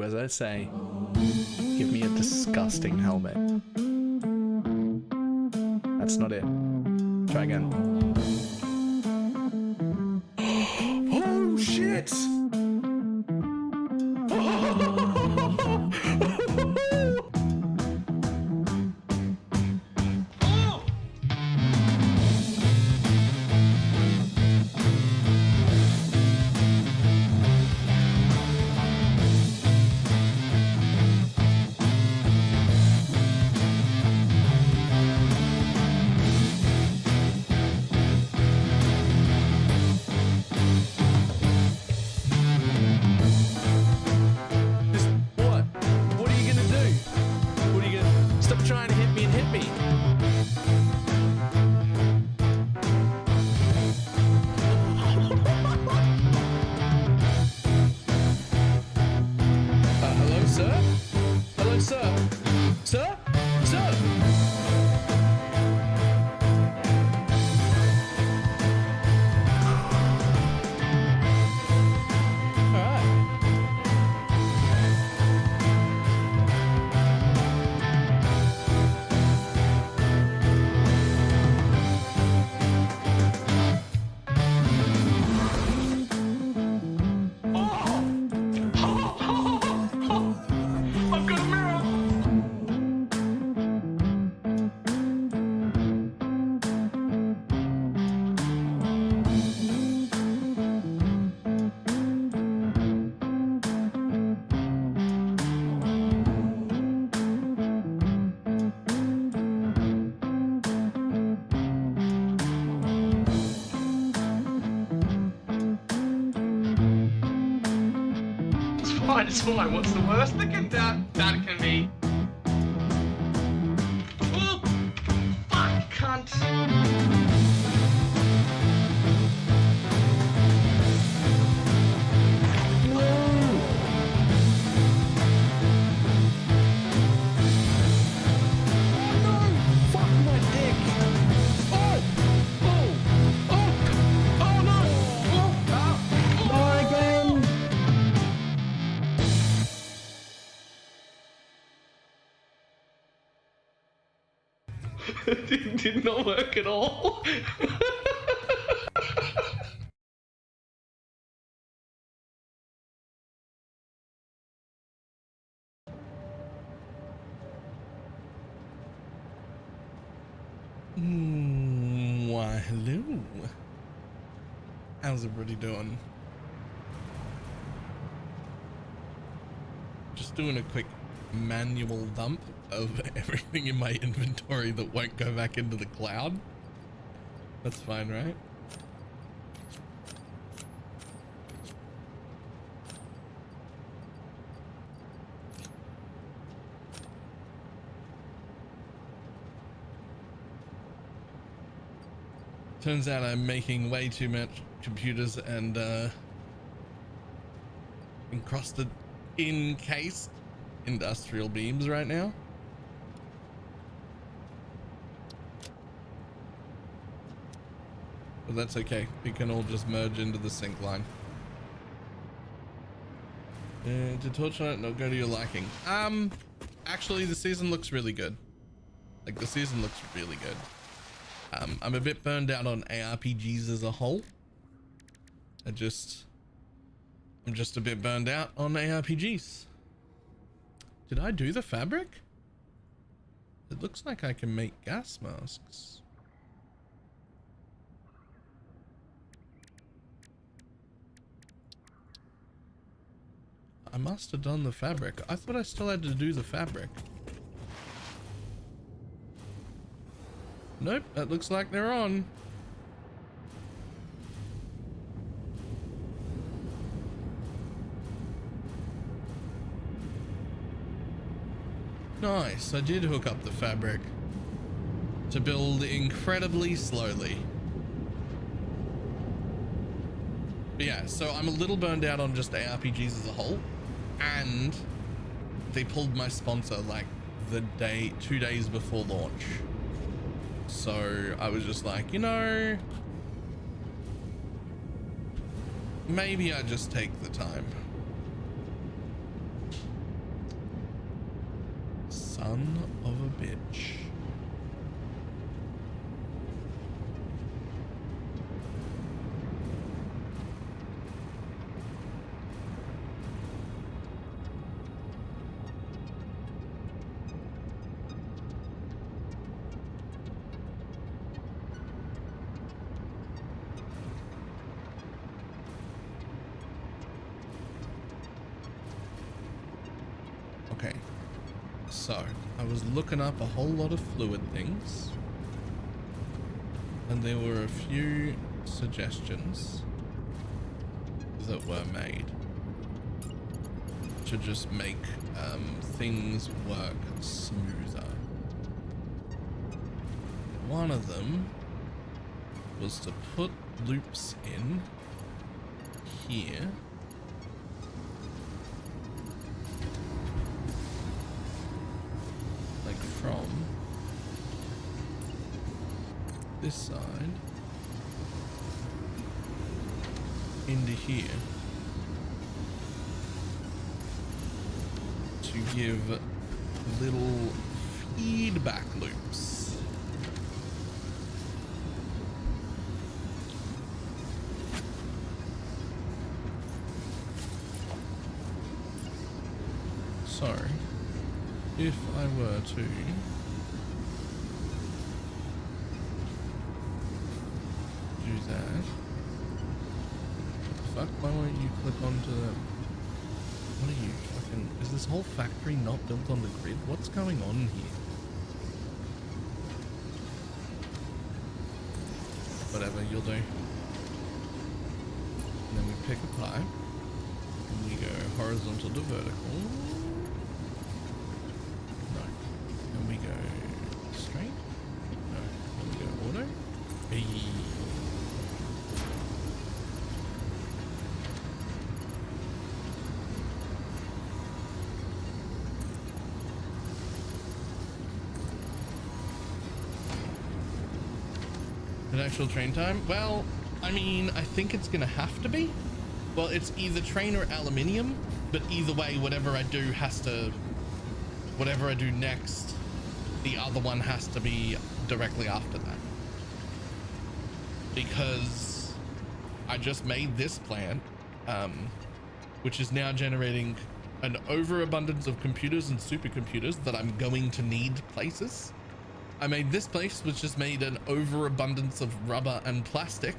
as I say. Give me a disgusting helmet. That's not it. Try again. Oh shit! Trying to hit me and hit me. Hello, sir? Hello, sir? Sir? Sir? It's fine. What's the worst that can be? Oh, fuck, cunt. It did not work at all. Why, hello. How's everybody doing? Just doing a quick manual dump of everything in my inventory that won't go back into the cloud. That's fine, right? Turns out I'm making way too much computers and encased industrial beams right now. But that's okay. We can all just merge into the sync line. To torch on it, not go to your liking. Actually, the season looks really good. Like, the season looks really good. I'm a bit burned out on ARPGs as a whole. I'm just a bit burned out on ARPGs. Did I do the fabric? It looks like I can make gas masks. I must have done the fabric. I thought I still had to do the fabric. Nope, that looks like they're on. Nice, I did hook up the fabric to build incredibly slowly. But yeah, so I'm a little burned out on just ARPGs as a whole, and they pulled my sponsor like the 2 days before launch. So I was just like, you know, maybe I just take the time. Son of a bitch. Okay, so I was looking up a whole lot of fluid things, and there were a few suggestions that were made to just make things work smoother. One of them was to put loops in here. Like from this side into here to give little feedback loops. So if I were to do that, what the fuck? Why won't you click onto the... What are you fucking... Is this whole factory not built on the grid? What's going on here? Whatever, you'll do. And then we pick a pipe, and we go horizontal to vertical. No. And we go straight. No. And we go auto. Hey. An actual train time? Well, I mean, I think it's gonna have to be. Well, it's either train or aluminium, but either way, whatever I do has to, whatever I do next, the other one has to be directly after that. Because I just made this plant, which is now generating an overabundance of computers and supercomputers that I'm going to need places. I made this place, which has made an overabundance of rubber and plastic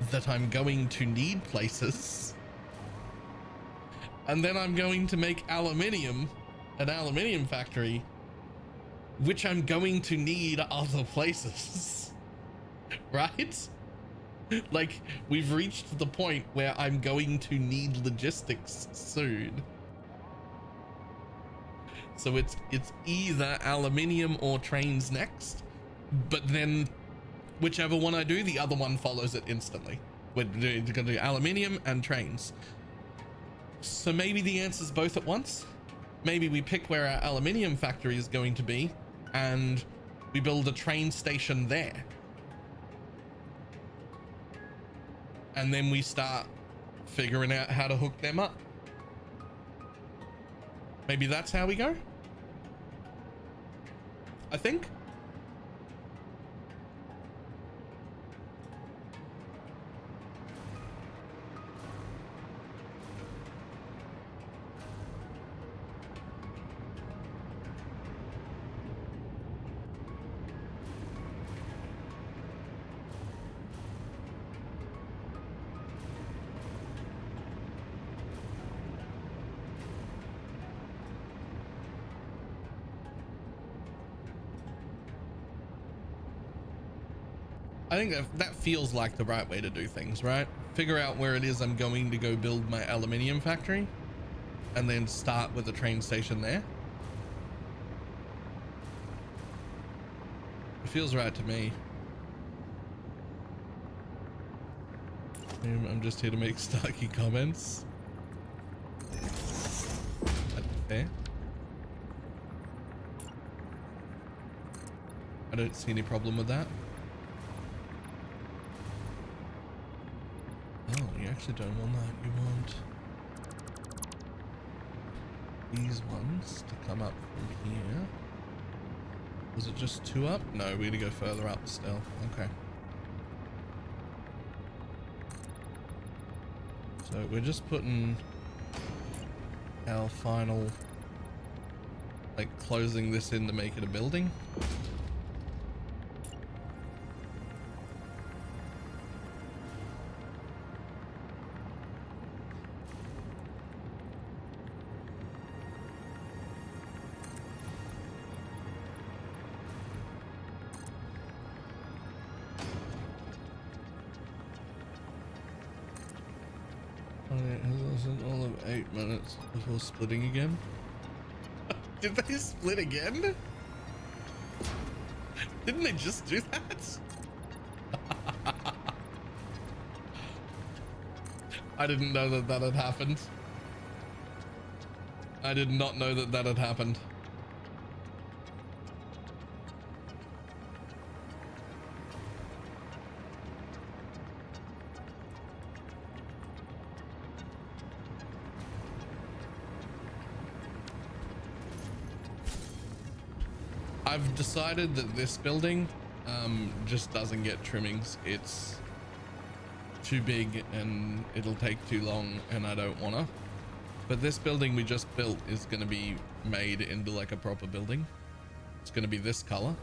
that I'm going to need places. And then I'm going to make aluminium, an aluminium factory, which I'm going to need other places. Right? Like, we've reached the point where I'm going to need logistics soon. So it's either aluminium or trains next, but then whichever one I do, the other one follows it instantly. We're going to do aluminium and trains. So maybe the answer's both at once. Maybe we pick where our aluminium factory is going to be and we build a train station there. And then we start figuring out how to hook them up. Maybe that's how we go, I think. I think that feels like the right way to do things, right? Figure out where it is I'm going to go build my aluminium factory and then start with the train station there. It feels right to me. I'm just here to make snarky comments. That's fair. I don't see any problem with that. Oh, you actually don't want that. You want these ones to come up from here. Was it just 2 up? No, we're gonna go further up still. Okay. So we're just putting our final, like, closing this in to make it a building. All of 8 minutes before splitting again. Did they split again? Didn't they just do that? I didn't know that that had happened. I did not know that that had happened. I've decided that this building just doesn't get trimmings. It's too big and it'll take too long and I don't wanna. But this building we just built is gonna be made into like a proper building. It's gonna be this color.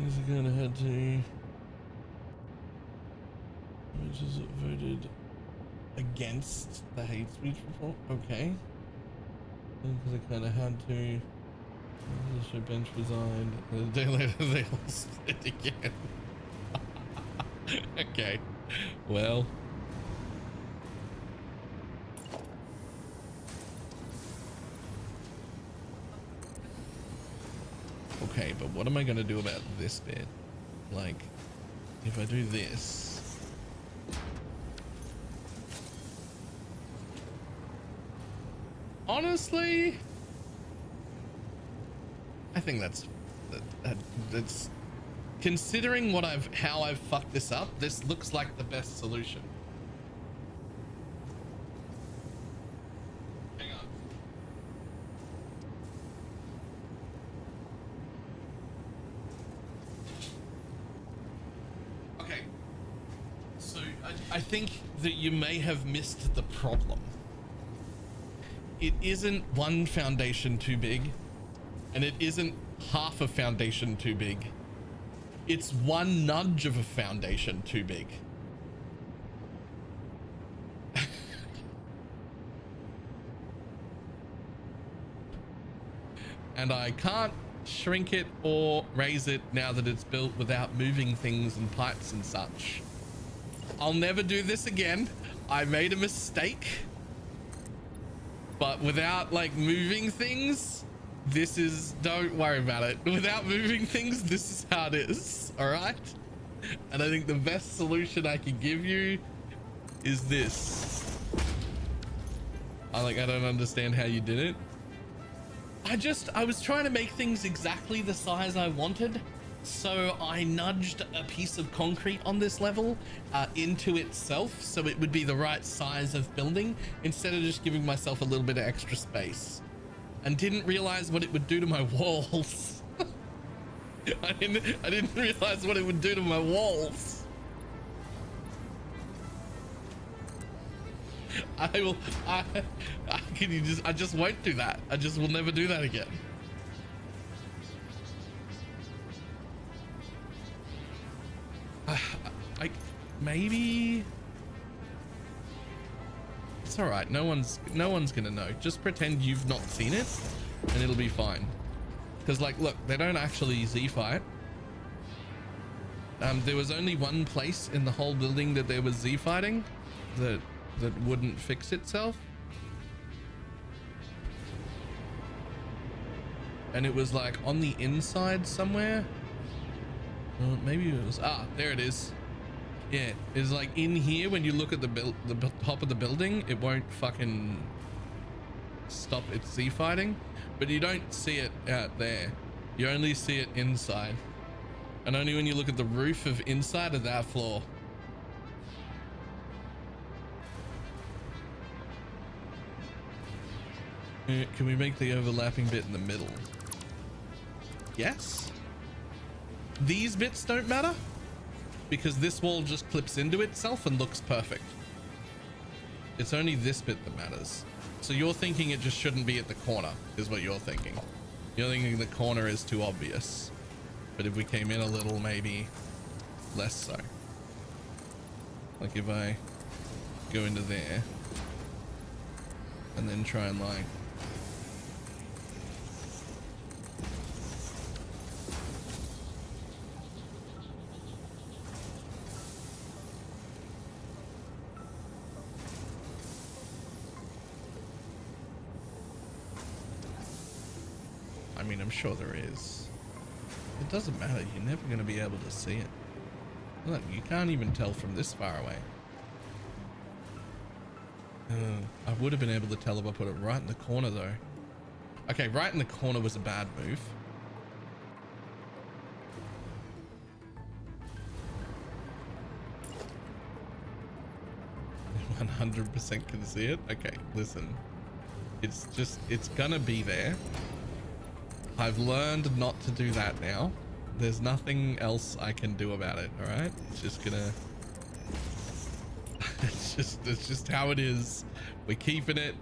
Is gonna head to, which is voted against the hate speech report. Okay, because I kind of had to. The bench resigned. A day later, they all split again. Okay, well. Okay, but what am I gonna do about this bit? Like, if I do this, honestly, I think that's considering what how I've fucked this up. This looks like the best solution. I think that you may have missed the problem. It isn't one foundation too big, and it isn't half a foundation too big. It's one nudge of a foundation too big. And I can't shrink it or raise it now that it's built without moving things and pipes and such. I'll never do this again. I made a mistake, but without like moving things, this is, don't worry about it. Without moving things, this is how it is. All right. And I think the best solution I can give you is this. I don't understand how you did it. I was trying to make things exactly the size I wanted. So I nudged a piece of concrete on this level into itself so it would be the right size of building instead of just giving myself a little bit of extra space, and didn't realize what it would do to my walls. I didn't realize what it would do to my walls. I just won't do that. I just will never do that again. Maybe it's all right. No one's gonna know. Just pretend you've not seen it and it'll be fine. Because like, look, they don't actually Z-fight. There was only one place in the whole building that there was Z-fighting that wouldn't fix itself, and it was like on the inside somewhere. Maybe it was, there it is. Yeah, it's like in here. When you look at the top of the building, it won't fucking stop its Z-fighting, but you don't see it out there. You only see it inside, and only when you look at the roof of inside of that floor. Can we make the overlapping bit in the middle? Yes. These bits don't matter because this wall just clips into itself and looks perfect. It's only this bit that matters. So you're thinking it just shouldn't be at the corner is what you're thinking. You're thinking the corner is too obvious. But if we came in a little, maybe less so. Like if I go into there and then try and like I mean, I'm sure there is. It doesn't matter. You're never going to be able to see it. Look, you can't even tell from this far away. I would have been able to tell if I put it right in the corner though. Okay, right in the corner was a bad move. You 100% can see it. Okay, listen. It's gonna be there. I've learned not to do that now. There's nothing else I can do about it. All right, it's just gonna. it's just how it is. We're keeping it,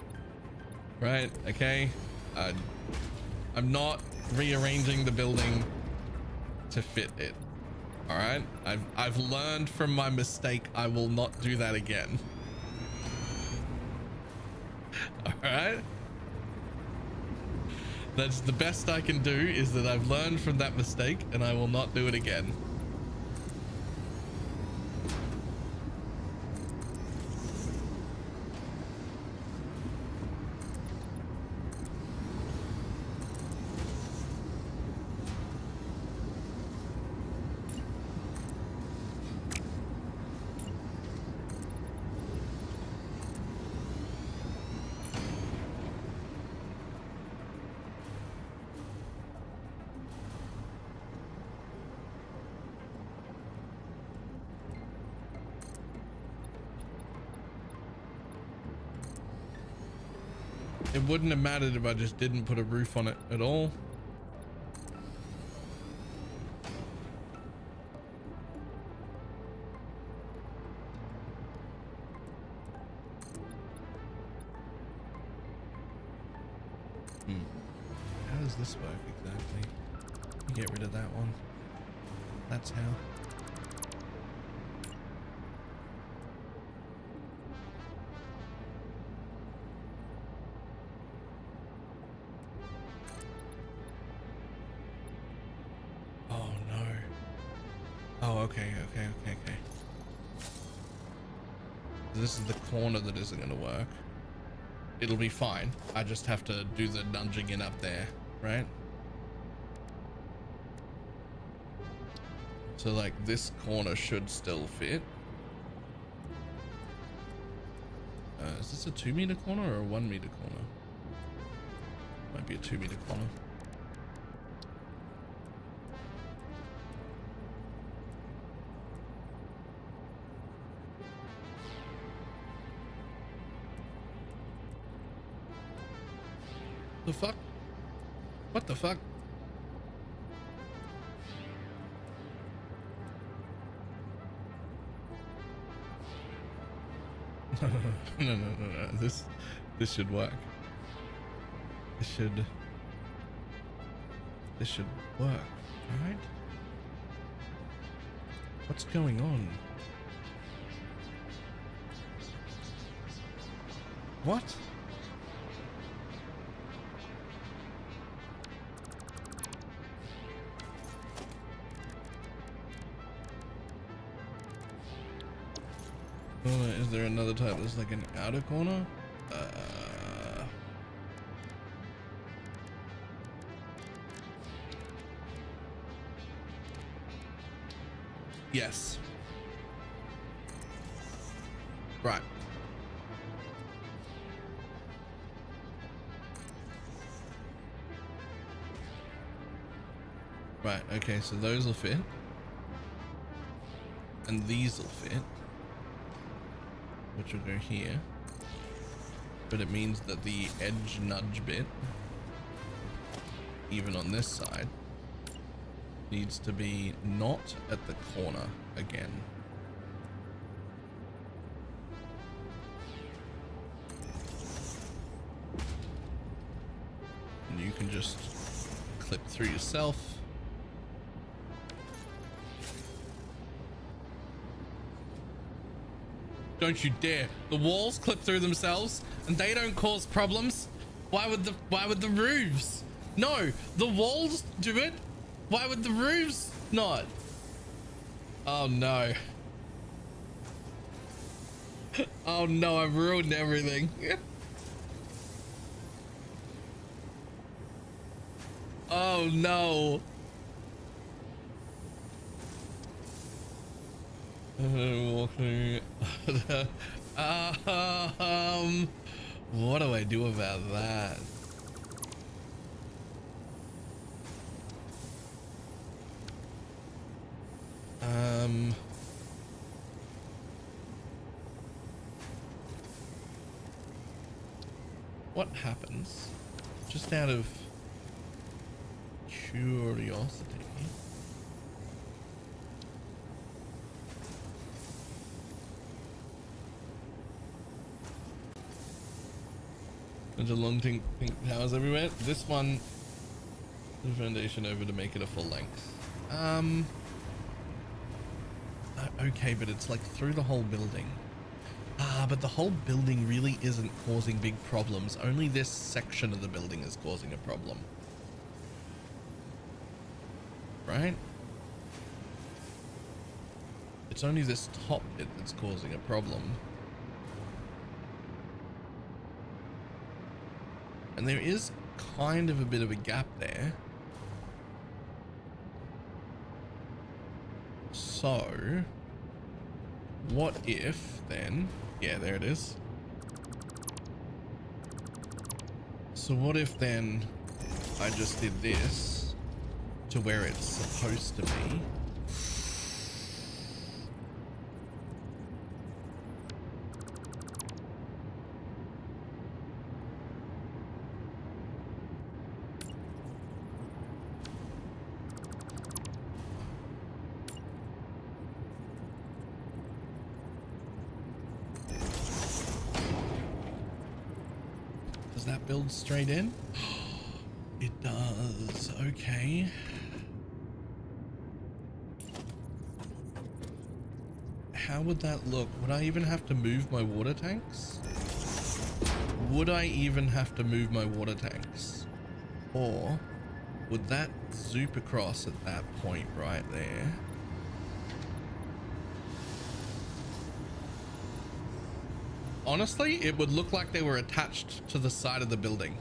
right? Okay. I'm not rearranging the building to fit it. All right. I've learned from my mistake. I will not do that again. All right. That's the best I can do, is that I've learned from that mistake and I will not do it again. It wouldn't have mattered if I just didn't put a roof on it at all. How does this work exactly? Get rid of that one. That's how. Okay. This is the corner that isn't going to work. It'll be fine. I just have to do the nudging in up there, right? So like this corner should still fit. Is this a 2 meter corner or a 1 meter corner? Might be a 2 meter corner. The fuck? What the fuck? No. This should work. This should work, right? What's going on? What? Is there another type that's like an outer corner? Yes. Right. Right, okay, so those will fit. And these will fit. Which will go here. But it means that the edge nudge bit, even on this side, needs to be not at the corner again. And you can just clip through yourself. Don't you dare. The walls clip through themselves and they don't cause problems. Why would the roofs? No, the walls do it. Why would the roofs not? Oh no. Oh no, I've ruined everything. Oh no. Walking. What do I do about that? What happens, just out of curiosity, there's a long pink towers everywhere. This one, the foundation over to make it a full length. Okay, but it's like through the whole building. But the whole building really isn't causing big problems. Only this section of the building is causing a problem. Right? It's only this top bit that's causing a problem. And there is kind of a bit of a gap there. So, what if then, yeah, there it is. So what if then I just did this to where it's supposed to be? Build straight in. It does. Okay. How would that look? Would I even have to move my water tanks? Would I even have to move my water tanks? Or would that zoop across at that point right there? Honestly, it would look like they were attached to the side of the building.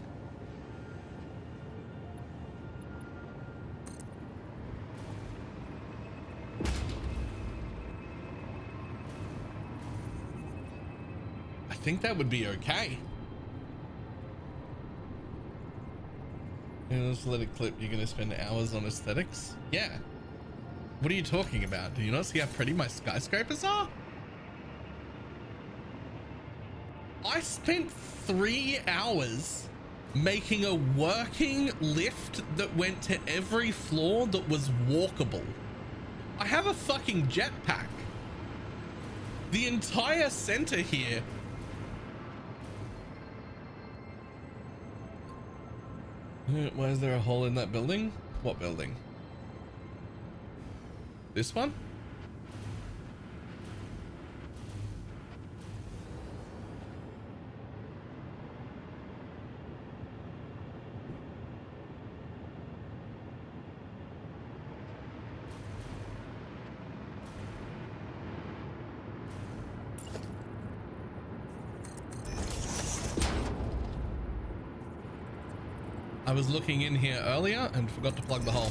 I think that would be okay. Let's let it clip. You're gonna spend hours on aesthetics? Yeah. What are you talking about? Do you not see how pretty my skyscrapers are? I spent 3 hours making a working lift that went to every floor that was walkable. I have a fucking jetpack. The entire center here. Why is there a hole in that building? What building? This one? I was looking in here earlier and forgot to plug the hole.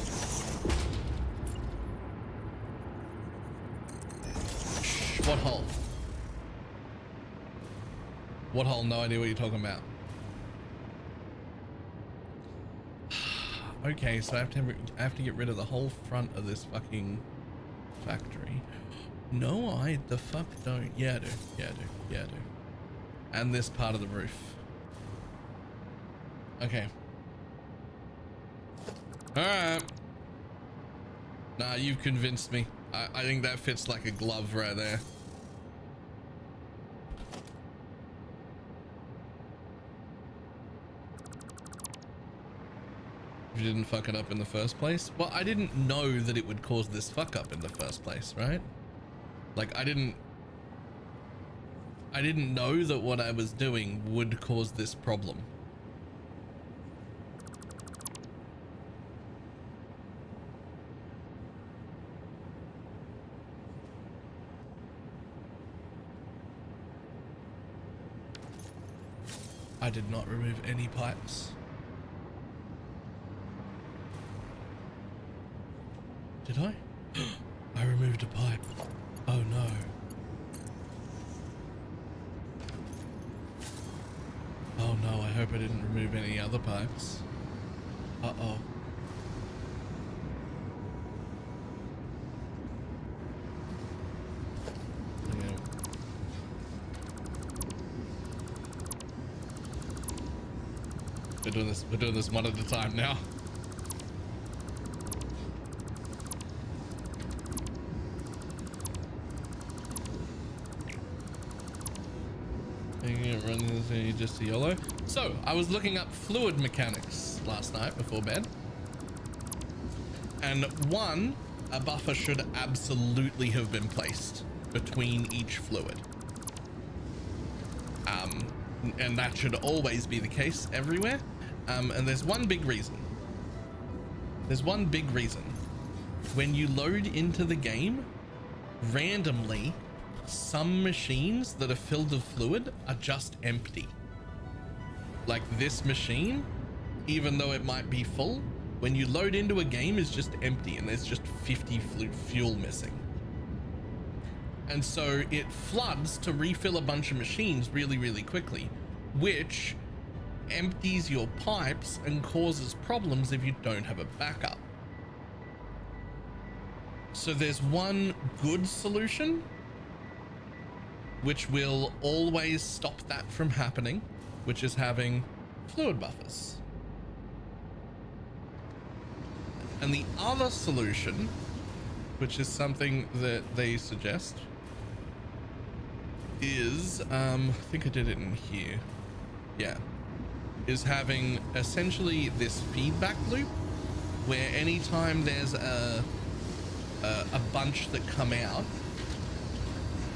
Shh, what hole? What hole? No idea what you're talking about. Okay, so I have to get rid of the whole front of this fucking factory. No, I the fuck don't. Yeah, I do. Yeah, I do. Yeah, I do. And this part of the roof. Okay. Alright. Nah, you've convinced me. I think that fits like a glove right there. You didn't fuck it up in the first place? Well, I didn't know that it would cause this fuck up in the first place, right? Like, I didn't know that what I was doing would cause this problem. I did not remove any pipes. Did I? I removed a pipe. Oh no. Oh no, I hope I didn't remove any other pipes. Uh-oh. Yeah. We're doing this one at a time now. Just a YOLO. So I was looking up fluid mechanics last night before bed, and one, a buffer should absolutely have been placed between each fluid, and that should always be the case everywhere. And there's one big reason. When you load into the game, randomly some machines that are filled with fluid are just empty. Like this machine, even though it might be full, when you load into a game is just empty and there's just 50 fuel missing. And so it floods to refill a bunch of machines really, really quickly, which empties your pipes and causes problems if you don't have a backup. So there's one good solution which will always stop that from happening, which is having fluid buffers. And the other solution, which is something that they suggest, is, I think I did it in here. Yeah. Is having essentially this feedback loop where anytime there's a bunch that come out,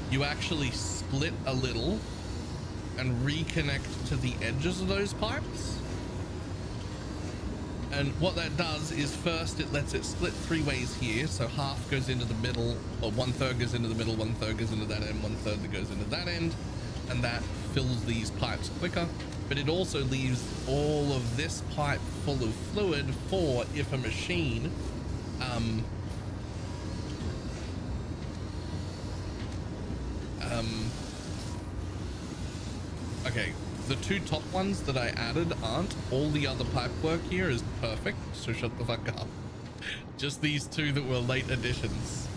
you actually split a little and reconnect to the edges of those pipes. And what that does is first it lets it split 3 ways here, so half goes into the middle, or 1/3 goes into the middle, 1/3 goes into that end, 1/3 that goes into that end, and that fills these pipes quicker. But it also leaves all of this pipe full of fluid for if a machine okay, the 2 top ones that I added aren't. All the other pipe work here is perfect, so shut the fuck up. Just these 2 that were late additions.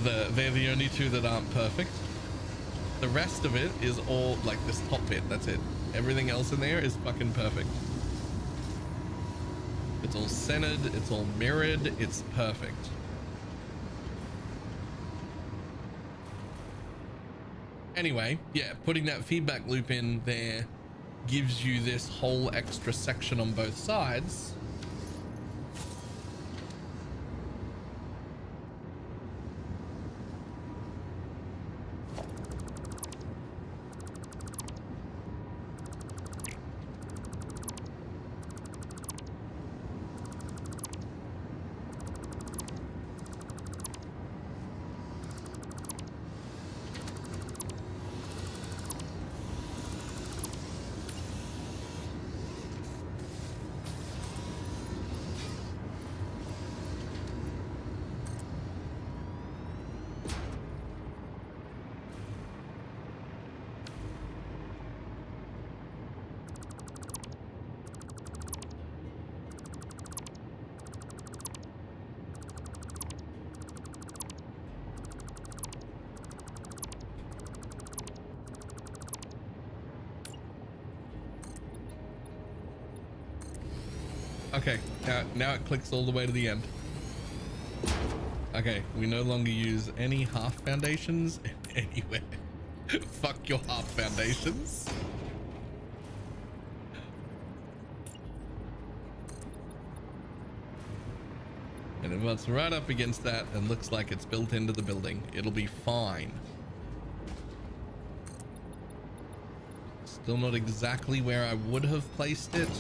They're the only 2 that aren't perfect. The rest of it is all like this top bit, that's it. Everything else in there is fucking perfect. It's all centered, it's all mirrored, it's perfect. Anyway, yeah, putting that feedback loop in there gives you this whole extra section on both sides. Okay, now it clicks all the way to the end. Okay, we no longer use any half foundations anywhere. Fuck your half foundations. And it butts right up against that and looks like it's built into the building. It'll be fine. Still not exactly where I would have placed it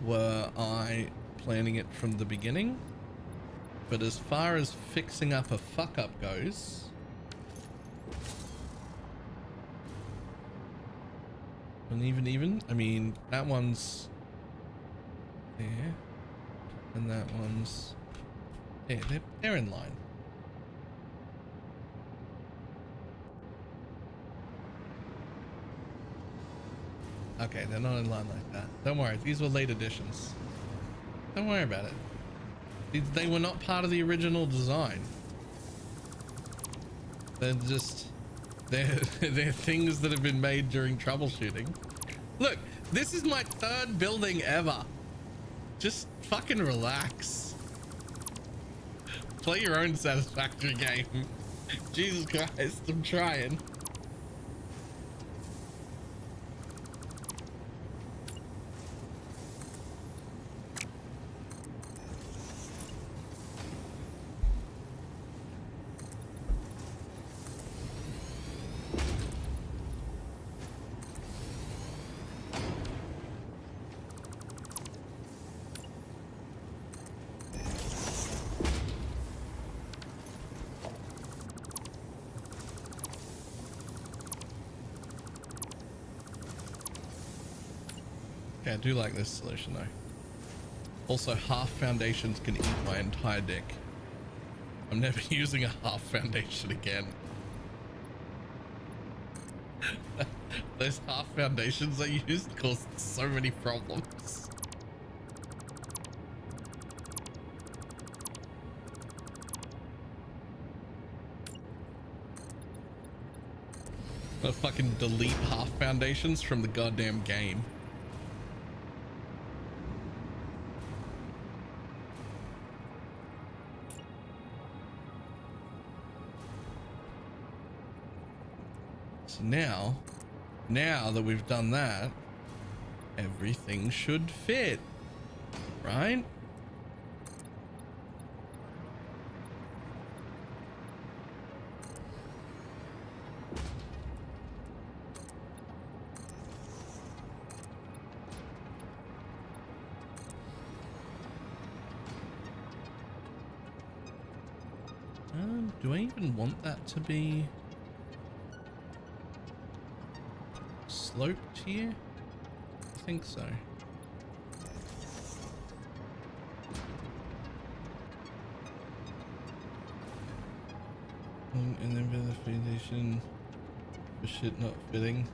were I planning it from the beginning. But as far as fixing up a fuck up goes, and even, I mean, that one's there, and that one's there. They're in line. Okay, they're not in line like that. Don't worry, these were late additions. Don't worry about it. They were not part of the original design. They're just, they're things that have been made during troubleshooting. Look, this is my third building ever. Just fucking relax. Play your own satisfactory game. Jesus Christ, I'm trying. Yeah, I do like this solution though. Also, half foundations can eat my entire deck. I'm never using a half foundation again. Those half foundations I used caused so many problems. I'll fucking delete half foundations from the goddamn game. So now that we've done that, everything should fit, right? Do I even want that to be sloped here? I think so. And then for the foundation for shit not fitting.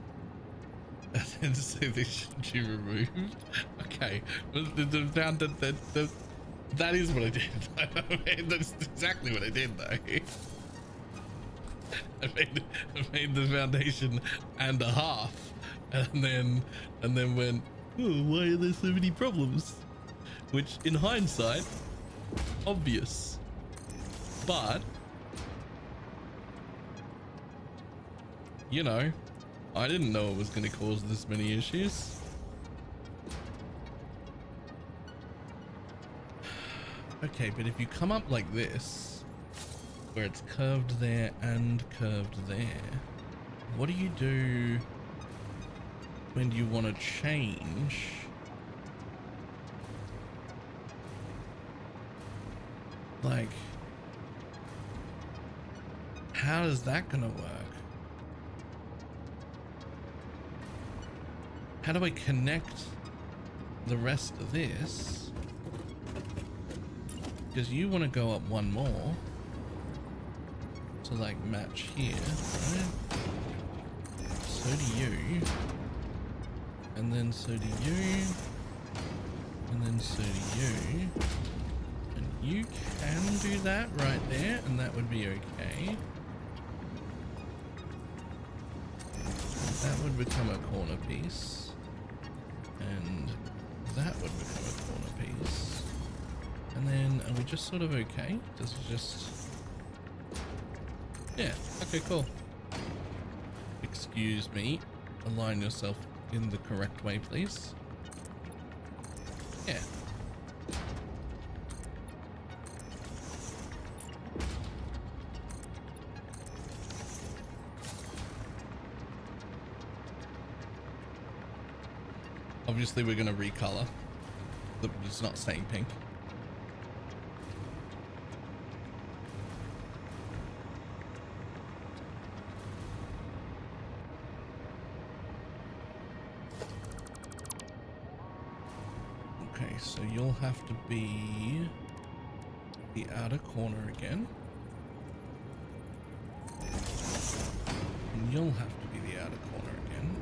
And then say they should be removed. Okay, that is what I did. I mean, that's exactly what I did though. I made the foundation and a half, and then went, oh, why are there so many problems? Which in hindsight, obvious, but you know, I didn't know it was going to cause this many issues. Okay, but if you come up like this, where it's curved there and curved there, what do you do when you want to change? Like, how is that gonna work? How do I connect the rest of this? Because you want to go up one more to like match here, right? So do you, and then so do you, and then so do you, and you can do that right there, and that would be okay. That would become a corner piece, and that would become a corner piece. And then are we just sort of okay? Does it just... Yeah, okay, cool. Excuse me. Align yourself in the correct way, please. Yeah. Obviously we're going to recolor. It's not staying pink. Okay, so you'll have to be the outer corner again. And you'll have to be the outer corner again.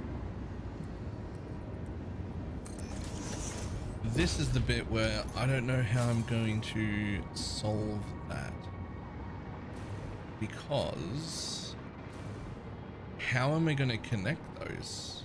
This is the bit where I don't know how I'm going to solve that. Because how am I going to connect those?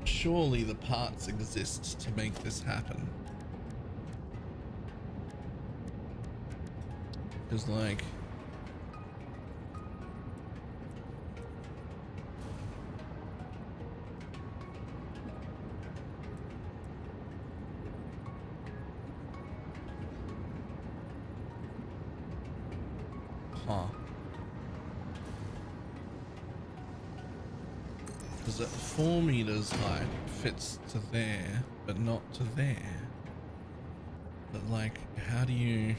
Surely the parts exist to make this happen. Because like... Huh. Because at 4 meters height fits to there, but not to there. But like, how do you...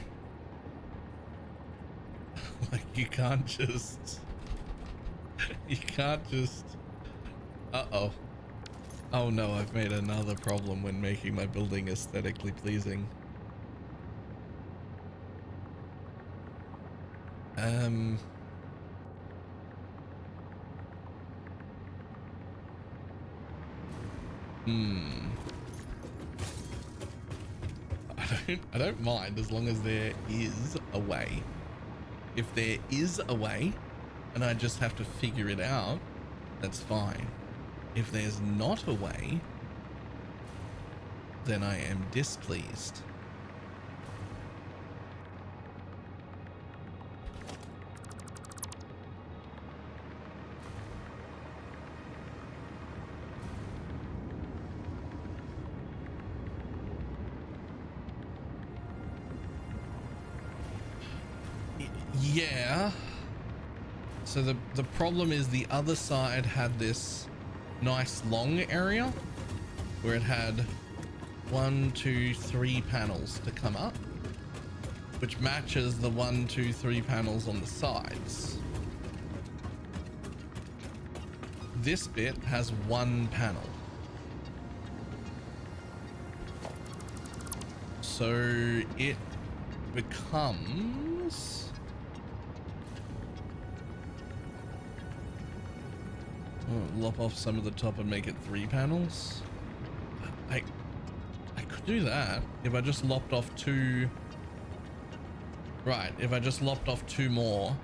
like, you can't just... you can't just... Uh-oh. Oh no, I've made another problem when making my building aesthetically pleasing. I don't mind as long as there is a way. If there is a way and I just have to figure it out, that's fine. If there's not a way, then I am displeased. Yeah. So the problem is the other side had this nice long area where it had 1, 2, 3 panels to come up, which matches the 1, 2, 3 panels on the sides. This bit has 1 panel. So it becomes... lop off some of the top and make it 3 panels. I could do that if I just lopped off 2. Right, if I just lopped off 2 more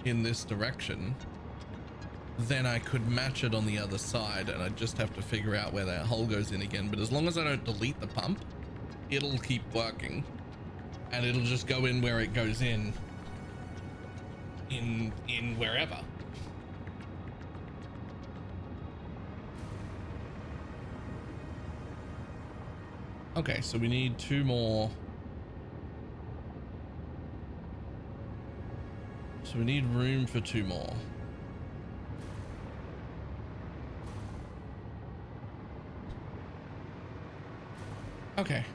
in this direction, then I could match it on the other side, and I just have to figure out where that hole goes in again. But as long as I don't delete the pump, it'll keep working, and it'll just go in where it goes in wherever. Okay, so we need 2 more. So we need room for 2 more. Okay.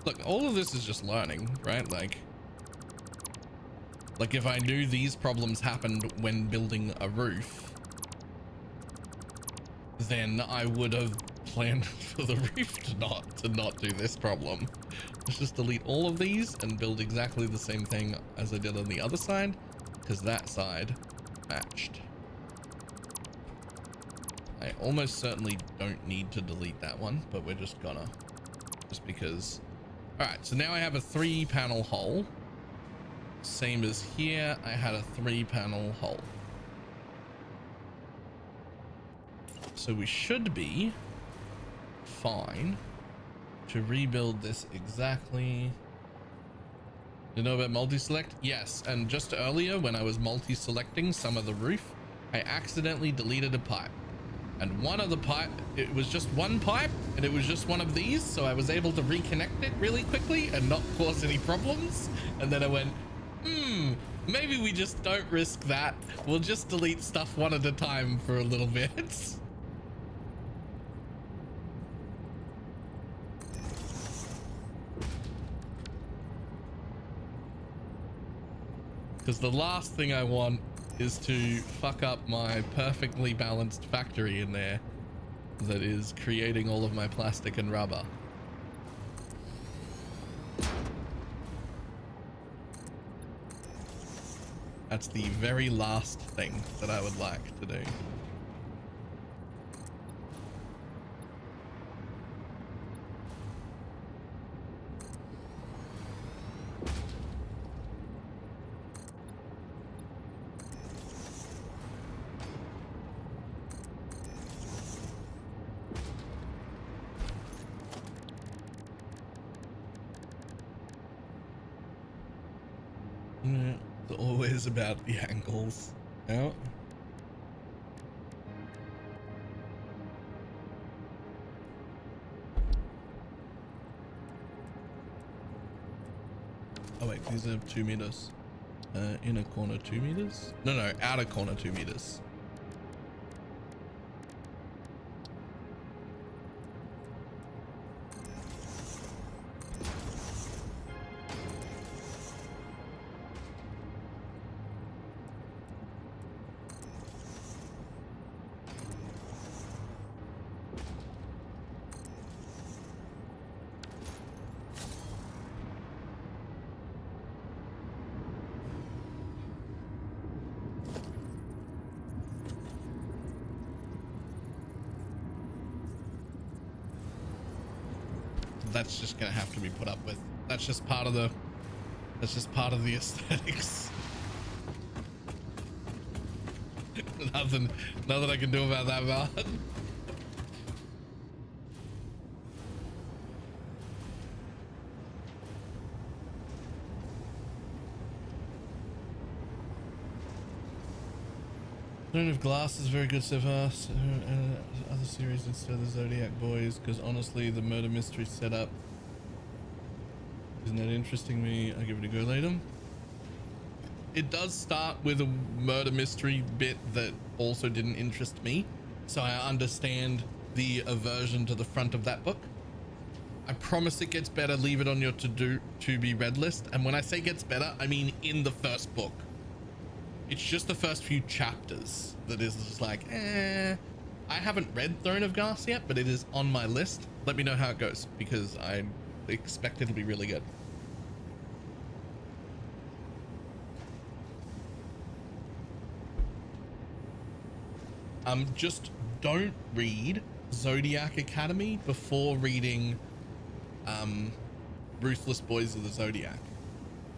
Look, all of this is just learning, right? Like if I knew these problems happened when building a roof, then I would have planned for the roof to not do this problem. Let's just delete all of these and build exactly the same thing as I did on the other side, because that side matched. I almost certainly don't need to delete that one, but we're just gonna, just because. All right, so now I have a 3-panel hole. Same as here, I had a 3-panel hole. So we should be fine to rebuild this exactly. You know about multi-select? Yes, and just earlier when I was multi-selecting some of the roof, I accidentally deleted a pipe. And one of the pipe, it was just one pipe, and it was just one of these, so I was able to reconnect it really quickly and not cause any problems. And then I went, maybe we just don't risk that. We'll just delete stuff one at a time for a little bit. Because the last thing I want is to fuck up my perfectly balanced factory in there that is creating all of my plastic and rubber. That's the very last thing that I would like to do. It's always about the angles. Yeah. Oh wait, these are 2 meters. Inner corner 2 meters? No, outer corner 2 meters. That's just gonna have to be put up with. That's just part of the aesthetics. Nothing I can do about that, man. Throne of Glass is very good so far. So, other series instead of the Zodiac Boys, because honestly, the murder mystery setup isn't that interesting me. I'll give it a go later. It does start with a murder mystery bit that also didn't interest me, so I understand the aversion to the front of that book. I promise it gets better. Leave it on your to be read list, and when I say gets better, I mean in the first book. It's just the first few chapters that is just like, I haven't read Throne of Glass yet, but it is on my list. Let me know how it goes, because I expect it to be really good. Just don't read Zodiac Academy before reading Ruthless Boys of the Zodiac.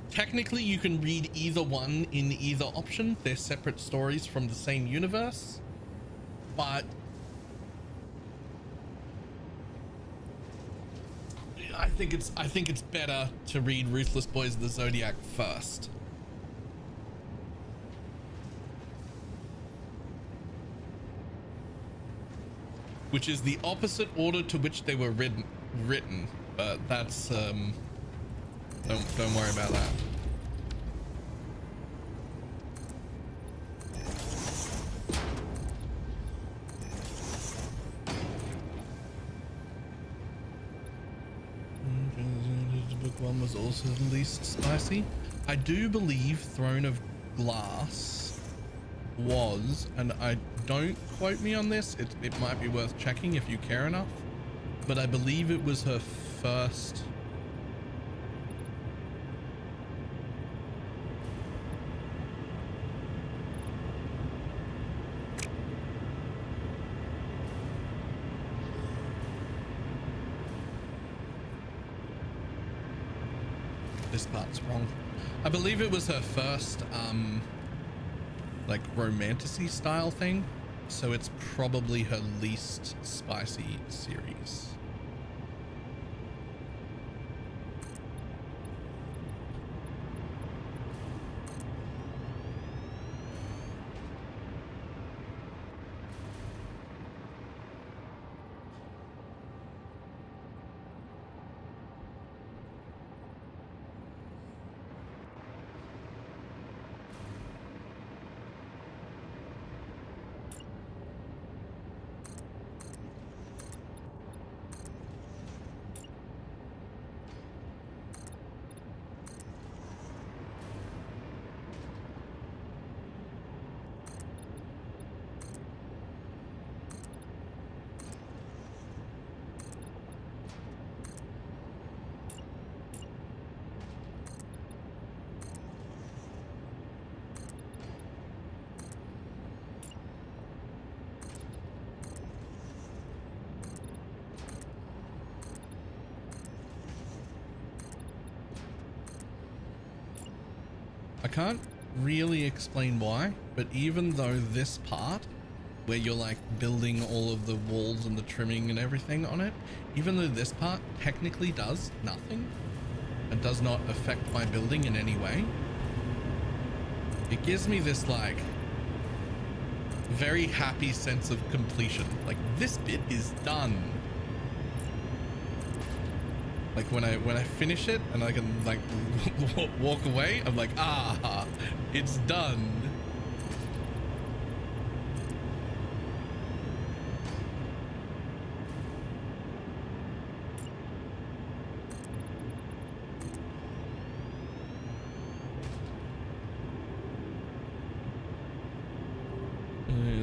Technically, you can read either one in either option. They're separate stories from the same universe, but I think it's better to read Ruthless Boys of the Zodiac first. Which is the opposite order to which they were written, but that's don't worry about that. Book 1 was also the least spicy. I do believe Throne of Glass was, and I don't quote me on this, it might be worth checking if you care enough, but I believe it was her first part's wrong. I believe it was her first, like romantasy style thing. So it's probably her least spicy series. I can't really explain why, but even though this part where you're like building all of the walls and the trimming and everything on it, even though this part technically does nothing and does not affect my building in any way, it gives me this like very happy sense of completion. Like this bit is done. Like when I finish it and I can like walk away, I'm like, ah, it's done.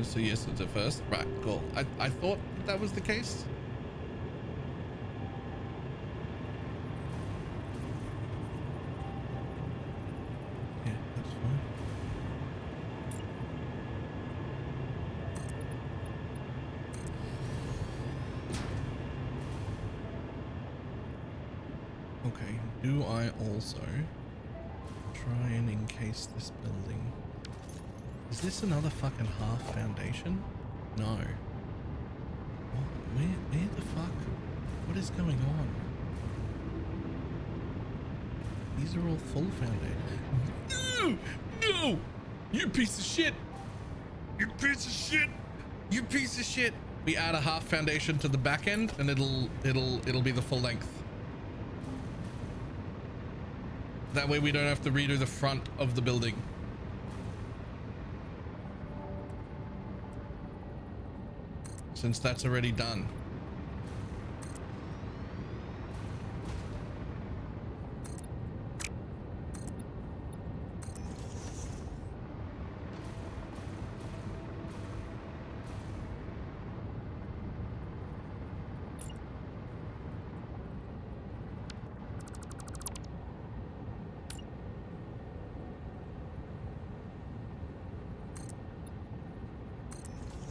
So yes, it's a first. Right, cool. I thought that was the case. Yeah, that's fine. Okay, do I also try and encase this building? Is this another fucking half foundation? No. Where the fuck? What is going on? These are all full foundation. No! No! You piece of shit! You piece of shit! You piece of shit! We add a half foundation to the back end and it'll be the full length. That way we don't have to redo the front of the building. Since that's already done.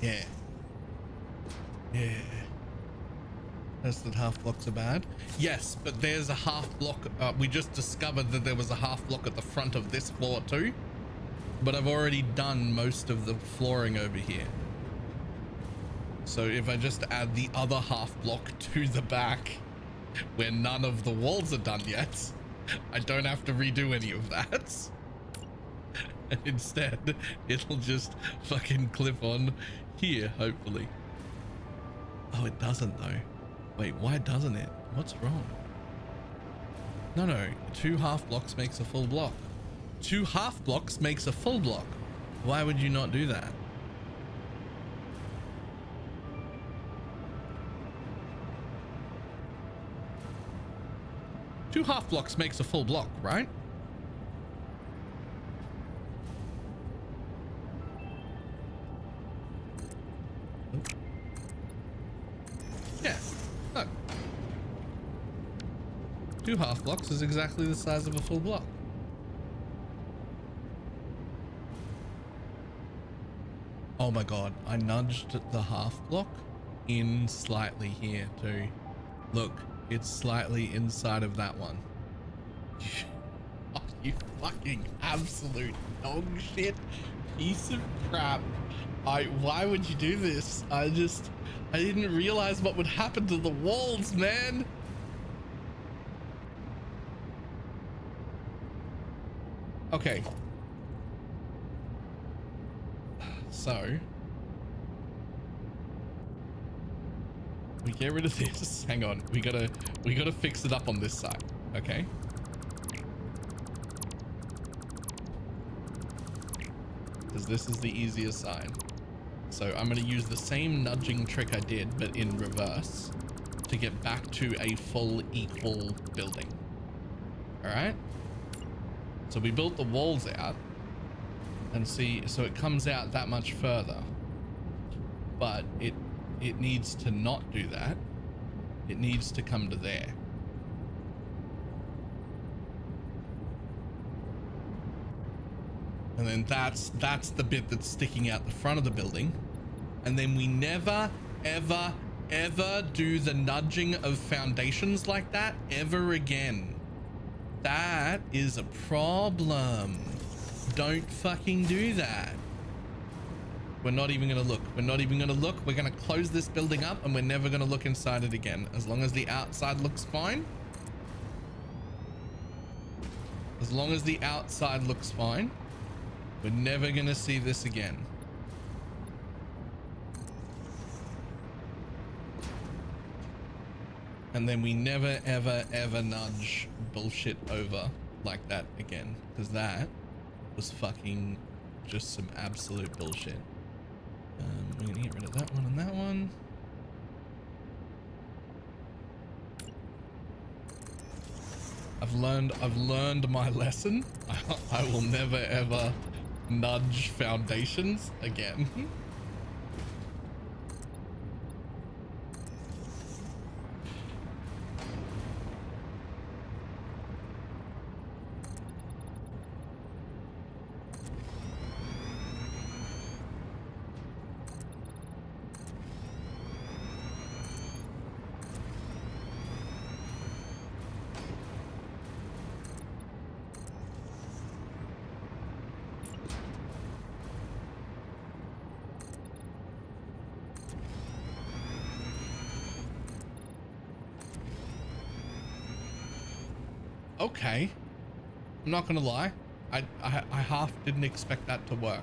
Yeah. Yeah. That's that half blocks are bad. Yes, but there's a half block. We just discovered that there was a half block at the front of this floor too. But I've already done most of the flooring over here. So if I just add the other half block to the back where none of the walls are done yet, I don't have to redo any of that. And instead, it'll just fucking clip on here, hopefully. Oh, it doesn't though. Wait, why doesn't it? What's wrong? No, 2 half blocks makes a full block. 2 half blocks makes a full block. Why would you not do that? Two half blocks makes a full block, right? Yeah, look. 2 half blocks is exactly the size of a full block. Oh my god, I nudged the half block in slightly here too. Look, it's slightly inside of that one. You fucking absolute dog shit piece of crap. Why would you do this? I didn't realize what would happen to the walls, man. Okay. So we get rid of this. Hang on. We gotta fix it up on this side. Okay. Because this is the easiest side. So I'm going to use the same nudging trick I did, but in reverse, to get back to a full equal building. All right. So we built the walls out and see, so it comes out that much further, but it needs to not do that. It needs to come to there. And then that's the bit that's sticking out the front of the building. And then we never, ever, ever do the nudging of foundations like that ever again. That is a problem. Don't fucking do that. We're not even gonna look. We're not even gonna look. We're gonna close this building up and we're never gonna look inside it again. As long as the outside looks fine. As long as the outside looks fine. We're never gonna see this again. And then we never, ever, ever nudge bullshit over like that again. Because that was fucking just some absolute bullshit. We're gonna get rid of that one and that one. I've learned my lesson. I will never, ever nudge foundations again. Okay, I'm not gonna lie, I half didn't expect that to work.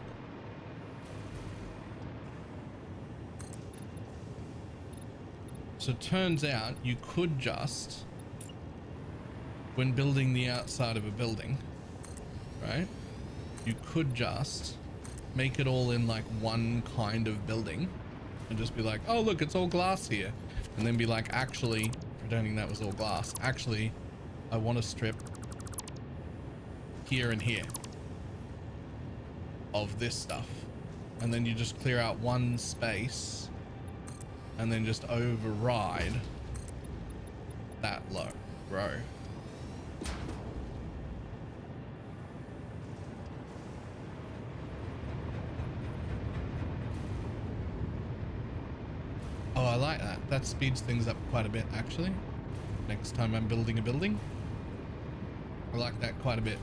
So it turns out you could just, when building the outside of a building, right, you could just make it all in like one kind of building and just be like, oh look, it's all glass here, and then be like, actually, pretending that was all glass, actually I want to strip here and here of this stuff, and then you just clear out one space and then just override that row. Oh, I like that. That speeds things up quite a bit, actually. Next time I'm building a building, I like that quite a bit.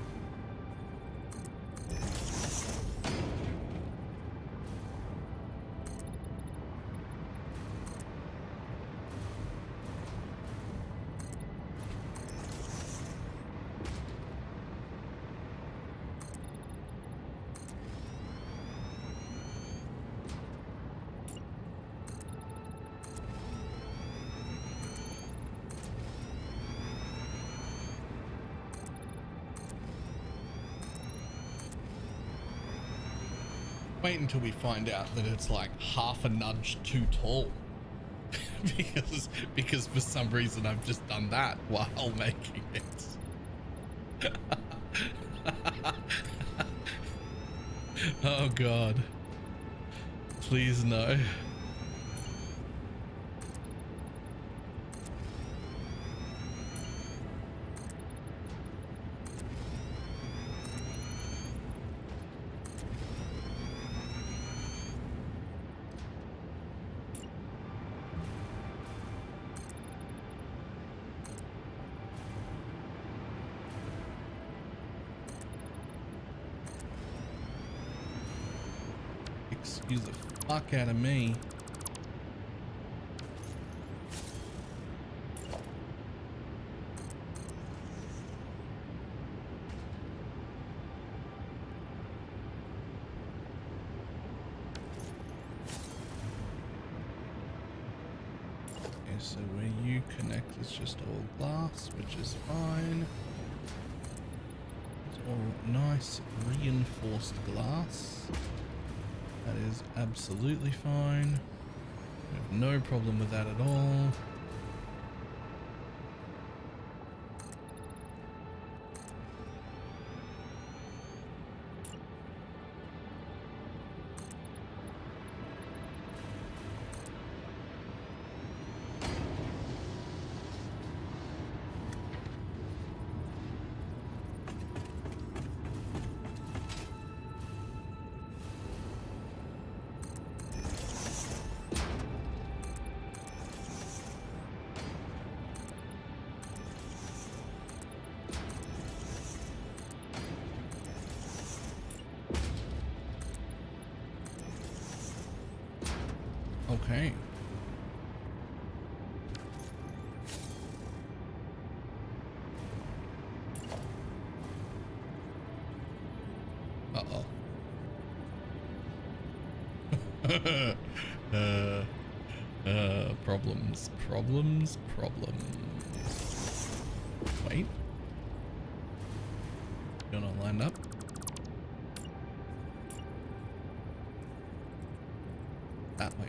Wait until we find out that it's like half a nudge too tall. because for some reason I've just done that while making it. Oh god. Please no. Excuse the fuck out of me. So where you connect is just all glass, which is fine. It's all nice reinforced glass. That is absolutely fine. We have no problem with that at all. Okay. Uh-oh. Problems. Wait. You're not lined up? That way.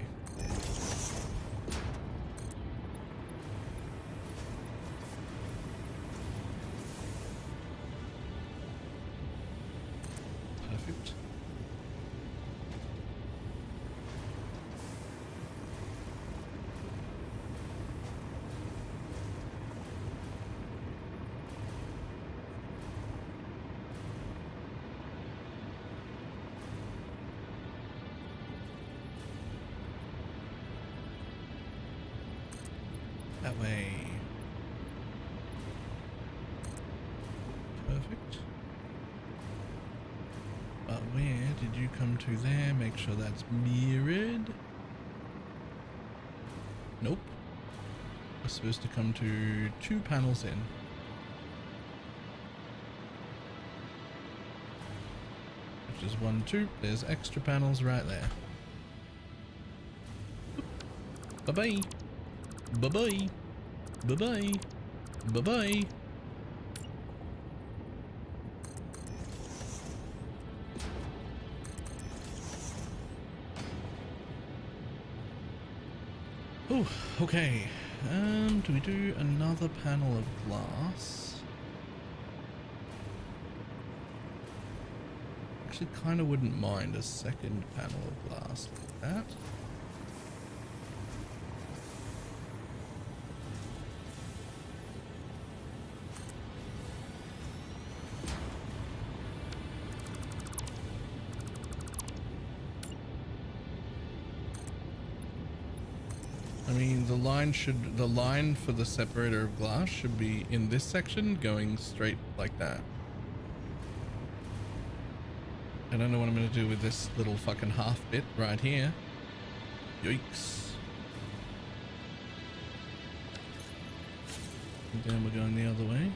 Perfect. That way. Perfect. But where did you come to there? Make sure that's mirrored. Nope. We're supposed to come to 2 panels in. Which is 1, 2. There's extra panels right there. Bye-bye. Bye-bye. Bye-bye. Bye-bye. Oh, okay. Do we do another panel of glass? Actually, kind of wouldn't mind a second panel of glass like that. I mean, the line for the separator of glass should be in this section going straight like that. I don't know what I'm going to do with this little fucking half bit right here. Yikes. And then we're going the other way.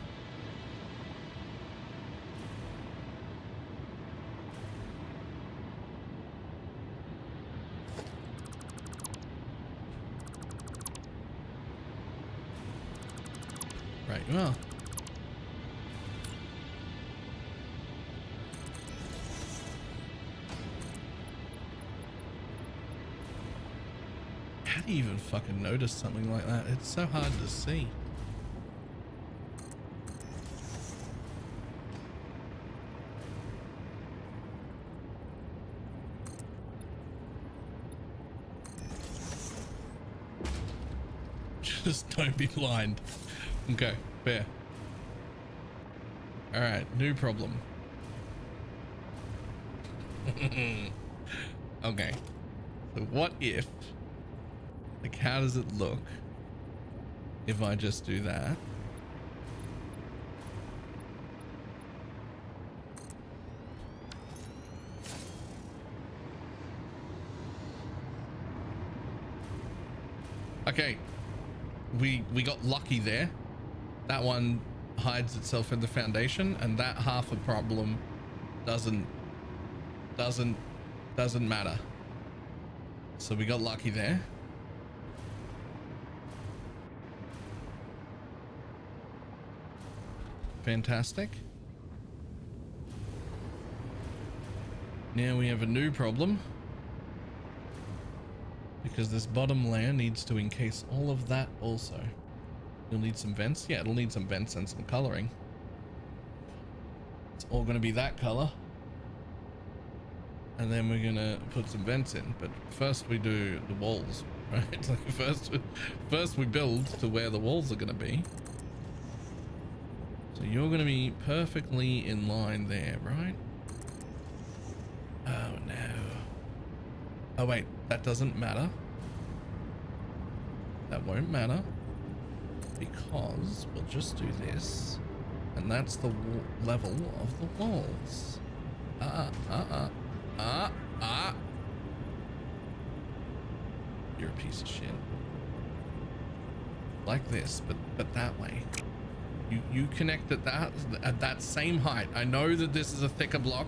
Right, well. How do you even fucking notice something like that? It's so hard to see. Just don't be blind. Okay, fair. Alright, new problem. Okay. So what if, like, how does it look if I just do that? Okay, we got lucky there. That one hides itself in the foundation, and that half a problem doesn't matter. So we got lucky there. Fantastic. Now we have a new problem, because this bottom layer needs to encase all of that also. You'll need some vents. Yeah, it'll need some vents and some coloring. It's all going to be that color. And then we're going to put some vents in. But first we do the walls, right? Like first we build to where the walls are going to be. So you're going to be perfectly in line there, right? Oh no. Oh wait, that doesn't matter. That won't matter, because we'll just do this, and that's the level of the walls. You're a piece of shit. Like this, but that way. You connect at that same height. I know that this is a thicker block.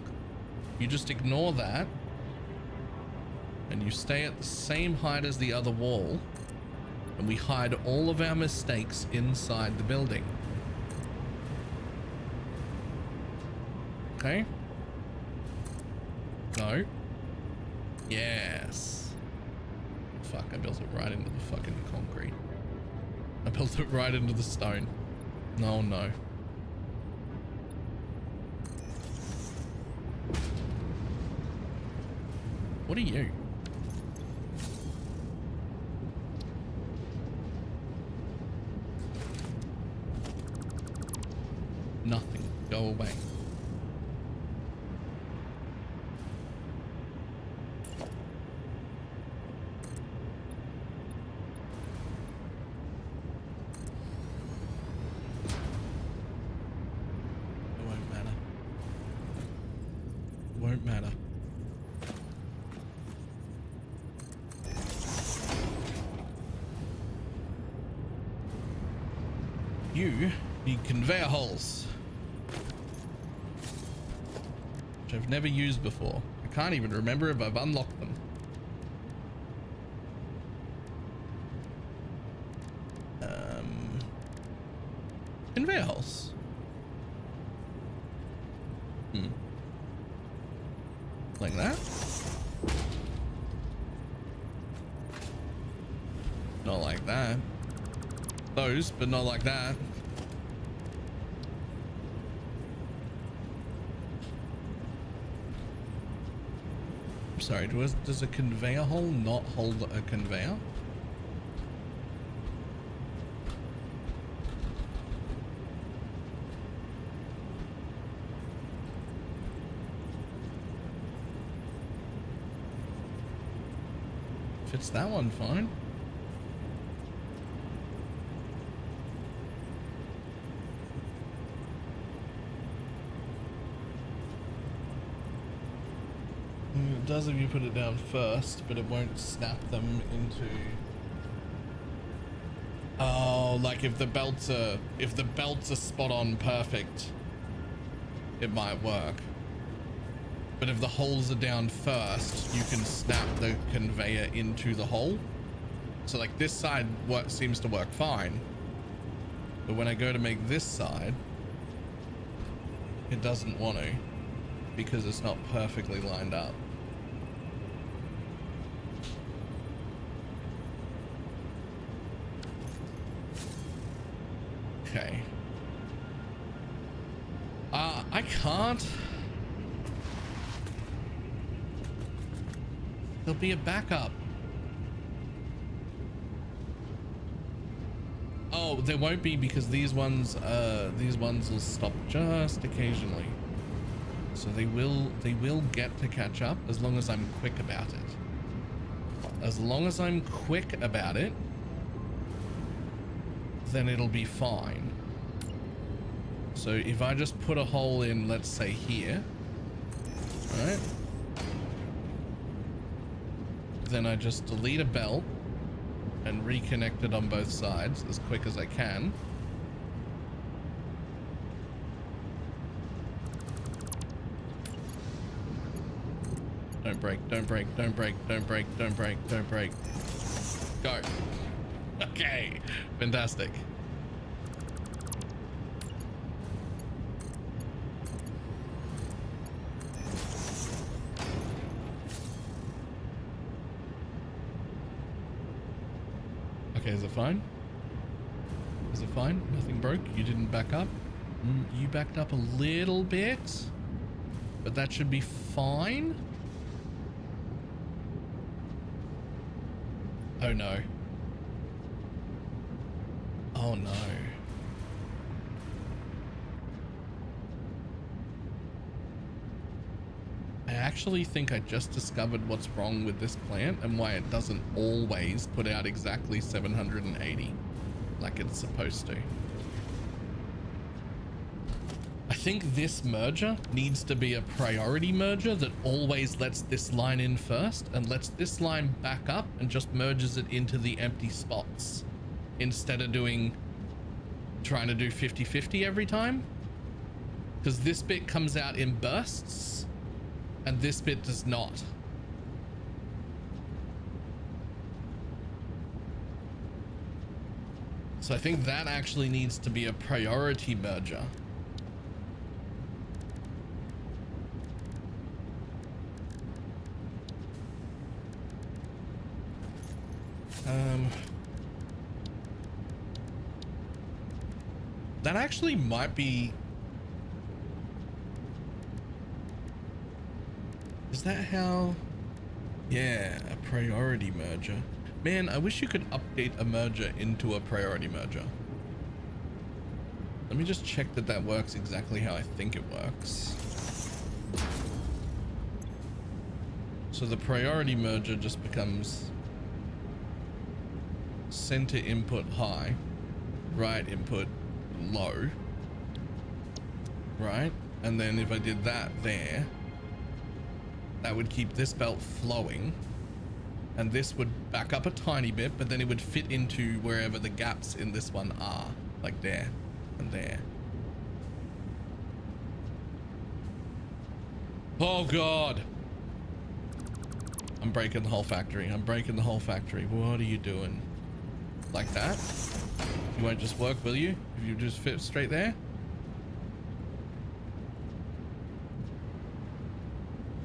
You just ignore that, and you stay at the same height as the other wall, and we hide all of our mistakes inside the building. Okay? No. Yes. Fuck, I built it right into the fucking concrete. I built it right into the stone. No, no. What are you? Nothing. Go away. It won't matter. It won't matter. You need conveyor holes, which I've never used before. I can't even remember if I've unlocked them. Conveyor holes. Like that? Not like that. Those, but not like that. I'm sorry, does a conveyor hole not hold a conveyor? Fits that one fine. It does if you put it down first, but it won't snap them into... Oh, like if the belts are spot on perfect, it might work. But if the holes are down first, you can snap the conveyor into the hole. So like this side seems to work fine, but when I go to make this side, it doesn't want to, because it's not perfectly lined up. Okay. I can't. There'll be a backup. Oh, there won't be, because these ones will stop just occasionally. So they will get to catch up as long as I'm quick about it. As long as I'm quick about it, then it'll be fine. So if I just put a hole in, let's say here, right? Then I just delete a belt, and reconnect it on both sides as quick as I can. Don't break, don't break, don't break, don't break, don't break, don't break. Go. Okay, fantastic. Okay, is it fine? Is it fine? Nothing broke? You didn't back up? You backed up a little bit, but that should be fine. Oh no. Oh no. I actually think I just discovered what's wrong with this plant and why it doesn't always put out exactly 780 like it's supposed to. I think this merger needs to be a priority merger that always lets this line in first and lets this line back up and just merges it into the empty spots instead of trying to do 50-50 every time, because this bit comes out in bursts and this bit does not. So I think that actually needs to be a priority merger. That actually might be... Is that how... Yeah, a priority merger. Man, I wish you could update a merger into a priority merger. Let me just check that that works exactly how I think it works. So the priority merger just becomes center input high, right input low, right? And then if I did that there, that would keep this belt flowing, and this would back up a tiny bit, but then it would fit into wherever the gaps in this one are, like there and there. Oh God, I'm breaking the whole factory. I'm breaking the whole factory. What are you doing? Like that? You won't just work, will you? If you just fit straight there?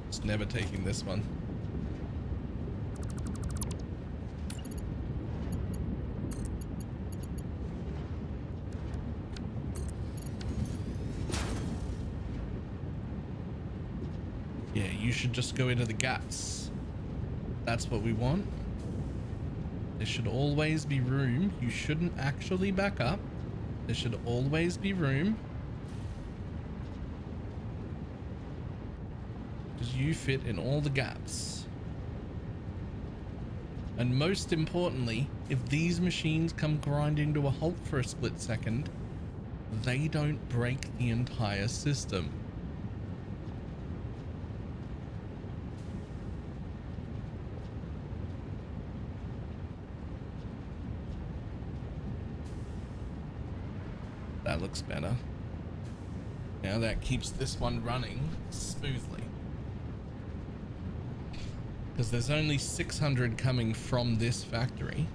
It's never taking this one. Yeah, you should just go into the gaps. That's what we want. There should always be room. You shouldn't actually back up. There should always be room. Because you fit in all the gaps. And most importantly, if these machines come grinding to a halt for a split second, they don't break the entire system. That looks better. Now that keeps this one running smoothly. Because there's only 600 coming from this factory.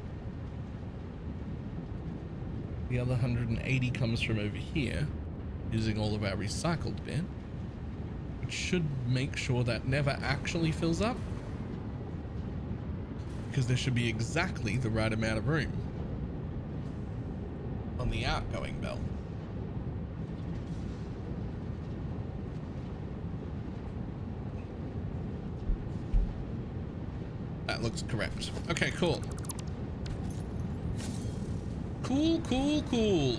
The other 180 comes from over here, using all of our recycled bit, which should make sure that never actually fills up, because there should be exactly the right amount of room on the outgoing belt. That looks correct. Okay, cool. Cool, cool, cool.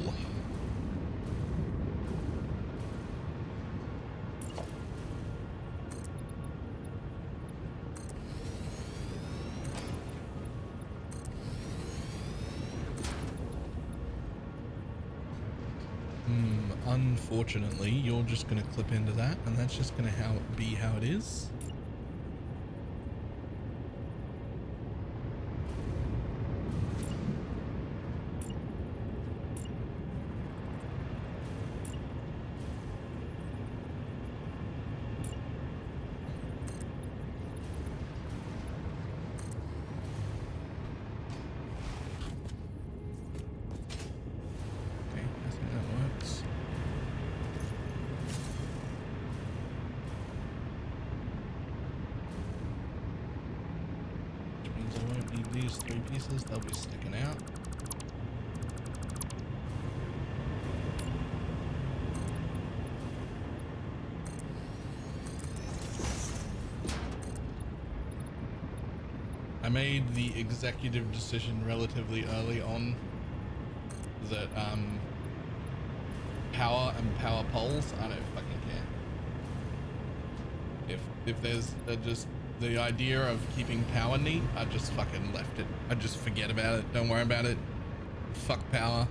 Unfortunately, you're just going to clip into that, and that's just going to be how it is. means I won't need these 3 pieces, they'll be sticking out. I made the executive decision relatively early on that power and power poles, I don't fucking care. If there's just the idea of keeping power neat, I just fucking left it. I just forget about it. Don't worry about it. Fuck power.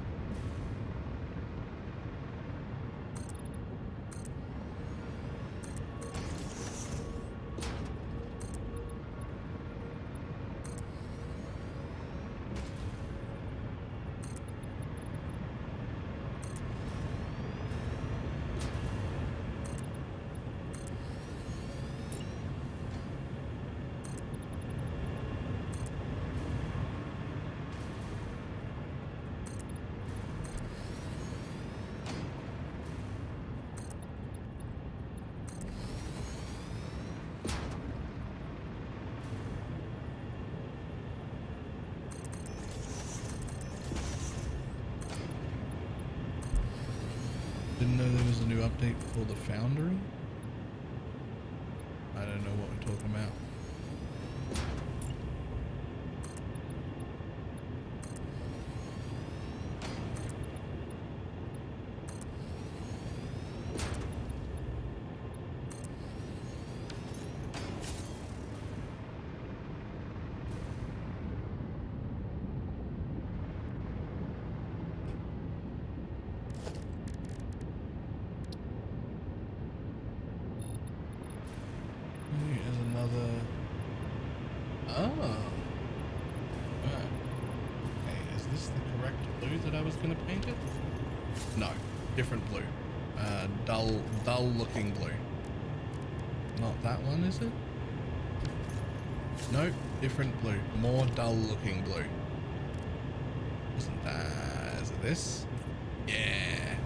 Didn't know there was a new update for the Foundry. I don't know what we're talking about. Dull looking blue. Not that one, is it? Nope, different blue. More dull looking blue. Isn't that... is it this? Yeah.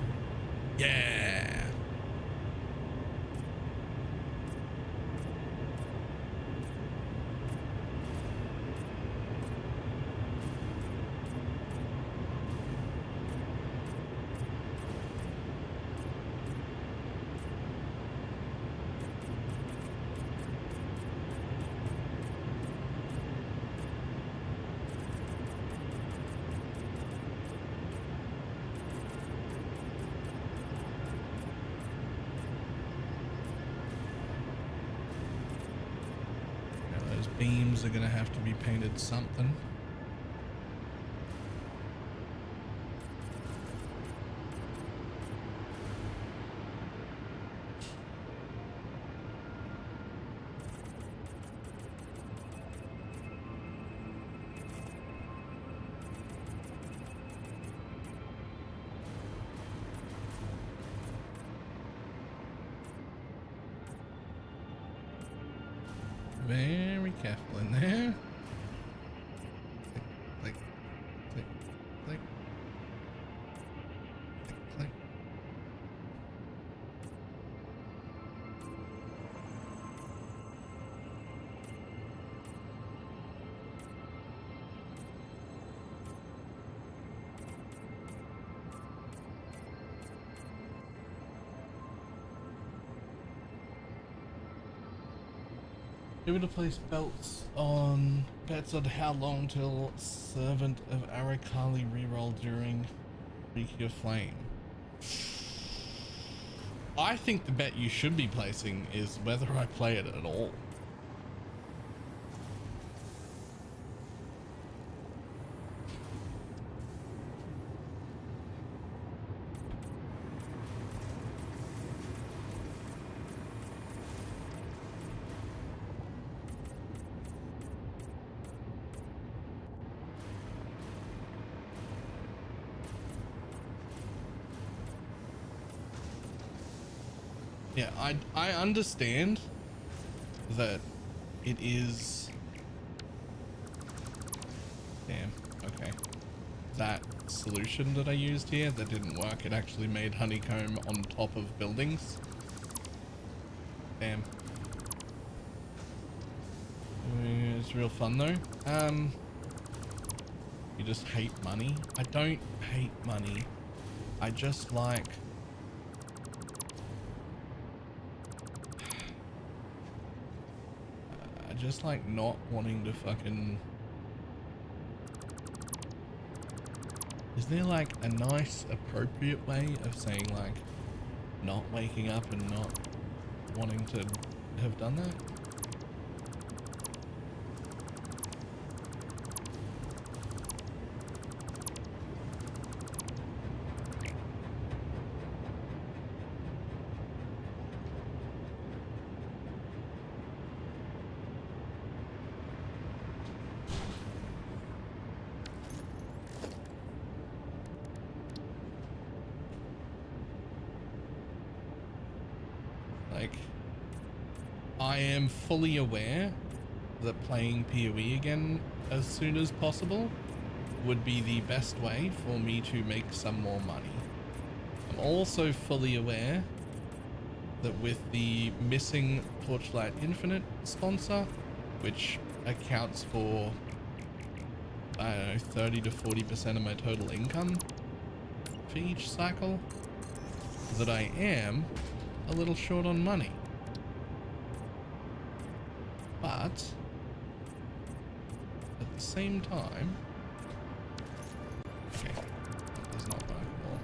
Yeah. Beams are gonna have to be painted something. Very careful in there. Click, click, click, click, click, click. Able to place bets on how long till Servant of Arakali reroll during Reek of Flame. I think the bet you should be placing is whether I play it at all. Yeah, I understand that it is... Damn, okay. That solution that I used here, that didn't work. It actually made honeycomb on top of buildings. Damn. It's It's real fun though. You just hate money? I don't hate money. I just like... I just like not wanting to fucking... Is there like a nice, appropriate way of saying like not waking up and not wanting to have done that? Like, I am fully aware that playing PoE again as soon as possible would be the best way for me to make some more money. I'm also fully aware that with the missing Torchlight Infinite sponsor, which accounts for, I don't know, 30 to 40% of my total income for each cycle, that I am a little short on money. But at the same time, okay, that does not work at all.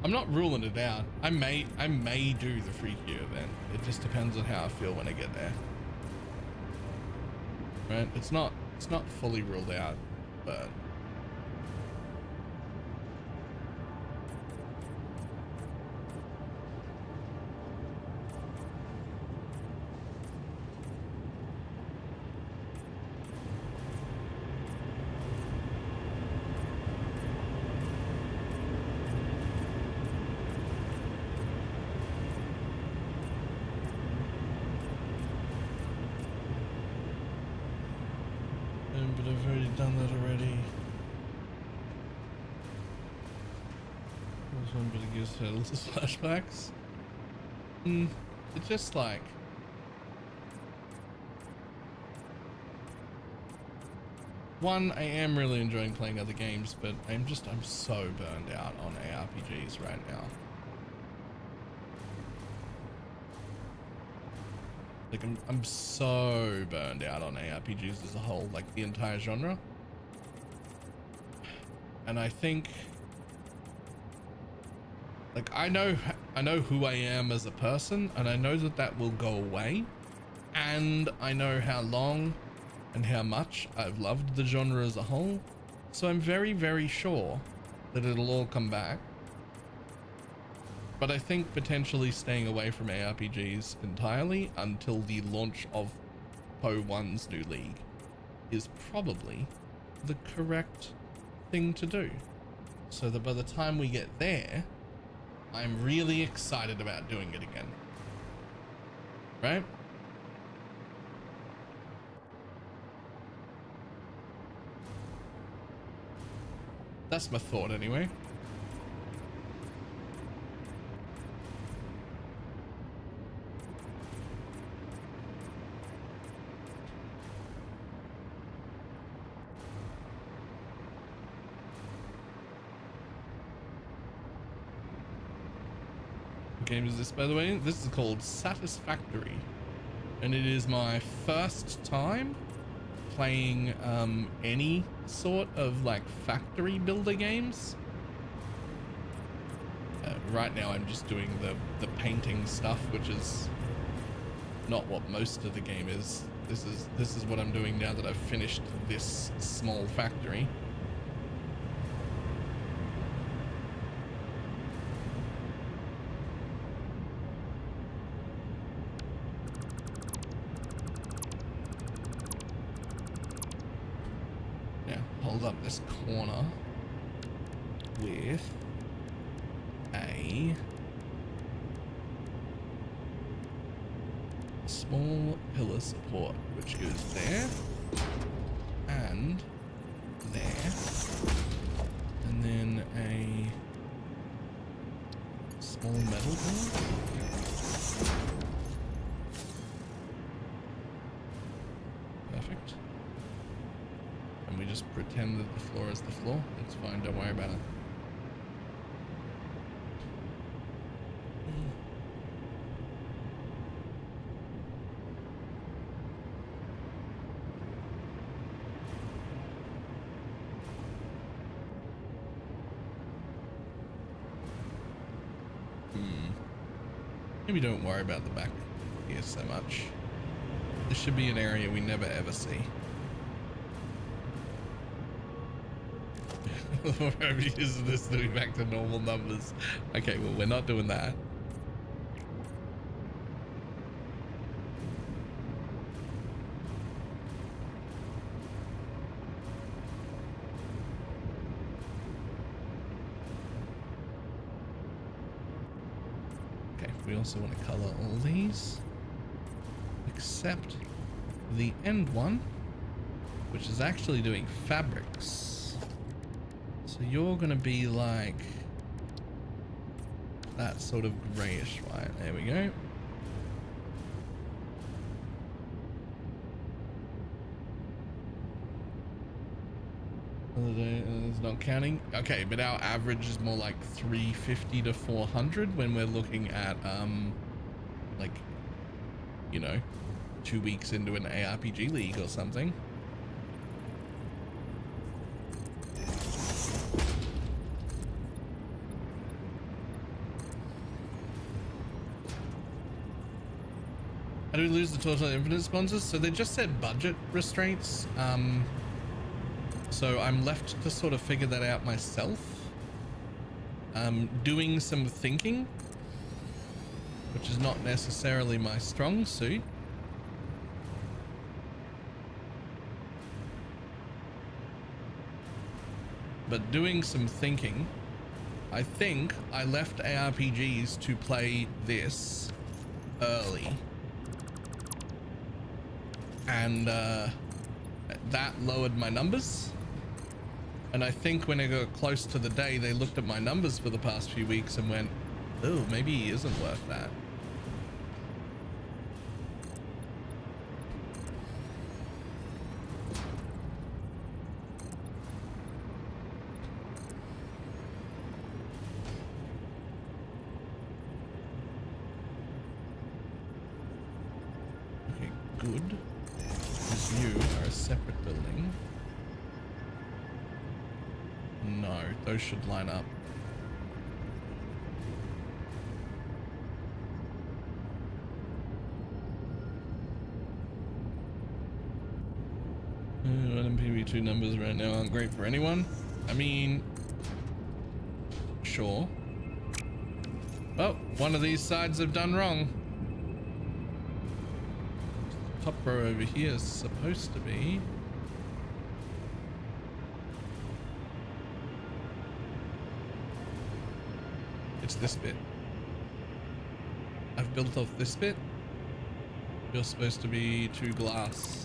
I'm not ruling it out. I may do the freaky event. It just depends on how I feel when I get there. Right? It's not fully ruled out, but I've already done that already. This one, but it gives her little flashbacks. It's just like, one, I am really enjoying playing other games, but I'm so burned out on ARPGs right now. Like I'm so burned out on ARPGs as a whole, like the entire genre. And I think, like, I know who I am as a person, and I know that will go away, and I know how long and how much I've loved the genre as a whole, so I'm very, very sure that it'll all come back. But I think potentially staying away from ARPGs entirely until the launch of Po1's new league is probably the correct thing to do, so that by the time we get there, I'm really excited about doing it again. Right? That's my thought anyway. What game is this, by the way? This is called Satisfactory, and it is my first time playing any sort of like factory builder games. Right now I'm just doing the painting stuff, which is not what most of the game is. This is what I'm doing now that I've finished this small factory. Hold up this corner. with a small pillar support, which goes there and there, and then a small metal pillar. Perfect. And we just pretend that the floor is the floor. It's fine, don't worry about it. Maybe don't worry about the back here so much. This should be an area we never ever see. I'm using this to be back to normal numbers. Okay, well, we're not doing that. We also want to color all these except the end one, which is actually doing fabrics. So you're going to be like that sort of grayish white. There we go. It's not counting. Okay, but our average is more like 350 to 400 when we're looking at like, you know, 2 weeks into an ARPG league or something. How do we lose the Total Infinite sponsors? So they just said budget restraints. So I'm left to sort of figure that out myself. Doing some thinking, which is not necessarily my strong suit. But doing some thinking, I think I left ARPGs to play this early. And that lowered my numbers. And I think when I got close to the day, they looked at my numbers for the past few weeks and went, oh, maybe he isn't worth that. Okay, good. Because you are a separate building. No, those should line up. NPV2 numbers right now aren't great for anyone. I mean, sure. Oh, one of these sides have done wrong. Top row over here is supposed to be. It's this bit. I've built off this bit. You're supposed to be 2 glass.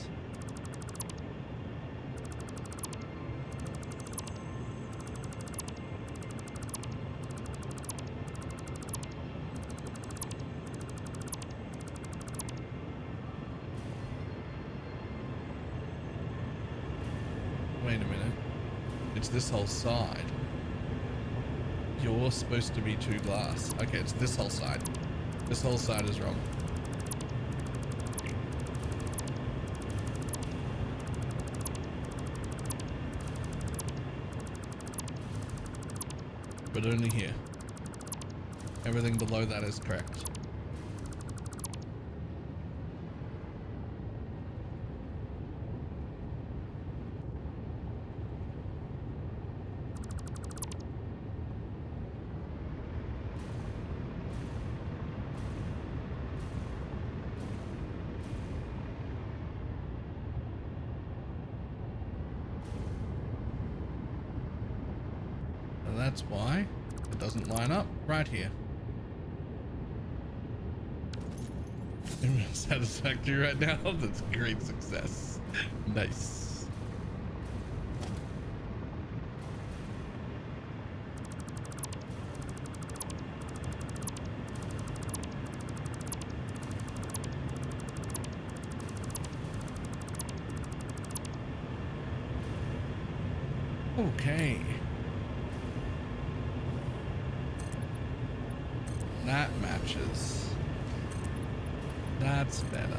Wait a minute. It's this whole side. You're supposed to be 2 glass. Okay, it's this whole side. This whole side is wrong. But only here. Everything below that is correct. So that's why it doesn't line up right here. Satisfactory right now. That's great success. Nice. Okay. That matches. That's better.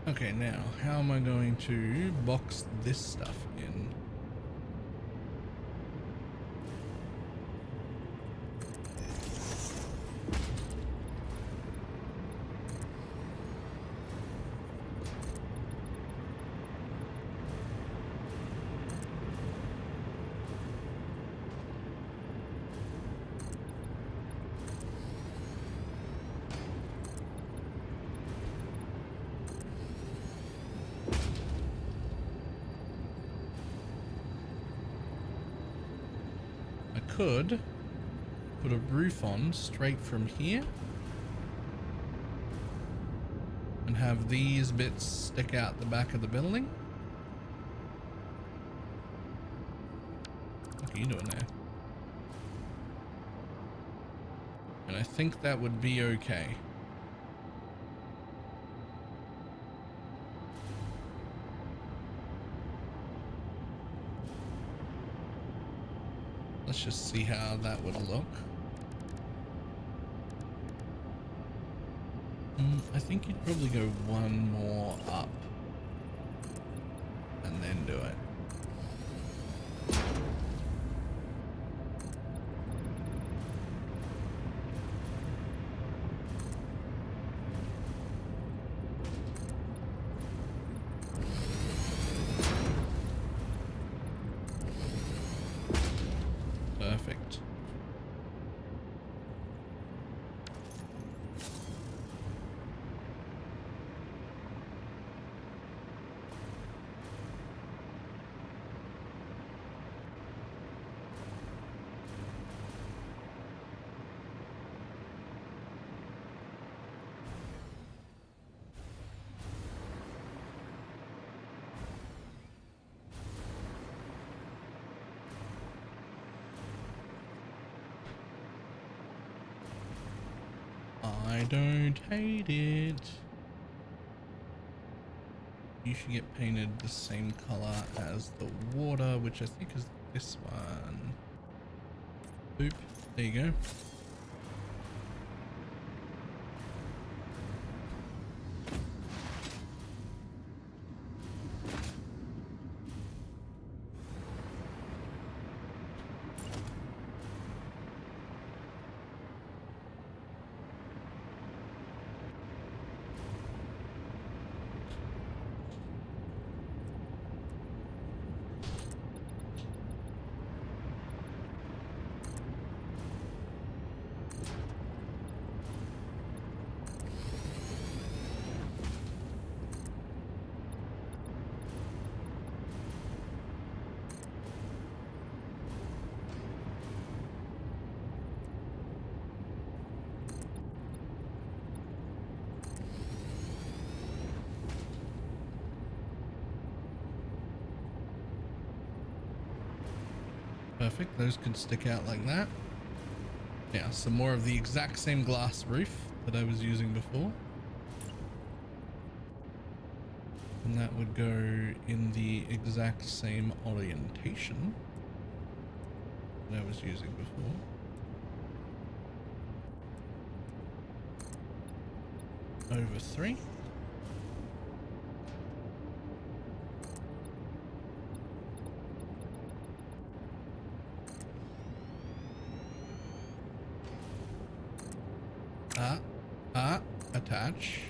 Okay, now how am I going to box this stuff in? Could put a roof on straight from here and have these bits stick out the back of the building. What are you doing there? And I think that would be okay. Let's just see how that would look. I think you'd probably go one more up and then do it. Perfect. I don't hate it. You should get painted the same color as the water, which I think is this one. Boop. There you go. perfect. Those could stick out like that. Yeah, some more of the exact same glass roof that I was using before. And that would go in the exact same orientation that I was using before. Over 3. Attach.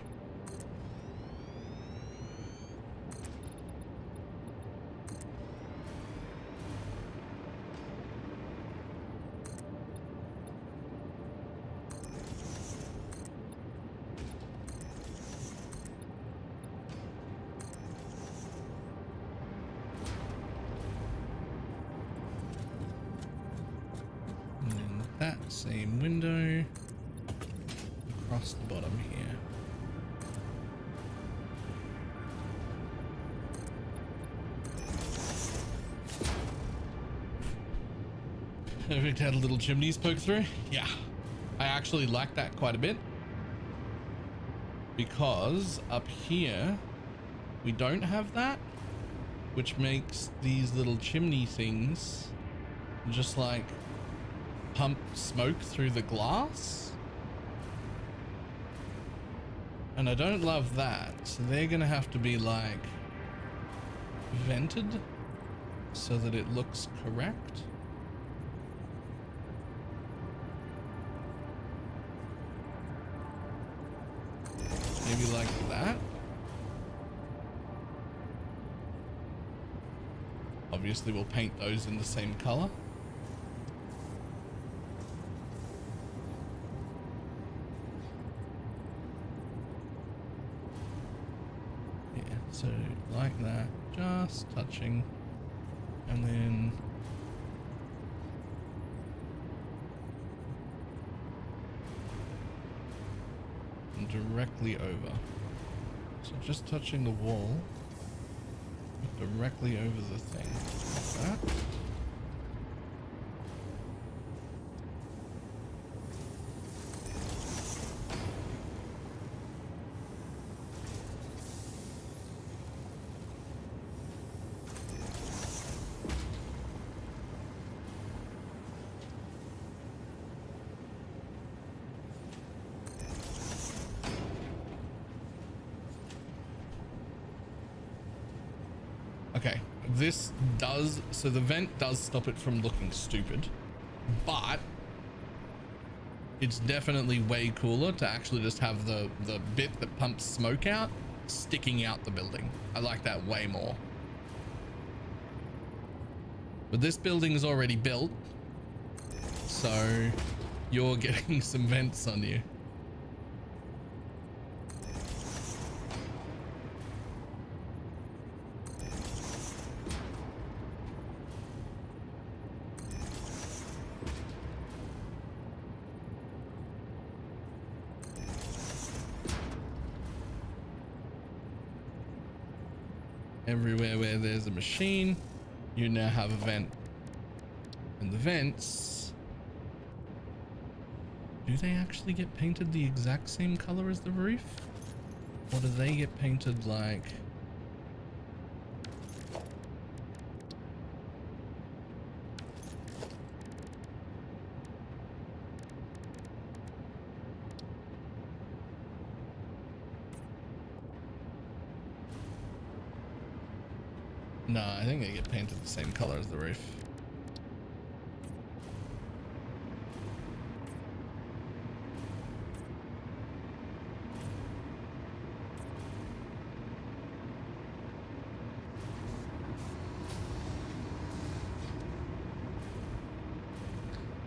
And then that same window across the bottom here. Perfect, had a little chimneys poke through. Yeah, I actually like that quite a bit because up here we don't have that, which makes these little chimney things just like pump smoke through the glass. And I don't love that. So they're gonna have to be like vented so that it looks correct. Maybe like that. Obviously we'll paint those in the same color. Yeah, so like that, just touching, and then directly over. So just touching the wall directly over the thing like that. Okay, this does, so the vent does stop it from looking stupid, but it's definitely way cooler to actually just have the bit that pumps smoke out sticking out the building. I like that way more. But this building is already built, so you're getting some vents on you. Everywhere where there's a machine, you now have a vent. And the vents, do they actually get painted the exact same color as the roof? Or do they get painted like... No, I think they get painted the same color as the roof.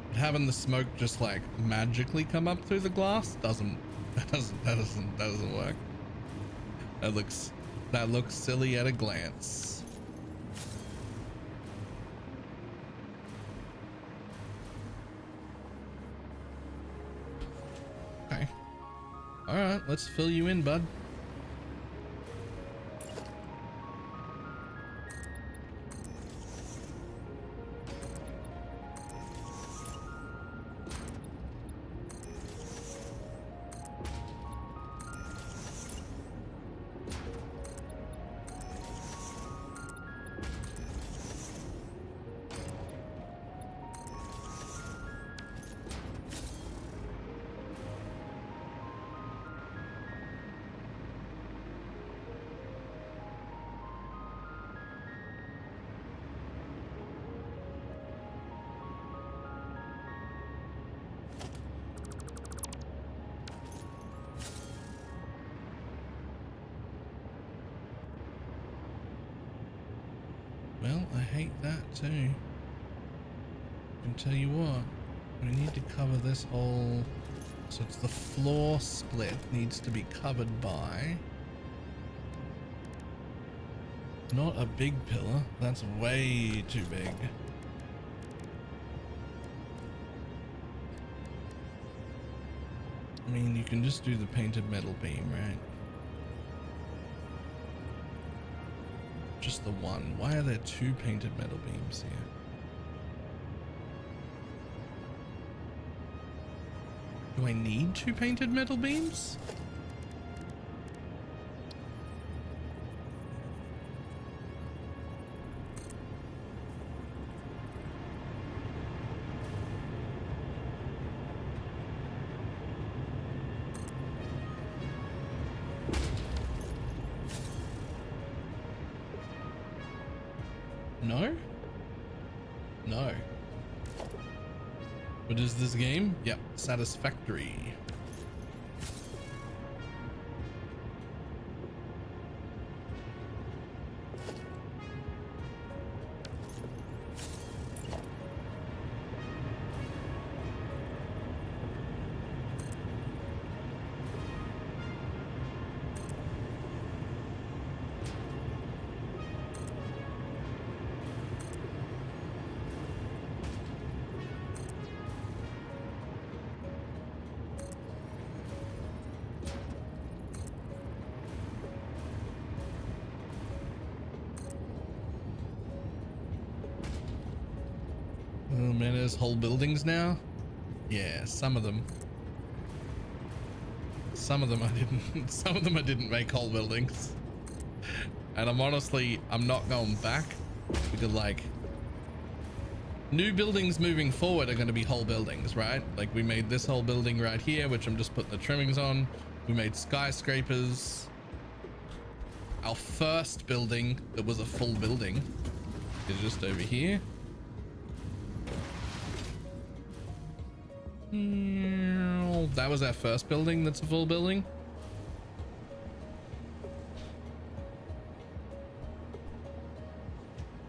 But having the smoke just like magically come up through the glass doesn't work. That looks silly at a glance. All right, let's fill you in, bud. I hate that too. I can tell you what, we need to cover this whole, so it's the floor split needs to be covered by not a big pillar, that's way too big. I mean, you can just do the painted metal beam, right? Just the one. Why are there two painted metal beams here? Do I need two painted metal beams? No? No. What is this game? Yep, satisfactory. Oh man, there's whole buildings now. Yeah, some of them. Some of them I didn't. Some of them I didn't make whole buildings. And I'm not going back because like new buildings moving forward are going to be whole buildings, right? Like we made this whole building right here, which I'm just putting the trimmings on. We made skyscrapers. Our first building that was a full building is just over here. That was our first building that's a full building.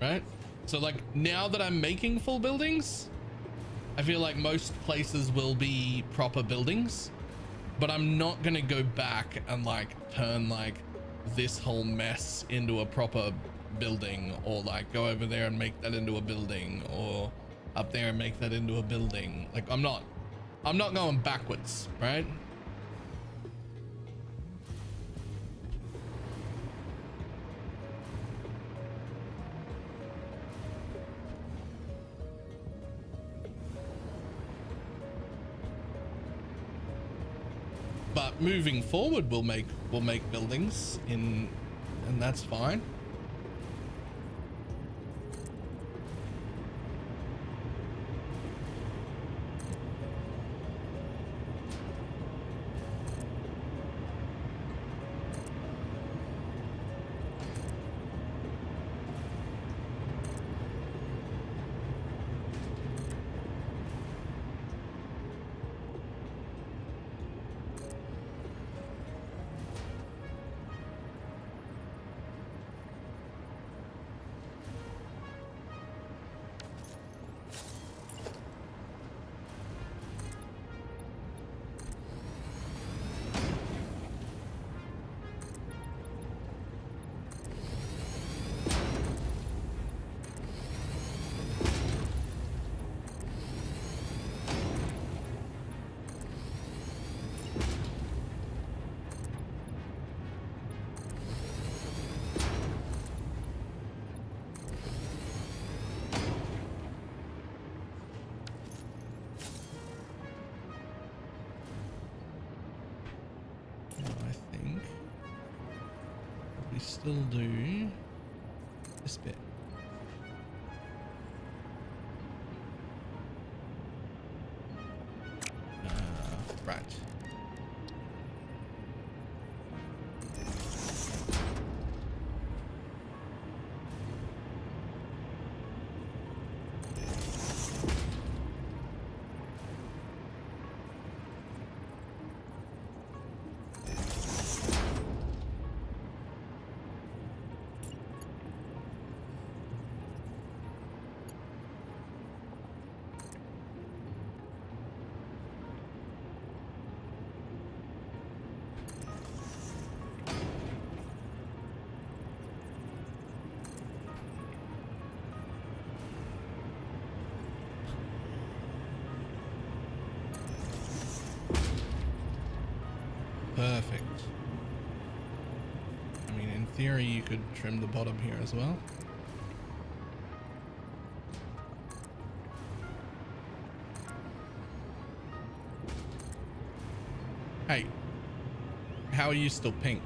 Right? So like now that I'm making full buildings, I feel like most places will be proper buildings, but I'm not gonna go back and like turn like this whole mess into a proper building, or like go over there and make that into a building, or up there and make that into a building. Like I'm not going backwards, right? But moving forward, we'll make buildings and that's fine. Still do this bit. Right. Perfect. I mean, in theory, you could trim the bottom here as well. Hey, how are you still pink?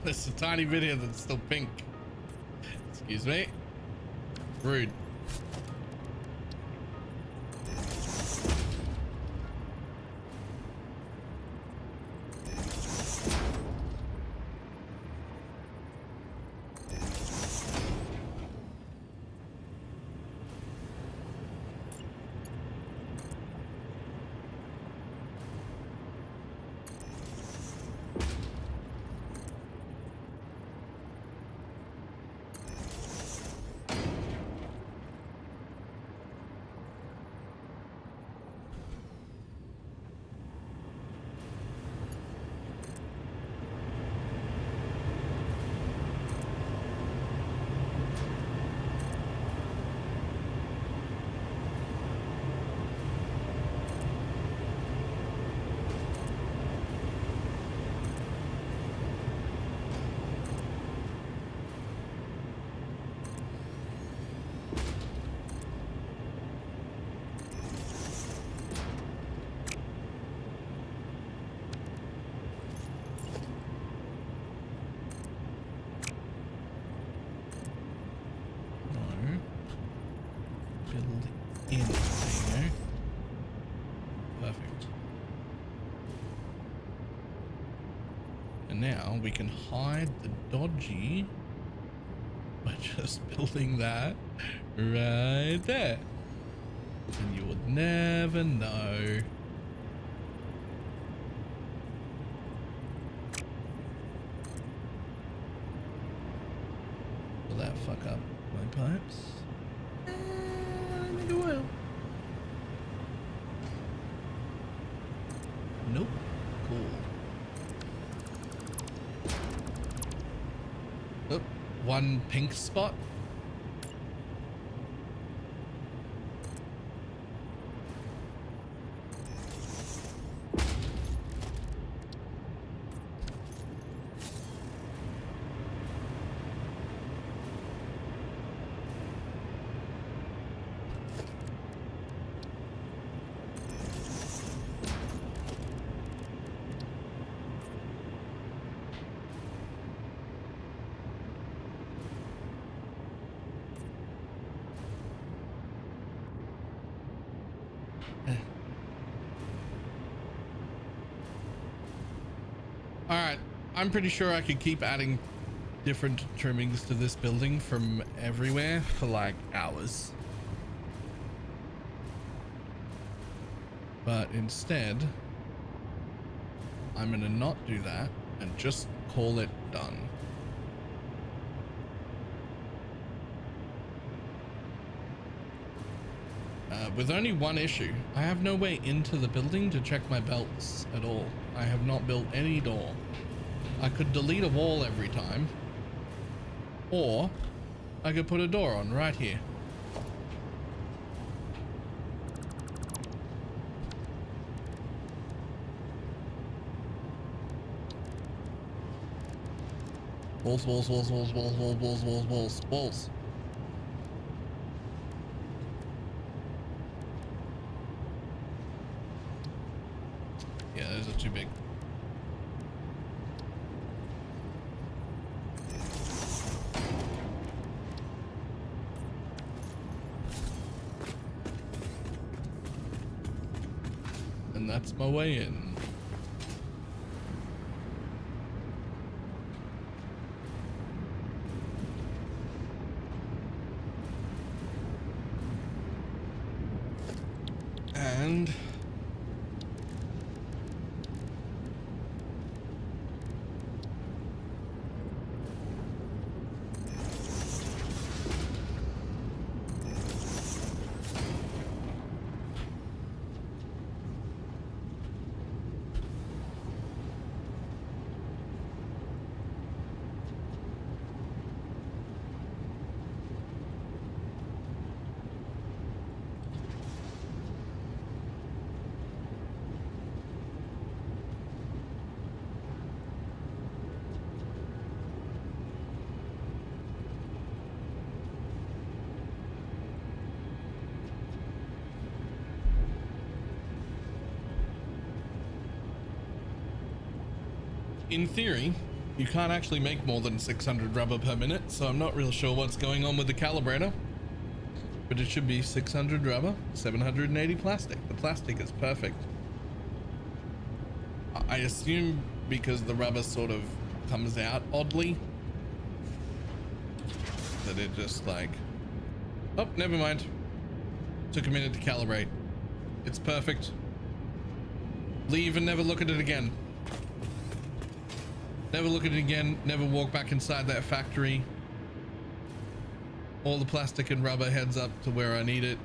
There's a tiny bit here that's still pink. Excuse me. Rude. Now we can hide the dodgy by just building that right there, and you would never know. Will that fuck up my pipes? I don't think it will. Nope. Cool. Oh, one pink spot. Alright, I'm pretty sure I could keep adding different trimmings to this building from everywhere for like hours. But instead, I'm gonna not do that and just call it done. With only one issue, I have no way into the building to check my belts at all. I have not built any door. I could delete a wall every time, or I could put a door on right here. Walls, walls, walls, walls, walls, walls, walls, walls, walls, walls. Yeah, those are too big. And that's my way in. And in theory, you can't actually make more than 600 rubber per minute, so I'm not real sure what's going on with the calibrator, but it should be 600 rubber, 780 plastic. The plastic is perfect. I assume because the rubber sort of comes out oddly, that it just like, oh, never mind. Took a minute to calibrate. It's perfect. Leave and never look at it again. Never look at it again. Never walk back inside that factory. All the plastic and rubber heads up to where I need it.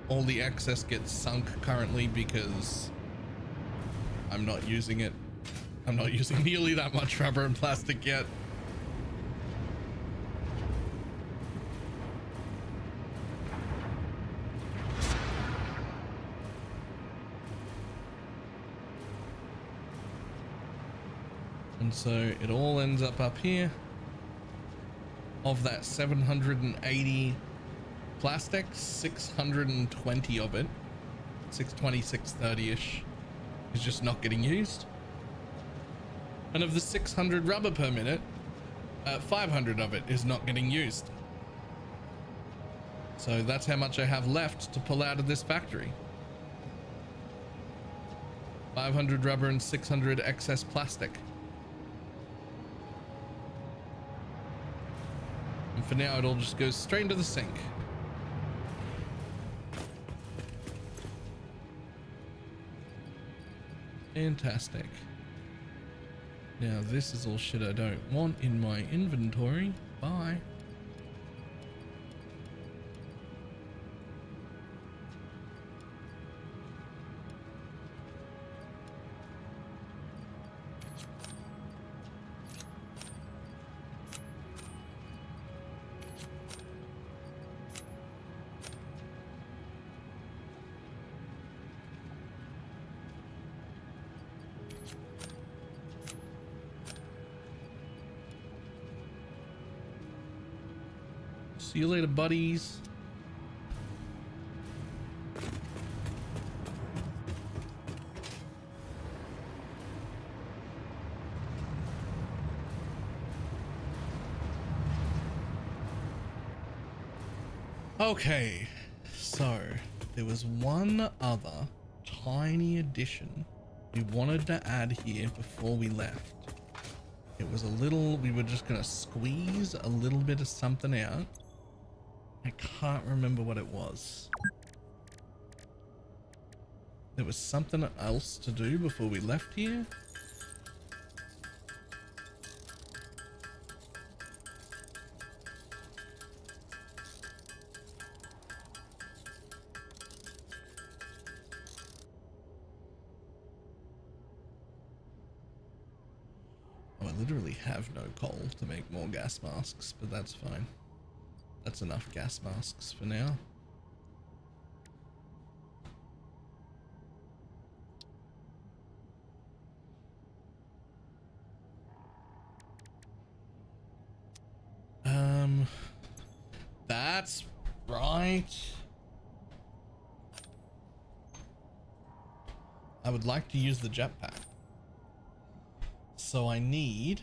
All the excess gets sunk currently because I'm not using it. I'm not using nearly that much rubber and plastic yet. And so it all ends up here. Of that 780 plastic, 620 of it, 620, 630-ish, is just not getting used. And of the 600 rubber per minute, 500 of it is not getting used. So that's how much I have left to pull out of this factory. 500 rubber and 600 excess plastic. And for now, it all just goes straight into the sink. Fantastic. Now, this is all shit I don't want in my inventory. Bye. See you later, buddies. Okay, so there was one other tiny addition we wanted to add here before we left. It was a little, we were just gonna squeeze a little bit of something out. I can't remember what it was. There was something else to do before we left here. Oh, I literally have no coal to make more gas masks, but that's fine. That's enough gas masks for now. That's right. I would like to use the jetpack. So I need,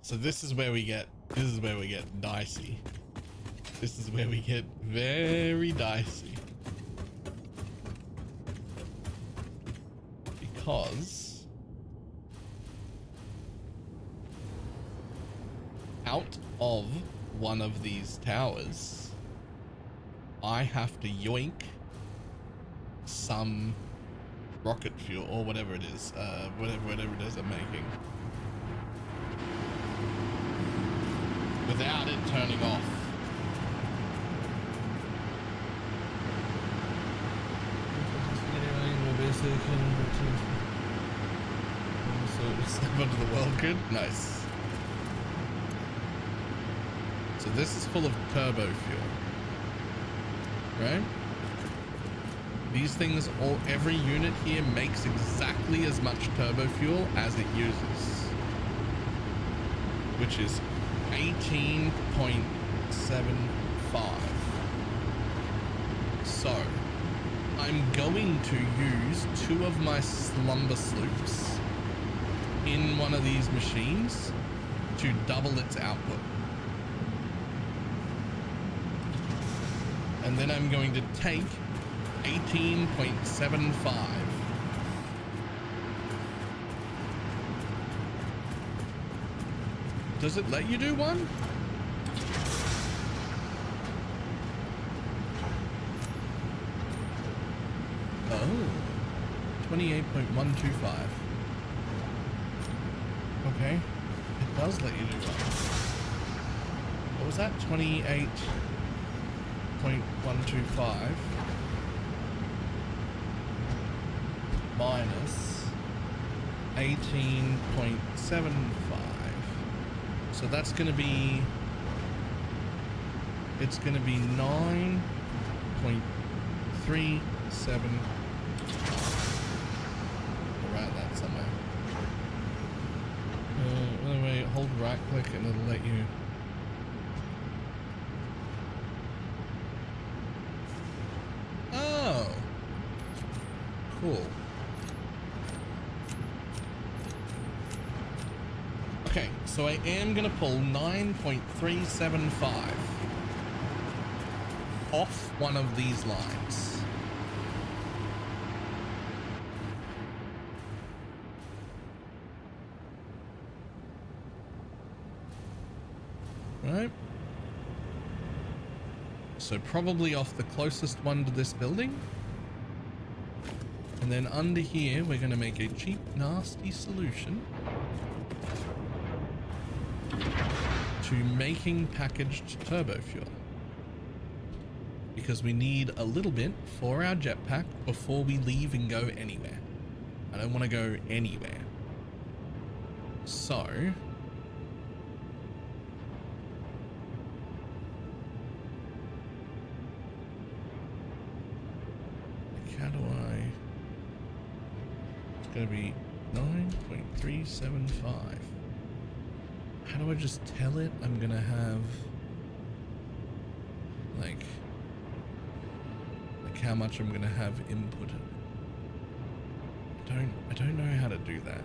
so this is where we get dicey. This is where we get very dicey. Because out of one of these towers, I have to yoink some rocket fuel or whatever it is, whatever it is I'm making, without it turning off. So step onto the world grid. Nice. So this is full of turbo fuel, right? These things, every unit here makes exactly as much turbo fuel as it uses, which is 18.75. So I'm going to use 2 of my slumber sloops in one of these machines to double its output. And then I'm going to take 18.75. Does it let you do one? Oh, 28.125. Okay, it does let you do one. What was that? 28.125 minus 18.75. So that's going to be, it's going to be 9.37. I'll write that somewhere. Anyway, hold right click and it'll let you. Oh, cool. Okay, so I am going to pull 9.375 off one of these lines. Right? So probably off the closest one to this building. And then under here, we're going to make a cheap, nasty solution to making packaged turbo fuel, because we need a little bit for our jetpack before we leave and go anywhere. I don't want to go anywhere. So how do I, it's going to be 9.375. How do I just tell it I'm gonna have like how much I'm gonna have inputted? I don't know how to do that.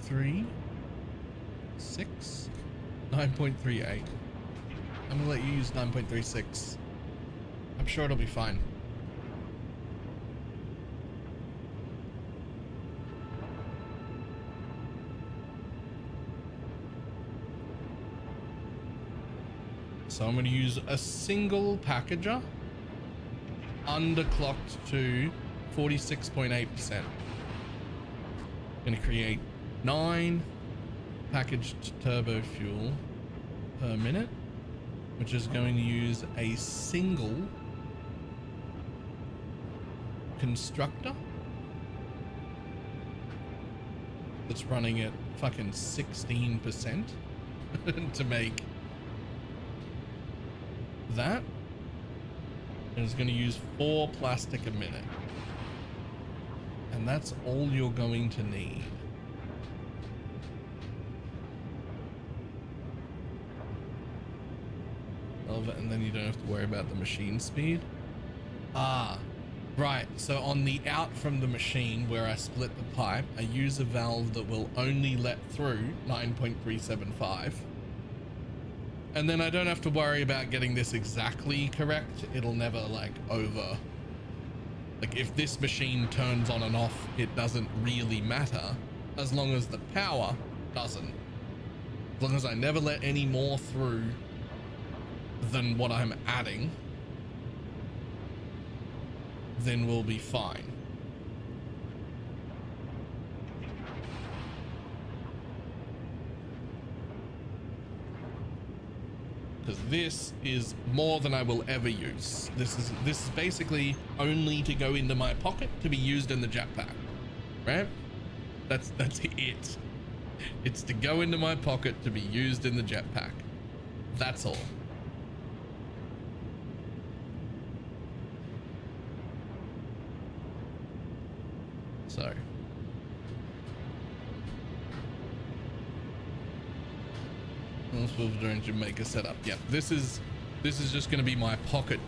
.36, 9.38. I'm gonna let you use 9.36. I'm sure it'll be fine. So I'm gonna use a single packager underclocked to 46.8%. Going to create 9 packaged turbo fuel per minute, which is going to use a single constructor that's running at fucking 16% to make that, and it's going to use 4 plastic a minute. And that's all you're going to need. And then you don't have to worry about the machine speed. Ah, right. So on the out from the machine where I split the pipe, I use a valve that will only let through 9.375. And then I don't have to worry about getting this exactly correct. It'll never like like if this machine turns on and off, it doesn't really matter as long as the power doesn't. As long as I never let any more through than what I'm adding, then we'll be fine. because this is more than I will ever use. This is basically only to go into my pocket to be used in the jetpack, right? That's it. It's to go into my pocket to be used in the jetpack. That's all. So during Jamaica setup. Yeah, this is just going to be my pocket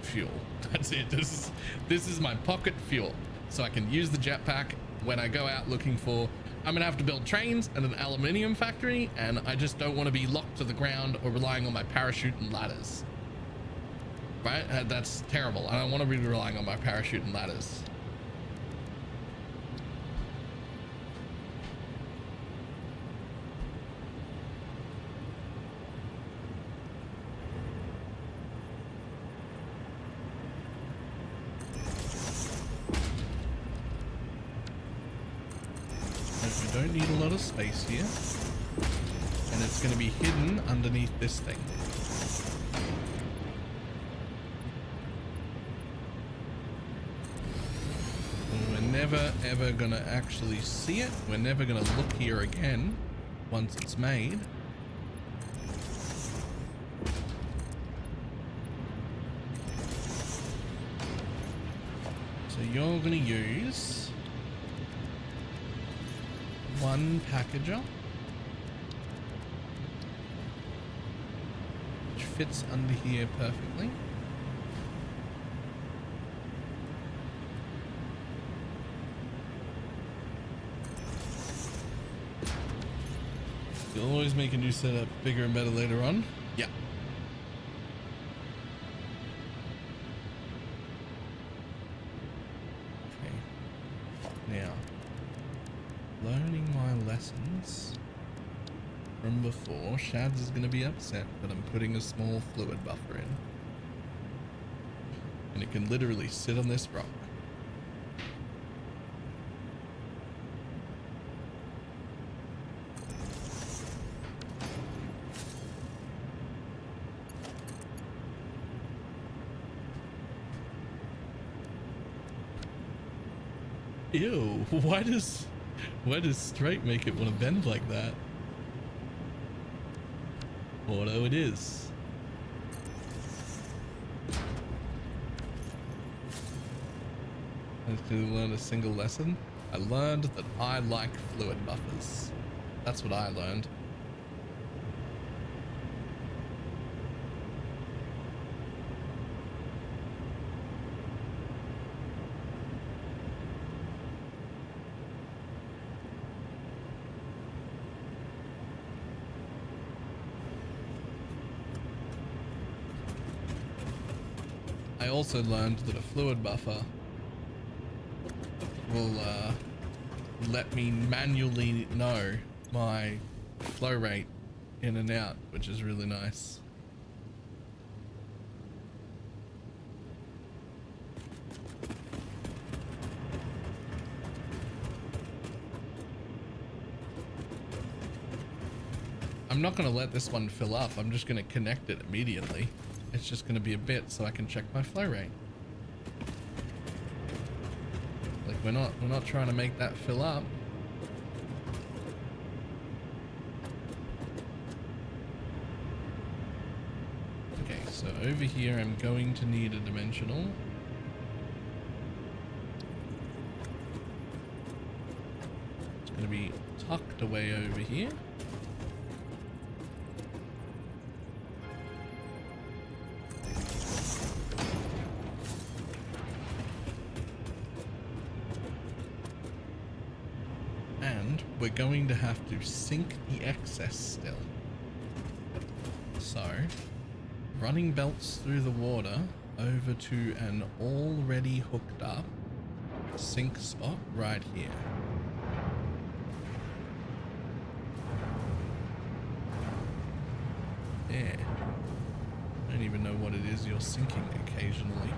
fuel. That's it. This is my pocket fuel, so I can use the jetpack when I go out looking for. I'm gonna have to build trains and an aluminium factory, and I just don't want to be locked to the ground or relying on my parachute and ladders. Right? That's terrible. I don't want to be relying on my parachute and ladders. We don't need a lot of space here, and it's going to be hidden underneath this thing. And we're never ever going to actually see it. We're never going to look here again once it's made. So you're going to use one packager, which fits under here perfectly. You'll always make a new setup bigger and better later on. Yeah. Okay. Now, learning my lessons from before, Shads is going to be upset, but I'm putting a small fluid buffer in. And it can literally sit on this rock. Ew, why does straight make it want to bend like that? Auto it is. I learned a single lesson. I learned that I like fluid buffers. That's what I learned. I also learned that a fluid buffer will let me manually know my flow rate in and out, which is really nice. I'm not going to let this one fill up. I'm just going to connect it immediately. It's just going to be a bit so I can check my flow rate. Like we're not trying to make that fill up. Okay, so over here I'm going to need a dimensional. It's going to be tucked away over here. We're going to have to sink the excess still. So, running belts through the water over to an already hooked up sink spot right here. There. I don't even know what it is you're sinking occasionally.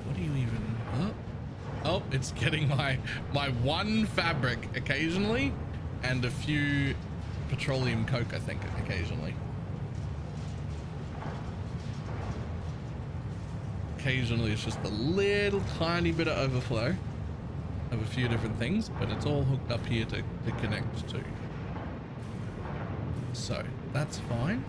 What do you even... Huh? Oh, it's getting my one fabric occasionally and a few petroleum coke, I think, occasionally. occasionally it's just a little tiny bit of overflow of a few different things, but it's all hooked up here to connect to. So that's fine.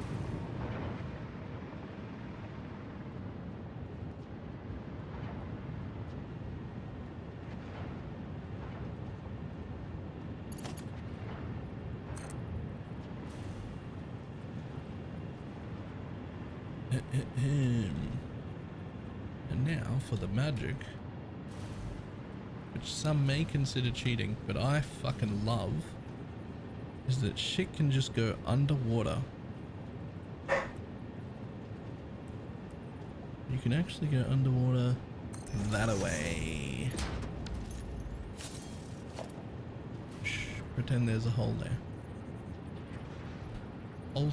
And now for the magic, which some may consider cheating, but I fucking love, is that shit can just go underwater. You can actually go underwater that away. Shh, pretend there's a hole there. Hold.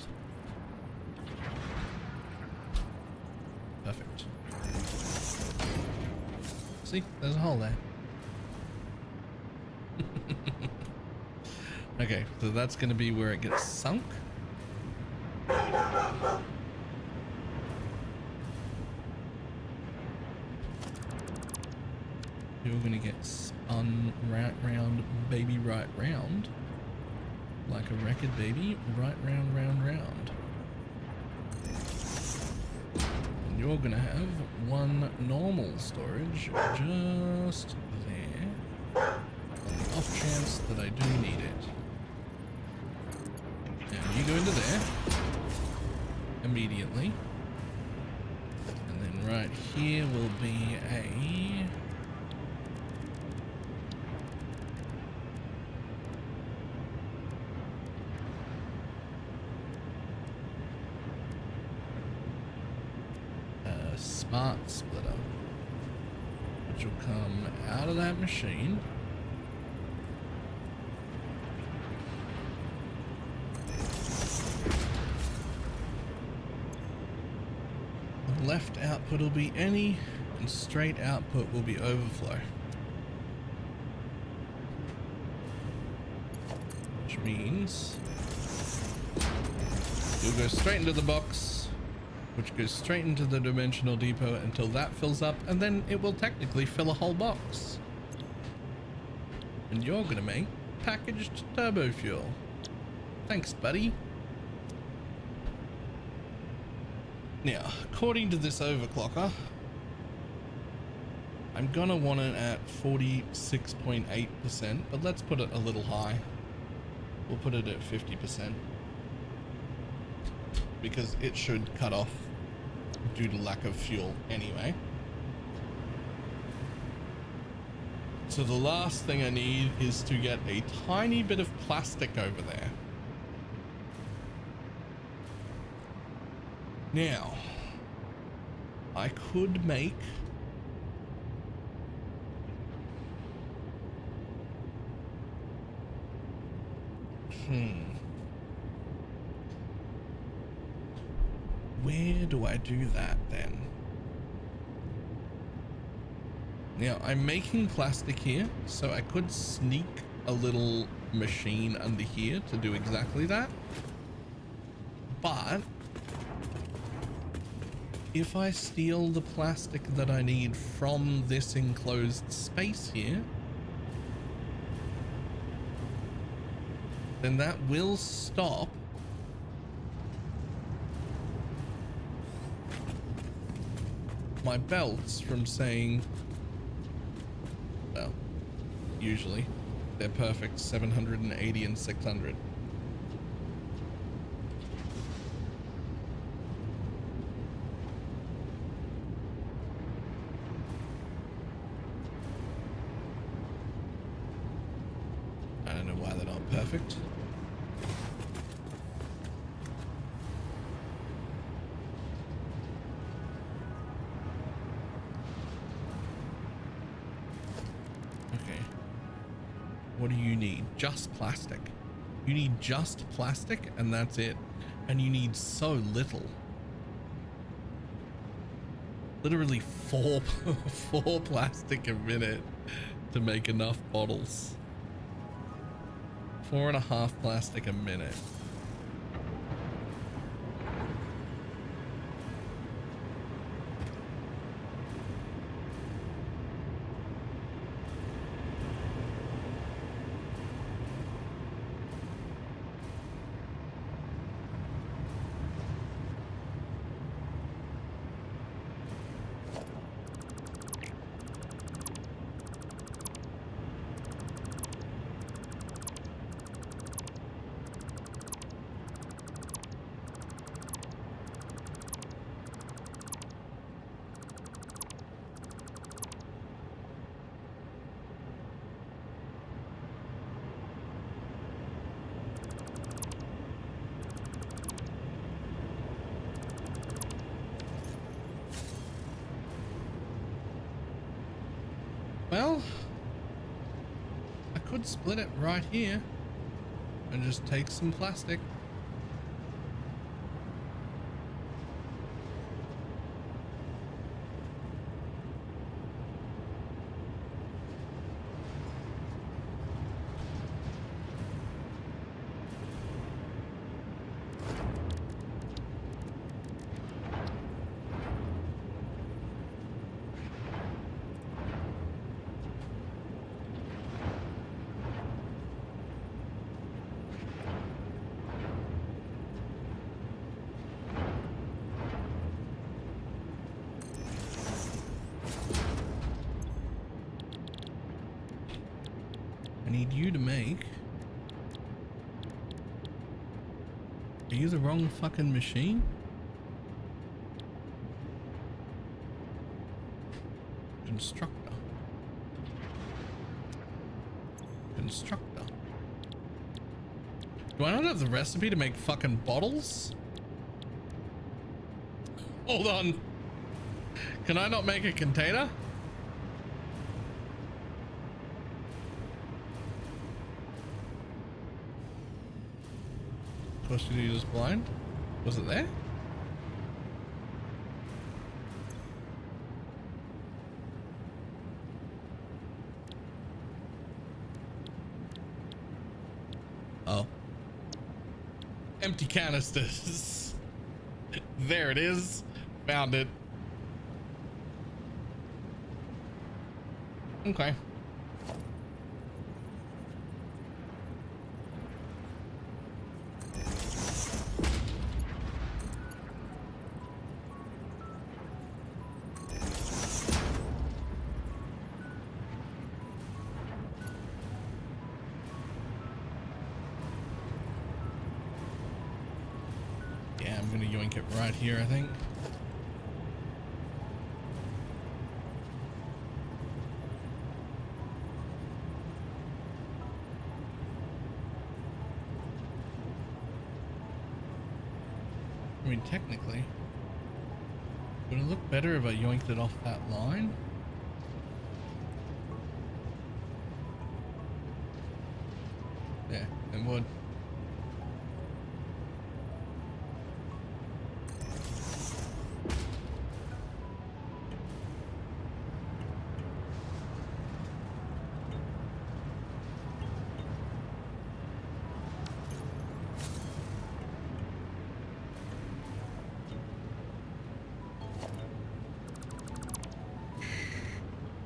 Perfect. See, there's a hole there. Okay, so that's going to be where it gets sunk. You're going to get spun right round, baby, right round. Like a record, baby, right round, round, round. And you're going to have one normal storage just there. On the off chance that I do need it. Now you go into there immediately. And then right here will be a... smart splitter, which will come out of that machine. The left output will be any, and straight output will be overflow. Which means you'll go straight into the box, which goes straight into the dimensional depot until that fills up, and then it will technically fill a whole box. And you're gonna make packaged turbo fuel. Thanks, buddy. Now, according to this overclocker, I'm gonna want it at 46.8%, but let's put it a little high. We'll put it at 50%. Because it should cut off due to lack of fuel anyway. So the last thing I need is to get a tiny bit of plastic over there. Now, I could make where do I do that then? Now I'm making plastic here, so I could sneak a little machine under here to do exactly that. But if I steal the plastic that I need from this enclosed space here, then that will stop my belts from saying, well, usually they're perfect 780 and 600. I don't know why they're not perfect. What do you need? Just plastic. You need just plastic and that's it. And you need so little. Literally four plastic a minute to make enough bottles. 4.5 plastic a minute. Well, I could split it right here and just take some plastic. I need you to make... Are you the wrong fucking machine? Constructor. Constructor. Do I not have the recipe to make fucking bottles? Hold on. Can I not make a container? Question, you just blind? Was it there? Oh. Empty canisters. There it is. Found it. Okay. Yeah, I'm gonna yoink it right here, I think. I mean, technically, would it look better if I yoinked it off that line? Yeah, it would.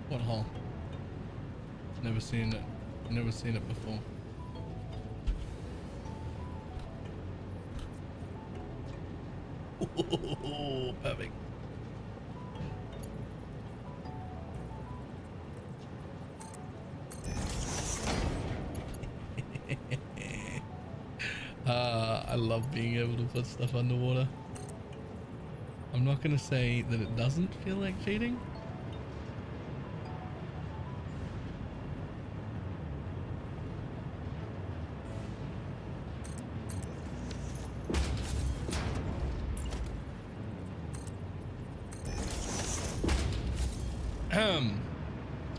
What hole? Never seen it. Never seen it before. Oh, perfect. I love being able to put stuff underwater. I'm not gonna say that it doesn't feel like cheating.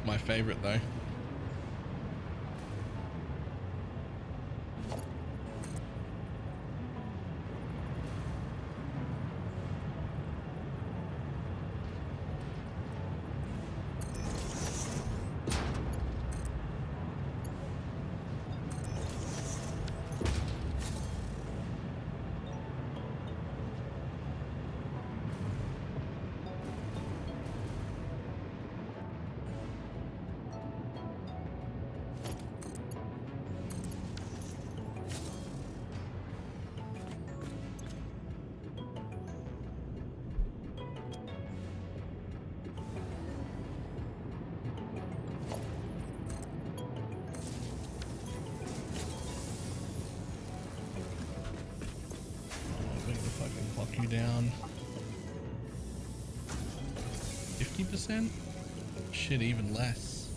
My favorite though. You down 50%? Shit, even less.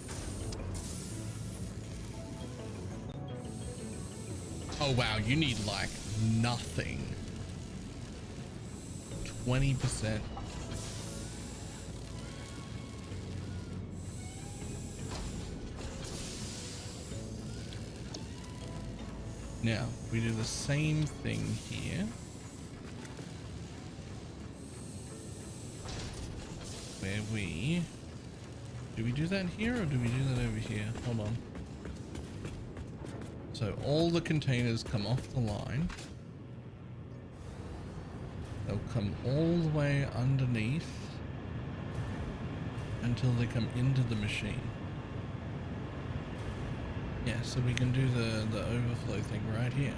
Oh wow, you need like nothing. 20%. Now, we do the same thing here. Where do we do that here or do we do that over here? Hold on. So all the containers come off the line. They'll come all the way underneath until they come into the machine. Yeah, so we can do the overflow thing right here.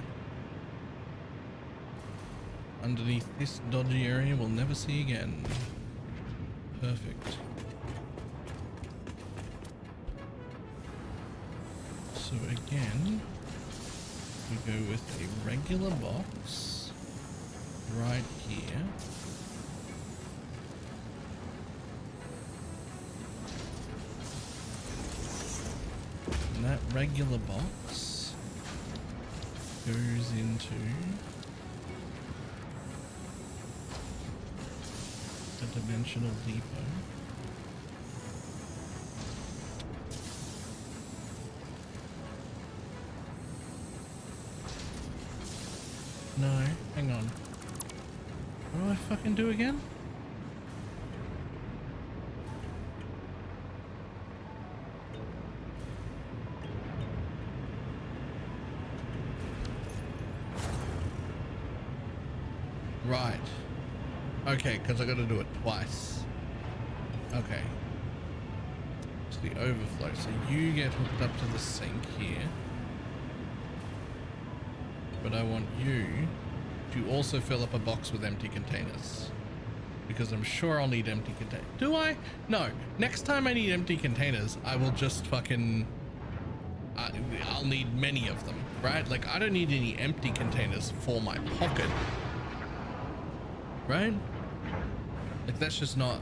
Underneath this dodgy area we'll never see again. Perfect. So again, we go with a regular box right here. And that regular box goes into the dimensional depot. No, hang on. What do I fucking do again? Right. Okay, because I got to do it twice. Okay. It's the overflow. So you get hooked up to the sink here. But I want you to also fill up a box with empty containers. Because I'm sure I'll need empty containers. Do I? No. Next time I need empty containers, I will just fucking... I'll need many of them, right? Like, I don't need any empty containers for my pocket. Right? Like, that's just not...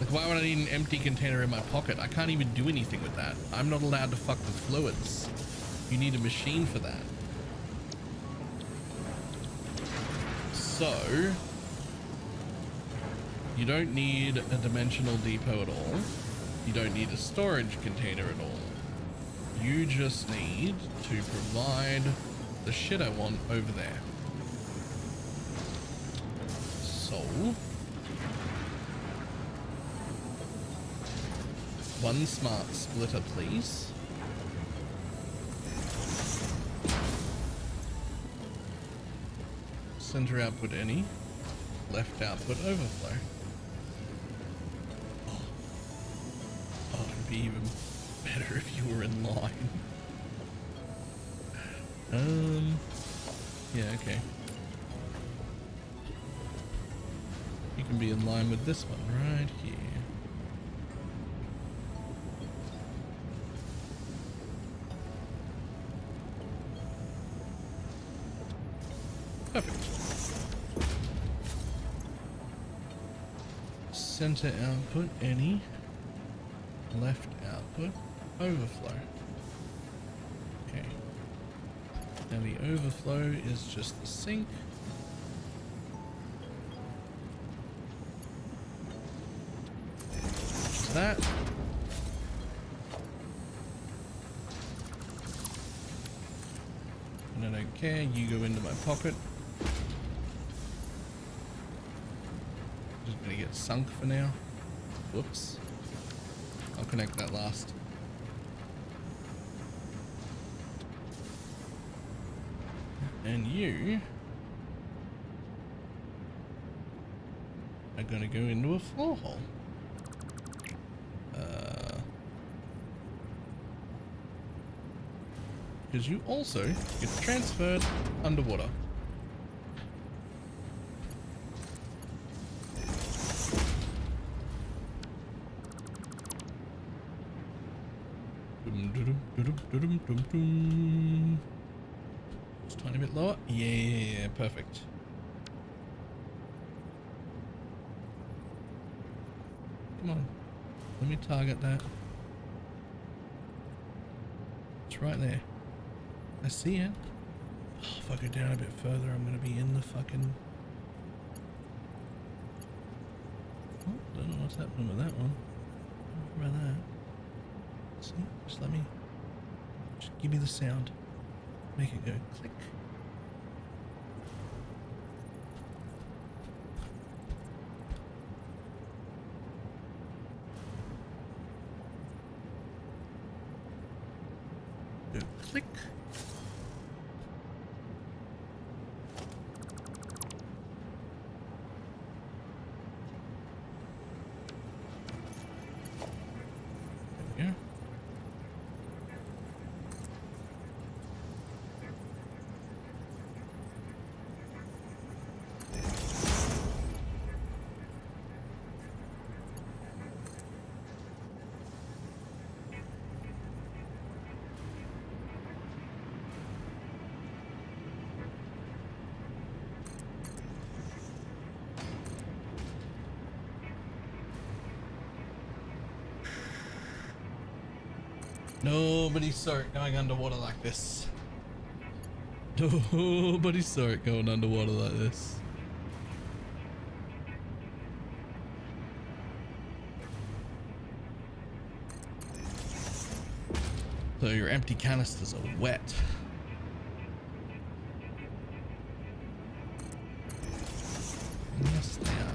Like, why would I need an empty container in my pocket? I can't even do anything with that. I'm not allowed to fuck with fluids. You need a machine for that. So, you don't need a dimensional depot at all. You don't need a storage container at all. You just need to provide the shit I want over there. So, one smart splitter, please. Center output any, left output overflow. Oh, it'd be even better if you were in line. Yeah, okay. You can be in line with this one right here. Perfect. Center output any, left output overflow. Okay. Now the overflow is just the sink. Just that. And I don't care, you go into my pocket. Just gonna get sunk for now. Whoops. I'll connect that last. And you are gonna go into a floor hole. Because you also get transferred underwater. Just a tiny bit lower. Yeah, perfect. Come on. Let me target that. It's right there. I see it. Oh, if I go down a bit further, I'm going to be in the fucking... Oh, don't know what's happening with that one. What about that? See? Just let me... Just give me the sound. Make it go click. Go click. There we go. Nobody saw it going underwater like this. Nobody saw it going underwater like this. So your empty canisters are wet. Yes, they are.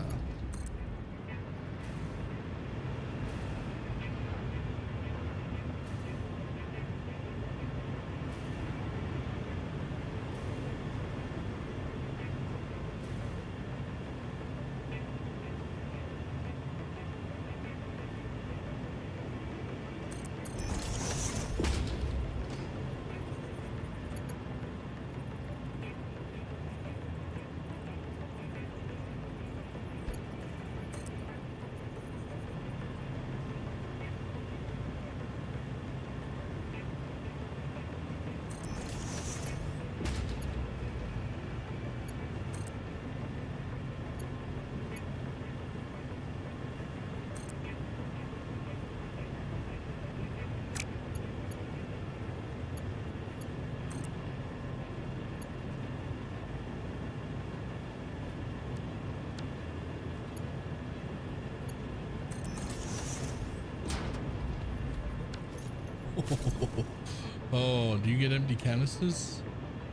Oh, do you get empty canisters?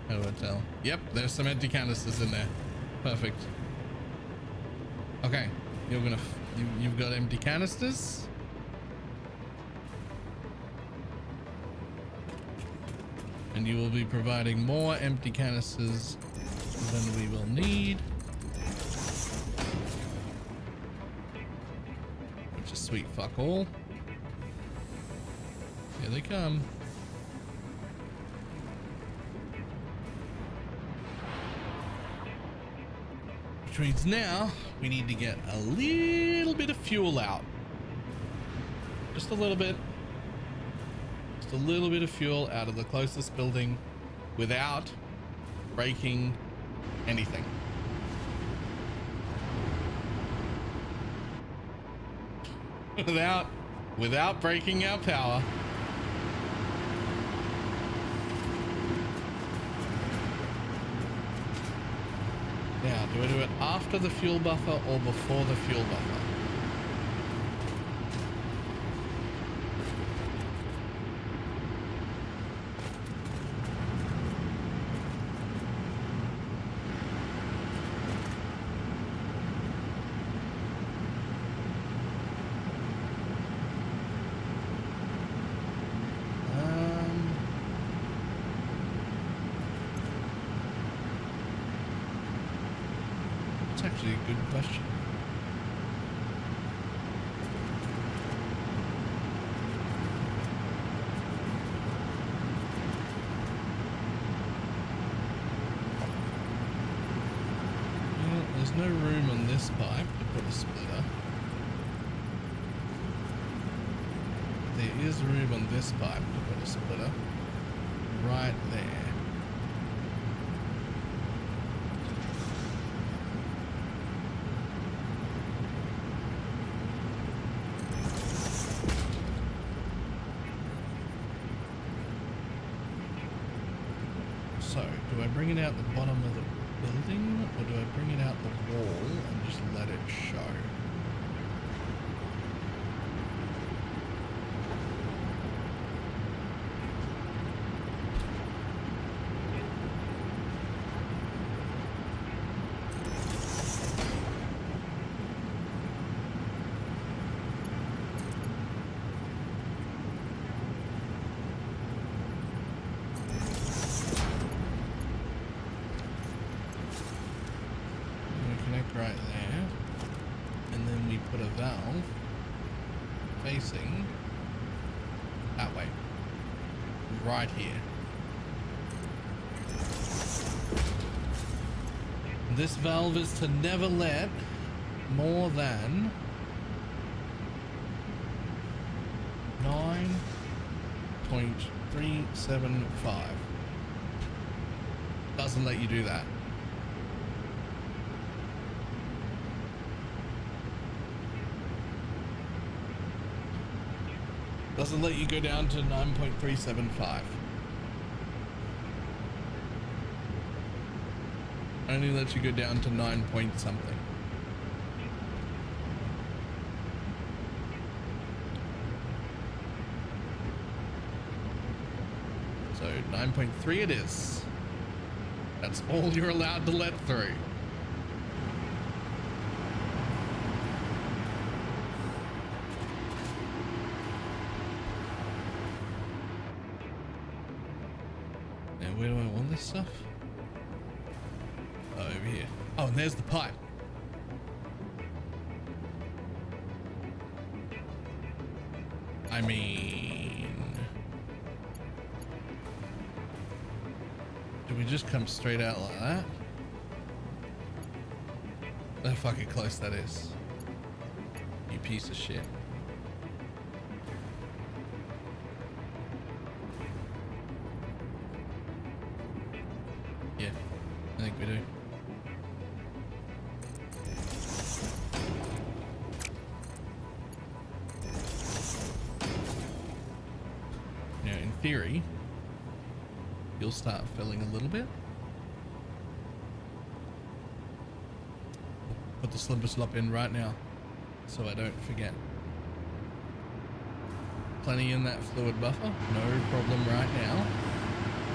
How do I tell? Yep, there's some empty canisters in there. Perfect. Okay, you've got empty canisters. And you will be providing more empty canisters than we will need. Which is sweet fuck all. Here they come. Which means now we need to get a little bit of fuel out. Just a little bit. Just a little bit of fuel out of the closest building without breaking anything. Without breaking our power. Now, do I do it after the fuel buffer or before the fuel buffer? That's actually a good question. Well, there's no room on this pipe to put a splitter. There is room on this pipe to put a splitter. Right there. So, do I bring it out the bottom of the building, or do I bring it out the wall and just let it show? right there. And then we put a valve facing that way. Right here. This valve is to never let more than 9.375. Doesn't let you do that. Doesn't let you go down to 9.375. Only lets you go down to 9 point something. So 9.3 it is. That's all you're allowed to let through. Now where do I want this stuff? Oh, over here. Oh, and there's the pipe. I mean, do we just come straight out like that? Look how fucking close that is. You piece of shit. Yeah, I think we do. Now, in theory, you'll start filling a little bit. Put the slipper slop in right now so I don't forget. Plenty in that fluid buffer, no problem right now,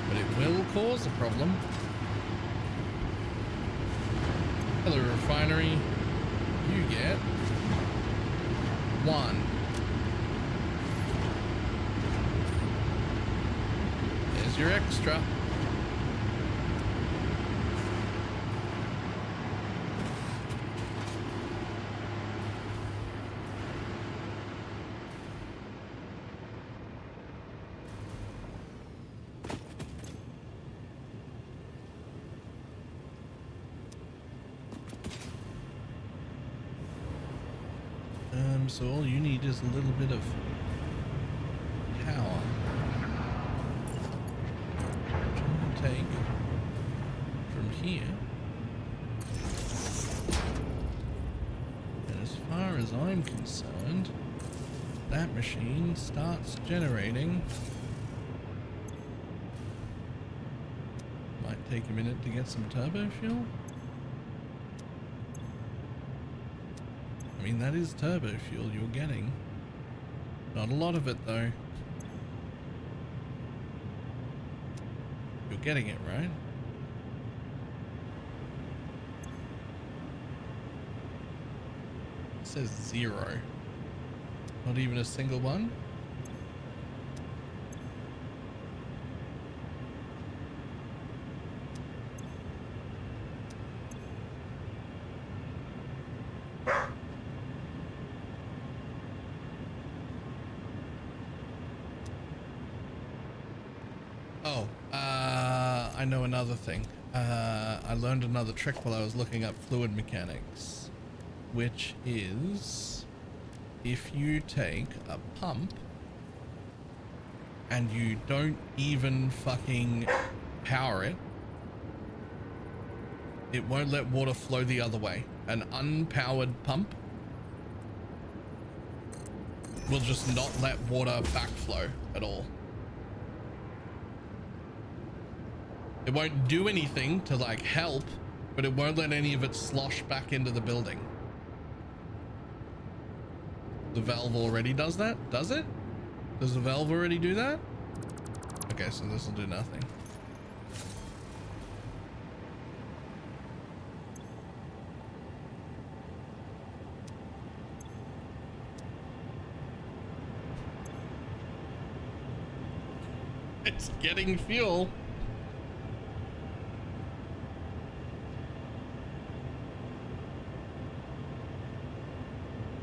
but it will cause a problem. Hello, refinery. You get 1. There's your extra. So all you need is a little bit of power. Which I'm going to take from here. And as far as I'm concerned, that machine starts generating. Might take a minute to get some turbo fuel. I mean, that is turbo fuel you're getting. Not a lot of it, though. You're getting it, right? It says 0. Not even a single one. I know another thing. I learned another trick while I was looking up fluid mechanics, which is if you take a pump and you don't even fucking power it, it won't let water flow the other way. An unpowered pump will just not let water backflow at all. It won't do anything to like help, but it won't let any of it slosh back into the building. The valve already does that? Does it? Does the valve already do that? Okay, so this will do nothing. It's getting fuel.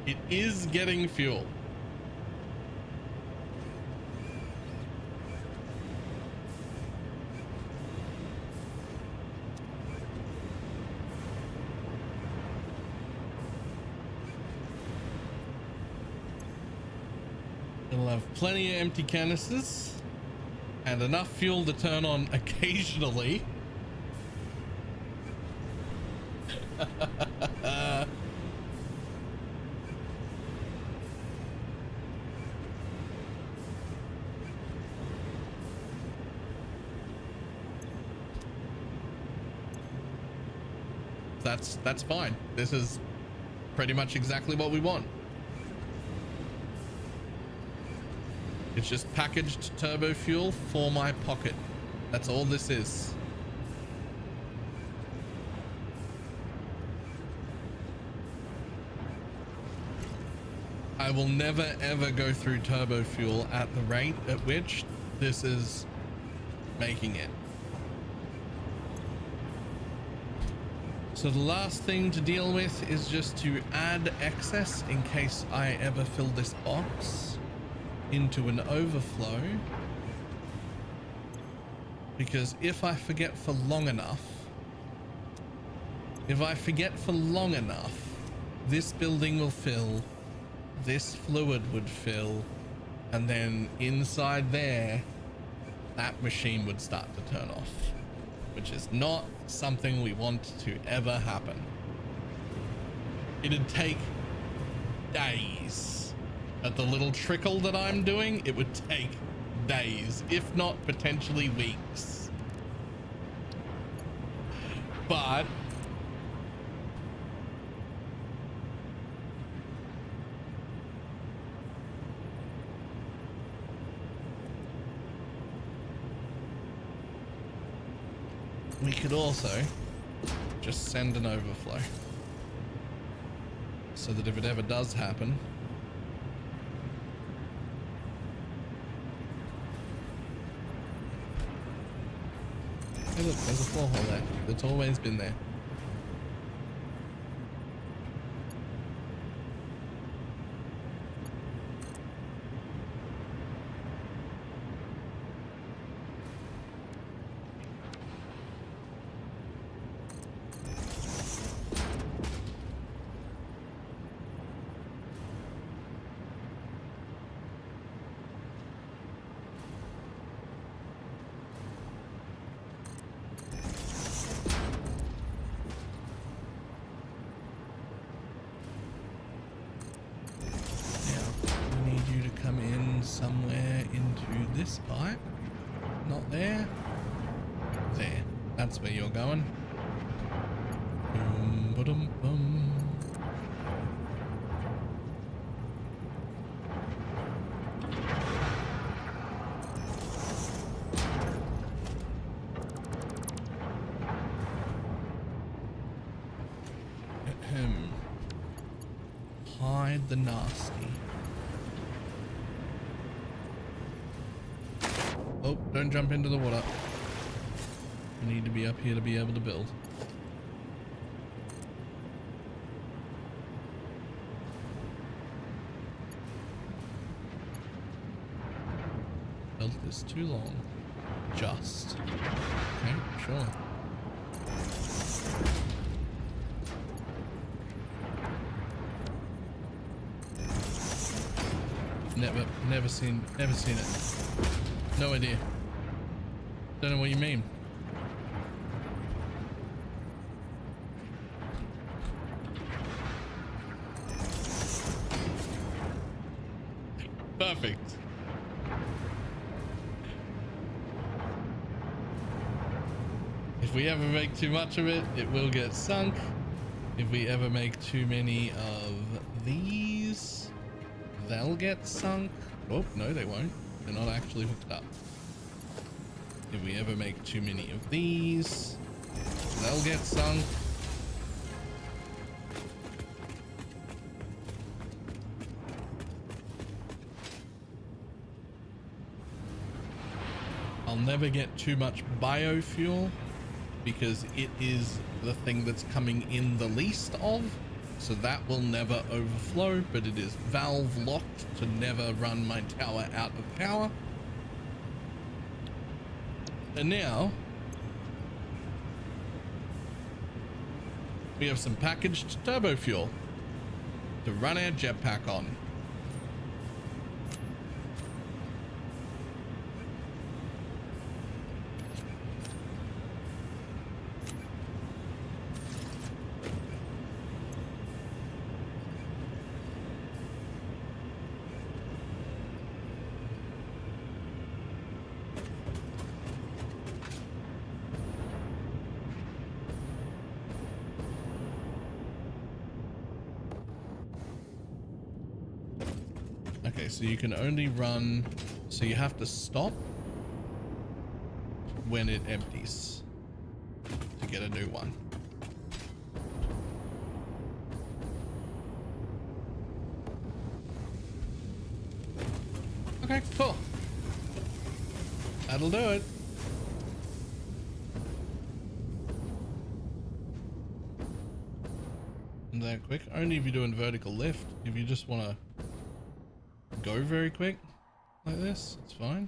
It is getting fuel. It'll have plenty of empty canisters and enough fuel to turn on occasionally. That's fine. This is pretty much exactly what we want. It's just packaged turbo fuel for my pocket. That's all this is. I will never ever go through turbo fuel at the rate at which this is making it. So the last thing to deal with is just to add excess in case I ever fill this box into an overflow. Because if I forget for long enough, this building will fill, this fluid would fill, and then inside there, that machine would start to turn off, which is not something we want to ever happen. It'd take days. At the little trickle that I'm doing, it would take days, if not potentially weeks. But we could also just send an overflow so that if it ever does happen, hey look, there's a floor hole there. It's always been there. This pipe, not there, there. That's where you're going. Boom, ba-dum, bum. Hide the nasty. Oh, don't jump into the water. We need to be up here to be able to build. Built this too long. Just. Okay, sure. Never seen it. No idea. Don't know what you mean. Perfect. If we ever make too much of it, it will get sunk. If we ever make too many of these, they'll get sunk. Oh, no, they won't. They're not actually hooked up. If we ever make too many of these, they'll get sunk. I'll never get too much biofuel because it is the thing that's coming in the least of. so that will never overflow, but it is valve locked to never run my tower out of power. And now we have some packaged turbo fuel to run our jetpack on. Okay, so you can only run, so you have to stop when it empties to get a new one. Okay, cool. That'll do it. And that quick, only if you're doing vertical lift. If you just want to go very quick like this, it's fine.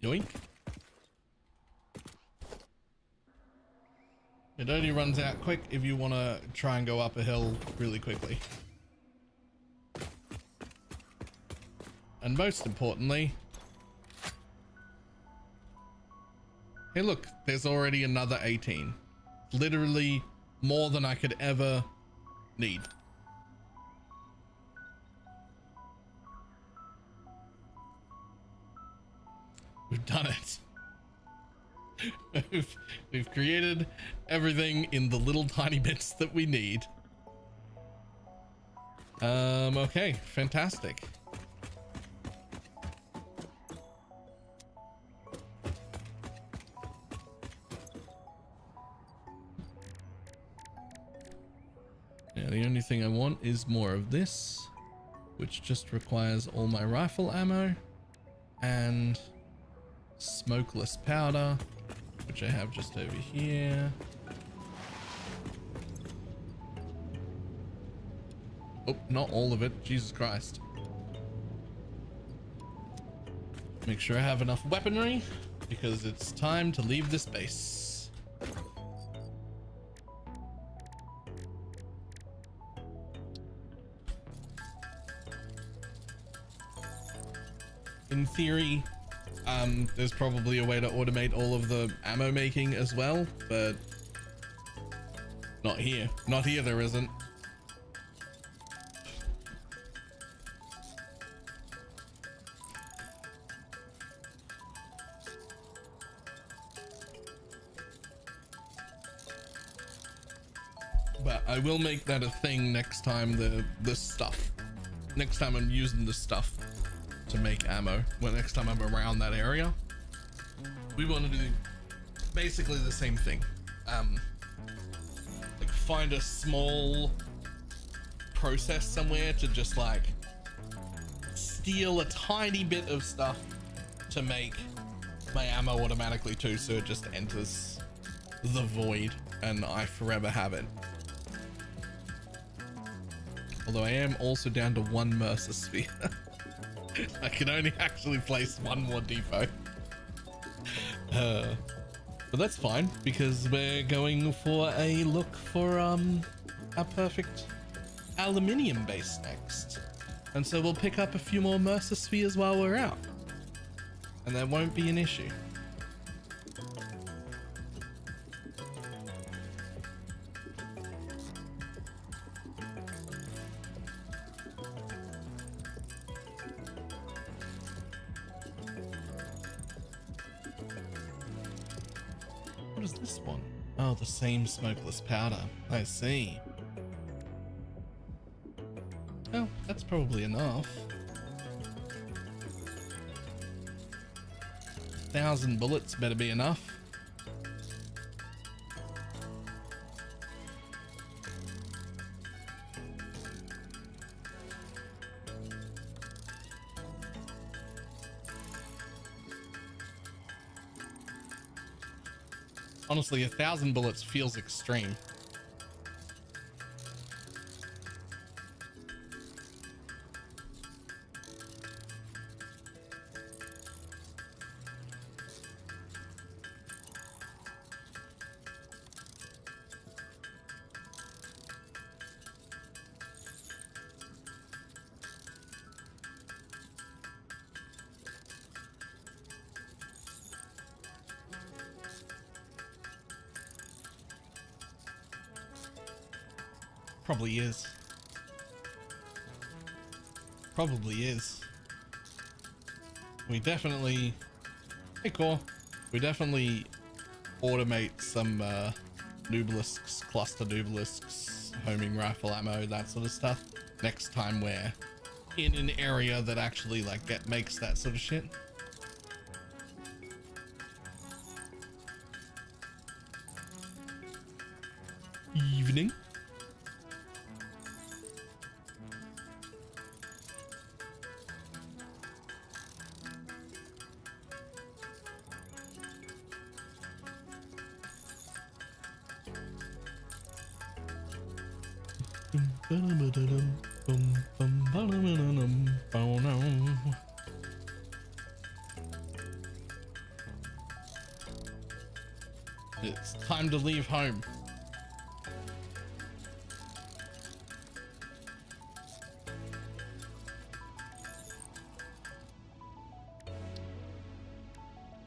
Yoink. It only runs out quick if you want to try and go up a hill really quickly. And most importantly, hey look, there's already another 18. Literally more than I could ever need. We've done it. We've created everything in the little tiny bits that we need. Okay, fantastic. Yeah, the only thing I want is more of this, which just requires all my rifle ammo and smokeless powder, which I have just over here. Oh, not all of it. Jesus Christ. Make sure I have enough weaponry because it's time to leave this base. In theory, there's probably a way to automate all of the ammo making as well, but not here. Not here, there isn't. But I will make that a thing next time next time I'm using the stuff to make ammo. Well, next time I'm around that area, we want to do basically the same thing. Like find a small process somewhere to just like steal a tiny bit of stuff to make my ammo automatically too, so it just enters the void and I forever have it. Although I am also down to one Mercer sphere. I can only actually place one more depot. But that's fine because we're going for a look for a perfect aluminium base next. And so we'll pick up a few more Mercer spheres while we're out. And that won't be an issue. What is this one? Oh, the same smokeless powder. I see. Well, that's probably enough. 1,000 bullets better be enough. Honestly, 1,000 bullets feels extreme. Probably is. Probably is. We definitely... Hey, cool. We definitely automate some Nubelisks, cluster Nubelisks, homing rifle ammo, that sort of stuff. Next time we're in an area that actually like makes that sort of shit. Evening. It's time to leave home.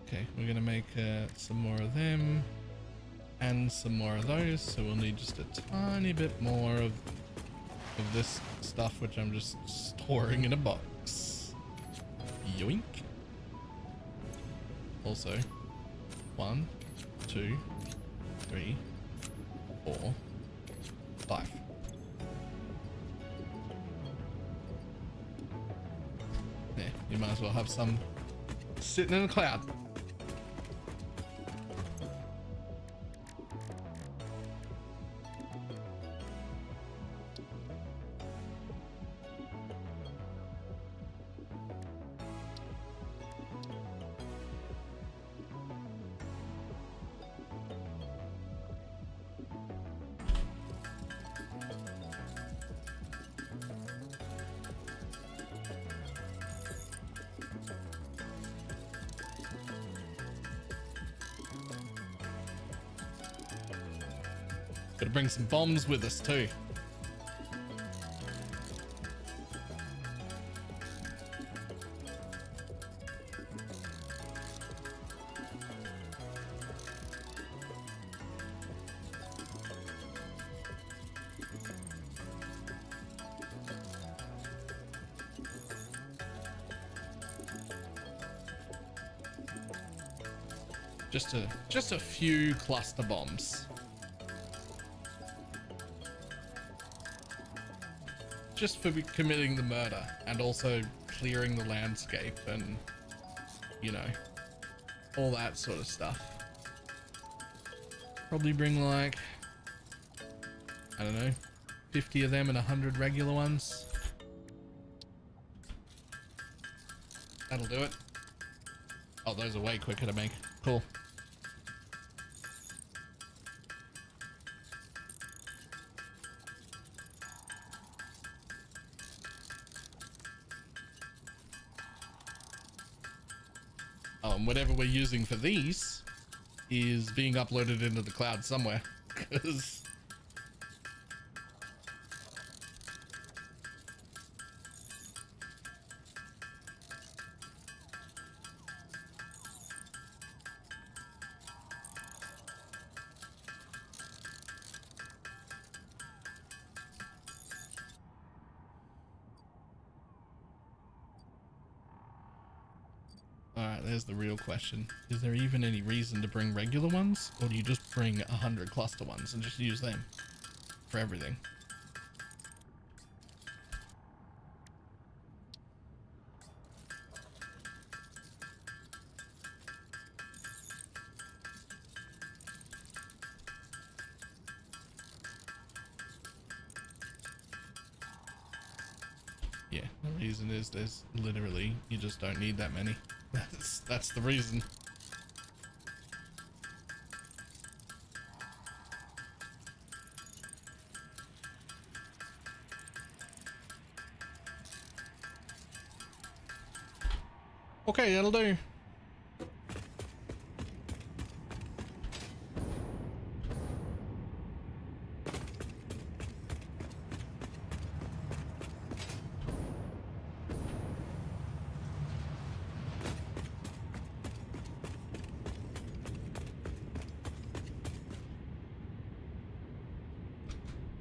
Okay, we're gonna make some more of them and some more of those, so we'll need just a tiny bit more of this stuff, which I'm just storing in a box. Yoink. Also, 1, 2, 3, 4, 5. Yeah, you might as well have some sitting in a cloud. Gotta bring some bombs with us too. Just a few cluster bombs. Just for committing the murder and also clearing the landscape and, you know, all that sort of stuff. Probably bring like, I don't know, 50 of them and 100 regular ones. That'll do it. Oh, those are way quicker to make. Cool. Whatever we're using for these is being uploaded into the cloud somewhere, because there's the real question. Is there even any reason to bring regular ones, or do you just bring 100 cluster ones and just use them for everything? Yeah, the reason is there's literally, you just don't need that many. That's the reason. Okay, that'll do.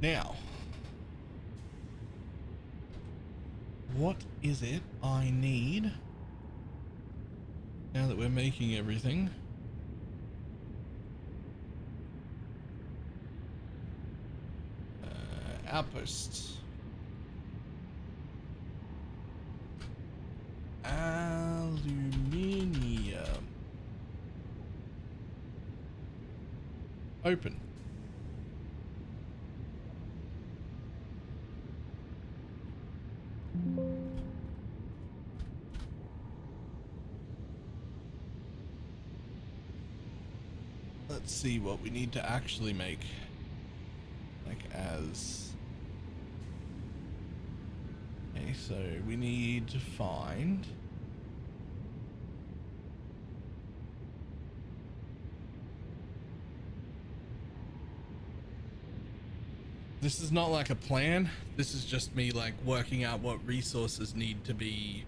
Now, what is it I need now that we're making everything? Outposts. Aluminium. Open. Let's see what we need to actually make. Like as... Okay, so we need to find... This is not like a plan. This is just me like working out what resources need to be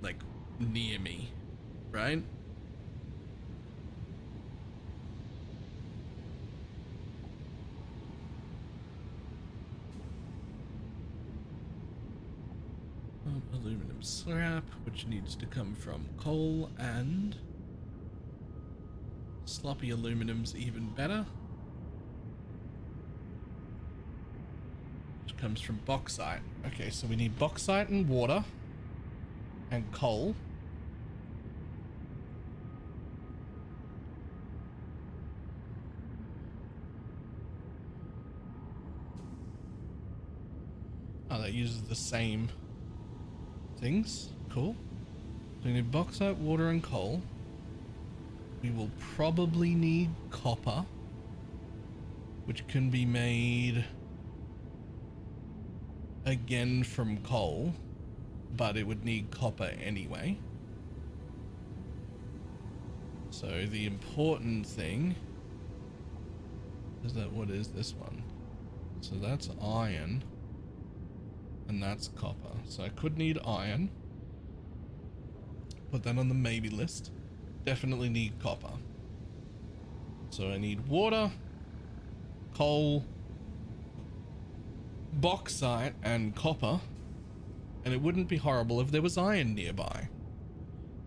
like near me, right? Aluminum scrap, which needs to come from coal, and sloppy aluminum's even better. Which comes from bauxite. Okay, so we need bauxite and water and coal. Oh, that uses the same things. Cool. So we need bauxite, water, and coal. We will probably need copper, which can be made again from coal, but it would need copper anyway. So the important thing is that, what is this one? So that's iron. And that's copper. So I could need iron. Put that on the maybe list. Definitely need copper. So I need water, coal, bauxite, and copper. And it wouldn't be horrible if there was iron nearby.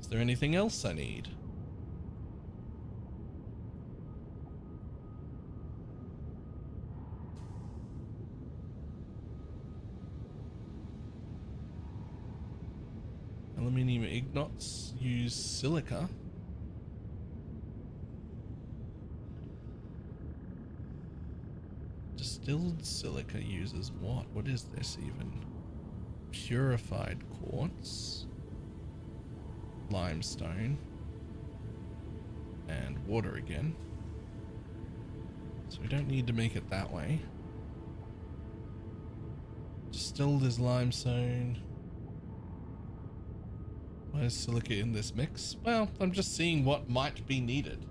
Is there anything else I need? Aluminium ingots use silica. Distilled silica uses what? What is this even? Purified quartz, limestone, and water again. So we don't need to make it that way. Distilled is limestone. Why is silica in this mix? Well, I'm just seeing what might be needed.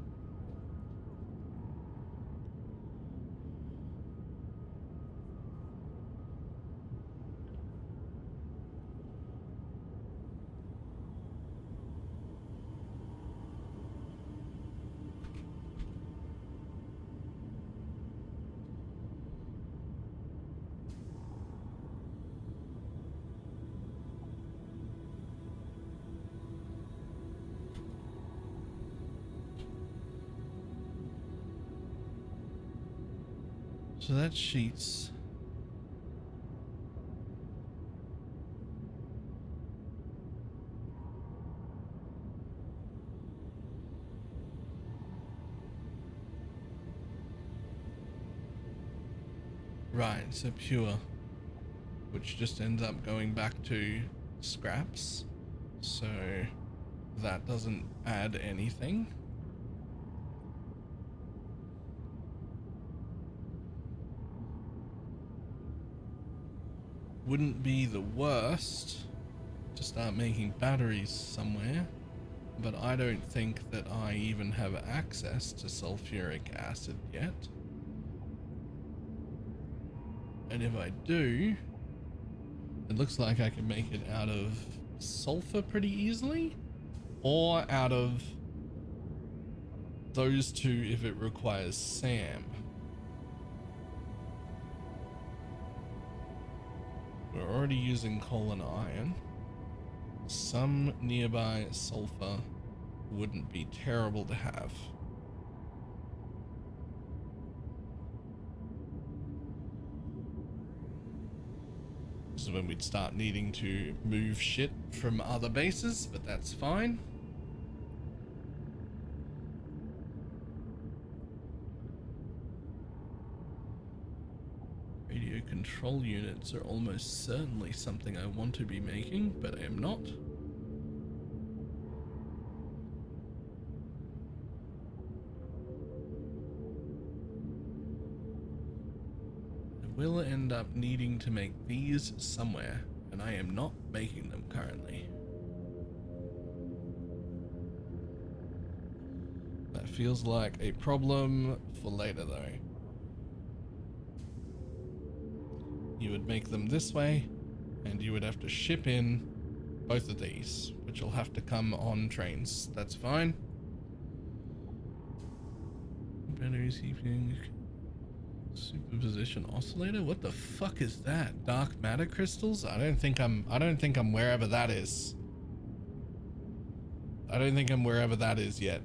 So that's sheets. Right, so pure which just ends up going back to scraps. So that doesn't add anything. Wouldn't be the worst to start making batteries somewhere, but I don't think that I even have access to sulfuric acid yet. And if I do, it looks like I can make it out of sulfur pretty easily, or out of those two if it requires SAM. We're already using coal and iron. Some nearby sulfur wouldn't be terrible to have. This is when we'd start needing to move shit from other bases, but that's fine. Radio control units are almost certainly something I want to be making, but I am not. I will end up needing to make these somewhere, and I am not making them currently. That feels like a problem for later though. You would make them this way, and you would have to ship in both of these, which will have to come on trains. That's fine. Batteries, heating, superposition oscillator. What the fuck is that? Dark matter crystals? I don't think I'm wherever that is. I don't think I'm wherever that is yet.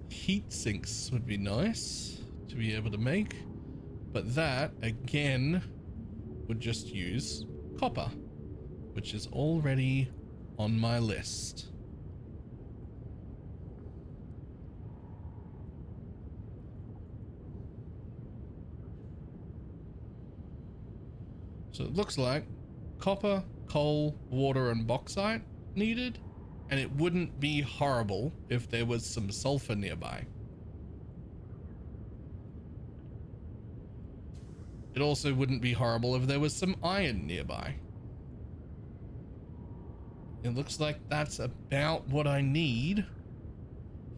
Heat sinks would be nice to be able to make, but that again would just use copper, which is already on my list. So it looks like copper, coal, water, and bauxite needed. And it wouldn't be horrible if there was some sulfur nearby. It also wouldn't be horrible if there was some iron nearby. It looks like that's about what I need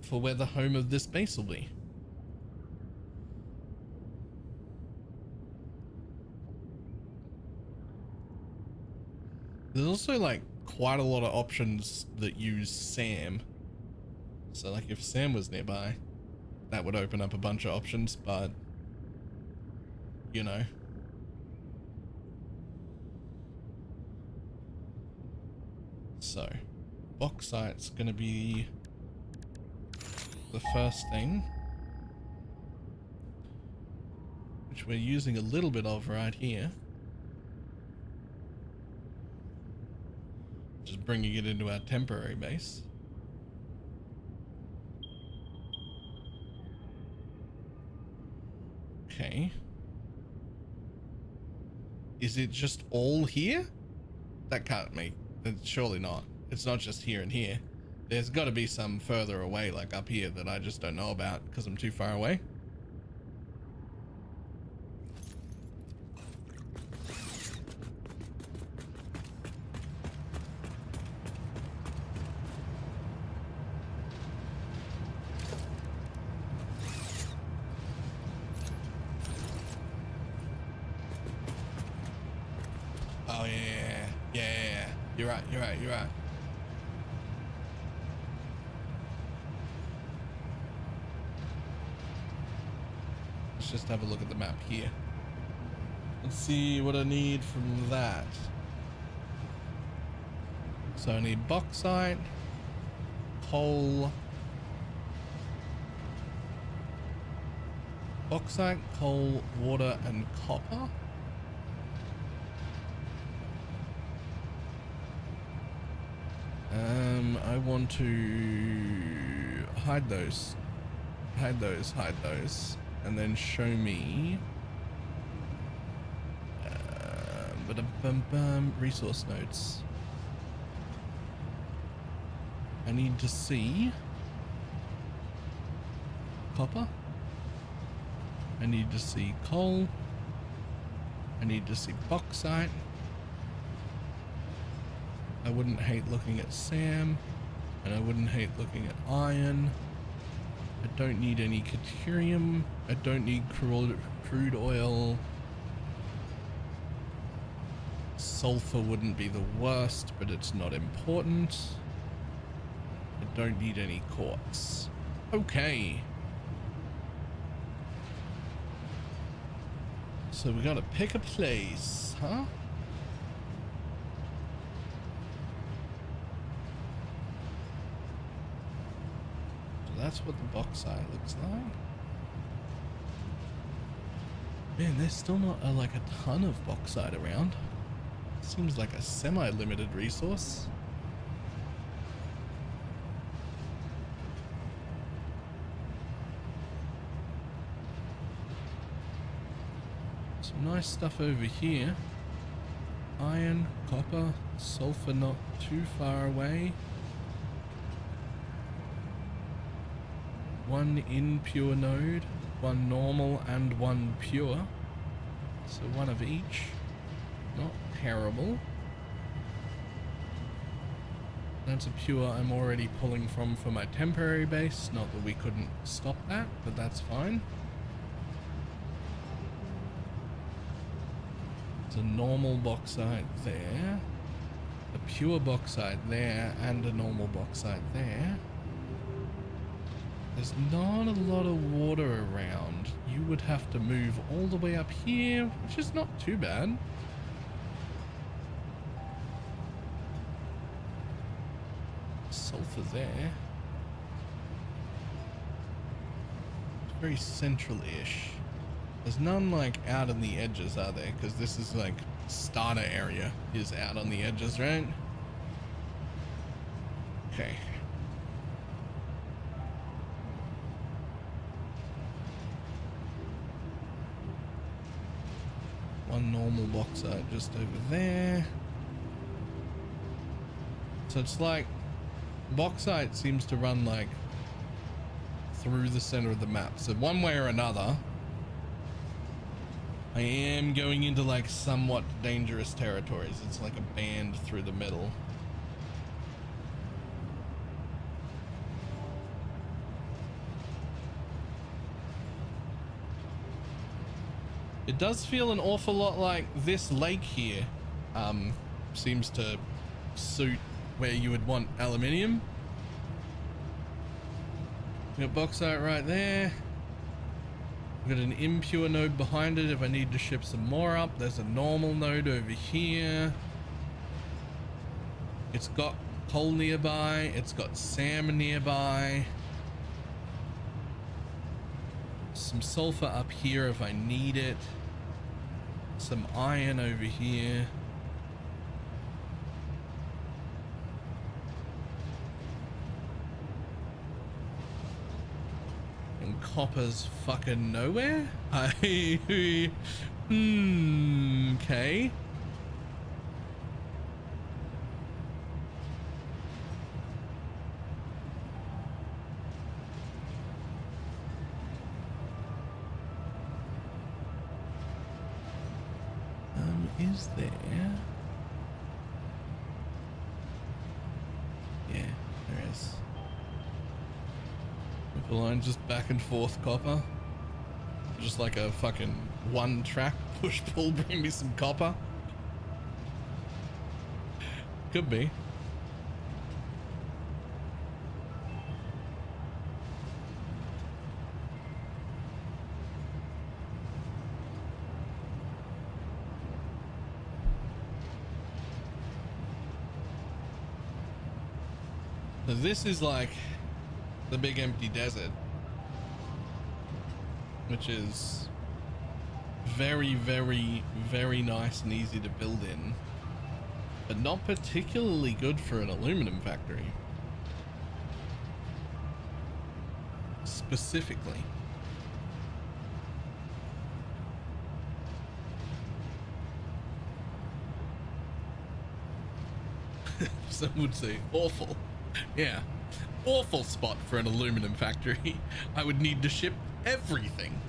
for where the home of this base will be. There's also like quite a lot of options that use SAM. So like if SAM was nearby, that would open up a bunch of options, but you know. So bauxite's gonna be the first thing, which we're using a little bit of right here. Just bringing it into our temporary base. Okay. Is it just all here? That can't be. It's surely not. It's not just here and here. There's got to be some further away, like up here, that I just don't know about because I'm too far away. Oh yeah. You're right. Let's just have a look at the map here. Let's see what I need from that. So I need bauxite, coal, water, and copper. I want to hide those hide those, and then show me resource nodes. I need to see copper. I need to see coal. I need to see bauxite. I wouldn't hate looking at SAM, and I wouldn't hate looking at iron. I don't need any deuterium. I don't need crude oil. Sulfur wouldn't be the worst, but it's not important. I don't need any quartz. Okay. So we gotta pick a place, huh? So that's what the bauxite looks like. Man, there's still not like a ton of bauxite around. Seems like a semi-limited resource. Some nice stuff over here. Iron, copper, sulfur not too far away. One impure node, one normal and one pure. So one of each. Not terrible. That's a pure I'm already pulling from for my temporary base. Not that we couldn't stop that, but that's fine. It's a normal bauxite there, a pure bauxite there, and a normal bauxite there. There's not a lot of water around. You would have to move all the way up here, which is not too bad. Sulfur there. It's very central-ish. There's none like out on the edges, are there? Because this is like starter area is out on the edges, right? Okay. One normal bauxite just over there. So it's like bauxite seems to run like through the center of the map. So one way or another, I am going into like somewhat dangerous territories. It's like a band through the middle. It does feel an awful lot like this lake here seems to suit where you would want aluminium. We got bauxite right there. We've got an impure node behind it if I need to ship some more up. There's a normal node over here. It's got coal nearby. It's got SAM nearby. Some sulfur up here if I need it. Some iron over here. And copper's fucking nowhere? Okay. Is there? Yeah, there is. The line just back and forth copper. Just like a fucking one track push pull, bring me some copper. Could be. So this is like the big empty desert, which is very, very, very nice and easy to build in, but not particularly good for an aluminum factory. specifically. Some would say awful. Yeah, awful spot for an aluminum factory. I would need to ship everything.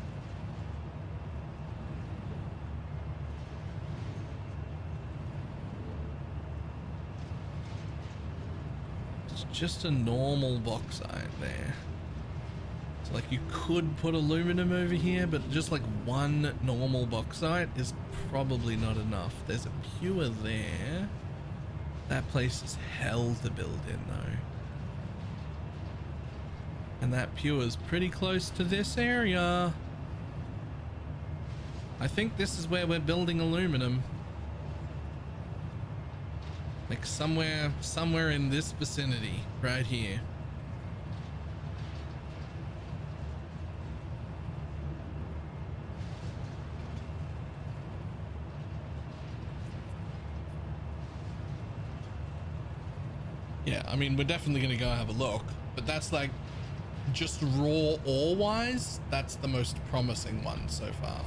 It's just a normal bauxite there. So like you could put aluminum over here, but just like one normal bauxite is probably not enough. There's a pure there. That place is hell to build in though. And that pure is pretty close to this area. I think this is where we're building aluminum. Like somewhere in this vicinity, right here. Yeah, I mean, we're definitely going to go have a look, but that's like just raw ore wise, that's the most promising one so far.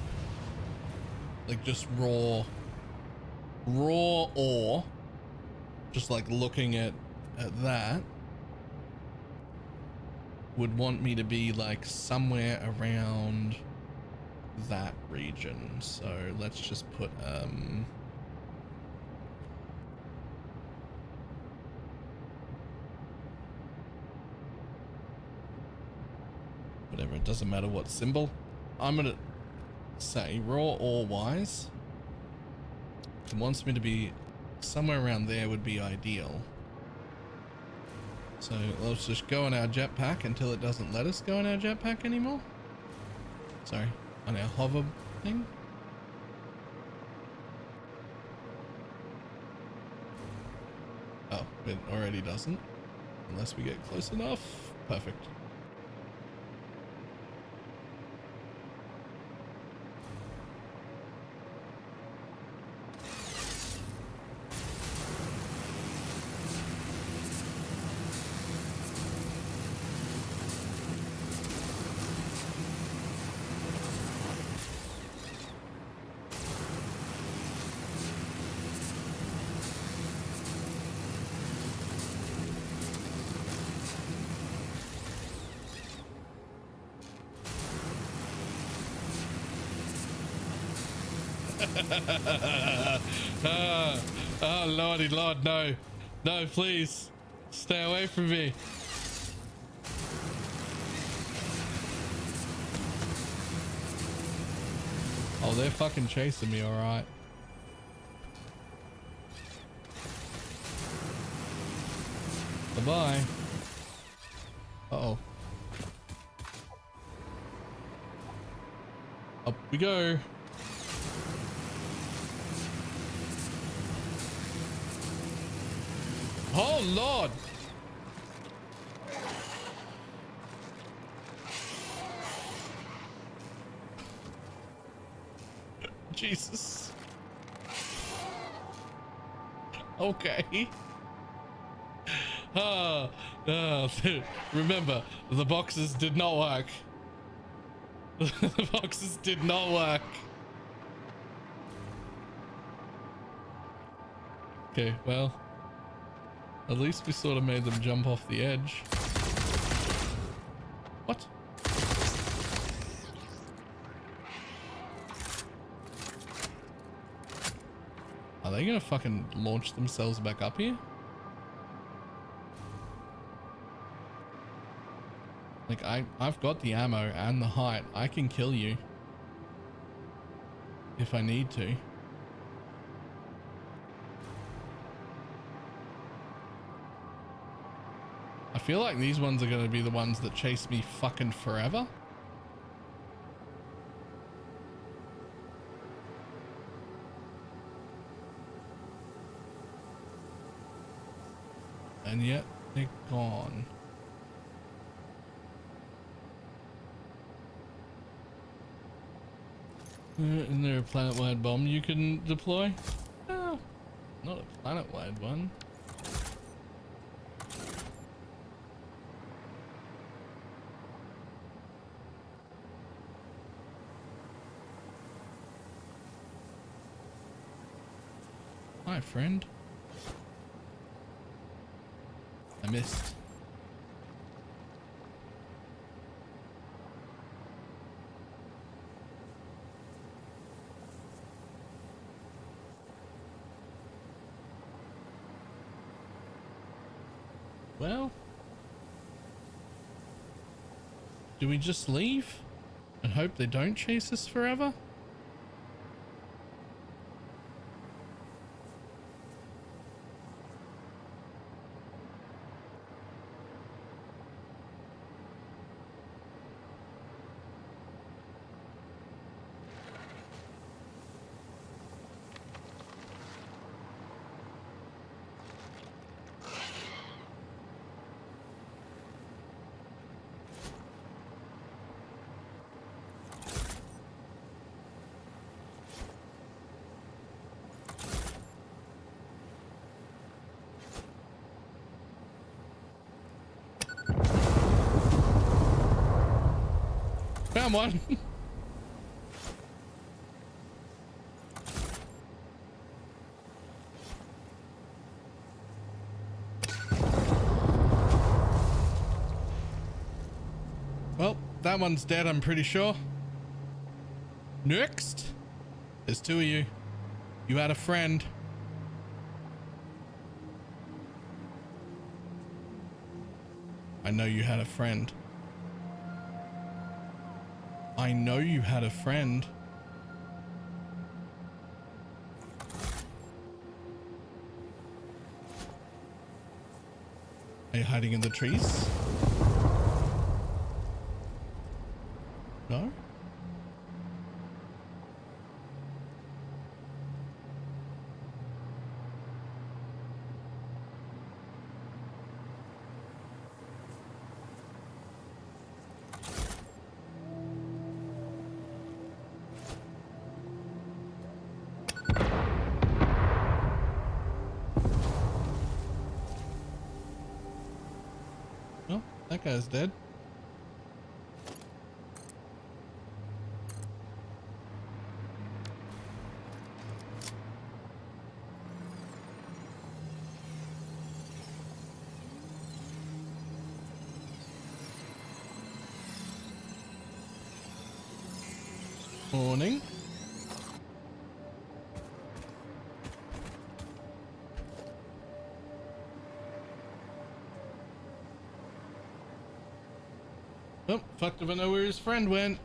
Like just raw ore, just like looking at that would want me to be like somewhere around that region. So let's just put whatever, it doesn't matter what symbol. I'm gonna say raw ore wise, it wants me to be somewhere around there would be ideal. So let's just go on our jetpack until it doesn't let us go on our jetpack anymore. Sorry, on our hover thing. Oh, it already doesn't, unless we get close enough. Perfect. Oh lordy lord, no, please stay away from me. Oh, they're fucking chasing me, all right. Bye-bye. Uh-oh. Up we go. Oh lord. Jesus. Okay. Remember, the boxes did not work. The boxes did not work. Okay, well, at least we sort of made them jump off the edge. What? Are they gonna fucking launch themselves back up here? Like, I've got the ammo and the height. I can kill you if I need to. I feel like these ones are going to be the ones that chase me fucking forever. And yet they're gone. Isn't there a planet-wide bomb you can deploy? No, not a planet-wide one. Hi, friend. I missed. Well, do we just leave and hope they don't chase us forever? Found one. Well, that one's dead, I'm pretty sure. Next, there's two of you. You had a friend. I know you had a friend. I know you had a friend. Are you hiding in the trees? No? Oh, that guy's dead. Morning. Oh, fucked if I know where his friend went.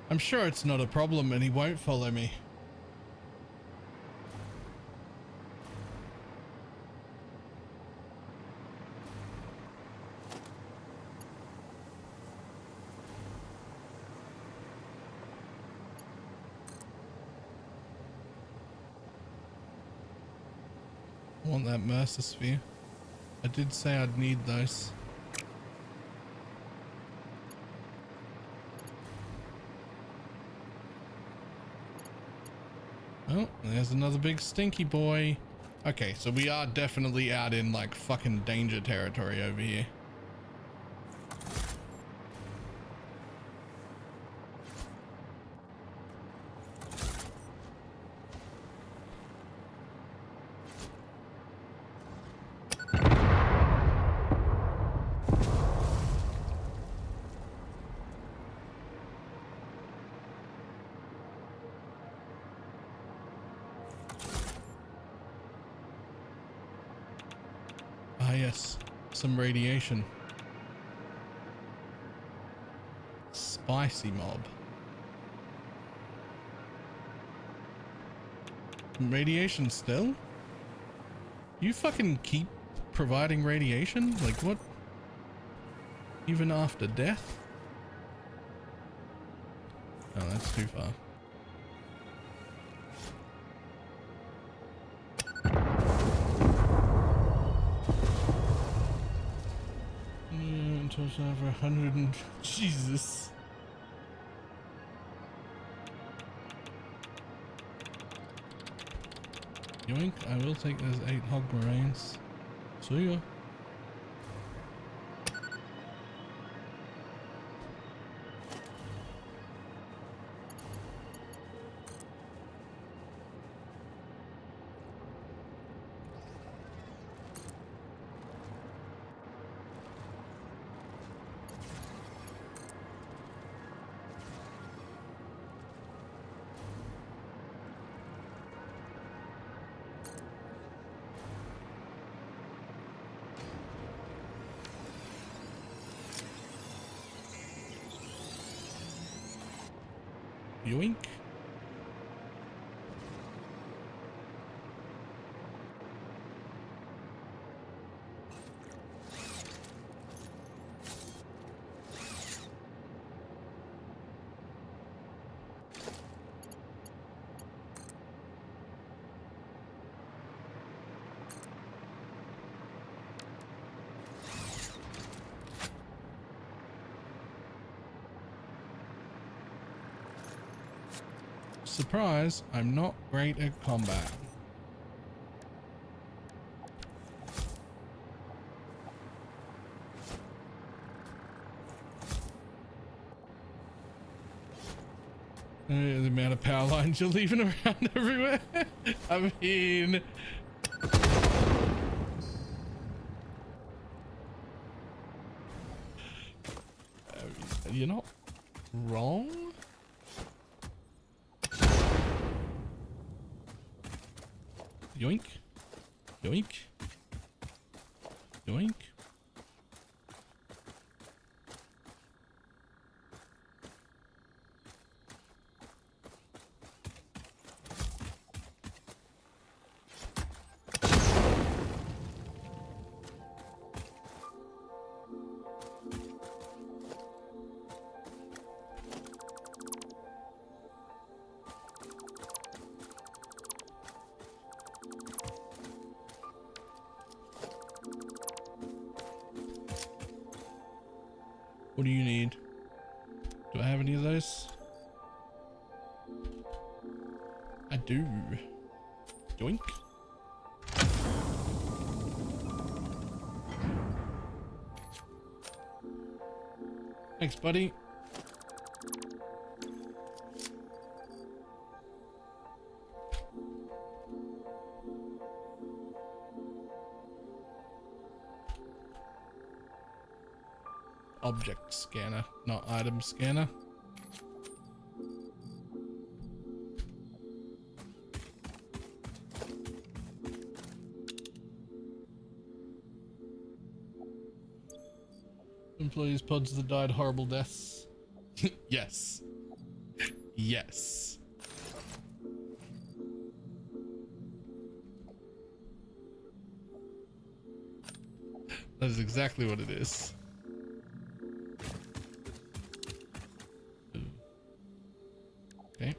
I'm sure it's not a problem and he won't follow me. I want that Mercer sphere. I did say I'd need those. Oh, there's another big stinky boy. Okay, so we are definitely out in like fucking danger territory over here. Ah, yes, some radiation. Spicy mob. Radiation still? You fucking keep providing radiation? Like what? Even after death? Oh, that's too far. Touch over 100 and Jesus. Yoink, I will take those 8 hog moraines. See ya. Yoink. Surprise, I'm not great at combat. The amount of power lines you're leaving around everywhere. I mean, you're not wrong. Yoink. Yoink. Yoink. What do you need? Do I have any of those? I do. Yoink. Thanks, buddy. Object scanner, not item scanner. Employees pods that died horrible deaths. Yes. Yes. That is exactly what it is. Okay.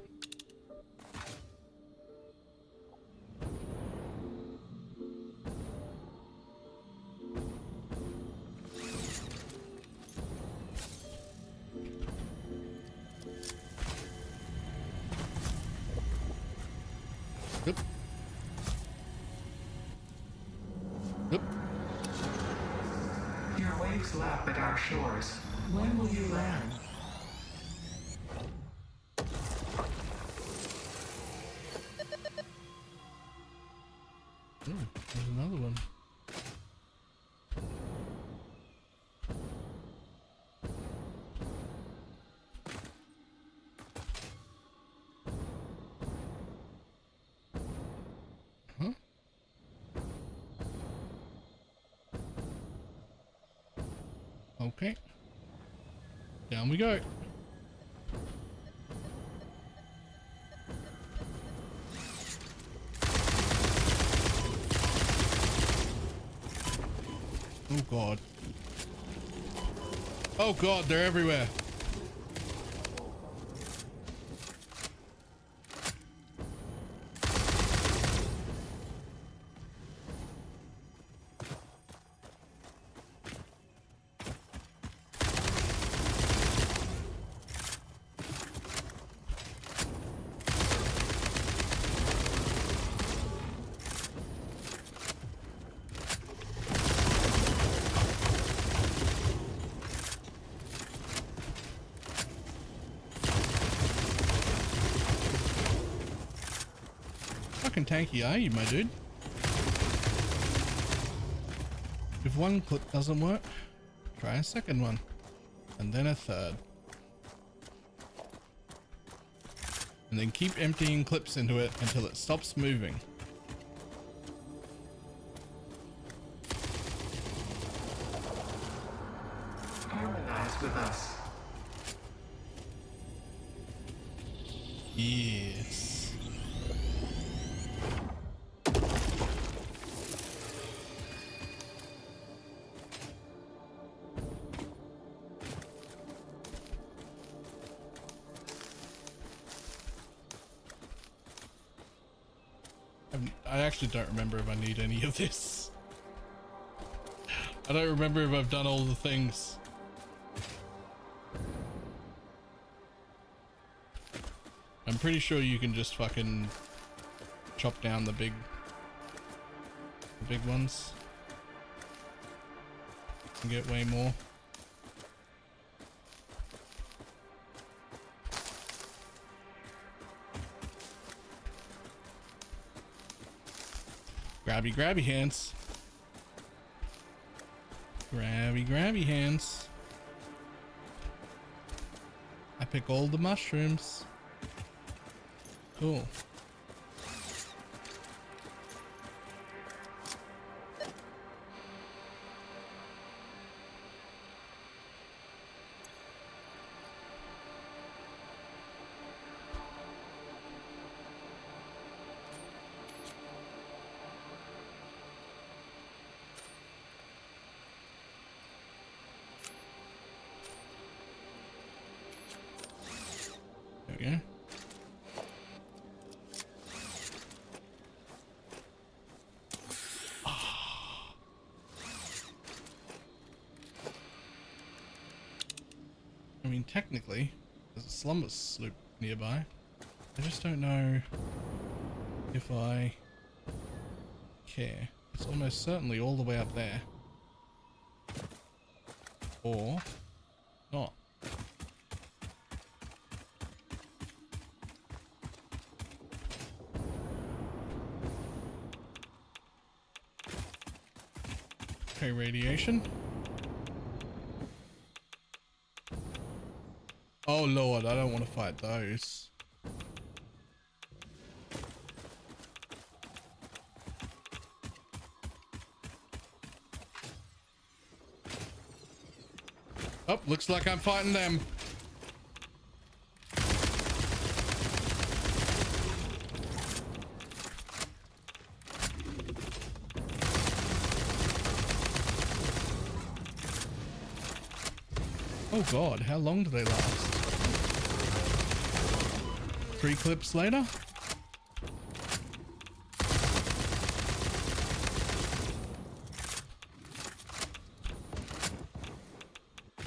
Yep. Yep. Your waves lap at our shores. When will you land? Ooh, there's another one. Huh? Okay. Down we go. Oh god. Oh god, they're everywhere. Fucking tanky are you, my dude? If one clip doesn't work, try a second one, and then a third. And then keep emptying clips into it until it stops moving. Harmonize with us. Yes. I actually don't remember if I need any of this. I don't remember if I've done all the things. I'm pretty sure you can just fucking chop down the big ones and get way more. Grabby, grabby hands. Grabby, grabby hands. I pick all the mushrooms. Cool. There we go. I mean, technically, there's a slumber sloop nearby. I just don't know if I care. It's almost certainly all the way up there. Or not. Okay, radiation. Oh lord, I don't want to fight those. Oh, looks like I'm fighting them. Oh god, how long do they last? 3 clips later?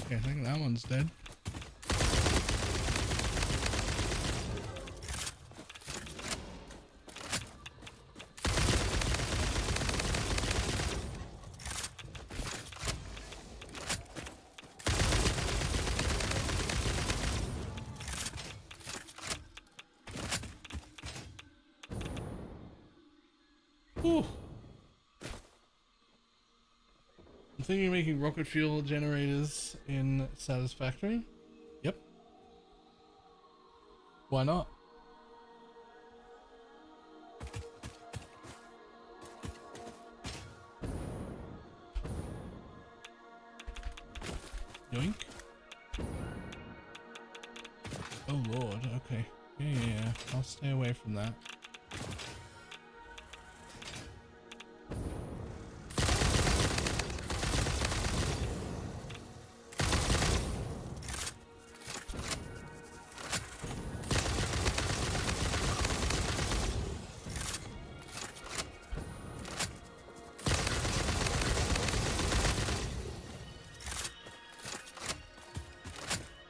Okay, I think that one's dead. Ooh. I'm thinking of making rocket fuel generators in Satisfactory. Yep. Why not? Yoink. Oh lord, okay. Yeah, I'll stay away from that.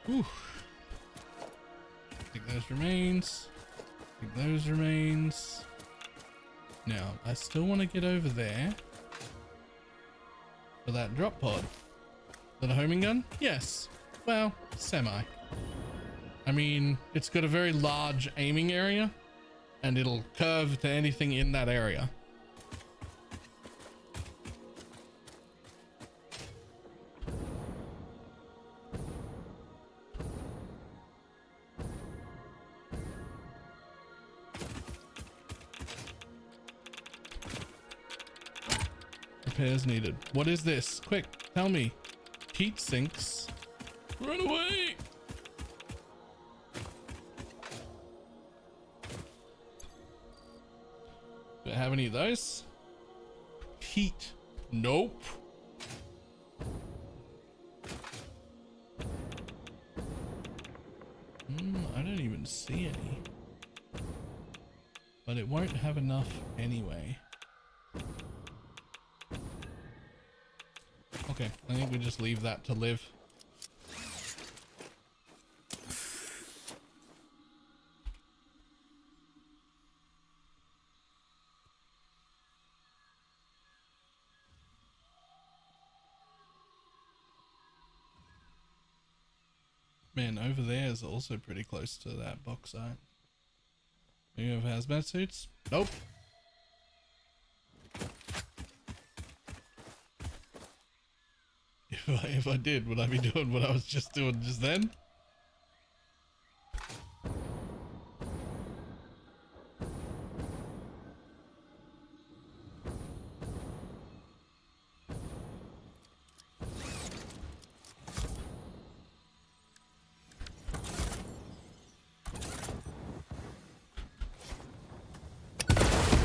Whew. Take those remains. Take those remains. Now, I still want to get over there for that drop pod. Is that a homing gun? Yes. Well, semi. I mean, it's got a very large aiming area and it'll curve to anything in that area. Repairs needed. What is this? Quick, tell me. Heat sinks. Run away! have any of those? Heat. Nope. I don't even see any. But it won't have enough anyway. Okay, I think we just leave that to live. Man, over there is also pretty close to that bauxite. Do you have hazmat suits? Nope. If I did, would I be doing what I was just doing just then?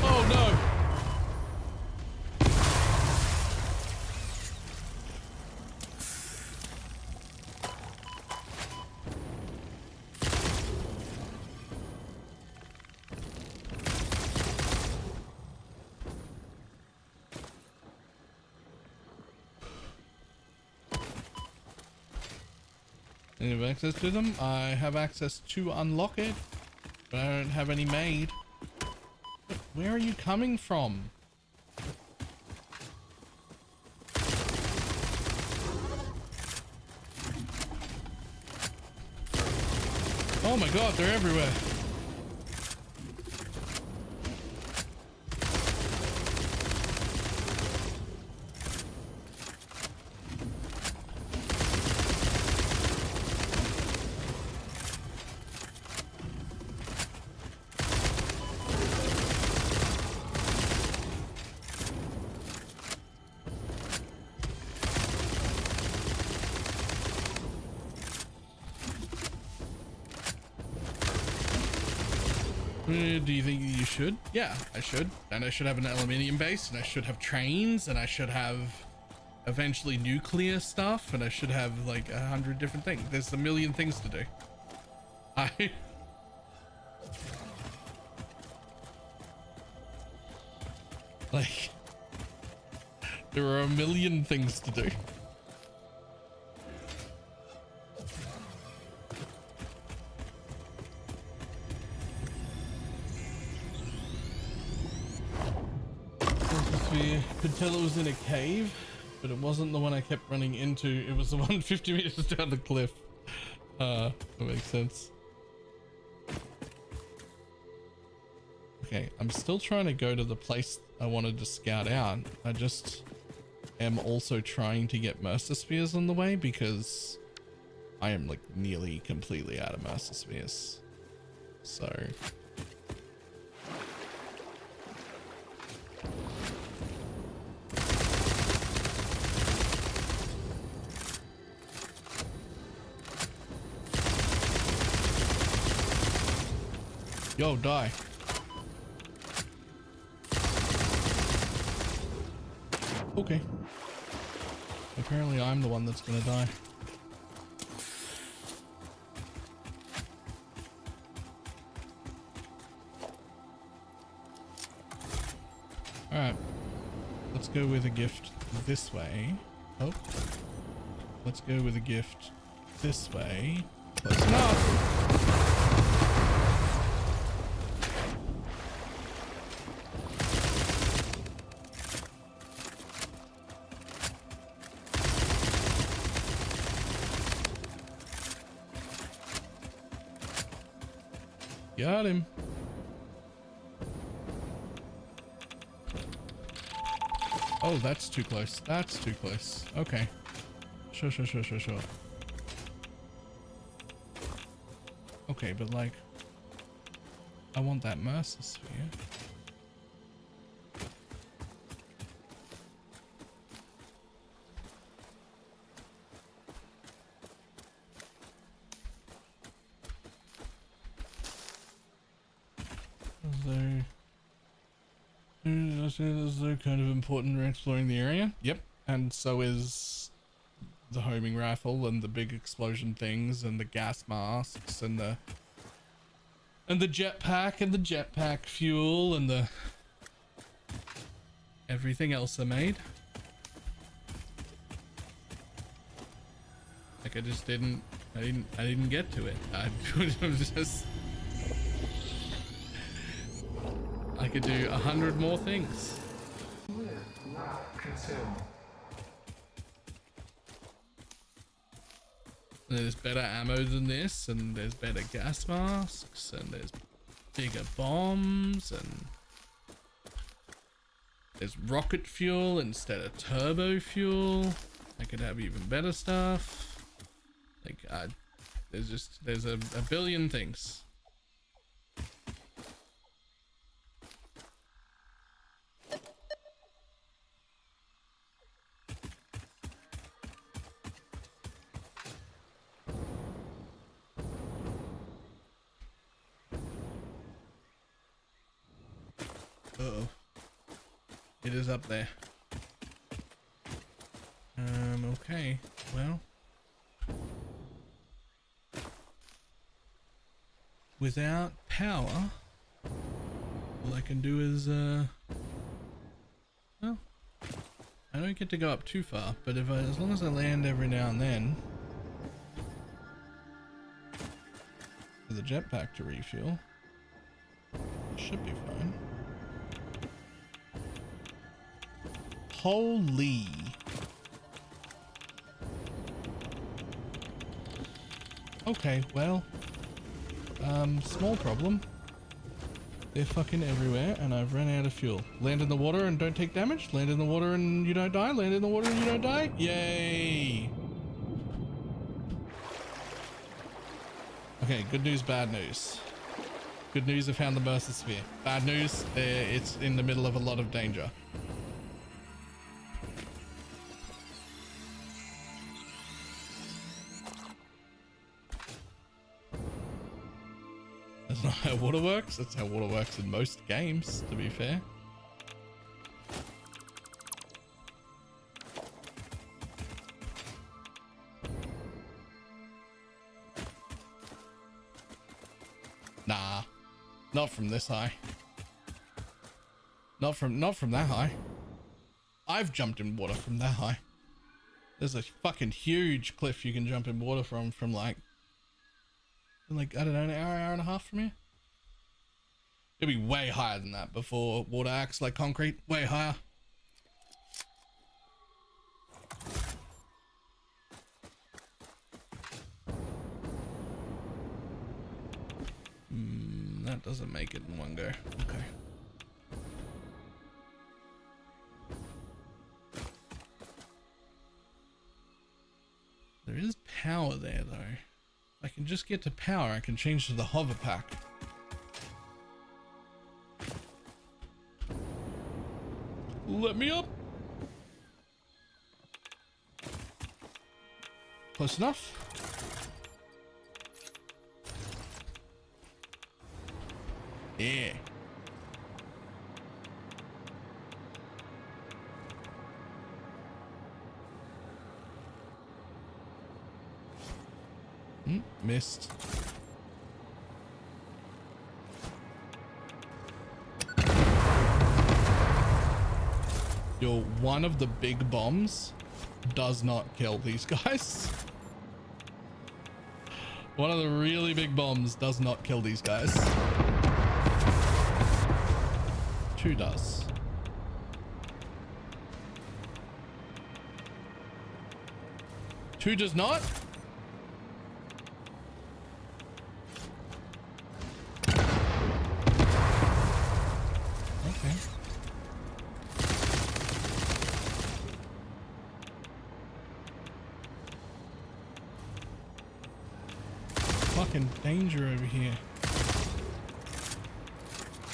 Oh no! You have access to them? I have access to unlock it, but I don't have any made. Where are you coming from? Oh my god, they're everywhere. Do you think you should? Yeah, I should. And I should have an aluminium base, and I should have trains, and I should have eventually nuclear stuff, and I should have like 100 different things. There's a million things to do. Like, there are a million things to do. Could tell it was in a cave, but it wasn't the one I kept running into. It was the one 50 meters down the cliff. That makes sense. Okay, I'm still trying to go to the place I wanted to scout out. I just am also trying to get Mercer Spears on the way because I am like nearly completely out of Mercer Spears. So... Yo, die. Okay. Apparently I'm the one that's gonna die. Alright. Let's go with a gift this way. Oh. Let's go with a gift this way. Close enough! Got him. Oh, that's too close. That's too close. Okay. Sure. Okay, but like, I want that Mercer Sphere. This is kind of important for exploring the area. Yep, and so is the homing rifle and the big explosion things and the gas masks and the jetpack and the jetpack fuel and the everything else I made. Like I didn't get to it. I could do 100 more things. There's better ammo than this, and there's better gas masks, and there's bigger bombs, and there's rocket fuel instead of turbo fuel. I could have even better stuff. Like, there's a billion things. Uh-oh. It is up there. Okay. Well. Without power, all I can do is, well, I don't get to go up too far, but as long as I land every now and then, for the jetpack to refuel, should be fine. Holy. Okay, well, small problem. They're fucking everywhere and I've run out of fuel. Land in the water and don't take damage. Land in the water and you don't die. Land in the water and you don't die. Yay. Okay, good news, bad news. Good news, I found the Mercer Sphere. Bad news, it's in the middle of a lot of danger. That's not how water works. That's how water works in most games, to be fair. Nah, not from this high. Not from that high. I've jumped in water from that high. There's a fucking huge cliff you can jump in water from like I don't know, an hour and a half from here. It'll be way higher than that before water acts like concrete. Way higher. That doesn't make it in one go. Okay. There is power there though. If I can just get to power, I can change to the hover pack. Let me up. Close enough. Yeah. Missed. Yo, one of the big bombs does not kill these guys. One of the really big bombs does not kill these guys. Two does. Two does not? Okay. Fucking danger over here.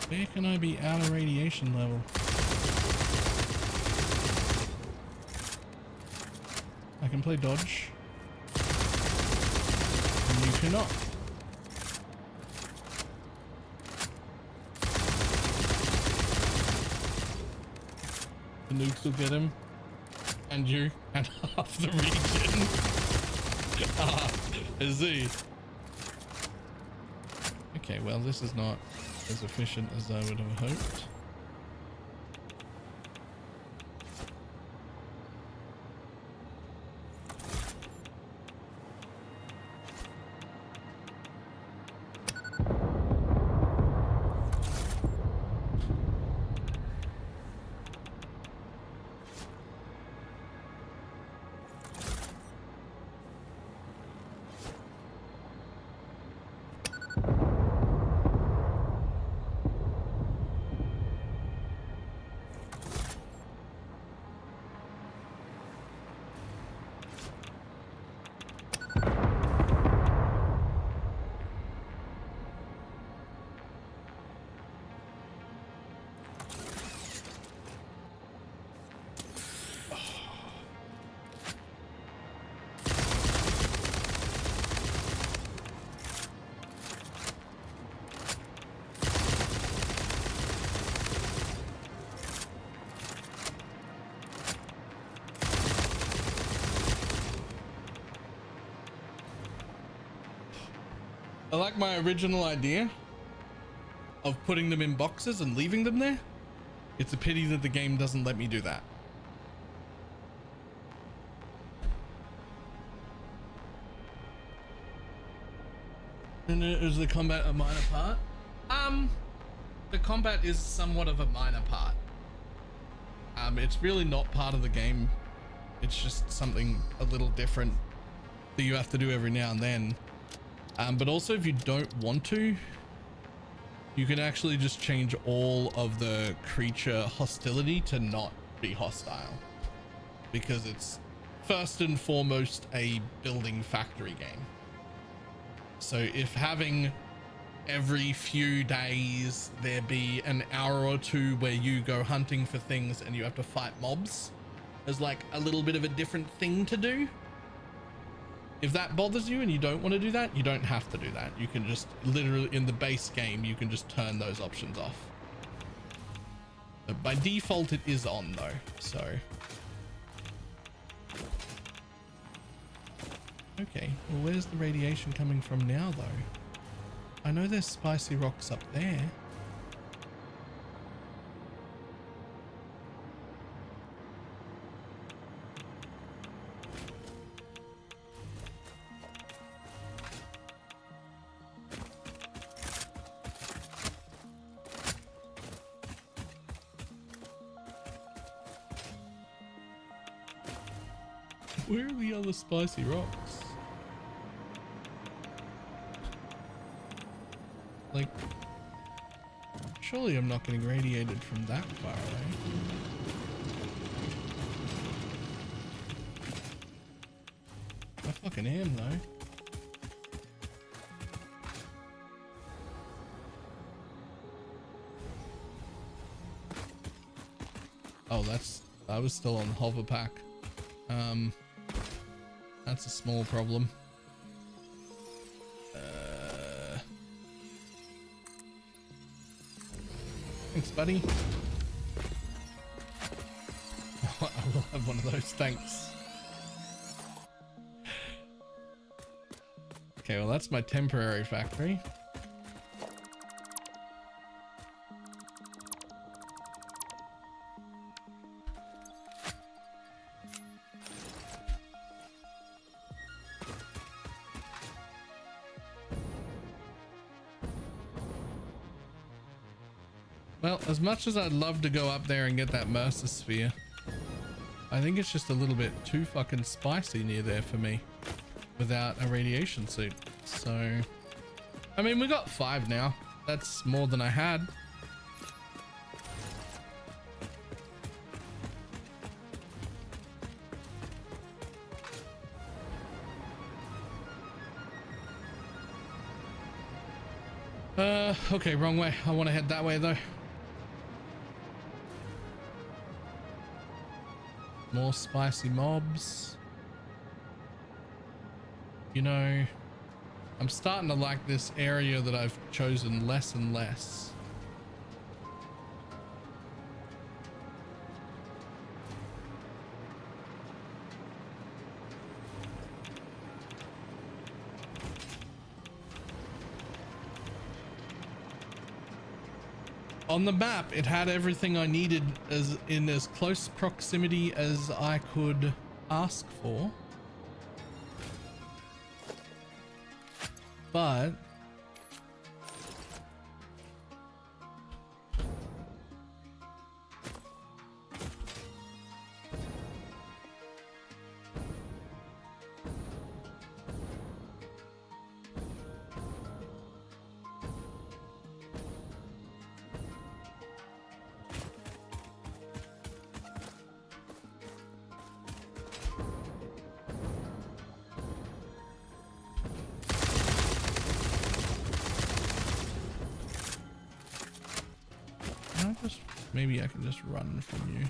Where can I be out of radiation level? I can play dodge. And you cannot. nukes will get him. And you. And half the region. Is he? Okay, well, this is not as efficient as I would have hoped. I like my original idea of putting them in boxes and leaving them there. It's a pity that the game doesn't let me do that. And is the combat a minor part? The combat is somewhat of a minor part. It's really not part of the game. It's just something a little different that you have to do every now and then. But also, if you don't want to, you can actually just change all of the creature hostility to not be hostile, because it's first and foremost a building factory game. So if having every few days there be an hour or two where you go hunting for things and you have to fight mobs as like a little bit of a different thing to do, if that bothers you and you don't want to do that, you don't have to do that. You can just literally, in the base game, you can just turn those options off. But by default, it is on though, so. Okay, well, where's the radiation coming from now though? I know there's spicy rocks up there. Where are the other spicy rocks? Like, surely I'm not getting radiated from that far away. I fucking am though. Oh, I was still on hover pack. That's a small problem. Thanks, buddy. I will have one of those, thanks. Okay, well, that's my temporary factory. Well, as much as I'd love to go up there and get that Mercer Sphere, I think it's just a little bit too fucking spicy near there for me without a radiation suit. So, I mean, we got 5 now. That's more than I had. Okay, wrong way. I want to head that way though. More spicy mobs. You know, I'm starting to like this area that I've chosen less and less. On the map, it had everything I needed as in as close proximity as I could ask for. But maybe I can just run from you.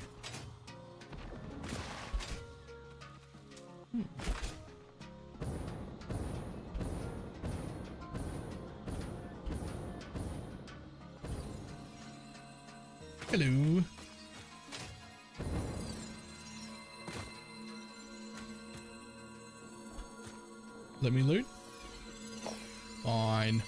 Hello. Let me loot. Fine.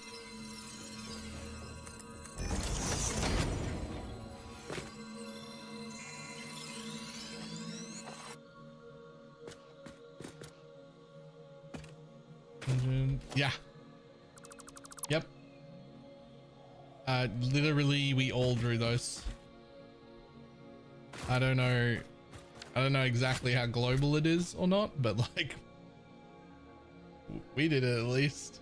Yeah. Yep. Literally we all drew those. I don't know exactly how global it is or not, but like we did it at least.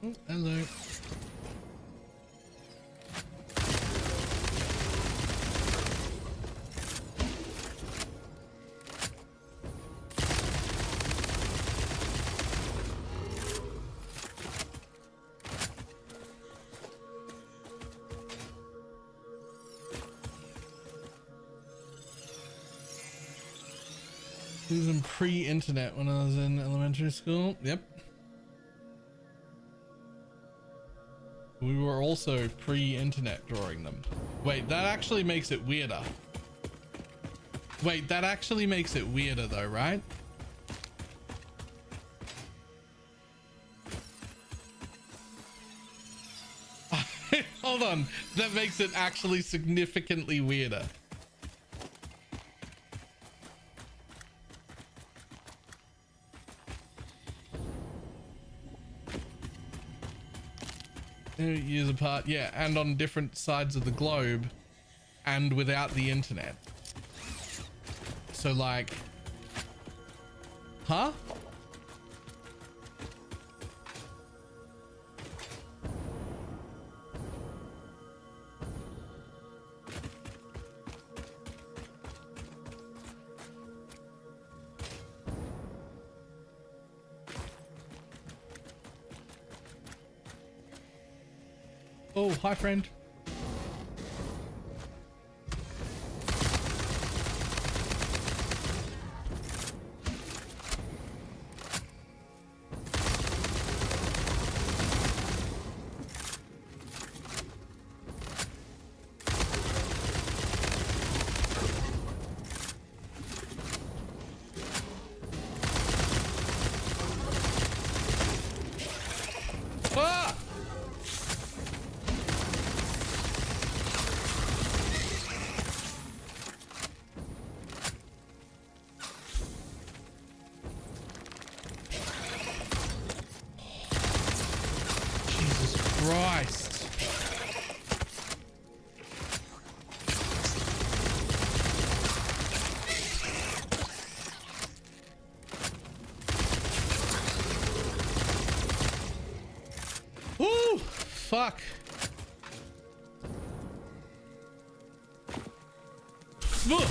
Oh, hello. This is in pre-internet when I was in elementary school. Yep. We were also pre-internet drawing them. Wait, that actually makes it weirder. Wait, that actually makes it weirder though, right? Hold on. That makes it actually significantly weirder. Years apart, yeah, and on different sides of the globe and without the internet. So like, huh? Oh, hi friend. Ah! Christ. Woo! Fuck. Ugh.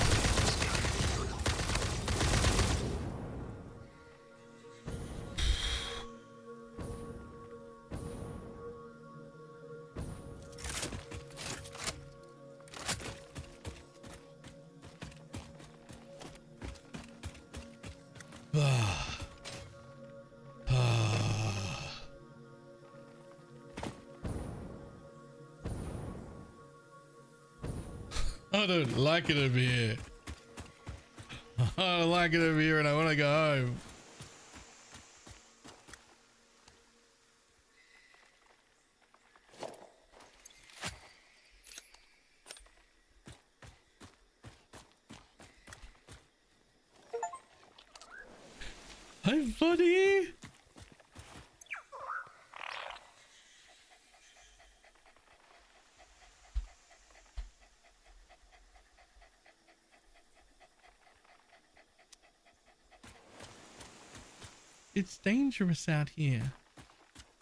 I don't like it over here. I don't like it over here and I want to go home. Hi, buddy. It's dangerous out here.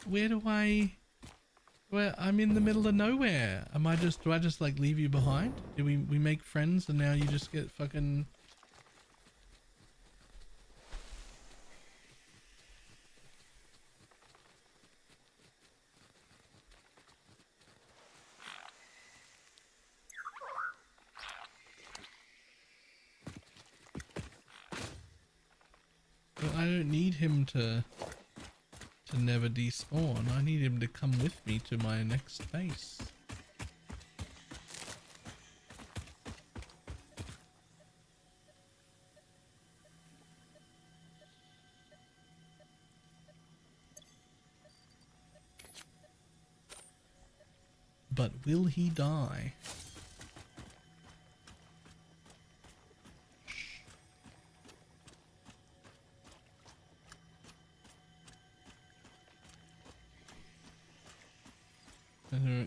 Where do I'm in the middle of nowhere. Do I just like leave you behind? Do we make friends and now you just get fucking... But I don't need him to never despawn. I need him to come with me to my next base. But will he die?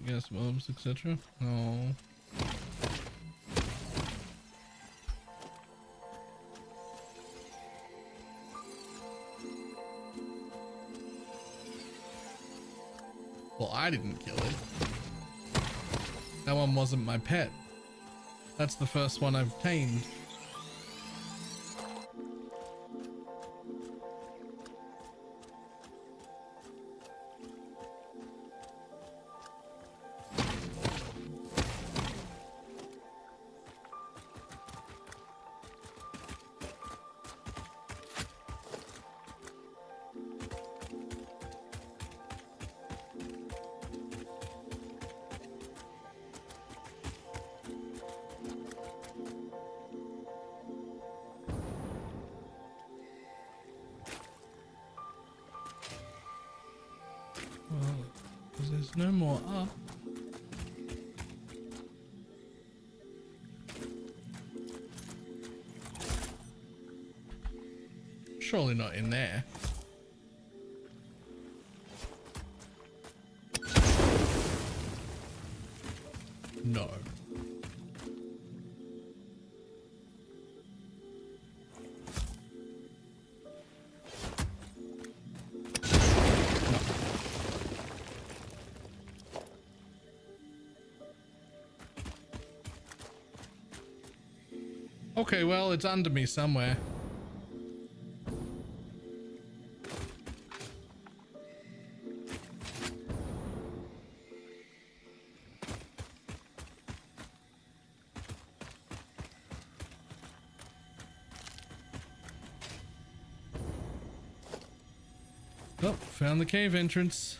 Gas bombs, etc. Oh. Well, I didn't kill it. That one wasn't my pet. That's the first one I've tamed. There's no more up. Surely not in there. No. Okay, well, it's under me somewhere. Oh, found the cave entrance.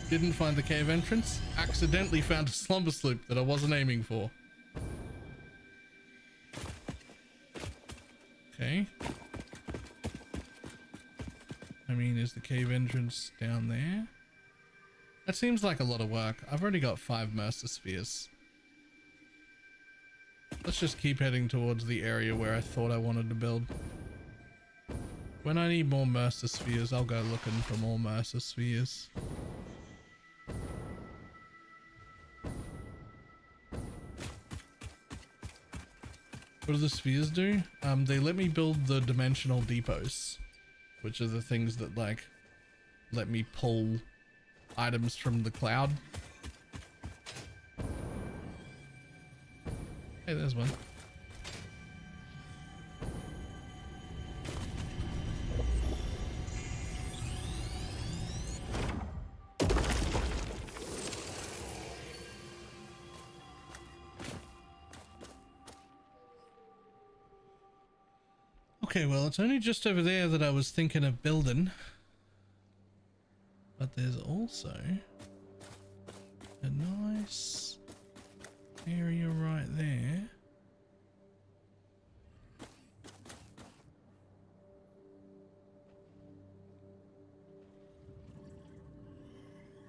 Didn't find the cave entrance. Accidentally found a slumber sloop that I wasn't aiming for. Okay. I mean, is the cave entrance down there? That seems like a lot of work. I've already got 5 Mercer Spheres. Let's just keep heading towards the area where I thought I wanted to build. When I need more Mercer Spheres, I'll go looking for more Mercer Spheres. What do the spheres do? They let me build the dimensional depots, which are the things that like let me pull items from the cloud. Hey, there's one. Okay, well, it's only just over there that I was thinking of building. But there's also a nice area right there.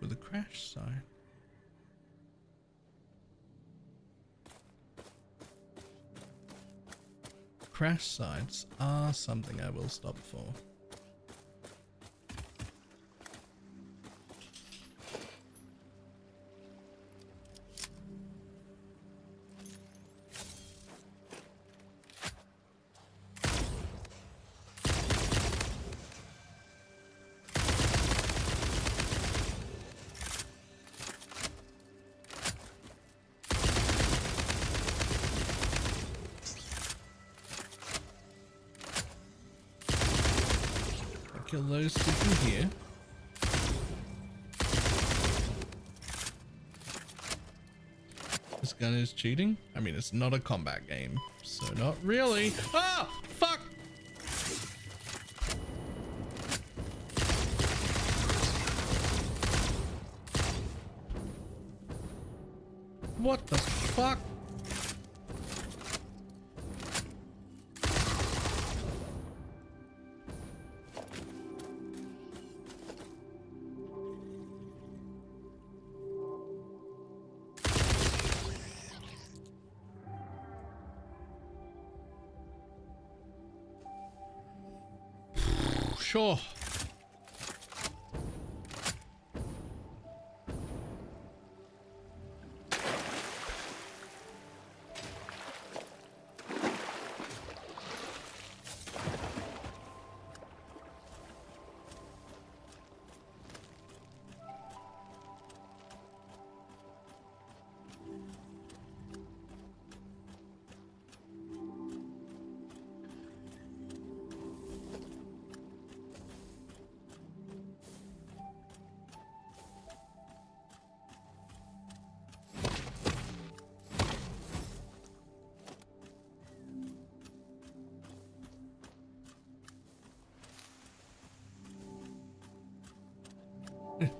With a crash sign. Crash sites are something I will stop for. Kill those two from here. This gun is cheating. I mean, it's not a combat game, so not really. Ah, fuck! What the fuck? Sure.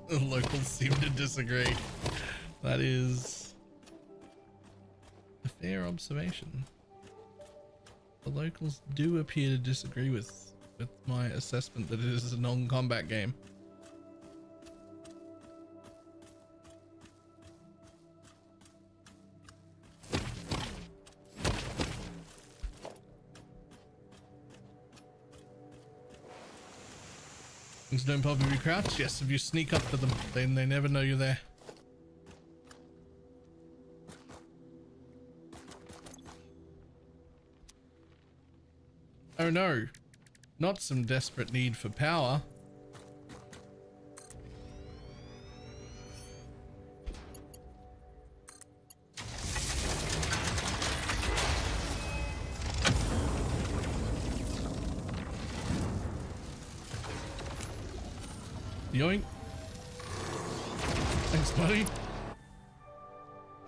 The locals seem to disagree. That is a fair observation. The locals do appear to disagree with my assessment that it is a non-combat game. Things don't pop if you crouch. Yes, if you sneak up to them, then they never know you're there. Oh no, not some desperate need for power. Yoink. Thanks, buddy.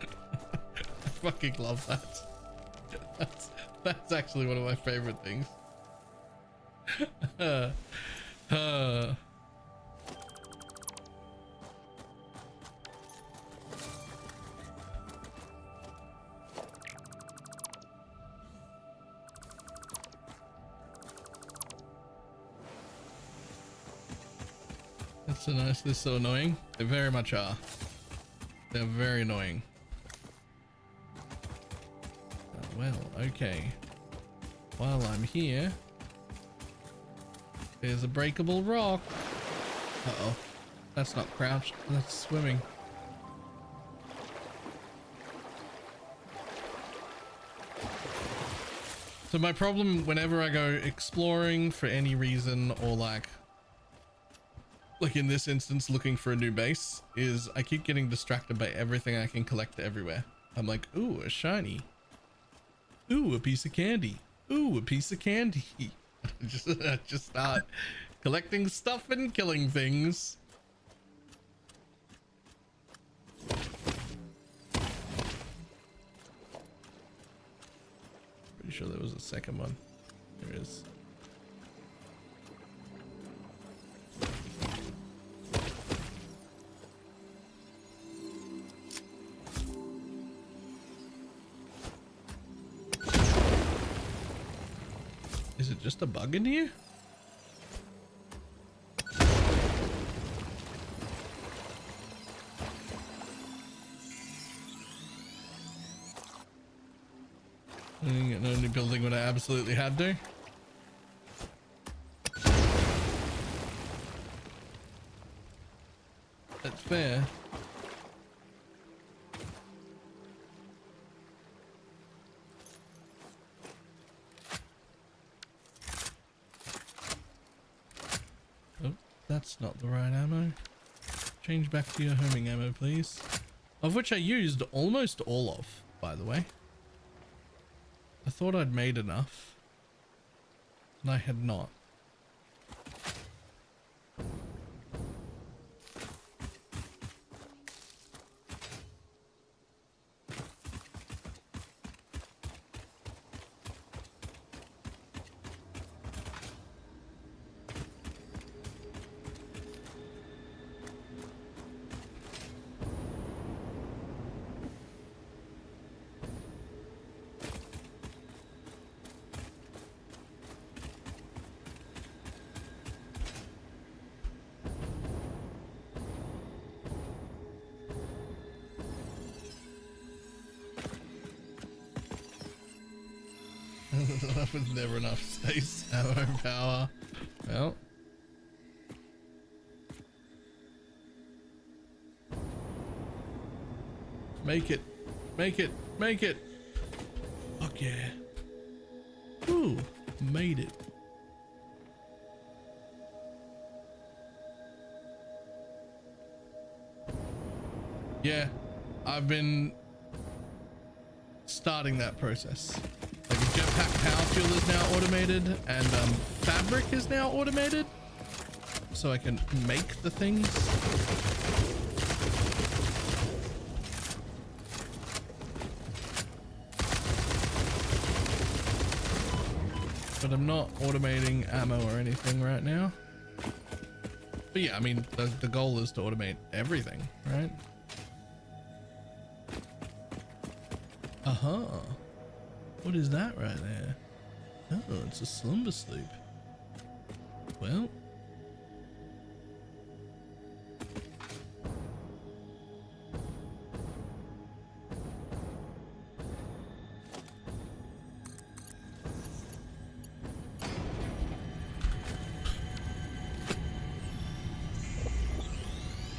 I fucking love that. That's actually one of my favorite things. That's so nice. They're so annoying. They very much are. They're very annoying. Well, okay. While I'm here, there's a breakable rock. Uh-oh. That's not crouched. That's swimming. So my problem whenever I go exploring for any reason, or like in this instance looking for a new base, is I keep getting distracted by everything I can collect everywhere. I'm like, ooh, a shiny. Ooh, a piece of candy. Ooh, a piece of candy. I just start collecting stuff and killing things. Pretty sure there was a second one. There is. Is it just a bug in here? Only building what I absolutely had to. That's fair. Oh, that's not the right ammo. Change back to your homing ammo, please. Of which I used almost all of, by the way. I thought I'd made enough, and I had not. That was never enough space, ammo, power. Well. Make it. Make it. Make it. Fuck yeah. Ooh, made it. Yeah, I've been starting that process. Like jetpack power fuel is now automated, and fabric is now automated, so I can make the things. But I'm not automating ammo or anything right now. But yeah, I mean, the goal is to automate everything, right? Uh-huh. What is that right there? Oh, it's a slumber sleep. Well.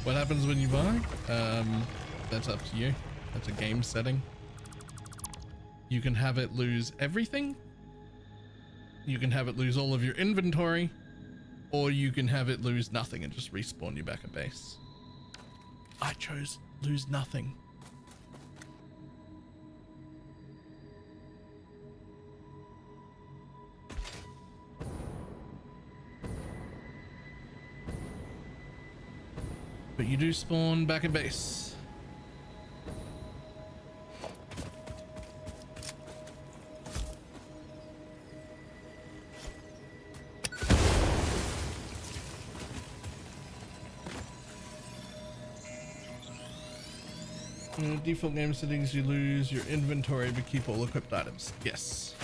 What happens when you buy? That's up to you. That's a game setting. You can have it lose everything. You can have it lose all of your inventory, or you can have it lose nothing and just respawn you back at base. I chose lose nothing. But you do spawn back at base. Default game settings, you lose your inventory but keep all equipped items. Yes.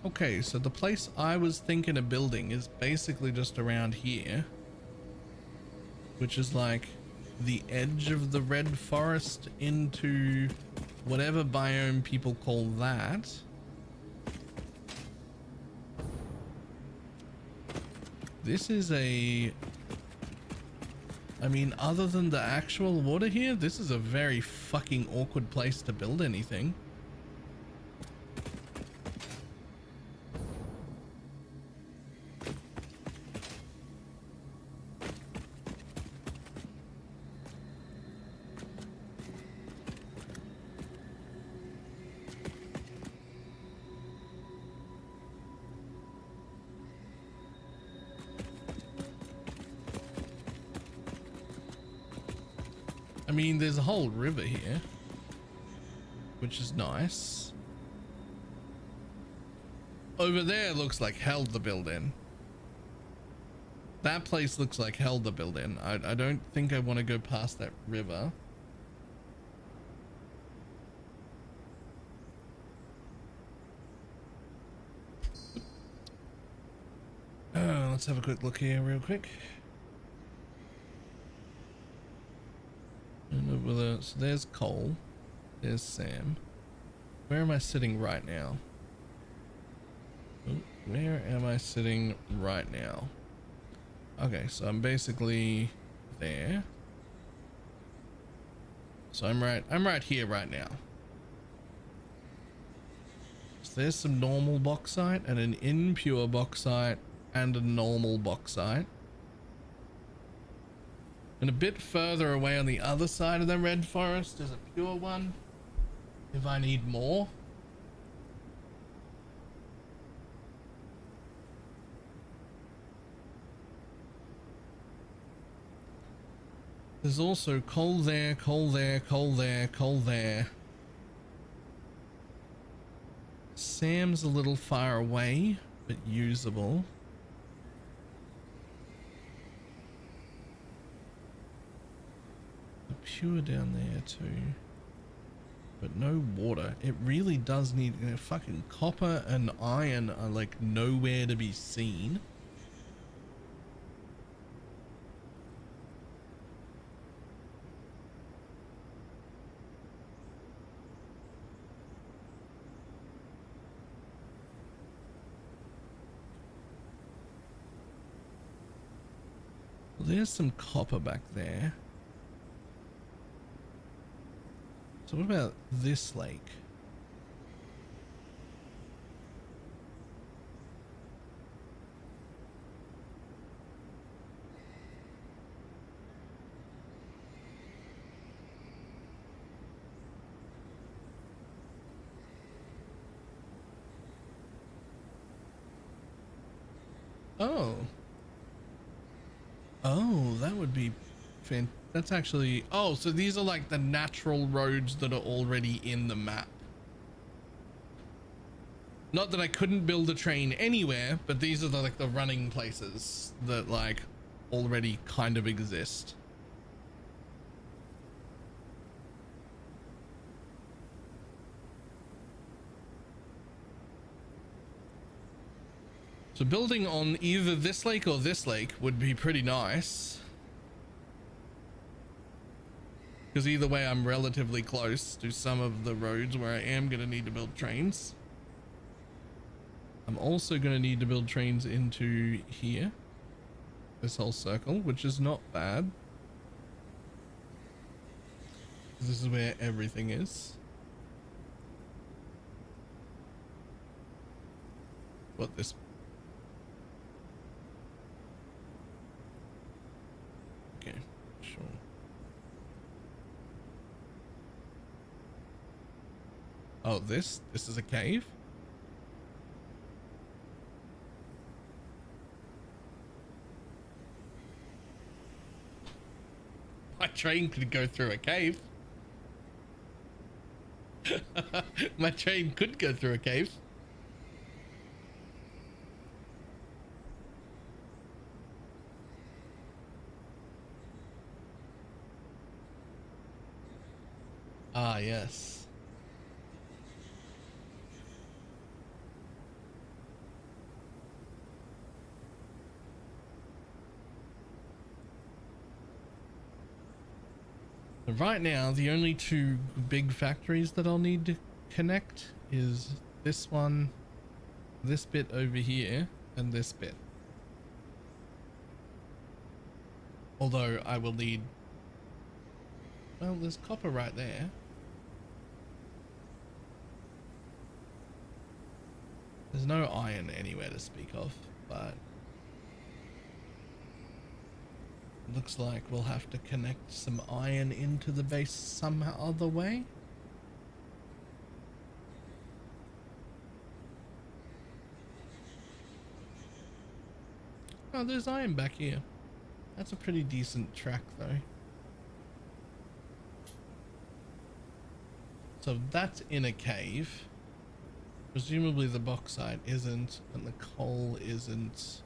Okay, so the place I was thinking of building is basically just around here, which is like the edge of the red forest into whatever biome people call that. This is a, I mean, other than the actual water here, this is a very fucking awkward place to build anything. I mean, there's a whole river here, which is nice. Over there looks like hell to build in. That place looks like hell to build in. I don't think I want to go past that river. Let's have a quick look here real quick. So there's Cole. There's Sam. Where am I sitting right now? Where am I sitting right now? Okay, so I'm basically there. So I'm right here right now. So there's some normal bauxite and an impure bauxite and a normal bauxite. And a bit further away on the other side of the red forest is a pure one, if I need more. There's also coal there, coal there, coal there, coal there. Sam's a little far away, but usable. The pure down there too. But no water. It really does need, you know, fucking copper and iron are like nowhere to be seen. There's some copper back there. So what about this lake? Oh. Oh, that would be fantastic. That's actually, oh, so these are like the natural roads that are already in the map. Not that I couldn't build a train anywhere, but these are like the running places that like already kind of exist. So building on either this lake or this lake would be pretty nice. Because either way, I'm relatively close to some of the roads where I am going to need to build trains. I'm also going to need to build trains into here. This whole circle, which is not bad. This is where everything is. What this... Okay, sure. Oh, this is a cave? My train could go through a cave. My train could go through a cave. Ah, yes. Right now, the only two big factories that I'll need to connect is this one, this bit over here, and this bit. Although I will need... Well, there's copper right there. There's no iron anywhere to speak of, but... Looks like we'll have to connect some iron into the base some other way. Oh, there's iron back here. That's a pretty decent track though. So that's in a cave. Presumably the bauxite isn't, and the coal isn't.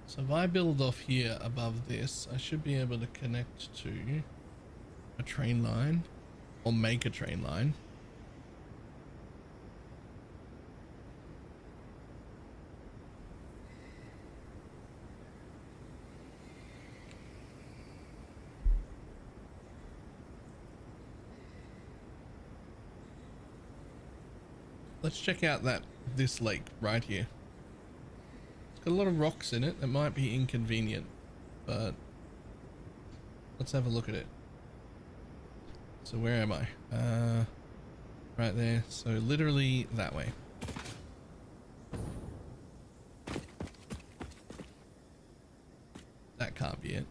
So if I build off here above this, I should be able to connect to a train line, or make a train line. Let's check out this lake right here. It's got a lot of rocks in it. It might be inconvenient, but let's have a look at it. So where am I? Right there. So literally that way. That can't be it.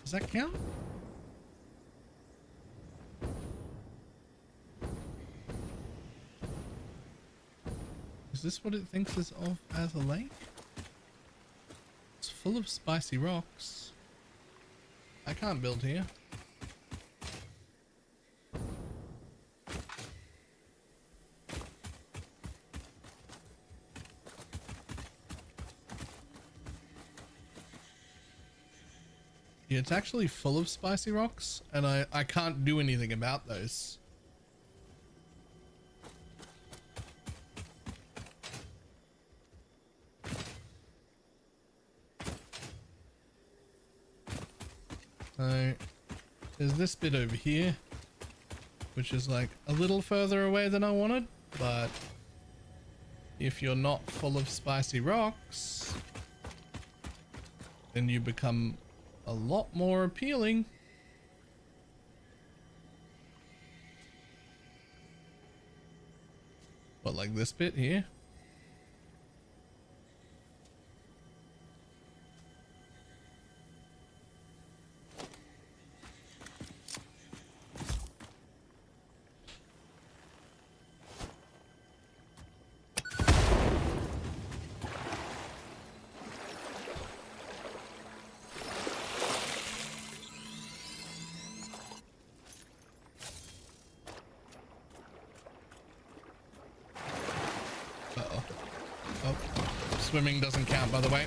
Does that count? Is this what it thinks is of as a lake? It's full of spicy rocks. I can't build here. Yeah, it's actually full of spicy rocks, and I can't do anything about those. So there's this bit over here, which is like a little further away than I wanted, but if you're not full of spicy rocks, then you become a lot more appealing. What, like this bit here? Swimming doesn't count, by the way.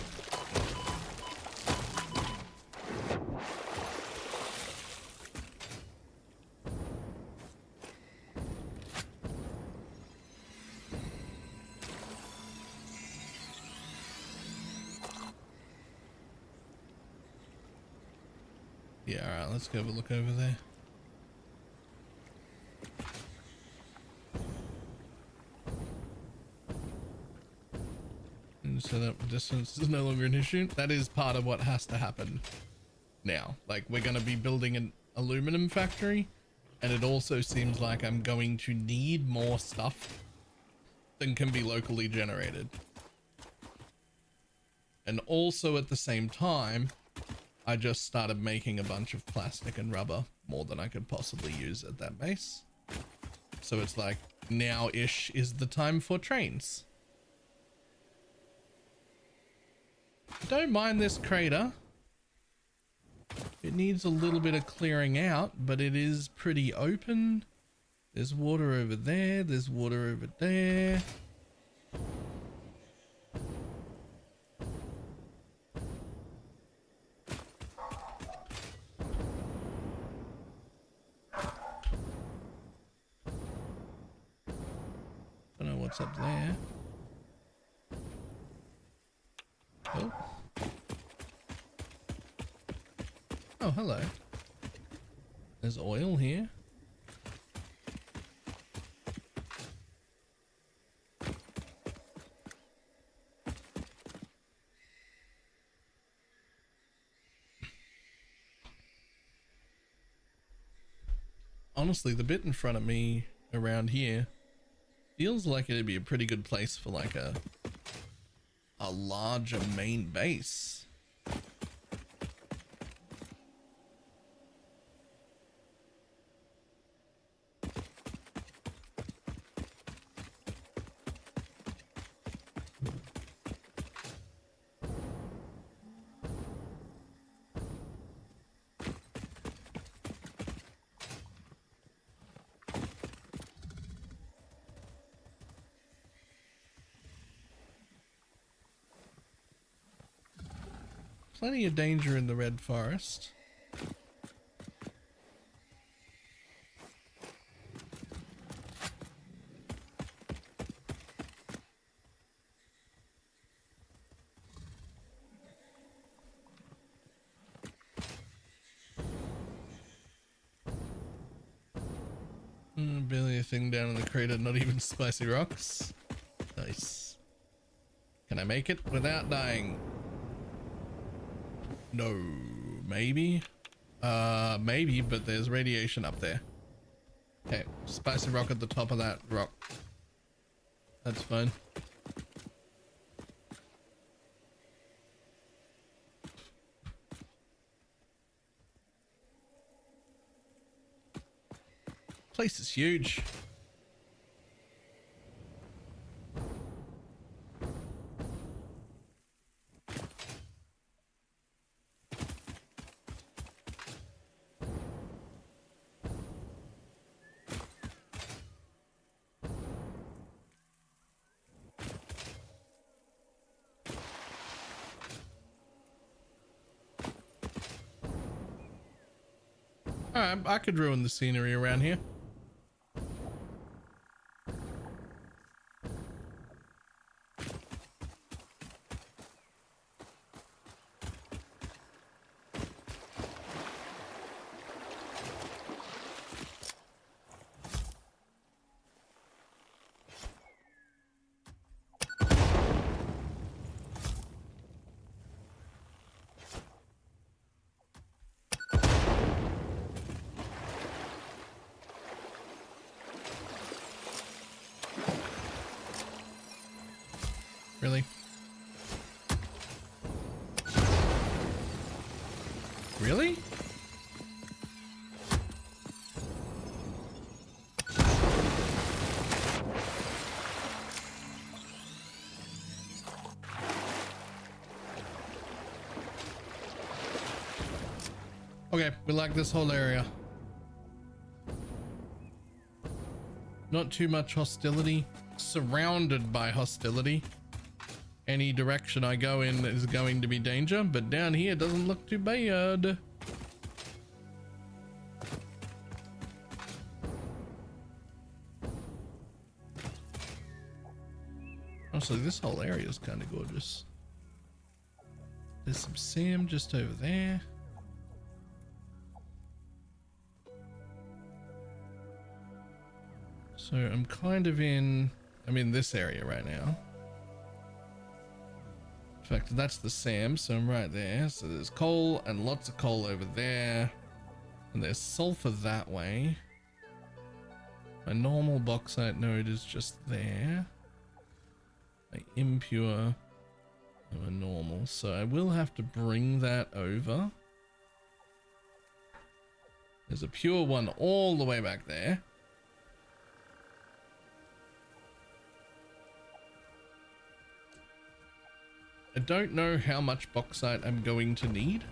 Yeah, all right, let's go have a look over there. So that distance is no longer an issue. That is part of what has to happen now. Like, we're going to be building an aluminum factory, and it also seems like I'm going to need more stuff than can be locally generated. And also at the same time, I just started making a bunch of plastic and rubber, more than I could possibly use at that base. So it's like, now-ish is the time for trains. Don't mind this crater. It needs a little bit of clearing out, but it is pretty open. There's water over there. There's water over there. Don't know what's up there. Oh. Oh, hello. There's oil here. Honestly, the bit in front of me around here feels like it'd be a pretty good place for like a larger main base. plenty of danger in the red forest. Barely a thing down in the crater, not even spicy rocks. Nice. Can I make it without dying? No, maybe. Maybe, but there's radiation up there. Okay, spicy rock at the top of that rock. That's fine. Place is huge. Alright, I could ruin the scenery around here. Really? Really? Okay, we like this whole area. Not too much hostility. Surrounded by hostility. Any direction I go in is going to be danger, but down here doesn't look too bad. Honestly, this whole area is kind of gorgeous. There's some sand just over there. So I'm kind of I'm in this area right now. In fact, that's the SAM, so I'm right there. So there's coal and lots of coal over there. And there's sulfur that way. My normal bauxite node is just there. My impure and my normal. So I will have to bring that over. There's a pure one all the way back there. I don't know how much bauxite I'm going to need,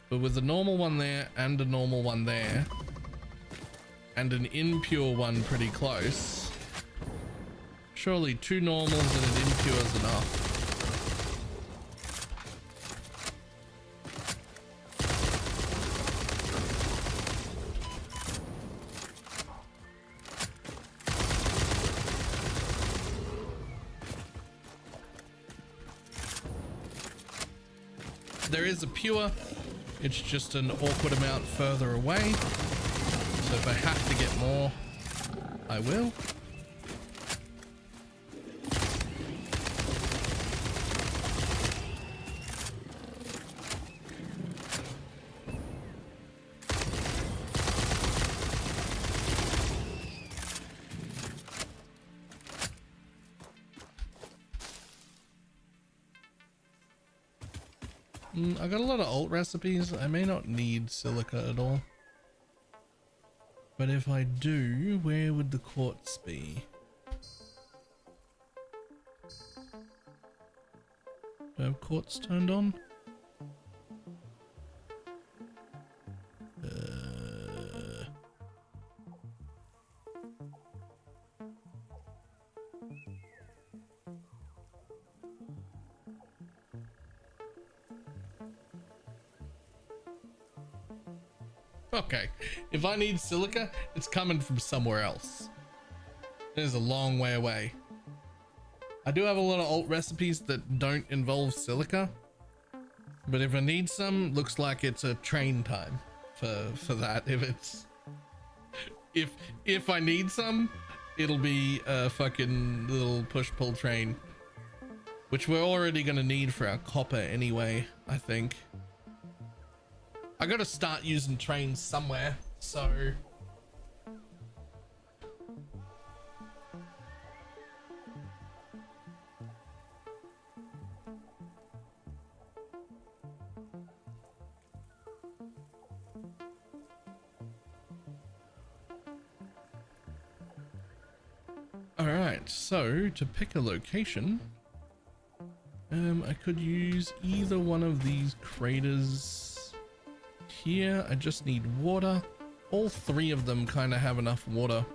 but with a normal one there and a normal one there and an impure one pretty close, surely 2 normals and an impure is enough. There is a pure, it's just an awkward amount further away, so if I have to get more, I will. I got a lot of alt recipes. I may not need silica at all. But if I do, where would the quartz be? Do I have quartz turned on? Okay, if I need silica, it's coming from somewhere else. It is a long way away. I do have a lot of alt recipes that don't involve silica, but if I need some, looks like it's a train time for that. If I need some, it'll be a fucking little push-pull train, which we're already gonna need for our copper anyway, I think. I gotta start using trains somewhere, so... Alright, so to pick a location, I could use either one of these craters here. I just need water. All three of them kind of have enough water.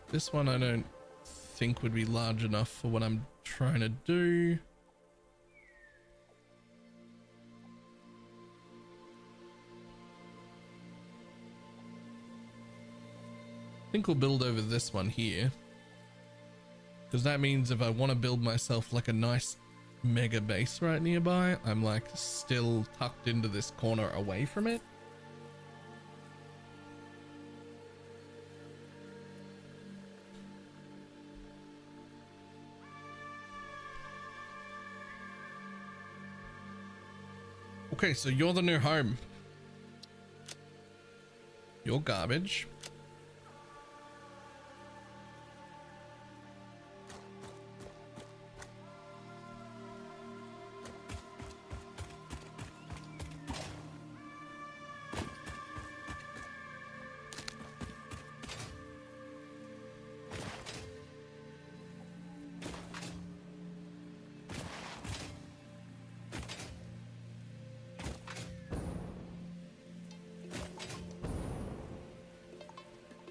This one I don't think would be large enough for what I'm trying to do. I think we'll build over this one here, because that means if I want to build myself like a nice mega base right nearby, I'm like still tucked into this corner away from it. Okay, so you're the new home. You're garbage.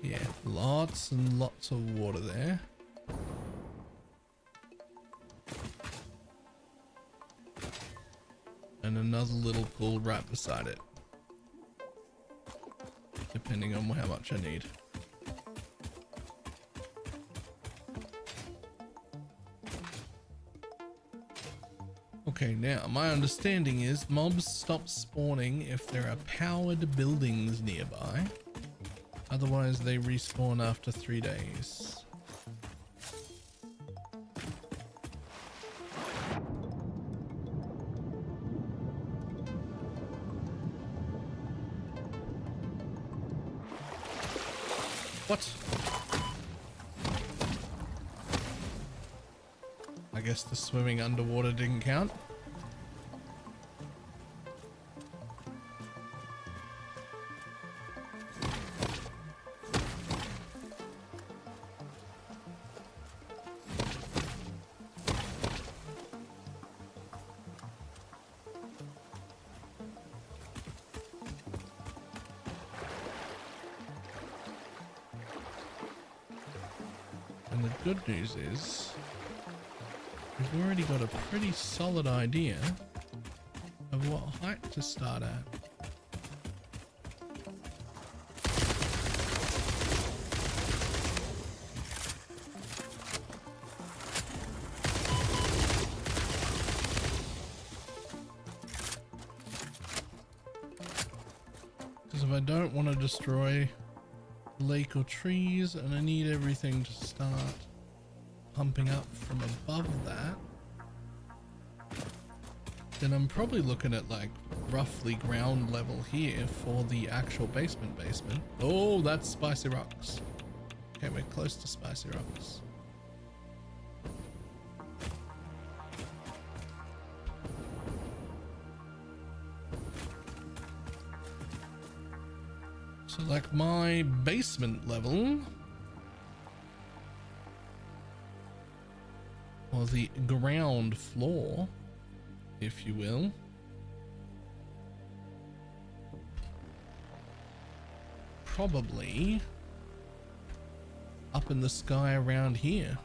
Yeah, lots and lots of water there. And another little pool right beside it, depending on how much I need. Okay, now my understanding is mobs stop spawning if there are powered buildings nearby. Otherwise, they respawn after 3 days. What? I guess the swimming underwater didn't count. And the good news is we've already got a pretty solid idea of what height to start at. Because if I don't want to destroy lake or trees, and I need everything to start pumping up from above that, then I'm probably looking at like roughly ground level here for the actual basement. Oh, that's spicy rocks. Okay, we're close to spicy rocks. So like my basement level, or the ground floor, if you will, probably up in the sky around here.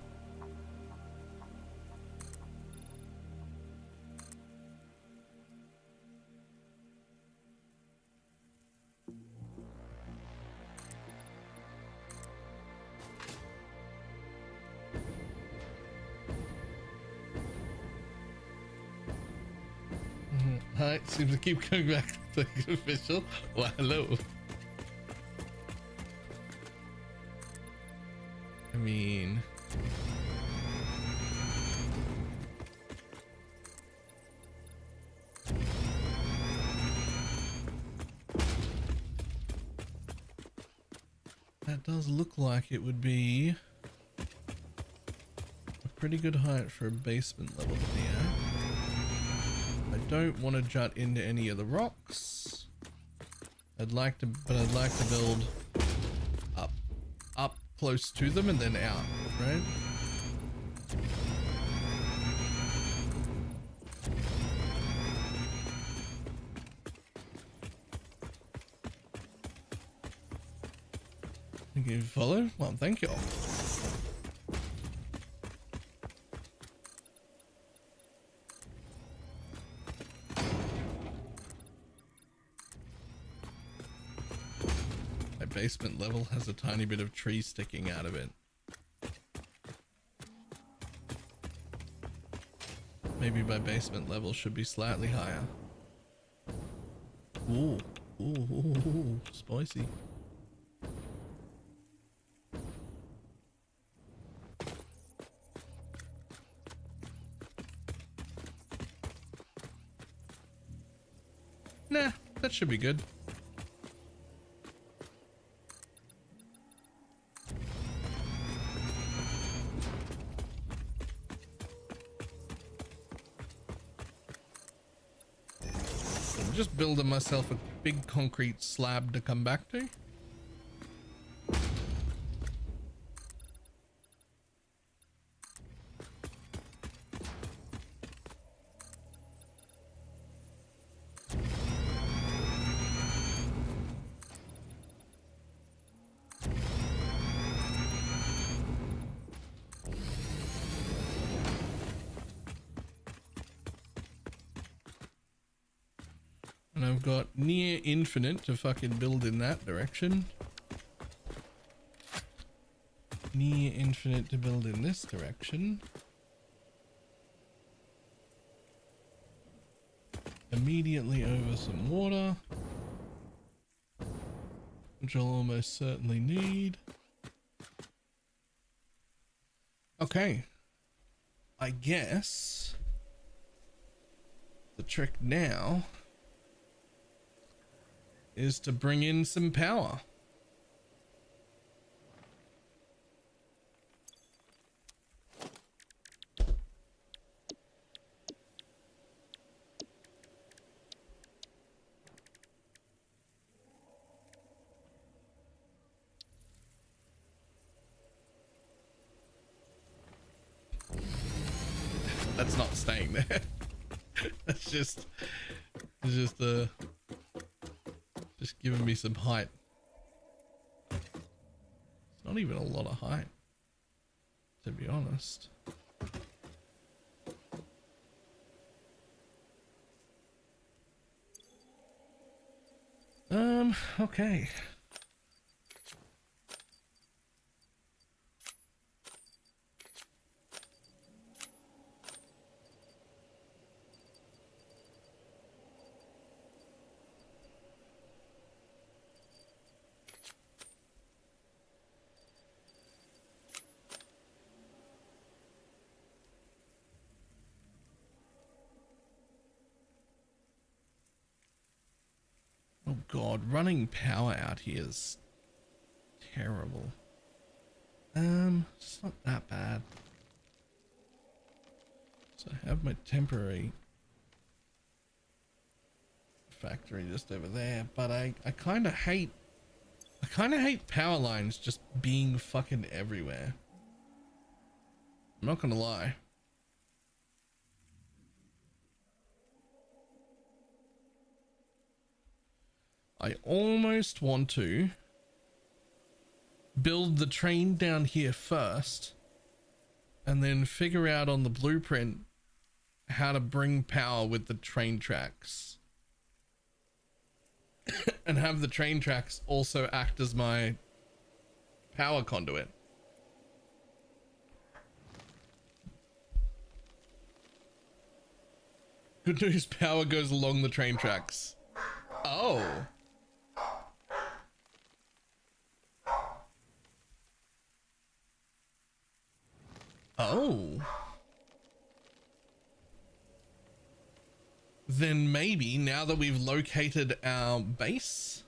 height seems to keep going back to the official. Well, hello. I mean, that does look like it would be a pretty good height for a basement level to be at. I don't want to jut into any of the rocks. I'd like to build up close to them and then out, right? Thank you, follow. Well, thank you all. My basement level has a tiny bit of tree sticking out of it. Maybe my basement level should be slightly higher. Ooh, ooh, spicy. Nah, that should be good. I'm just building myself a big concrete slab to come back to. And I've got near infinite to fucking build in that direction. Near infinite to build in this direction. Immediately over some water, which I'll almost certainly need. Okay. I guess the trick now is to bring in some power. That's not staying there. That's just giving me some height. It's not even a lot of height, to be honest. Okay. Oh god, running power out here is terrible. It's not that bad. So I have my temporary factory just over there, but I kind of hate power lines just being fucking everywhere. I'm not gonna lie. I almost want to build the train down here first and then figure out on the blueprint how to bring power with the train tracks and have the train tracks also act as my power conduit. Good news, power goes along the train tracks. Oh. Oh. Then maybe now that we've located our base,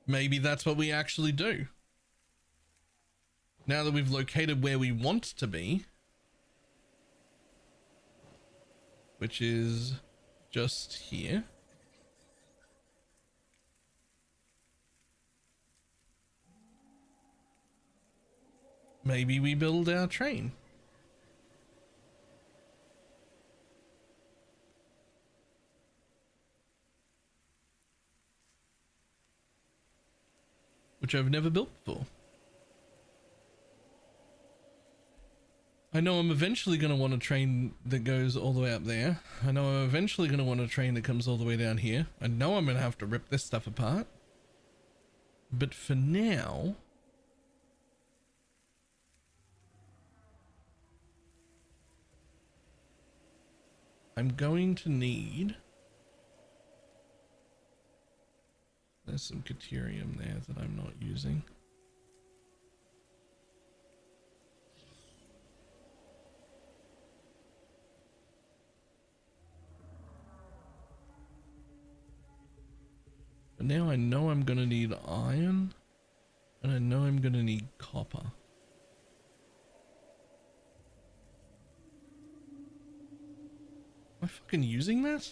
maybe that's what we actually do. Now that we've located where we want to be, which is just here. Maybe we build our train. Which I've never built before. I know I'm eventually going to want a train that goes all the way up there. I know I'm eventually going to want a train that comes all the way down here. I know I'm going to have to rip this stuff apart. But for now, I'm going to need... There's some Caterium there that I'm not using. But now I know I'm going to need iron, and I know I'm going to need copper. Am I fucking using that?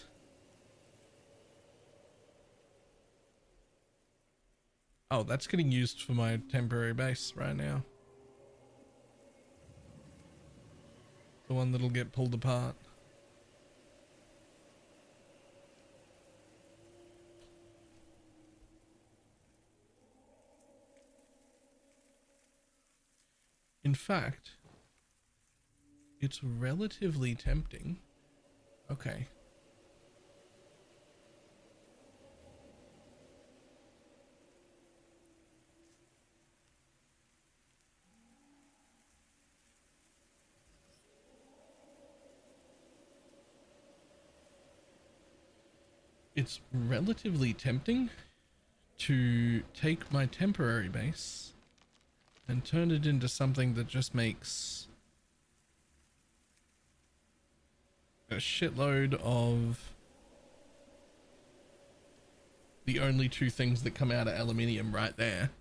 Oh, that's getting used for my temporary base right now. The one that'll get pulled apart. In fact, it's relatively tempting. Okay. It's relatively tempting to take my temporary base and turn it into something that just makes a shitload of the only two things that come out of aluminium right there,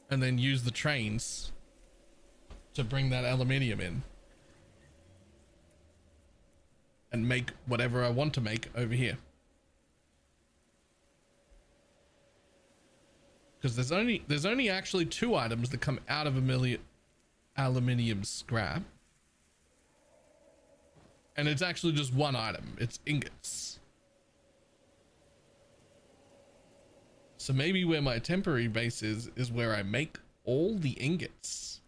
and then use the trains to bring that aluminium in and make whatever I want to make over here. Because there's only actually two items that come out of aluminium scrap. And it's actually just one item. It's ingots. So maybe where my temporary base is where I make all the ingots.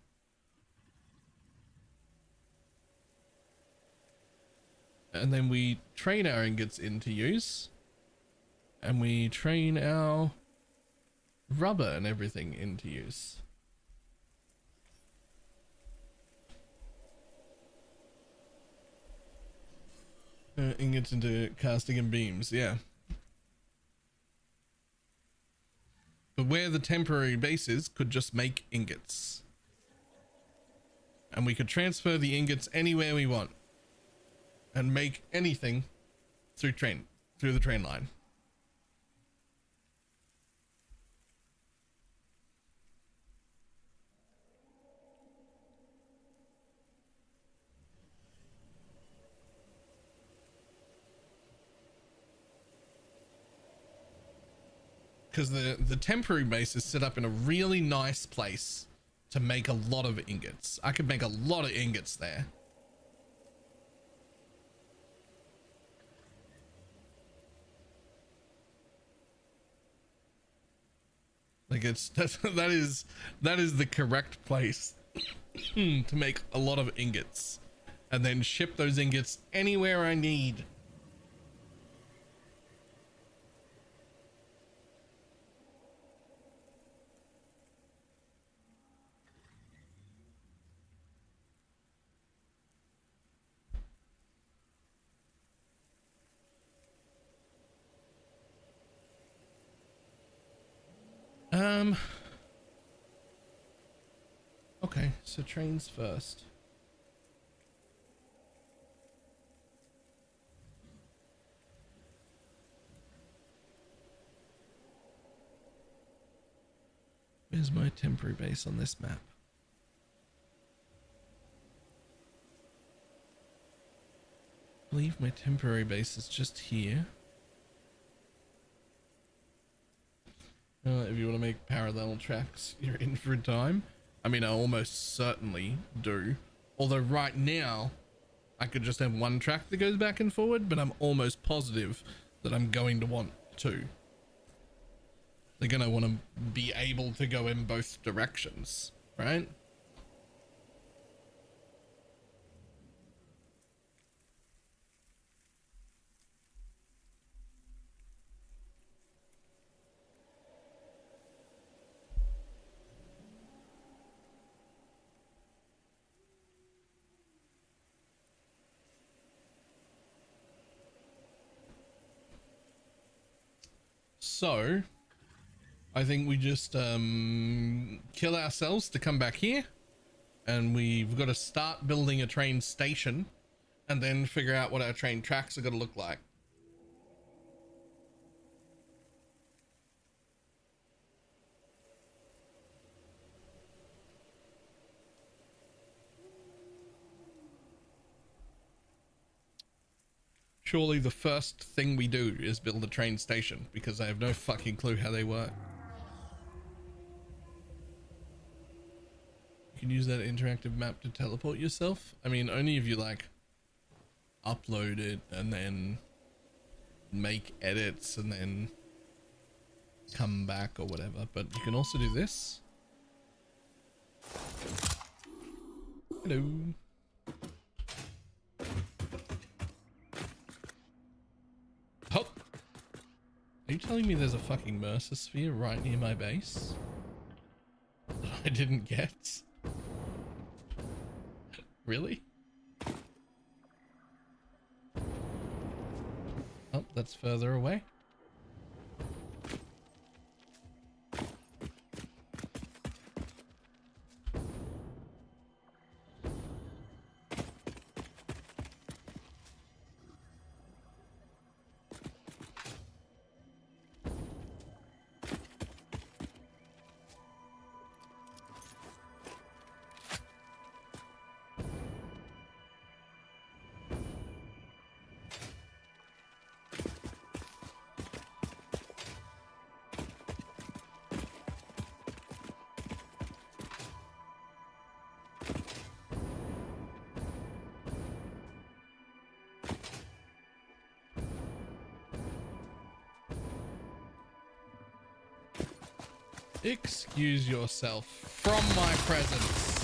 And then we train our ingots into use. And we train our rubber and everything into use. Ingots into casting and beams, yeah. But where the temporary base is could just make ingots. And we could transfer the ingots anywhere we want. And make anything through the train line. Because the temporary base is set up in a really nice place to make a lot of ingots. I could make a lot of ingots there. Like that is the correct place to make a lot of ingots and then ship those ingots anywhere I need. Okay, so trains first. Where's my temporary base on this map? I believe my temporary base is just here. If you want to make parallel tracks, you're in for a time. I mean, I almost certainly do. Although right now, I could just have one track that goes back and forward, but I'm almost positive that I'm going to want two. They're going to want to be able to go in both directions, right? So I think we just kill ourselves to come back here, and we've got to start building a train station and then figure out what our train tracks are going to look like. Surely the first thing we do is build a train station, because I have no fucking clue how they work. You can use that interactive map to teleport yourself. I mean, only if you like upload it and then make edits and then come back or whatever. But you can also do this. Hello. Oh, are you telling me there's a fucking Mercer sphere right near my base that I didn't get? Really? Oh, that's further away. Excuse yourself from my presence.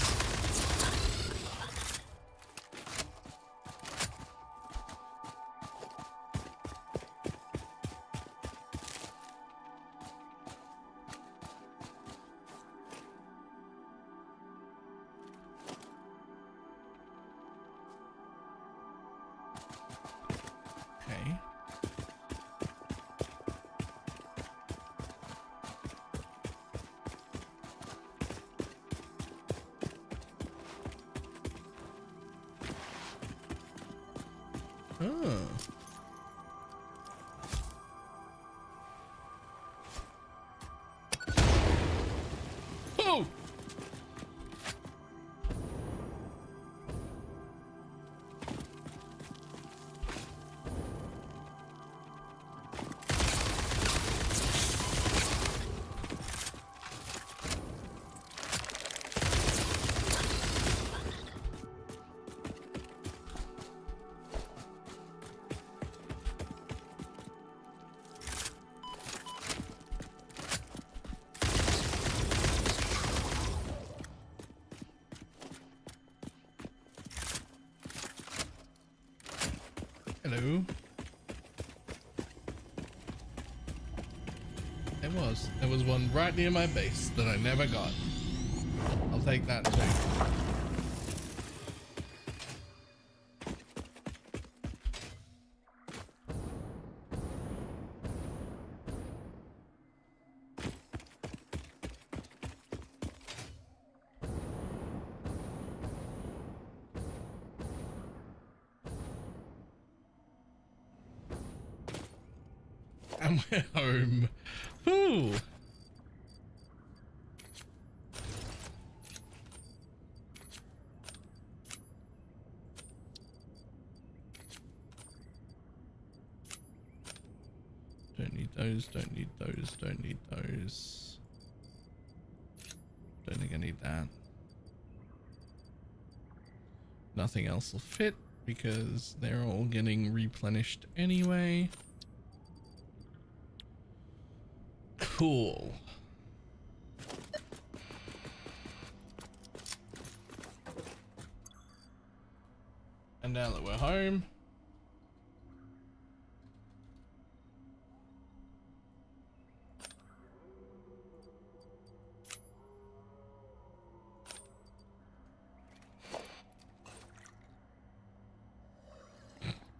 Okay. Oh. Oh! Hello. There was one right near my base that I never got. I'll take that too. And we're home. Whew. Don't need those, don't need those, don't need those. Don't think I need that. Nothing else will fit because they're all getting replenished anyway. Cool. And now that we're home,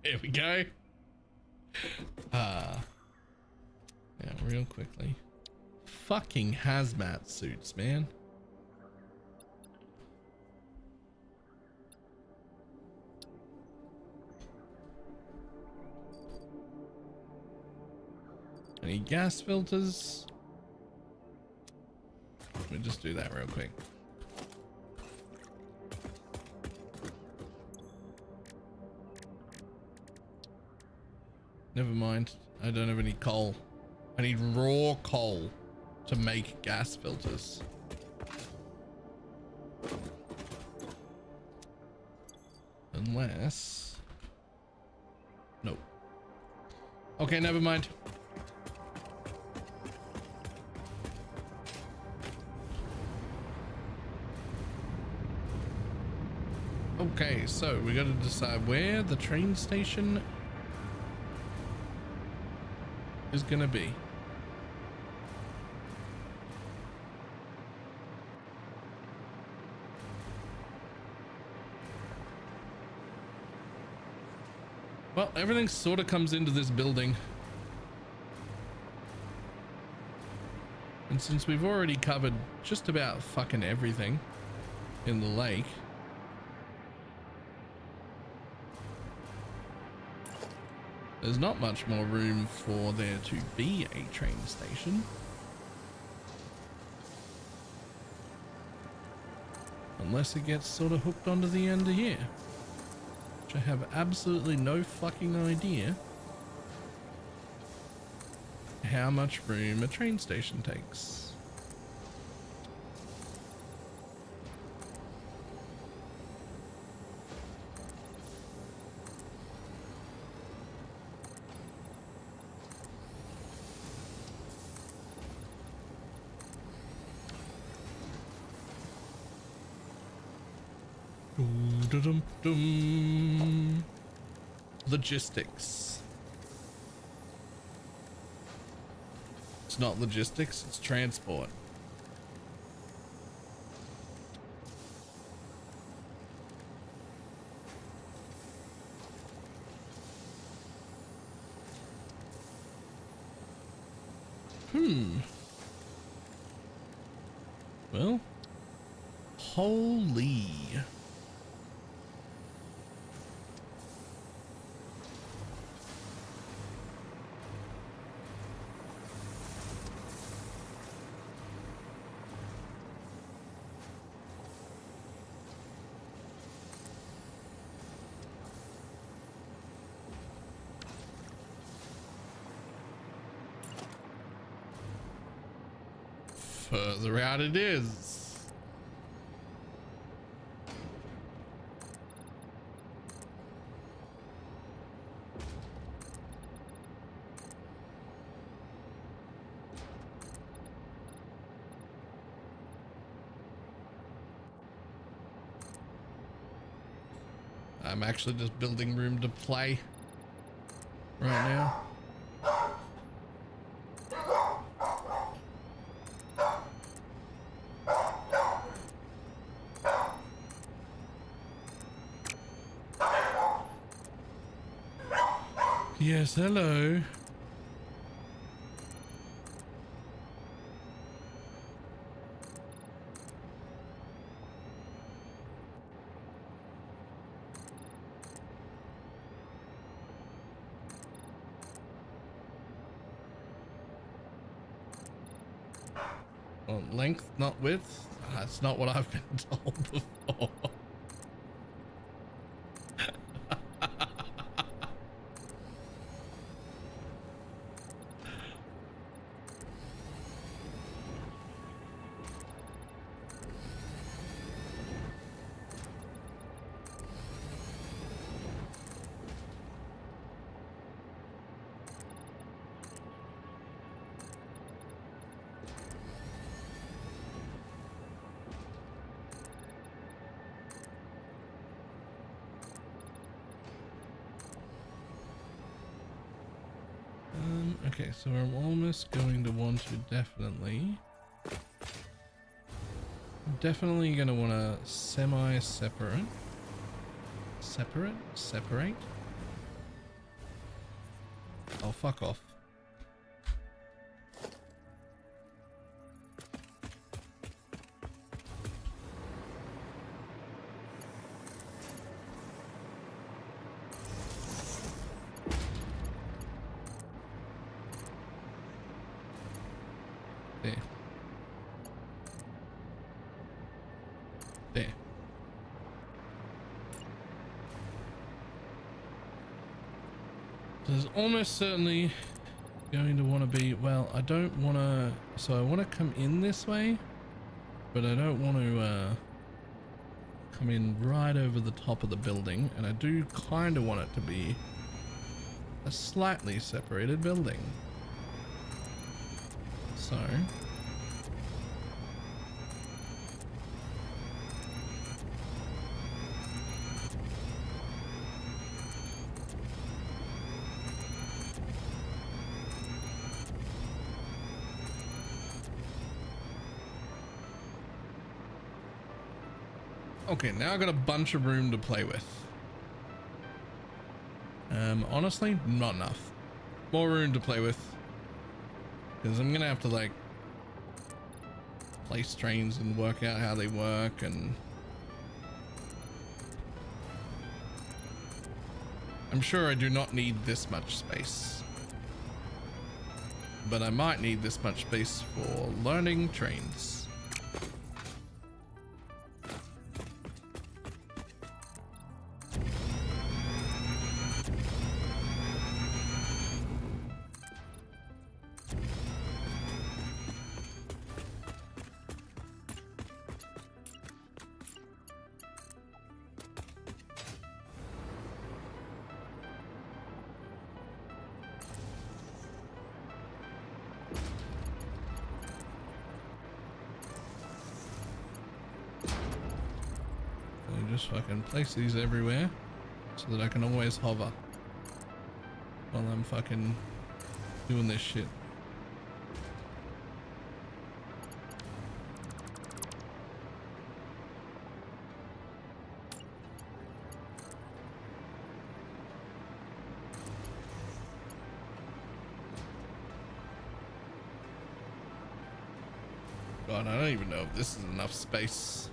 here we go. Yeah, real quickly. Fucking hazmat suits, man. Any gas filters? We'll just do that real quick. Never mind. I don't have any coal. I need raw coal to make gas filters. Unless... Nope. Okay, never mind. Okay, so we got to decide where the train station is gonna be. Well, everything sort of comes into this building. And since we've already covered just about fucking everything in the lake, there's not much more room for there to be a train station. Unless it gets sort of hooked onto the end of here. Which I have absolutely no fucking idea how much room a train station takes. Dum-dum-dum. Logistics. It's not logistics, it's transport. Well, holy. Further out it is. I'm actually just building room to play right now. Yes, hello. Well, length, not width. That's not what I've been told before. Okay, so I'm almost going to want to definitely going to want to separate. Oh, fuck off. There. There. There's almost certainly going to want to be, well, I don't want to, so I want to come in this way, but I don't want to come in right over the top of the building, and I do kind of want it to be a slightly separated building. So okay, now I got a bunch of room to play with. Honestly, not enough. More room to play with, because I'm gonna have to like place trains and work out how they work, and I'm sure I do not need this much space, but I might need this much space for learning trains. Just fucking place these everywhere so that I can always hover while I'm fucking doing this shit. God, I don't even know if this is enough space.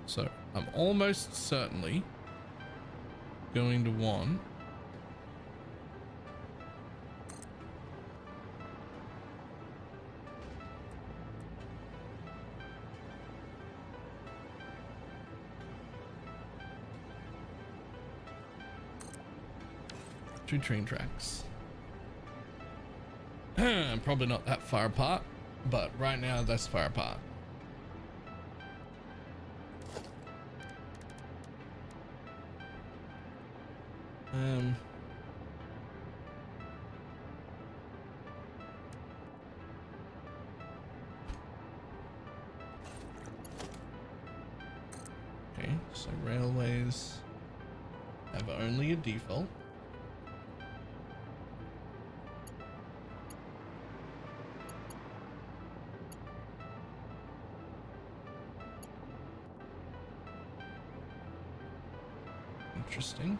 So I'm almost certainly going to want two train tracks. Probably not that far apart, but right now that's far apart. Okay, so railways have only a default. Interesting.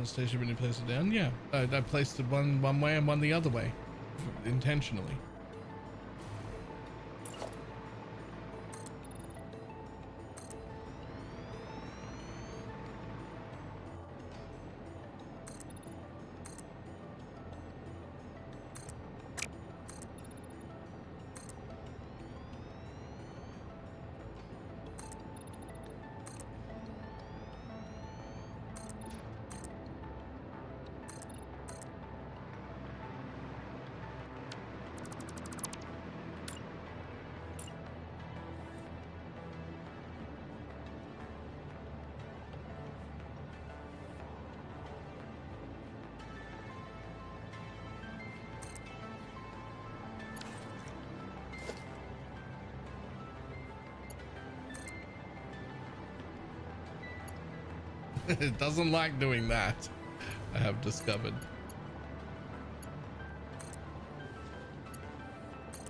station when you place it down? Yeah, I placed it one way and one the other way, intentionally. It doesn't like doing that, I have discovered.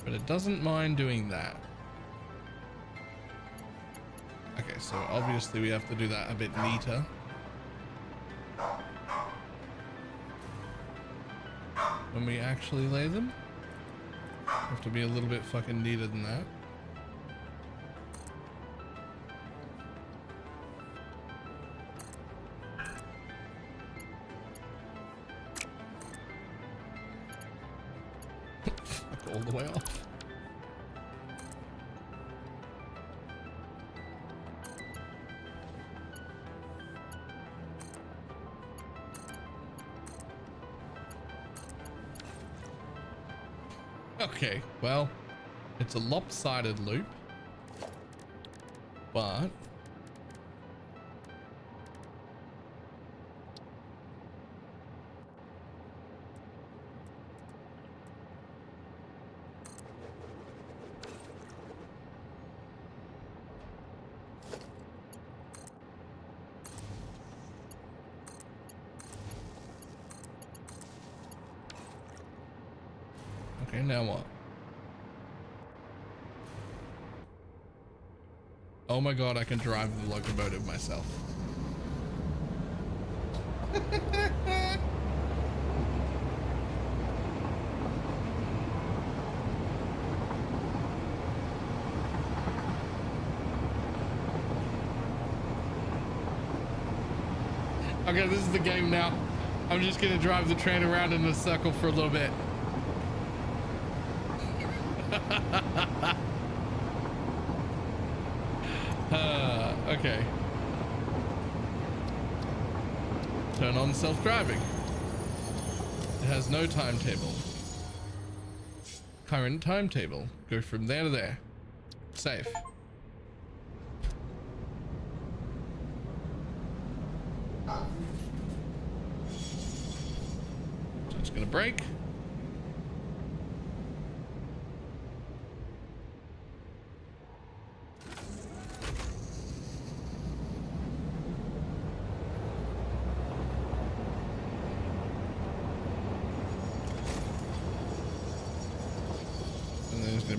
But it doesn't mind doing that. Okay, so obviously we have to do that a bit neater. When we actually lay them, have to be a little bit fucking neater than that. All the way off. Okay, well, it's a lopsided loop, but okay, now what? Oh my god, I can drive the locomotive myself. Okay, this is the game now. I'm just gonna drive the train around in a circle for a little bit. Okay. Turn on self-driving. It has no timetable. Current timetable. Go from there to there. Safe. So it's gonna brake.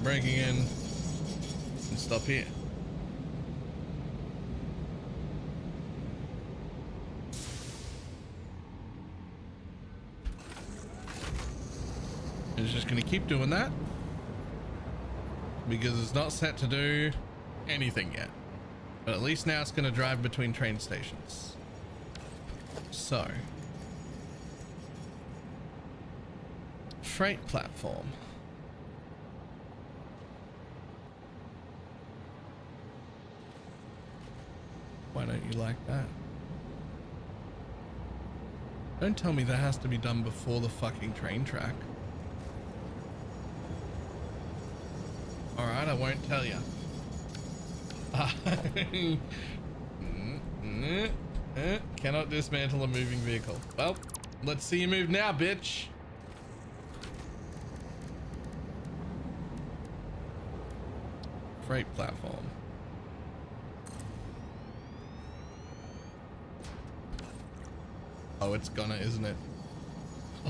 Break again and stop here. It's just going to keep doing that because it's not set to do anything yet, but at least now it's going to drive between train stations. So freight platform. Why don't you like that? Don't tell me that has to be done before the fucking train track. Alright, I won't tell you. Cannot dismantle a moving vehicle. Well, let's see you move now, bitch. Freight platform. Oh, it's gonna, isn't it?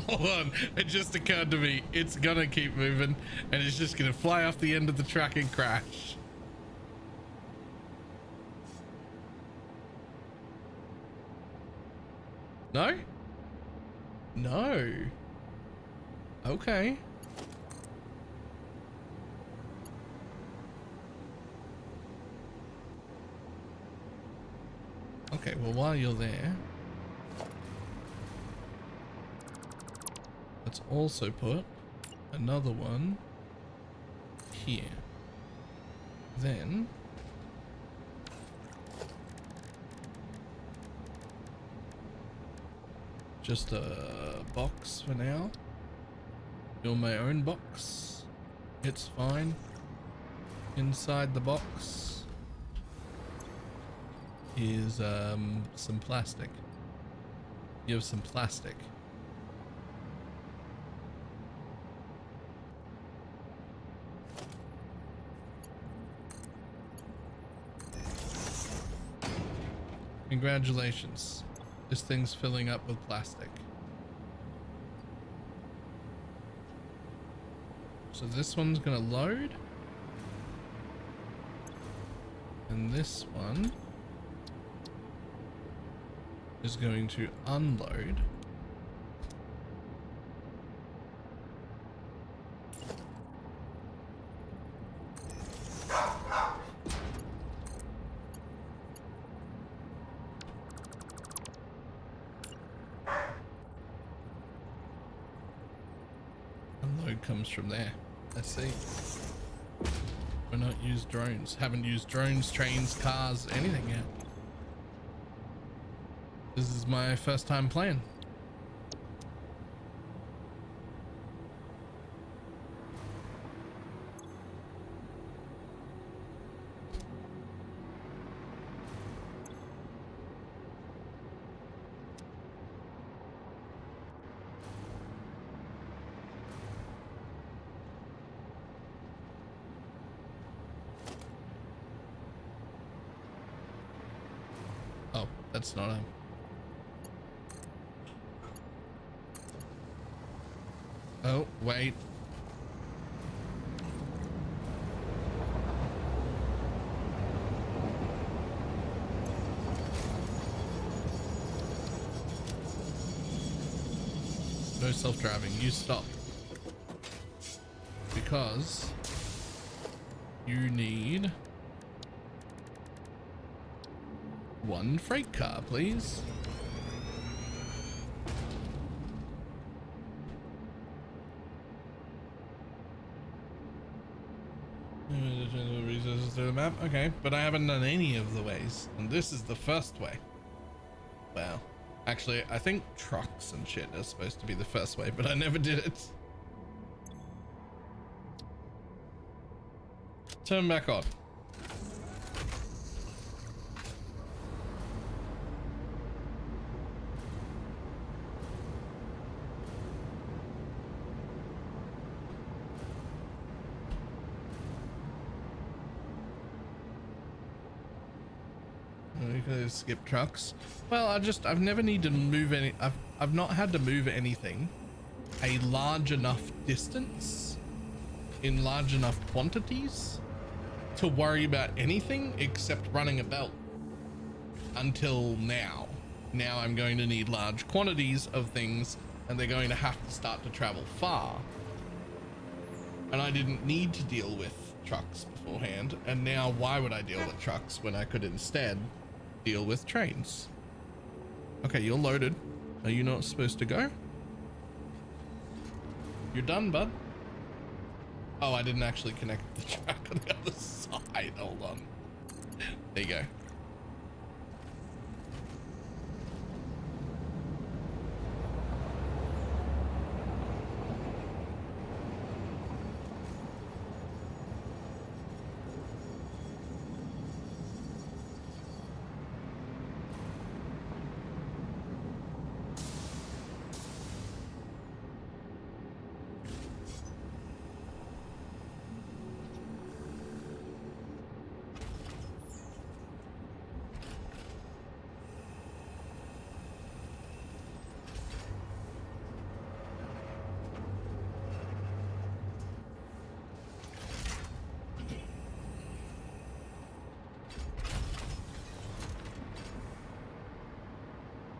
Hold on, it just occurred to me, it's gonna keep moving and it's just gonna fly off the end of the track and crash. No? No. Okay. Okay, well, while you're there, let's also put another one here. Then just a box for now. You're my own box. It's fine. Inside the box is some plastic. You have some plastic. Congratulations. This thing's filling up with plastic. So this one's gonna load. And this one is going to unload. Unload comes from there. I see. We're not used drones. Haven't used drones, trains, cars, anything yet. This is my first time playing. Oh, that's not him. Oh, wait. No self-driving. You stop. Because you need one freight car, please. Resources through the map. Okay, but I haven't done any of the ways, and this is the first way. Wow. Actually, I think trucks and shit are supposed to be the first way, but I never did it. Turn back on. Skip trucks. Well, I've never needed to move any. I've not had to move anything a large enough distance in large enough quantities to worry about anything except running a belt until now. Now I'm going to need large quantities of things, and they're going to have to start to travel far. And I didn't need to deal with trucks beforehand, and now why would I deal with trucks when I could instead deal with trains? Okay, you're loaded. Are you not supposed to go? You're done, bud. Oh, I didn't actually connect the track on the other side. Hold on. There you go.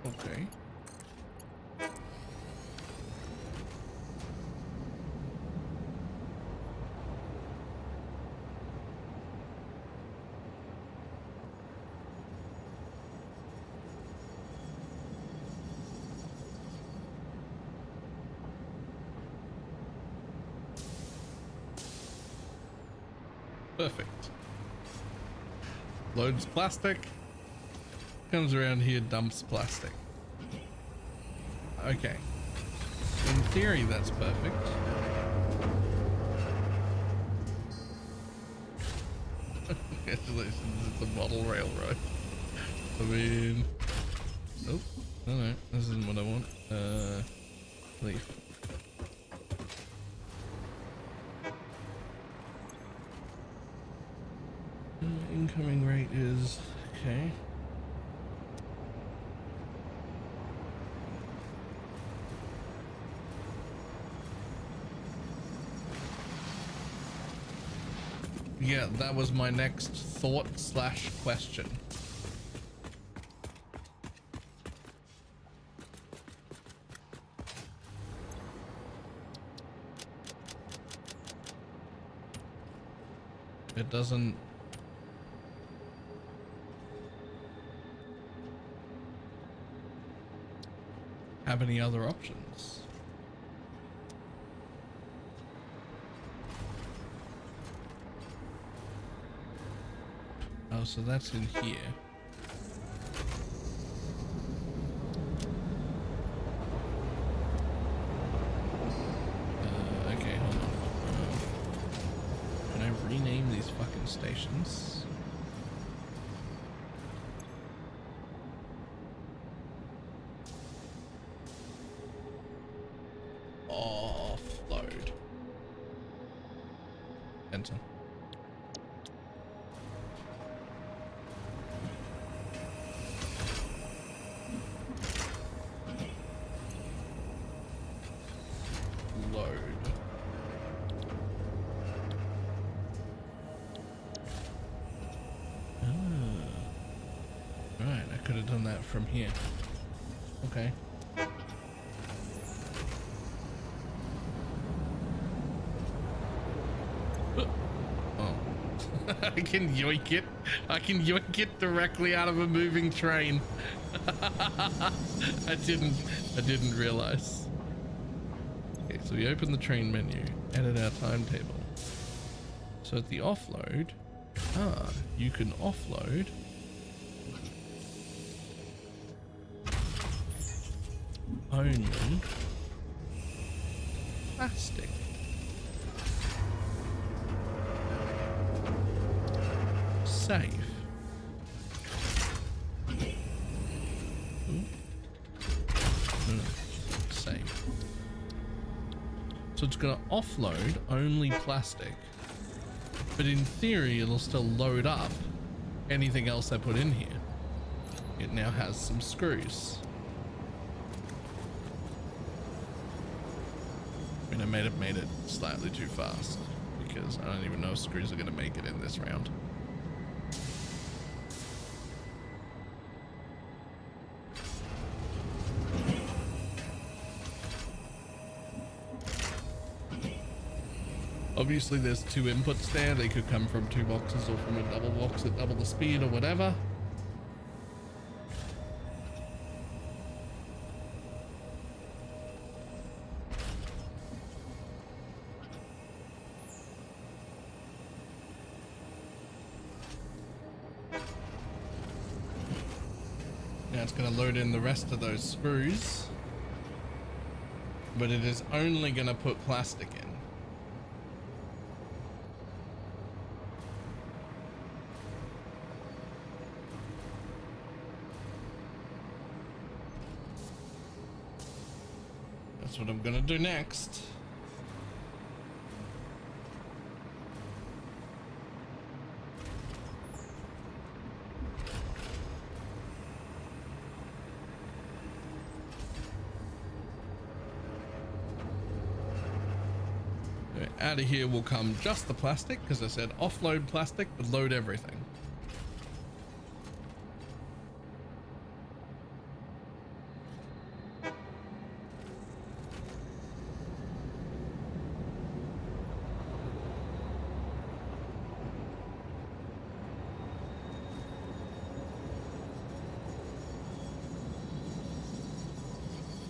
Okay. Perfect. Loads plastic. Comes around here, dumps plastic. Okay. In theory, that's perfect. Congratulations, it's a model railroad. I mean... Oh, no, this isn't what I want. Leaf. Incoming rate is... okay. Yeah, that was my next thought / question. It doesn't... have any other options. Oh, so that's in here. Okay, hold on. Can I rename these fucking stations? Offload. Enter. From here. Okay. Oh. I can yoink it. I can yoink it directly out of a moving train. I didn't realize. Okay, so we open the train menu, edit our timetable. So at the offload, you can offload only plastic. Save. Save. So it's going to offload only plastic, but in theory it'll still load up anything else I put in here. It now has some screws. I might have made it slightly too fast because I don't even know if screws are going to make it in this round. Obviously there's two inputs there. They could come from two boxes or from a double box at double the speed or whatever. Now it's going to load in the rest of those screws, but it is only going to put plastic in. That's what I'm going to do next. Out of here will come just the plastic, because I said offload plastic, but load everything.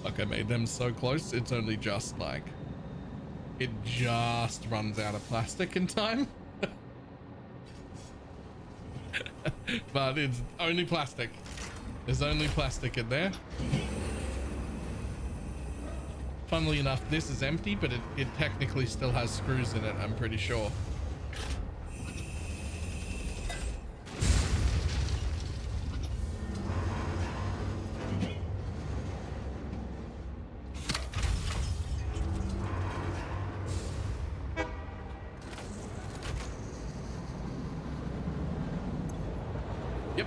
Like I made them so close, it's only just like... it just runs out of plastic in time. But it's only plastic. There's only plastic in there. Funnily enough, this is empty, but it technically still has screws in it, I'm pretty sure. Yep.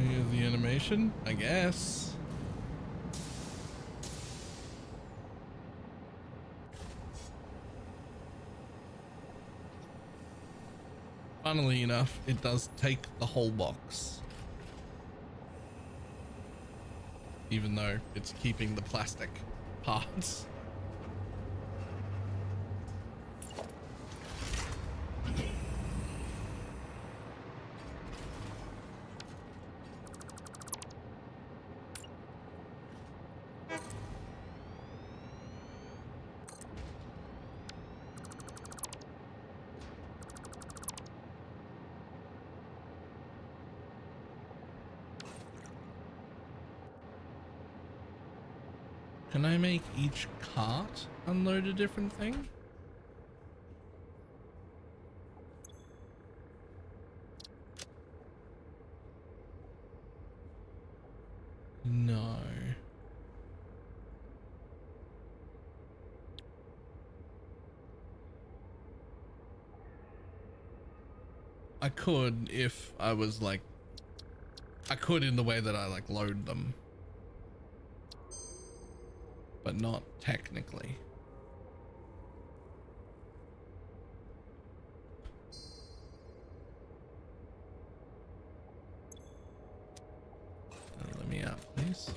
Here's the animation, I guess. Funnily enough, it does take the whole box. Even though it's keeping the plastic parts. Can I make each cart unload a different thing? No. I could if I was like, I could in the way that I like load them. But not technically. Let me out, please.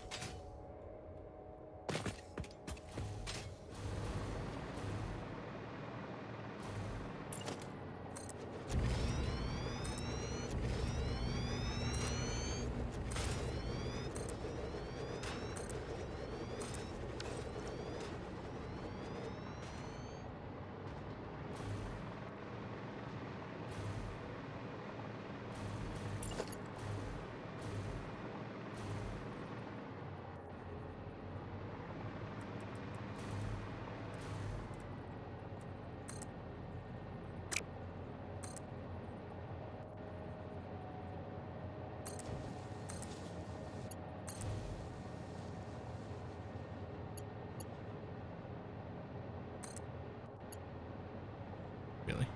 Really?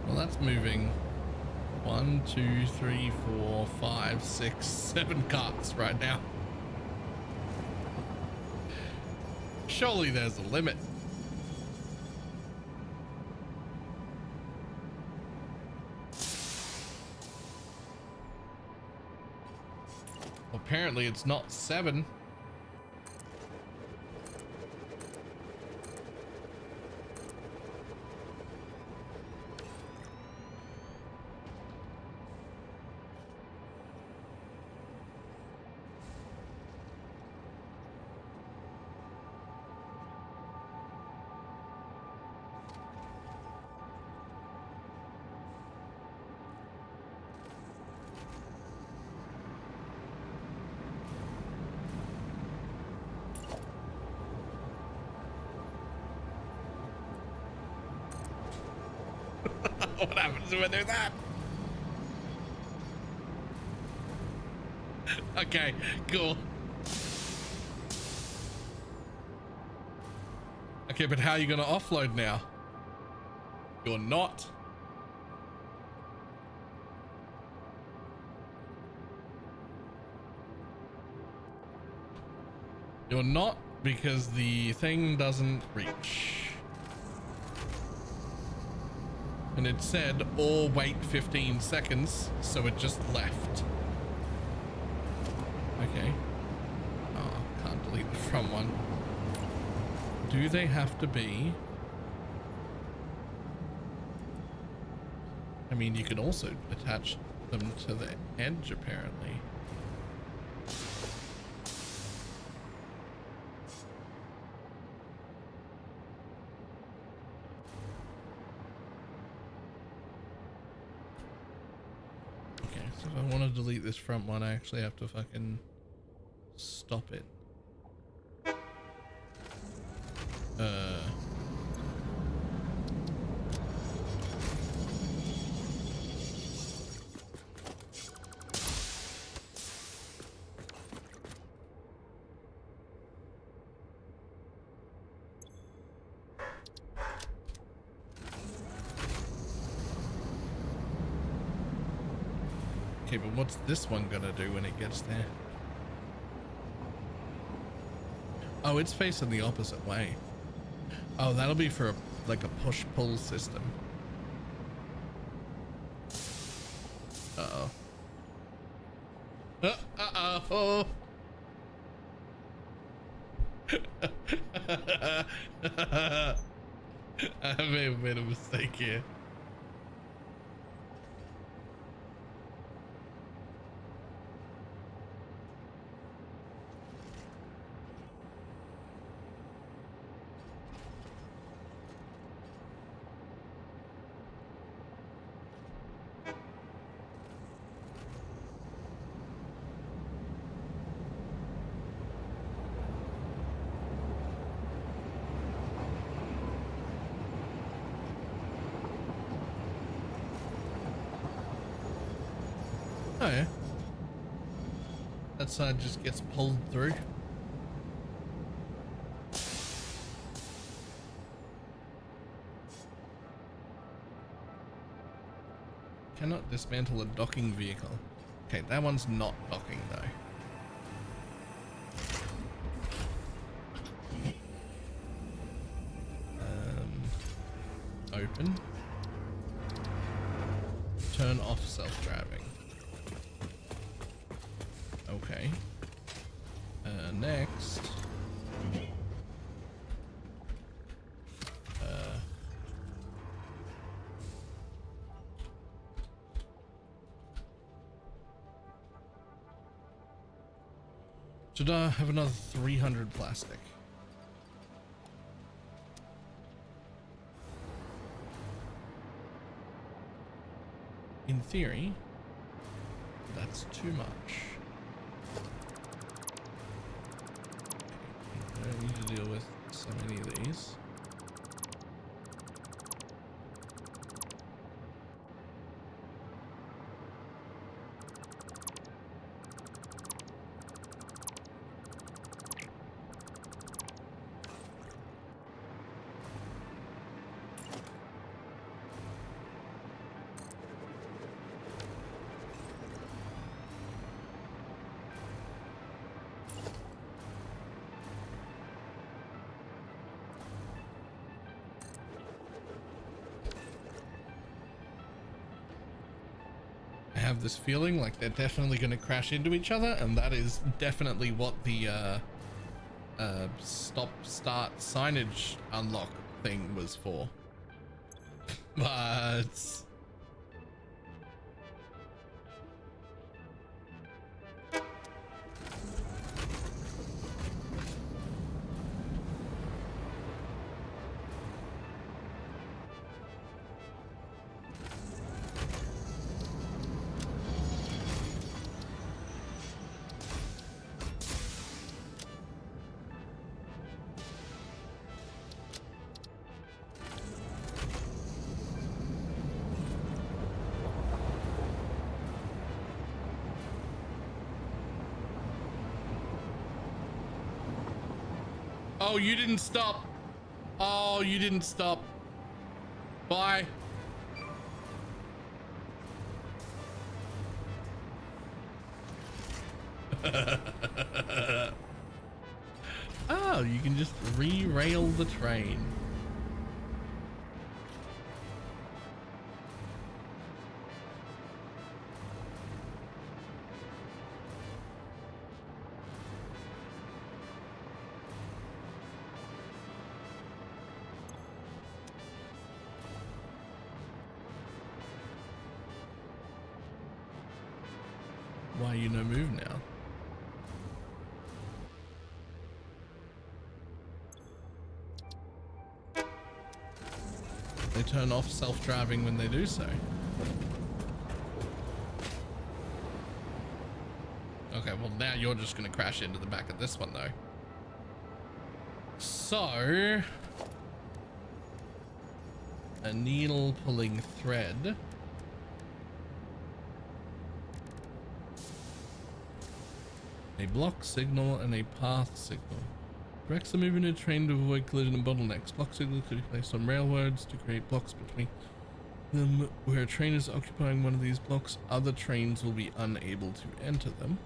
Well, that's moving 1, 2, 3, 4, 5, 6, 7 carts right now. Surely there's a limit. Apparently it's not 7. What happens when there's that? Okay, cool. Okay, but how are you gonna offload now? You're not. You're not, because the thing doesn't reach. And it said, or wait 15 seconds, so it just left. Okay. Oh, can't delete the front one. Do they have to be? I mean, you could also attach them to the edge, apparently. Okay, so if I want to delete this front one, I actually have to fucking stop it. Okay, but what's this one gonna do when it gets there? Oh, it's facing the opposite way. Oh, that'll be for like a push-pull system. Uh-oh. Uh-oh. I may have made a mistake here. Oh yeah. That side just gets pulled through. Cannot dismantle a docking vehicle. Okay, that one's not docking though. Open. Turn off self-driving. Okay. Next. Should I have another 300 plastic? In theory, that's too much. I don't need to deal with so many of these. Have this feeling like they're definitely going to crash into each other, and that is definitely what the stop start signage unlock thing was for. But oh, you didn't stop. Oh, you didn't stop. Bye. Oh, you can just re-rail the train. Why you no move now? They turn off self-driving when they do so. Okay, well now you're just gonna crash into the back of this one though. So, a needle pulling thread. A block signal and a path signal. Directs the movement of a train to avoid collision and bottlenecks. Block signals could be placed on railroads to create blocks between them. Where a train is occupying one of these blocks, other trains will be unable to enter them.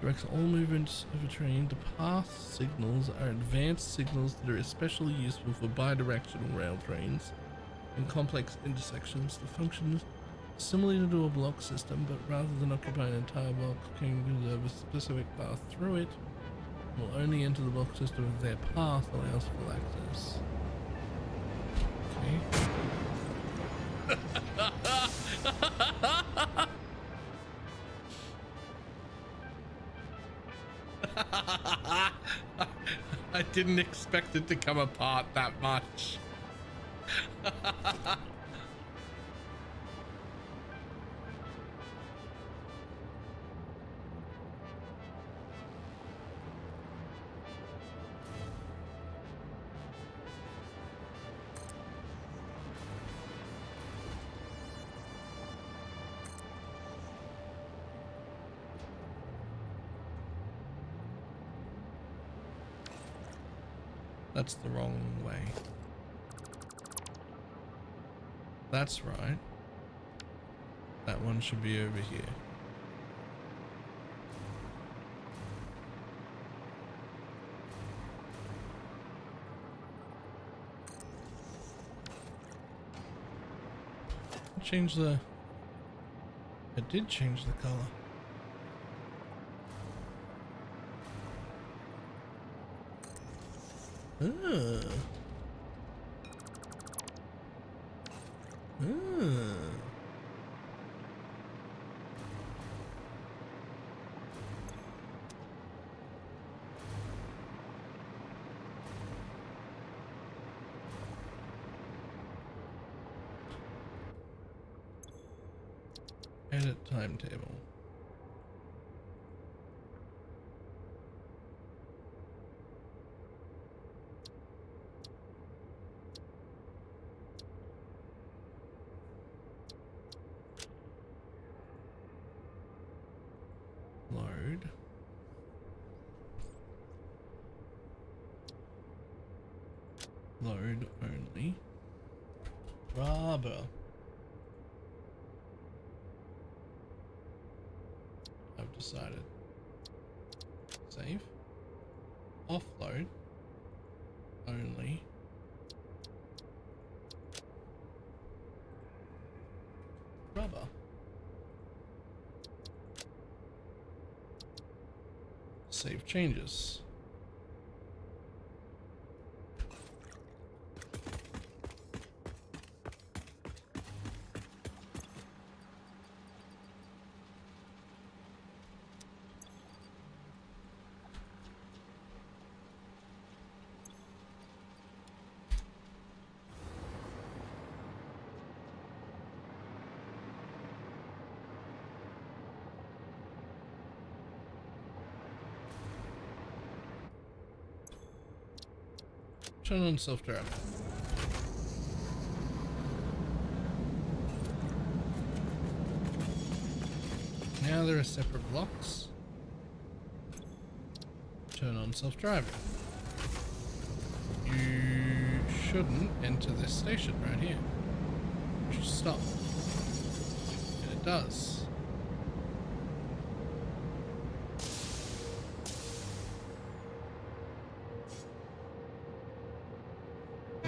Directs all movements of a train. The path signals are advanced signals that are especially useful for bidirectional rail trains and complex intersections. The functions similar to a block system, but rather than occupy an entire block, can reserve a specific path through it. Will only enter the block system if their path allows full access. Okay. I didn't expect it to come apart that much. That's the wrong way. That's right. That one should be over here. Change the... It did change the color. Ah. Edit timetable. Load. Load only. Rubber. I've decided. Save. Offload. Only. Rubber. Save changes. Turn on self-driving. Now there are separate blocks. Turn on self-driving. You shouldn't enter this station right here. Just stop. And it does.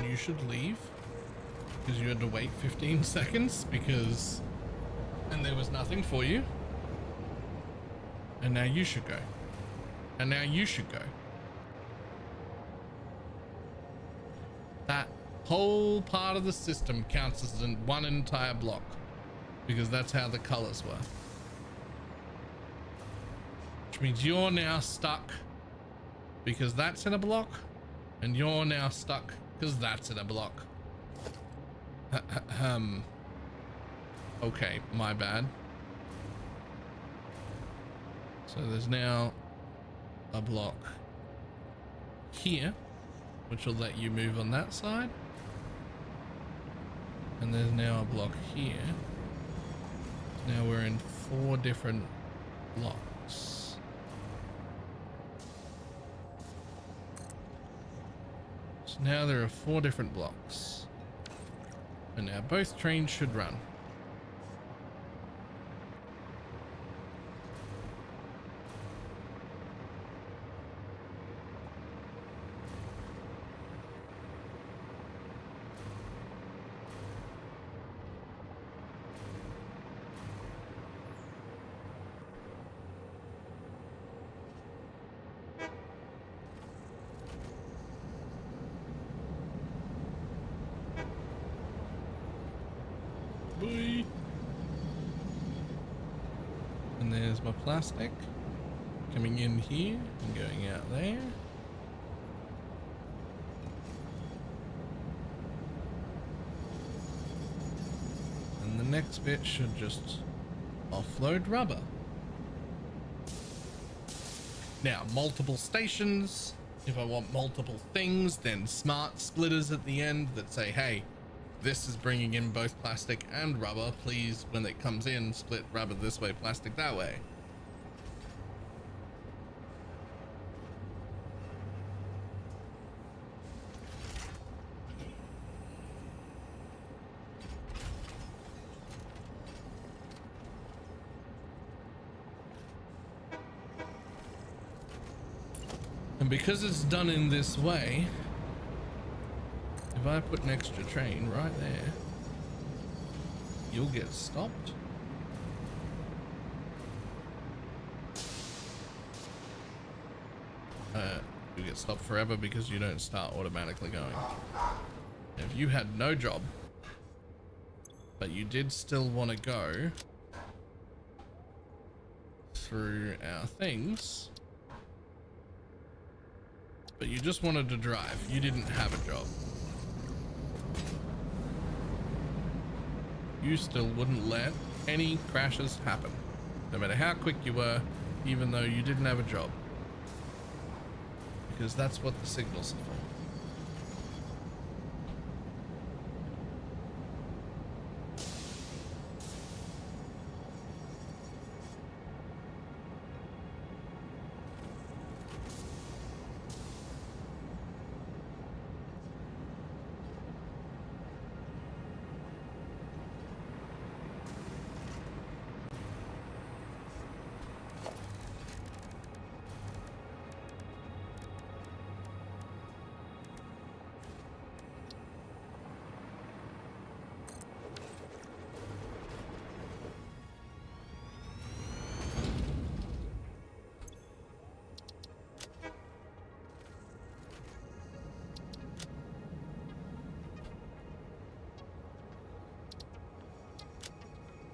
You should leave because you had to wait 15 seconds and there was nothing for you, and now you should go, and now you should go. That whole part of the system counts as one entire block because that's how the colors were. which means you're now stuck because that's in a block, and you're now stuck because that's in a block. Okay, my bad. So there's now a block here, which will let you move on that side. And there's now a block here. Now we're in 4 different blocks. So now there are 4 different blocks. And now both trains should run. And there's my plastic coming in here and going out there. And the next bit should just offload rubber. Now, multiple stations. If I want multiple things, then smart splitters at the end that say, hey, this is bringing in both plastic and rubber. Please, when it comes in, split rubber this way, plastic that way. And because it's done in this way, if I put an extra train right there, you'll get stopped. You get stopped forever because you don't start automatically going. If you had no job, but you did still want to go through our things, but you just wanted to drive, you didn't have a job, you still wouldn't let any crashes happen, no matter how quick you were, even though you didn't have a job, because that's what the signals are for.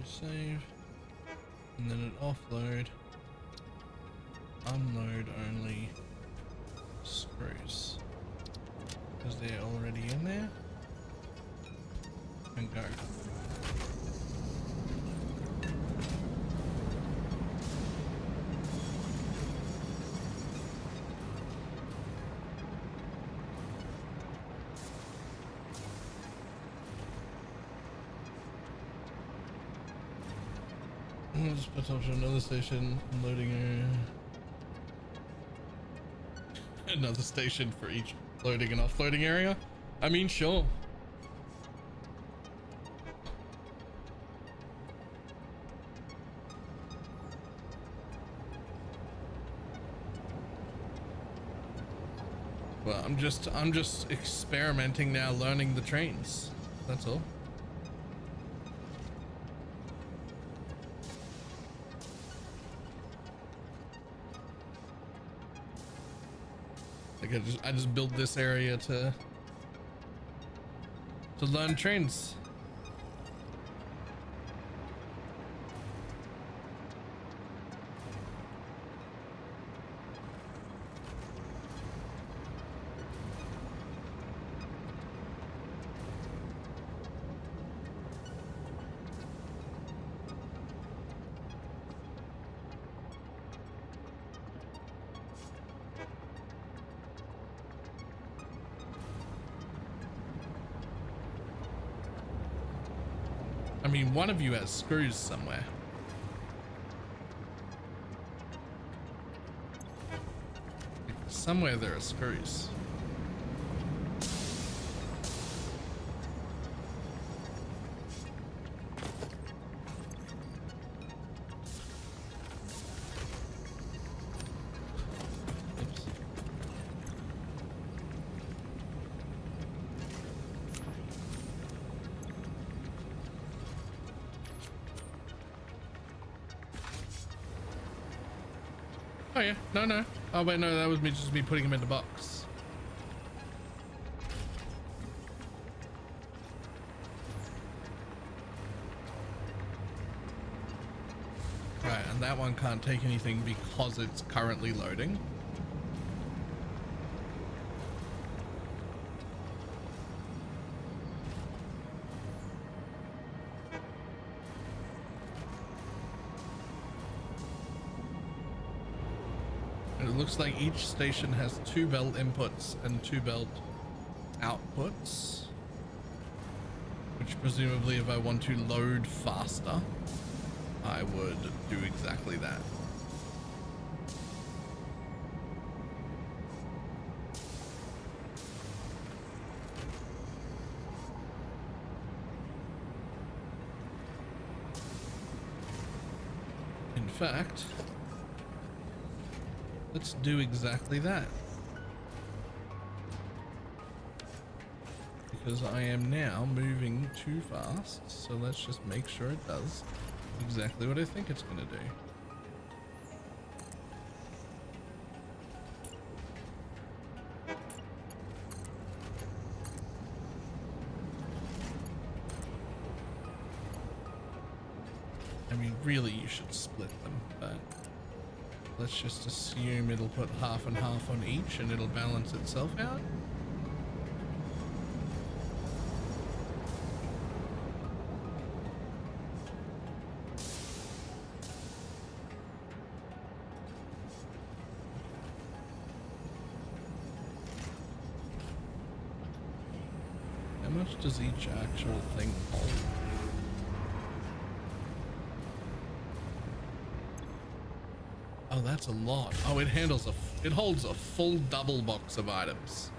Save, and then it offload, unload only spruce, because they're already in there, and go. I'll just put up to another station, loading area. Another station for each loading and offloading area. I mean, sure. Well, I'm just experimenting now, learning the trains. That's all. Like I just built this area to learn trains. I mean, one of you has screws somewhere. Somewhere there are screws. Oops. Oh yeah, no. Oh wait, no, that was me putting him in the box. Right, and that one can't take anything because it's currently loading. It looks like each station has 2 belt inputs and 2 belt outputs, which presumably if I want to load faster, I would do exactly that. In fact, let's do exactly that. Because I am now moving too fast, so let's just make sure it does exactly what I think it's going to do. I mean, really, you should split them, but let's just assume it'll put half and half on each and it'll balance itself out. How much does each actual thing hold? Oh, that's a lot. Oh, it holds a full double box of items.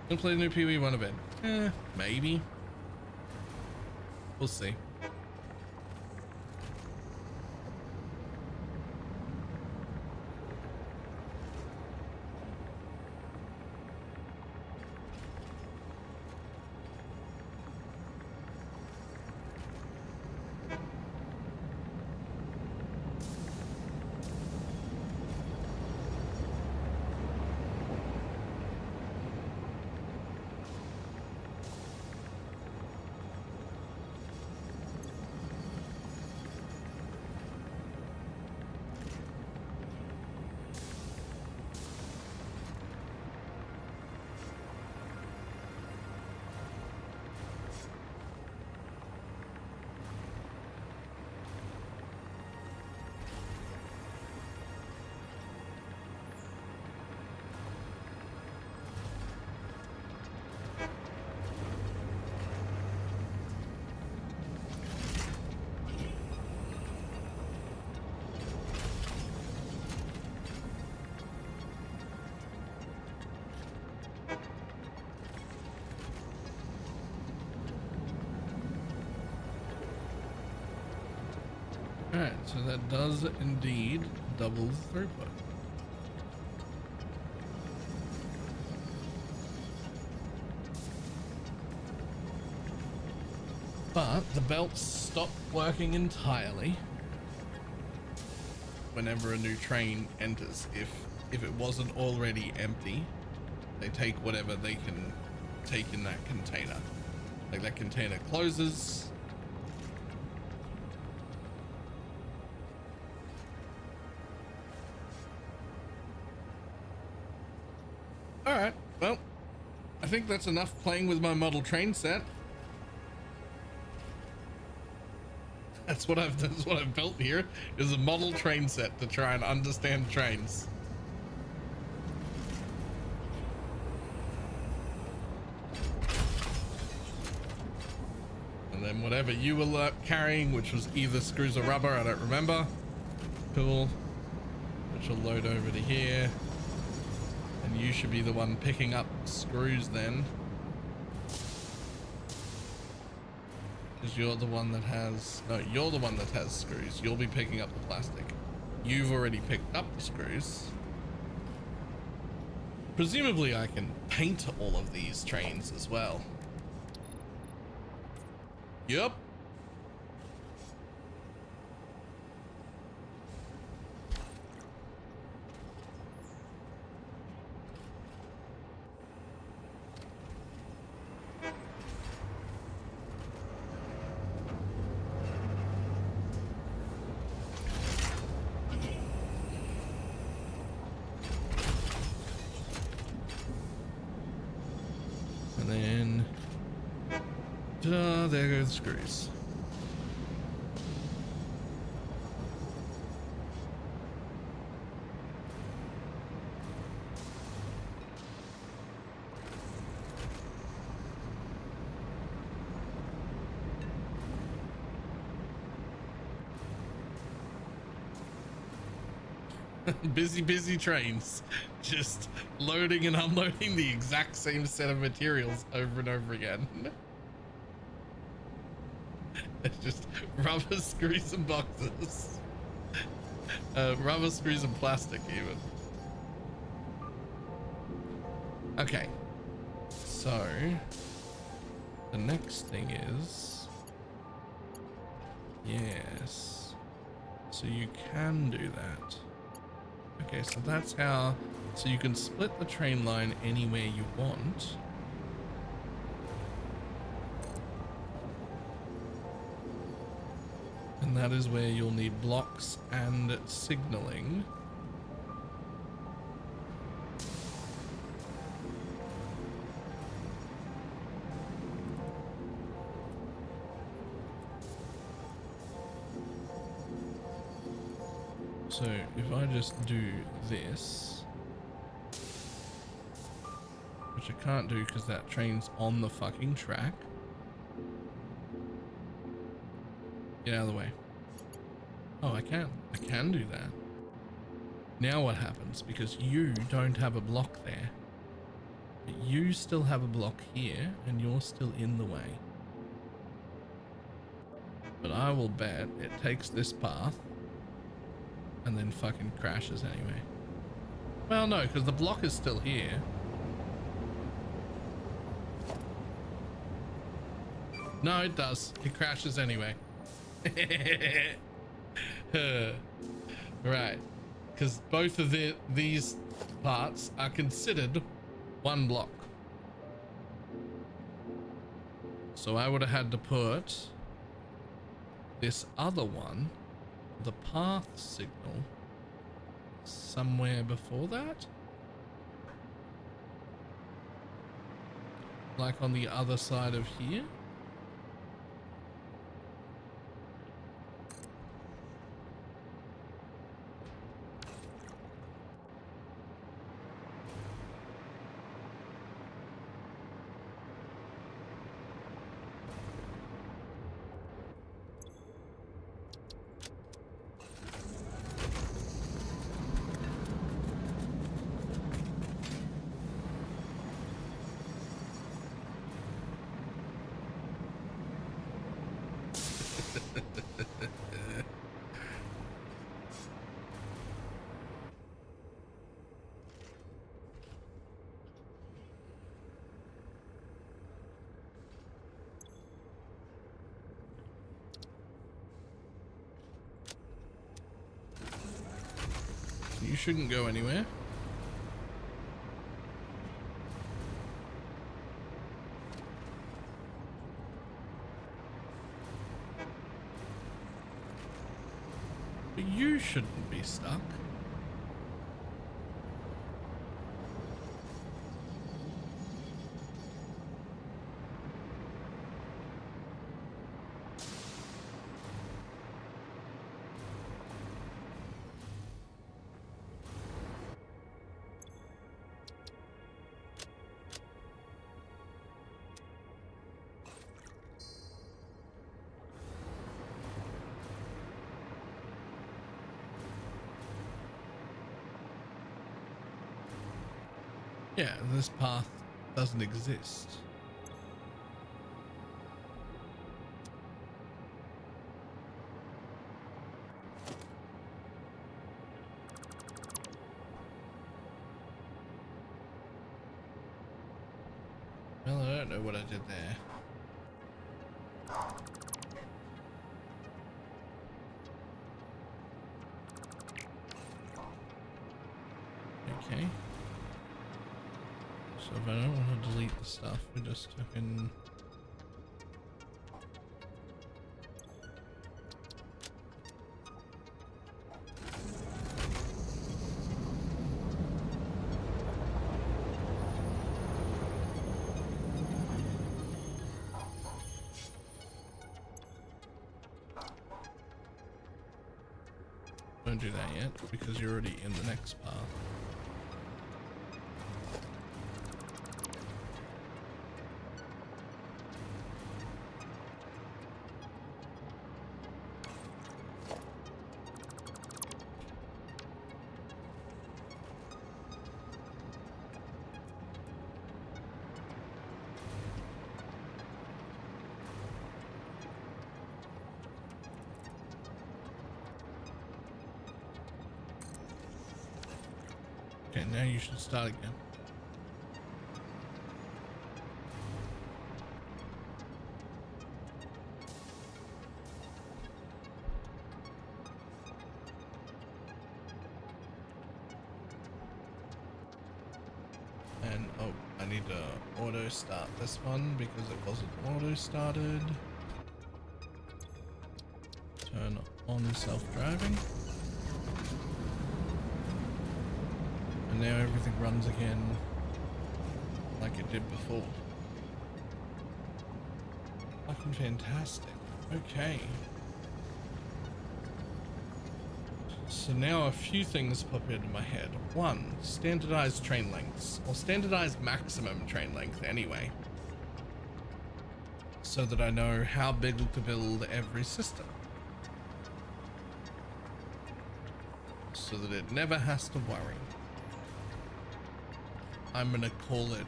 Gonna play the new PV1 event? Maybe. We'll see. Alright, so that does indeed double the throughput. But the belts stop working entirely whenever a new train enters. If it wasn't already empty, they take whatever they can take in that container. Like that container closes. Alright, well, I think that's enough playing with my model train set. That's what I've built here, is a model train set to try and understand trains. And then whatever you were carrying, which was either screws or rubber, I don't remember. Cool. Which will load over to here. And you should be the one picking up screws then. Because you're the one that has... No, you're the one that has screws. You'll be picking up the plastic. You've already picked up the screws. Presumably I can paint all of these trains as well. Yep. And then, ta-da, there go the screws. Busy trains, just loading and unloading the exact same set of materials over and over again. It's just rubber screws and boxes. Rubber screws and plastic even. Okay, so the next thing is, yes, so you can do that. Okay, so that's how, so you can split the train line anywhere you want. And that is where you'll need blocks and signaling. So if I just do this, which I can't do because that train's on the fucking track. Get out of the way. Oh, I can do that. Now what happens? Because you don't have a block there, but you still have a block here and you're still in the way. But I will bet it takes this path and then fucking crashes anyway. Well, no, because the block is still here. No, it does. It crashes anyway. Right. Because both of these parts are considered one block. So I would have had to put this other one, the path signal, somewhere before that, like on the other side of here. You shouldn't go anywhere. But you shouldn't be stuck. Yeah, this path doesn't exist. Well, I don't know what I did there. Okay. So if I don't want to delete the stuff, we just fucking... Don't do that yet, because you're already in the next path. Okay, now you should start again. And oh, I need to auto start this one because it wasn't auto started. Turn on self-driving. And now everything runs again like it did before. Fucking fantastic. Okay. So now a few things pop into my head. One, standardized train lengths, or standardized maximum train length anyway. So that I know how big to build every system. So that it never has to worry. I'm gonna call it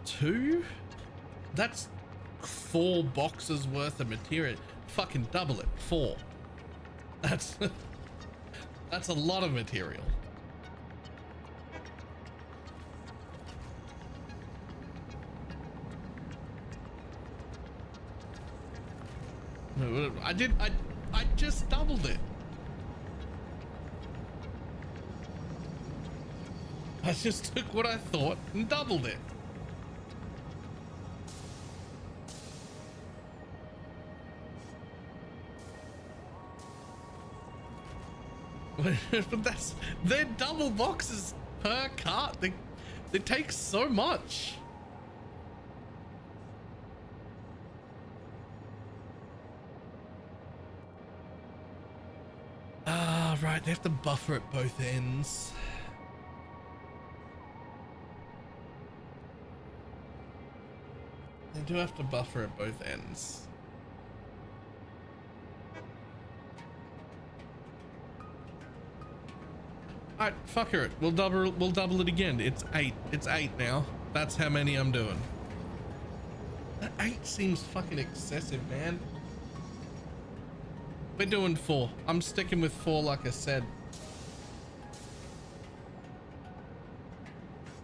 2. That's 4 boxes worth of material. Fucking double it, 4. That's that's a lot of material. No, I just doubled it. I just took what I thought and doubled it. But they're double boxes per cart. They take so much. Ah, right. They have to buffer at both ends. They do have to buffer at both ends. Alright, fuck her. We'll double it again. It's 8. It's 8 now. That's how many I'm doing. That 8 seems fucking excessive, man. We're doing 4. I'm sticking with 4 like I said.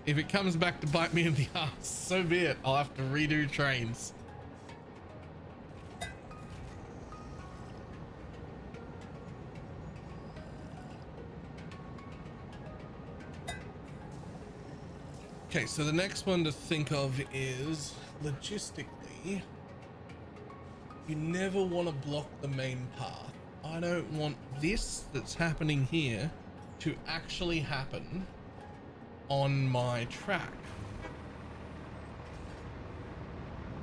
If it comes back to bite me in the ass, so be it. I'll have to redo trains. Okay, so the next one to think of is logistically, you never want to block the main path. I don't want this that's happening here to actually happen on my track,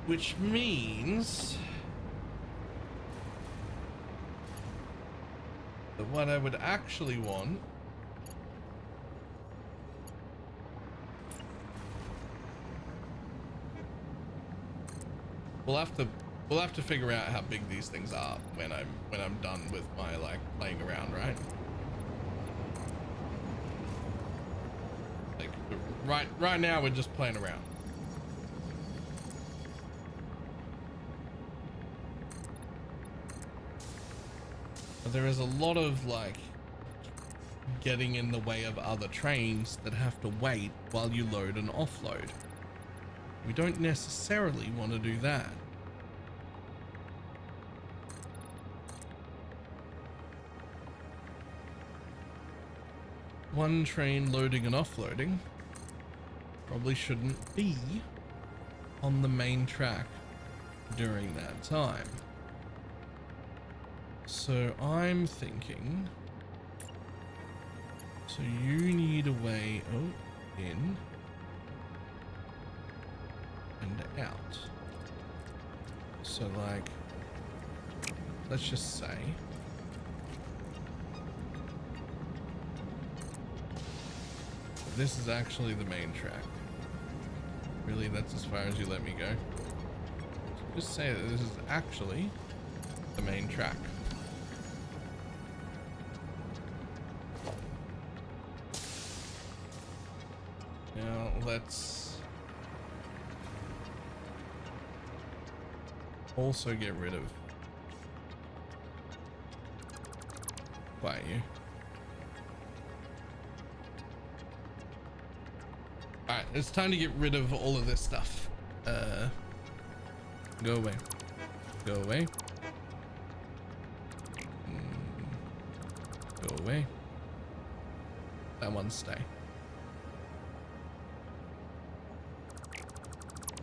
which means that what I would actually want we'll have to figure out how big these things are when I'm done with my like playing around, right? right now we're just playing around. But there is a lot of like getting in the way of other trains that have to wait while you load and offload. We don't necessarily want to do that. One train loading and offloading probably shouldn't be on the main track during that time. So I'm thinking, so you need a way, oh, in and out. So like, let's just say, this is actually the main track. Really, that's as far as you let me go. Just say that this is actually the main track. Now let's also get rid of quite you. Alright, it's time to get rid of all of this stuff. Go away. Go away. Go away. That one stay.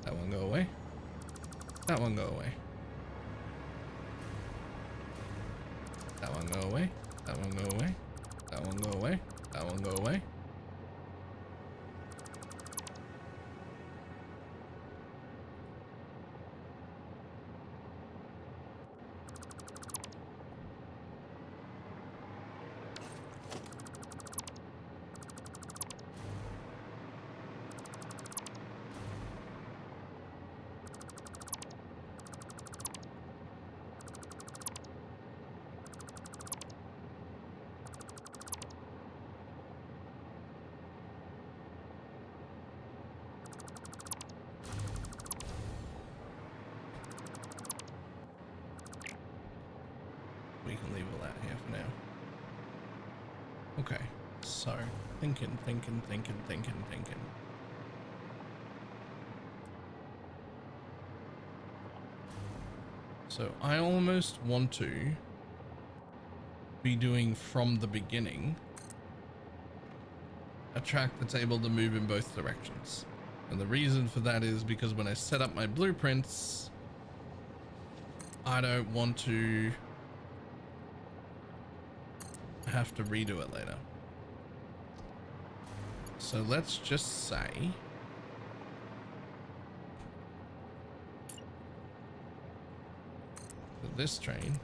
That one go away. That one go away. That one go away. That one go away. That one go away. That one go away. We can leave all that here for now. Okay, so thinking. So I almost want to be doing from the beginning a track that's able to move in both directions. And the reason for that is because when I set up my blueprints, I don't want to have to redo it later. So let's just say that this train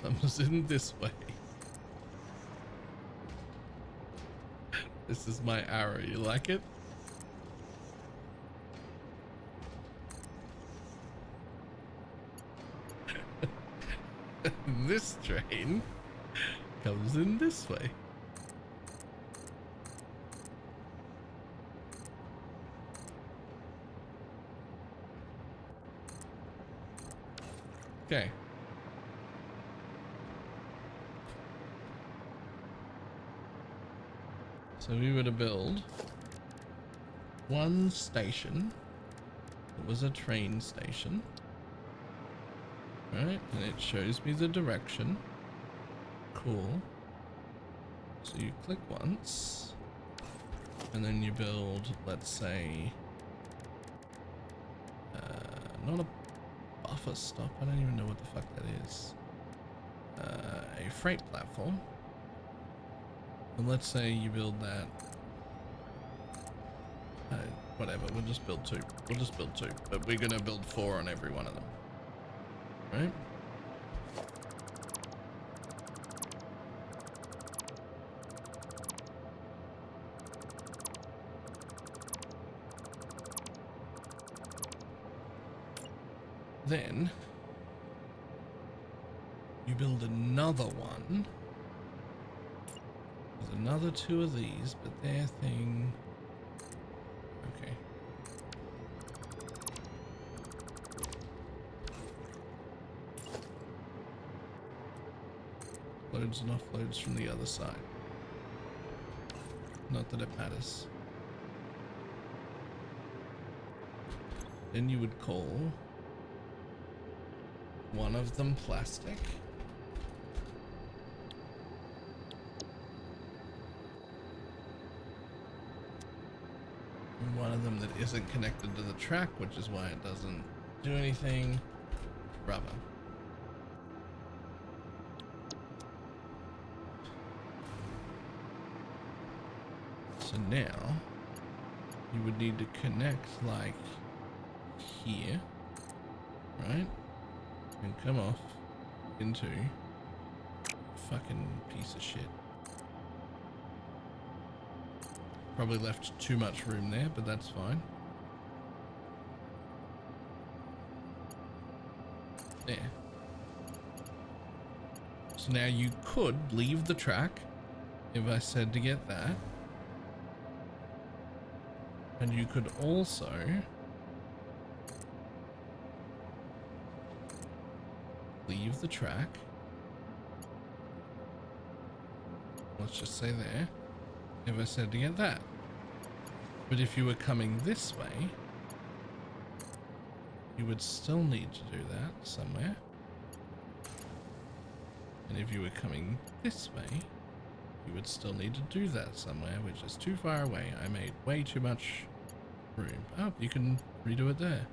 comes in this way. This is my arrow, you like it? This train comes in this way. Okay. So we were to build one station that was a train station. Right, and it shows me the direction. Cool. So you click once, and then you build, let's say, not a buffer stop. I don't even know what the fuck that is. A freight platform. And let's say you build that. Whatever. We'll just build two. We'll just build two, but we're gonna build 4 on every one of them. Right? Then you build another one with another 2 of these, but their thing. Okay. Loads and offloads from the other side. Not that it matters. Then you would call one of them plastic. And one of them that isn't connected to the track, which is why it doesn't do anything. Rubber. So now you would need to connect like here, right? And come off into fucking piece of shit. Probably left too much room there, but that's fine. There. So now you could leave the track if I said to get that. And you could also leave the track. Let's just say there. If I said to get that. But if you were coming this way, you would still need to do that somewhere. And if you were coming this way, you would still need to do that somewhere, which is too far away. I made way too much room. Oh, you can redo it there.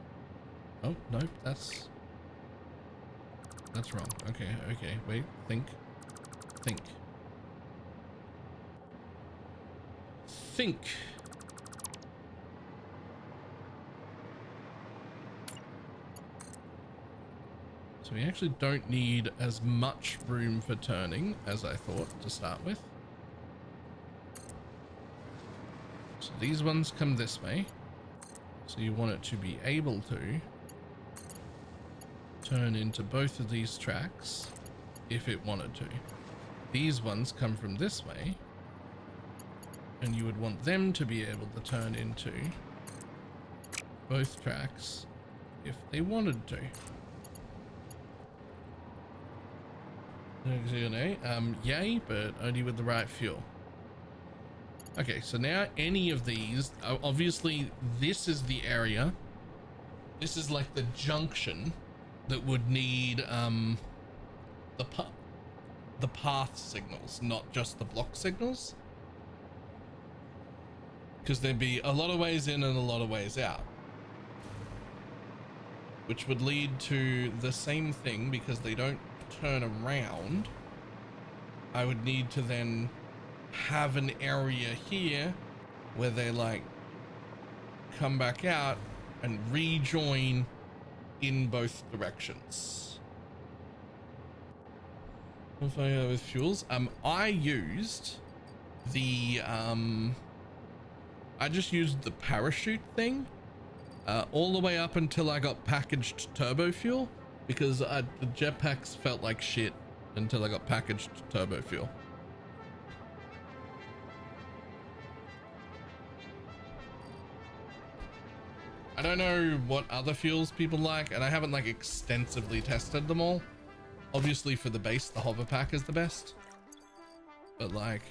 Oh, nope, that's wrong. Okay, okay, wait, think. So we actually don't need as much room for turning as I thought to start with. So these ones come this way. So you want it to be able to turn into both of these tracks if it wanted to. These ones come from this way, and you would want them to be able to turn into both tracks if they wanted to. Yay, but only with the right fuel. Okay, so now any of these, obviously this is the area, this is like the junction that would need the path signals, not just the block signals, because there'd be a lot of ways in and a lot of ways out, which would lead to the same thing. Because they don't turn around, I would need to then have an area here where they like come back out and rejoin in both directions. If I go with fuels, I used the I just used the parachute thing all the way up until I got packaged turbo fuel, because the jetpacks felt like shit until I got packaged turbo fuel. I don't know what other fuels people like, and I haven't like extensively tested them all. Obviously for the base, the hover pack is the best, but like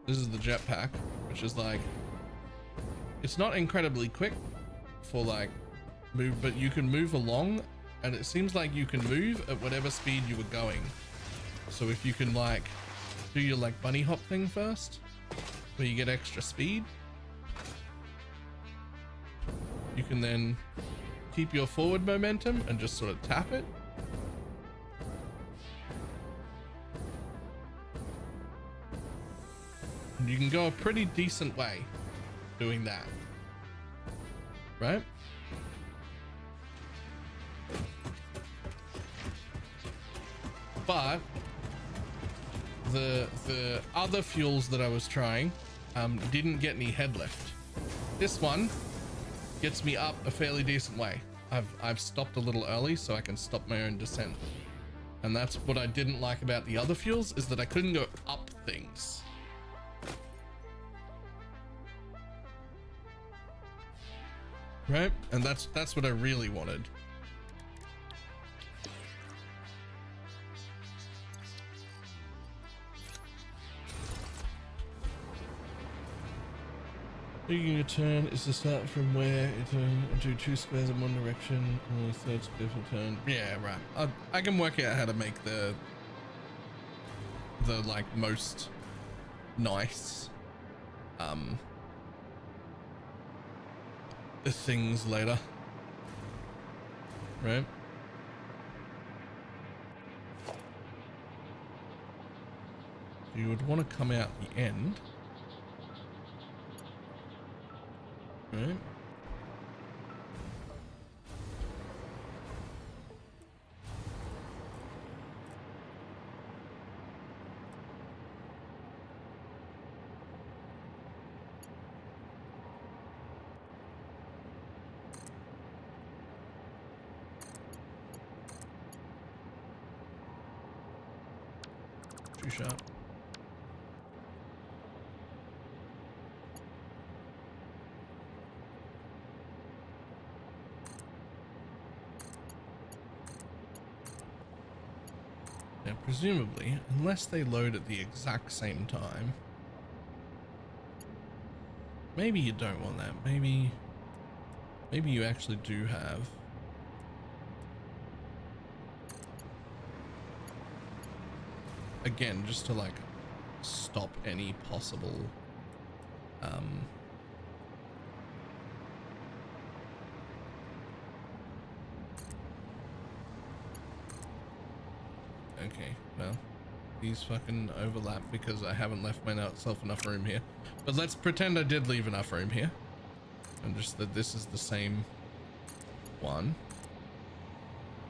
this is the jetpack, which is like, it's not incredibly quick for like move, but you can move along, and it seems like you can move at whatever speed you were going. So if you can like do your like bunny hop thing first, where you get extra speed, you can then keep your forward momentum and just sort of tap it. And you can go a pretty decent way doing that, right? But the other fuels that I was trying didn't get any head lift. This one gets me up a fairly decent way. I've stopped a little early so I can stop my own descent. And that's what I didn't like about the other fuels, is that I couldn't go up things. Right? And that's what I really wanted. Taking a turn is to start from where it do 2 squares in one direction, and the third square for turn. Yeah, right. I can work out how to make the like most nice the things later, right? You would want to come out the end, right? Too sharp. Now, presumably, unless they load at the exact same time, maybe you don't want that. Maybe you actually do have. Again, just to like stop any possible okay, well, these fucking overlap because I haven't left myself enough room here. But let's pretend I did leave enough room here. And just that this is the same one.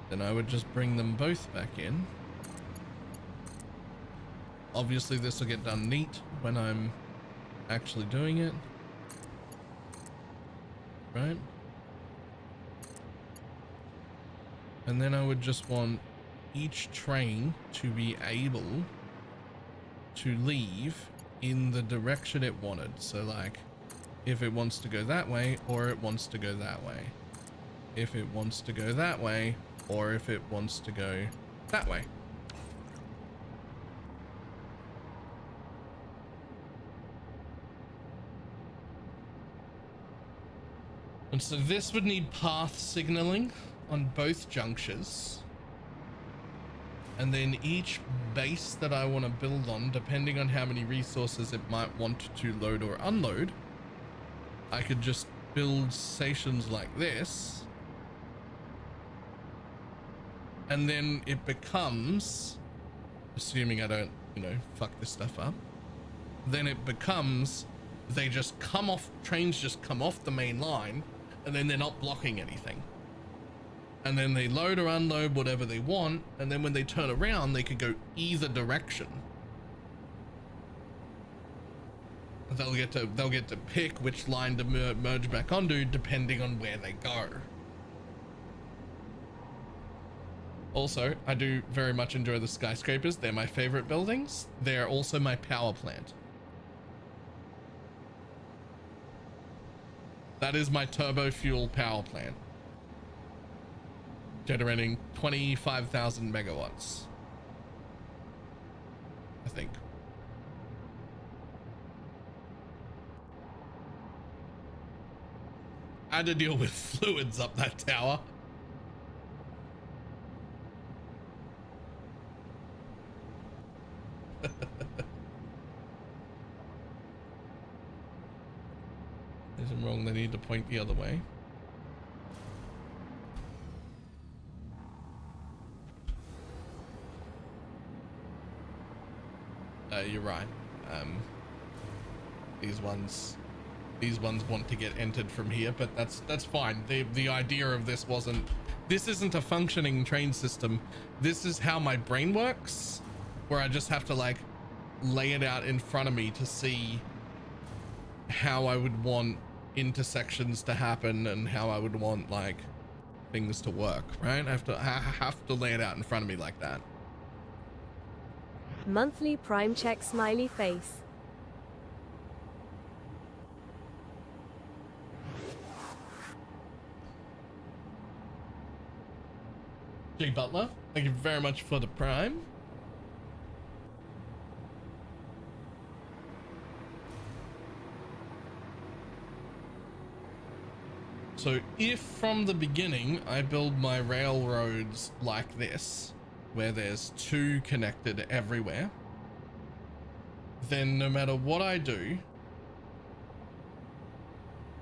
Then I would just bring them both back in. Obviously this will get done neat when I'm actually doing it. Right? And then I would just want each train to be able to leave in the direction it wanted. So like if it wants to go that way or it wants to go that way. If it wants to go that way or if it wants to go that way. And so this would need path signaling on both junctures. And then each base that I want to build on, depending on how many resources it might want to load or unload, I could just build stations like this. And then it becomes, assuming I don't, you know, fuck this stuff up, then it becomes, they just come off, trains just come off the main line, and then they're not blocking anything. And then they load or unload whatever they want, and then when they turn around, they could go either direction. They'll get to pick which line to merge back onto, depending on where they go. Also, I do very much enjoy the skyscrapers. They're my favorite buildings. They're also my power plant. That is my turbo fuel power plant, generating 25,000 megawatts, I think. I had to deal with fluids up that tower. Isn't wrong, they need to point the other way. You're right. These ones want to get entered from here, but that's fine. The idea of this wasn't, this isn't a functioning train system. This is how my brain works, where I just have to like lay it out in front of me to see how I would want intersections to happen and how I would want like things to work, right? I have to lay it out in front of me like that. Monthly Prime check smiley face. Jay Butler, thank you very much for the Prime. So if from the beginning I build my railroads like this, where there's two connected everywhere, then no matter what I do,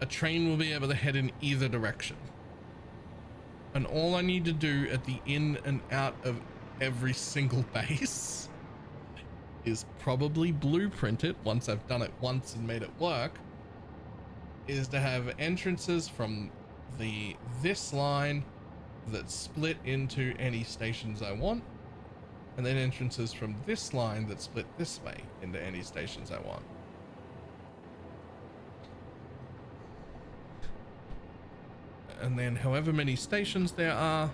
a train will be able to head in either direction. And all I need to do at the in and out of every single base is probably blueprint it once I've done it once and made it work, is to have entrances from this line that split into any stations I want, and then entrances from this line that split this way into any stations I want. And then however many stations there are,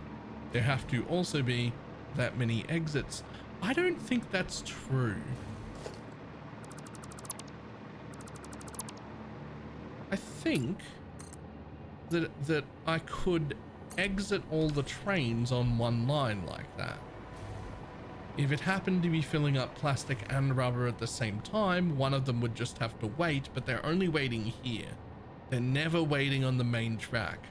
there have to also be that many exits. I don't think that's true. I think that I could exit all the trains on one line like that. If it happened to be filling up plastic and rubber at the same time, one of them would just have to wait, but they're only waiting here. They're never waiting on the main track.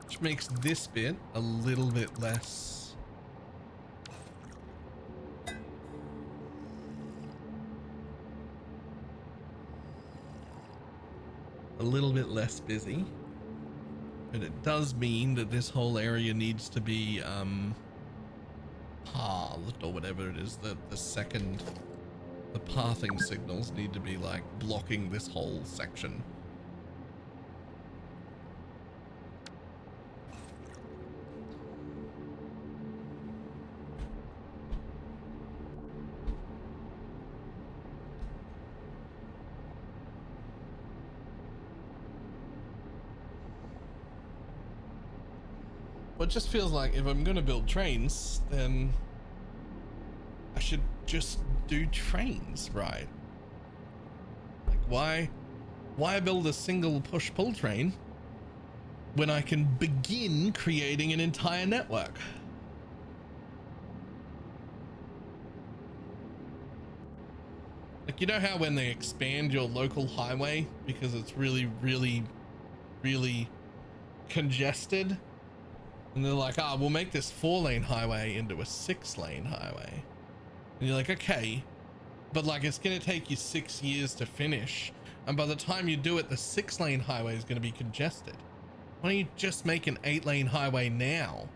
Which makes this bit a little bit less. A little bit less busy. But it does mean that this whole area needs to be paths or whatever it is, the pathing signals need to be like blocking this whole section. It just feels like if I'm gonna build trains, then I should just do trains, right? Like why build a single push-pull train when I can begin creating an entire network? Like, you know how when they expand your local highway because it's really congested, and they're like, we'll make this 4-lane highway into a 6-lane highway. And you're like, okay, but like it's gonna take you 6 years to finish, and by the time you do it, the 6-lane highway is gonna be congested. Why don't you just make an 8-lane highway now?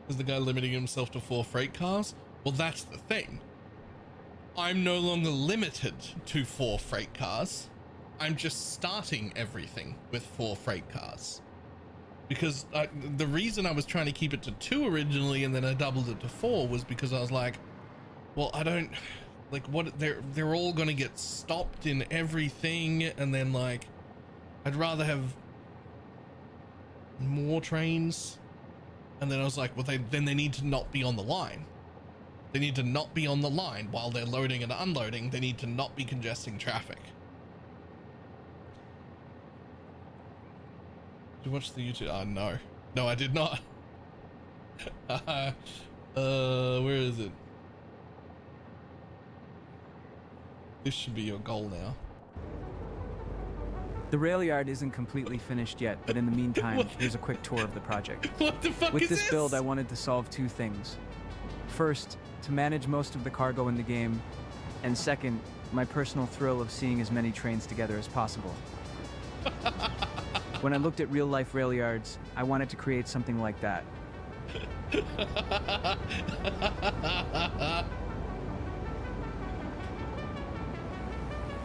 Is the guy limiting himself to 4 freight cars? Well, that's the thing. I'm no longer limited to 4 freight cars. I'm just starting everything with 4 freight cars. Because the reason I was trying to keep it to 2 originally and then I doubled it to 4 was because I was like, well, I don't, like, what, they're all gonna get stopped in everything, and then like, I'd rather have more trains. And then I was like, well, then they need to not be on the line. They need to not be on the line while they're loading and unloading. They need to not be congesting traffic. Did you watch the YouTube? No. No, I did not. Where is it? This should be your goal now. The rail yard isn't completely finished yet, but in the meantime, here's a quick tour of the project. What the fuck With is this build, I wanted to solve 2 things. First, to manage most of the cargo in the game, and second, my personal thrill of seeing as many trains together as possible. When I looked at real-life rail yards, I wanted to create something like that.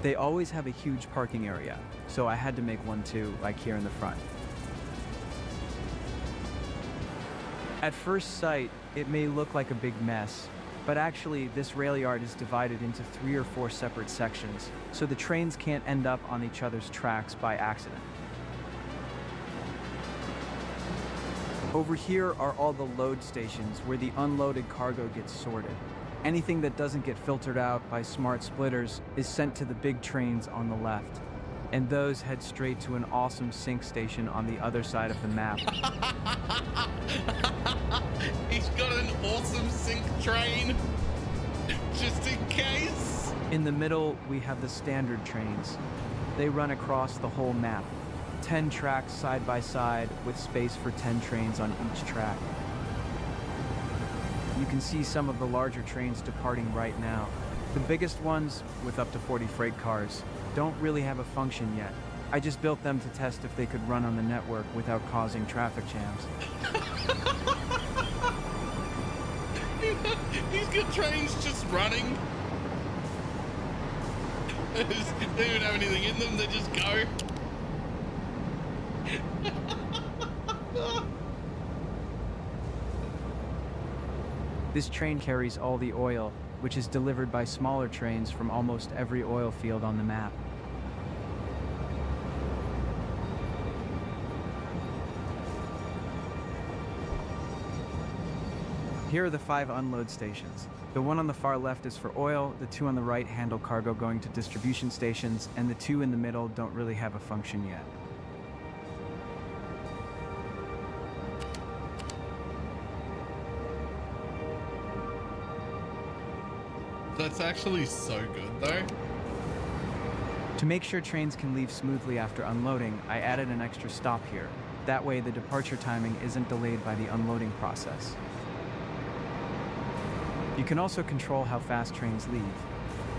They always have a huge parking area, so I had to make one too, like here in the front. At first sight, it may look like a big mess, but actually this rail yard is divided into 3 or 4 separate sections, so the trains can't end up on each other's tracks by accident. Over here are all the load stations where the unloaded cargo gets sorted. Anything that doesn't get filtered out by smart splitters is sent to the big trains on the left, and those head straight to an awesome sync station on the other side of the map. He's got an awesome sync train, just in case. In the middle, we have the standard trains. They run across the whole map. 10 tracks side by side with space for 10 trains on each track. You can see some of the larger trains departing right now. The biggest ones, with up to 40 freight cars, don't really have a function yet. I just built them to test if they could run on the network without causing traffic jams. He's got trains just running. They don't even have anything in them, they just go. This train carries all the oil, which is delivered by smaller trains from almost every oil field on the map. Here are the 5 unload stations. The one on the far left is for oil, the 2 on the right handle cargo going to distribution stations, and the 2 in the middle don't really have a function yet. That's actually so good though. To make sure trains can leave smoothly after unloading, I added an extra stop here. That way the departure timing isn't delayed by the unloading process. You can also control how fast trains leave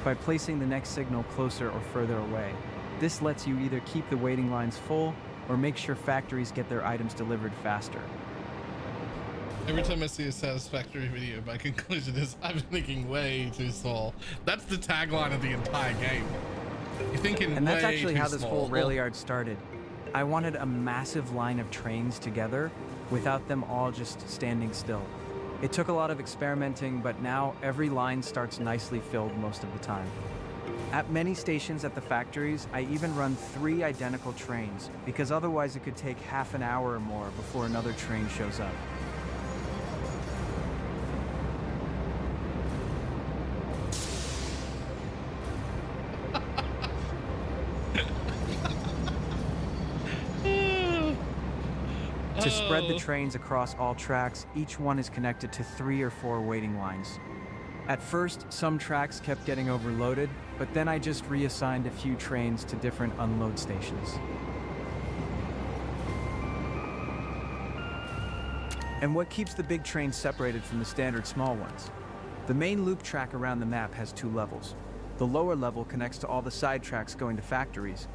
by placing the next signal closer or further away. This lets you either keep the waiting lines full or make sure factories get their items delivered faster. Every time I see a satisfactory video, my conclusion is I'm thinking way too small. That's the tagline of the entire game. You're thinking And that's way actually too how this small. whole rail yard started. I wanted a massive line of trains together without them all just standing still. It took a lot of experimenting, but now every line starts nicely filled most of the time. At many stations at the factories, I even run 3 identical trains, because otherwise it could take half an hour or more before another train shows up. To spread the trains across all tracks, each one is connected to 3 or 4 waiting lines. At first, some tracks kept getting overloaded, but then I just reassigned a few trains to different unload stations. And what keeps the big trains separated from the standard small ones? The main loop track around the map has 2 levels. The lower level connects to all the side tracks going to factories,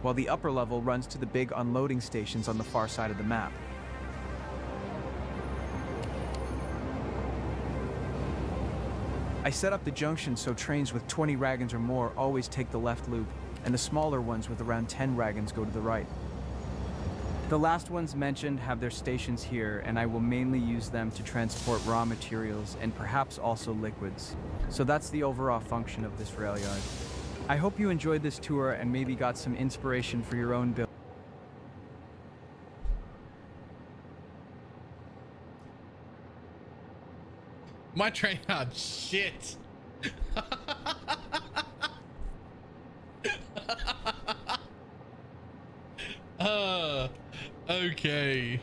while the upper level runs to the big unloading stations on the far side of the map. I set up the junction so trains with 20 wagons or more always take the left loop, and the smaller ones with around 10 wagons go to the right. The last ones mentioned have their stations here, and I will mainly use them to transport raw materials and perhaps also liquids. So that's the overall function of this rail yard. I hope you enjoyed this tour and maybe got some inspiration for your own build. My train hard shit. Okay.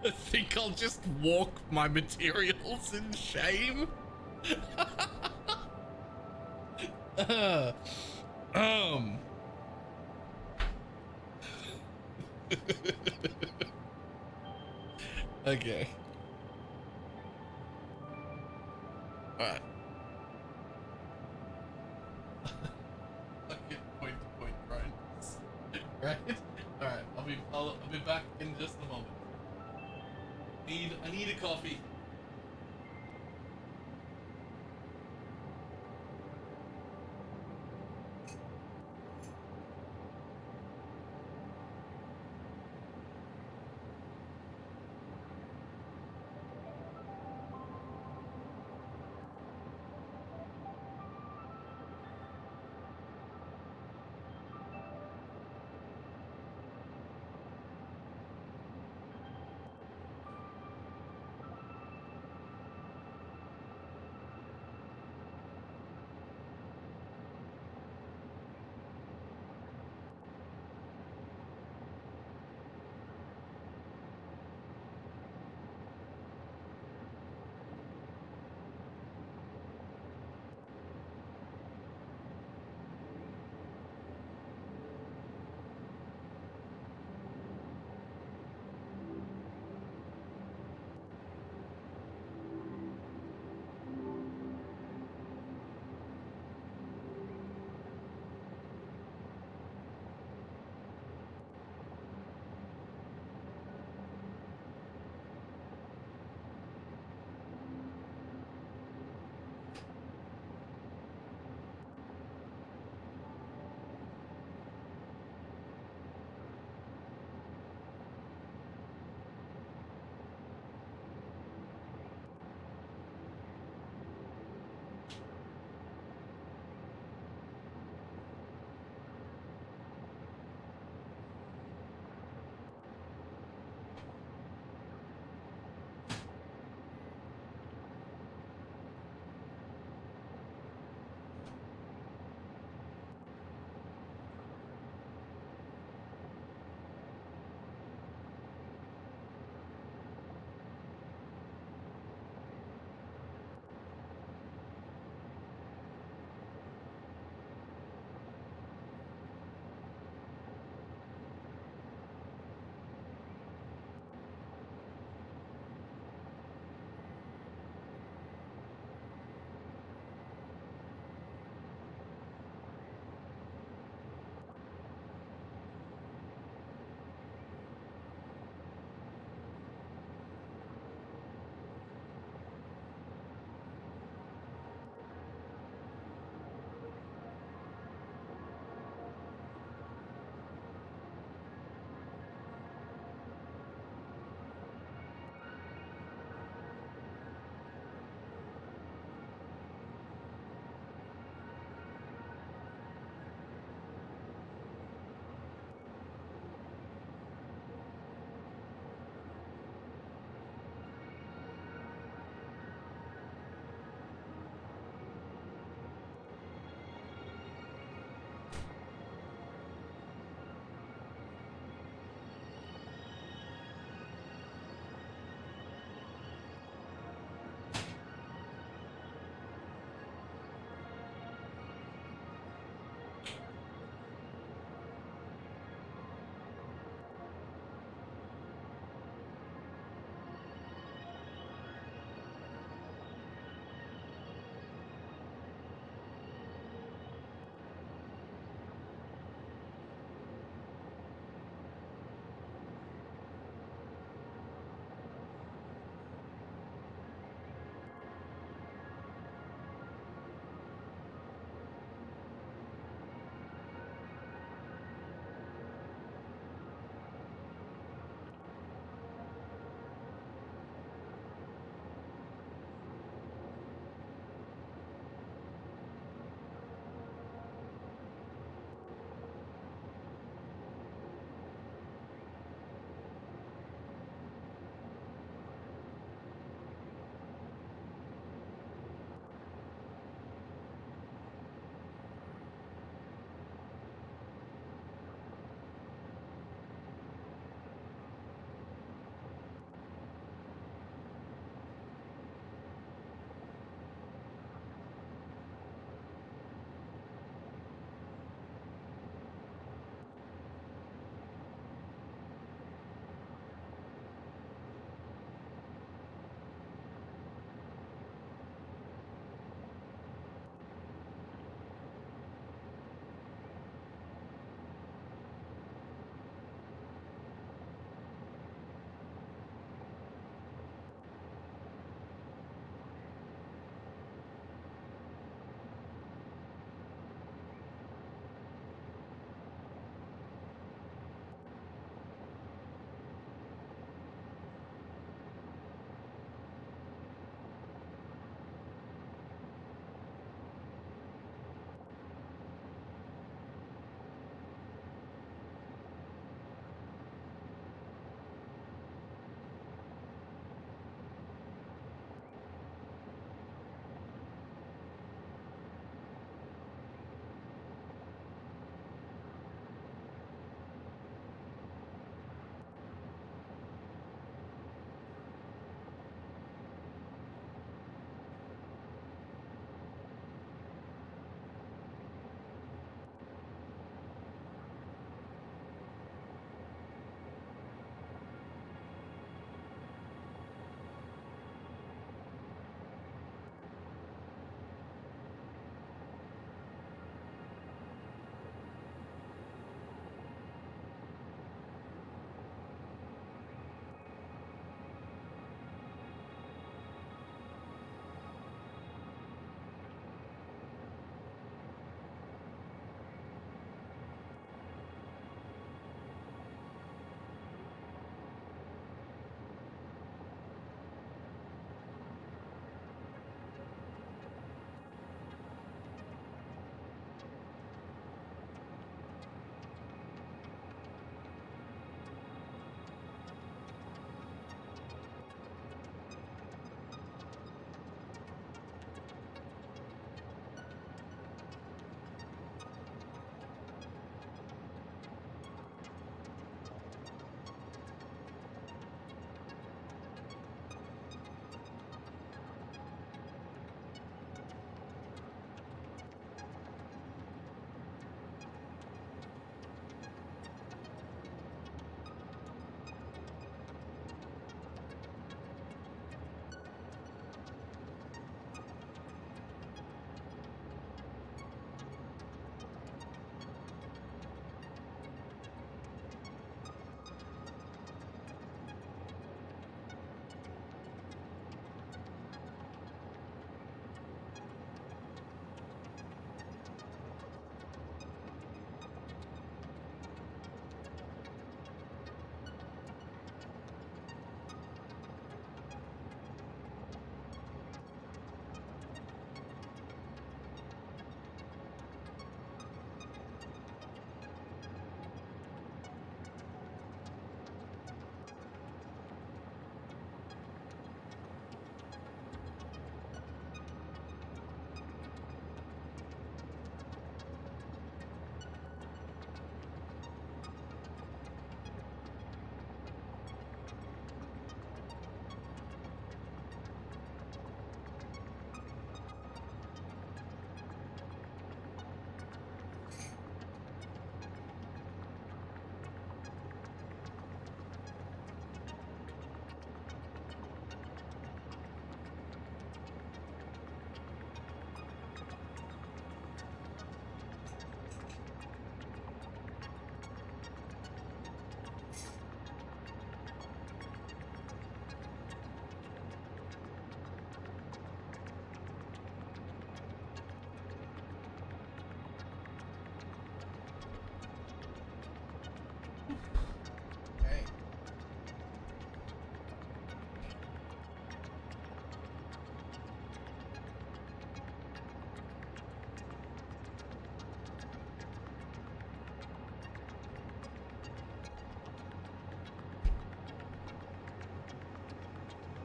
I think I'll just walk my materials in shame. Okay. All right. Okay, point to point, right? Right. All right. I'll be back in just a moment. I need a coffee.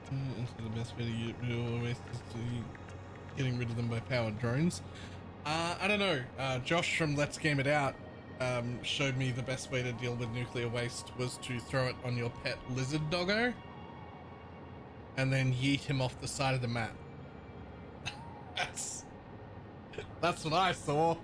So the best way to get rid of waste is to getting rid of them by powered drones. I don't know. Josh from Let's Game It Out showed me the best way to deal with nuclear waste was to throw it on your pet lizard doggo and then yeet him off the side of the map. That's what I saw.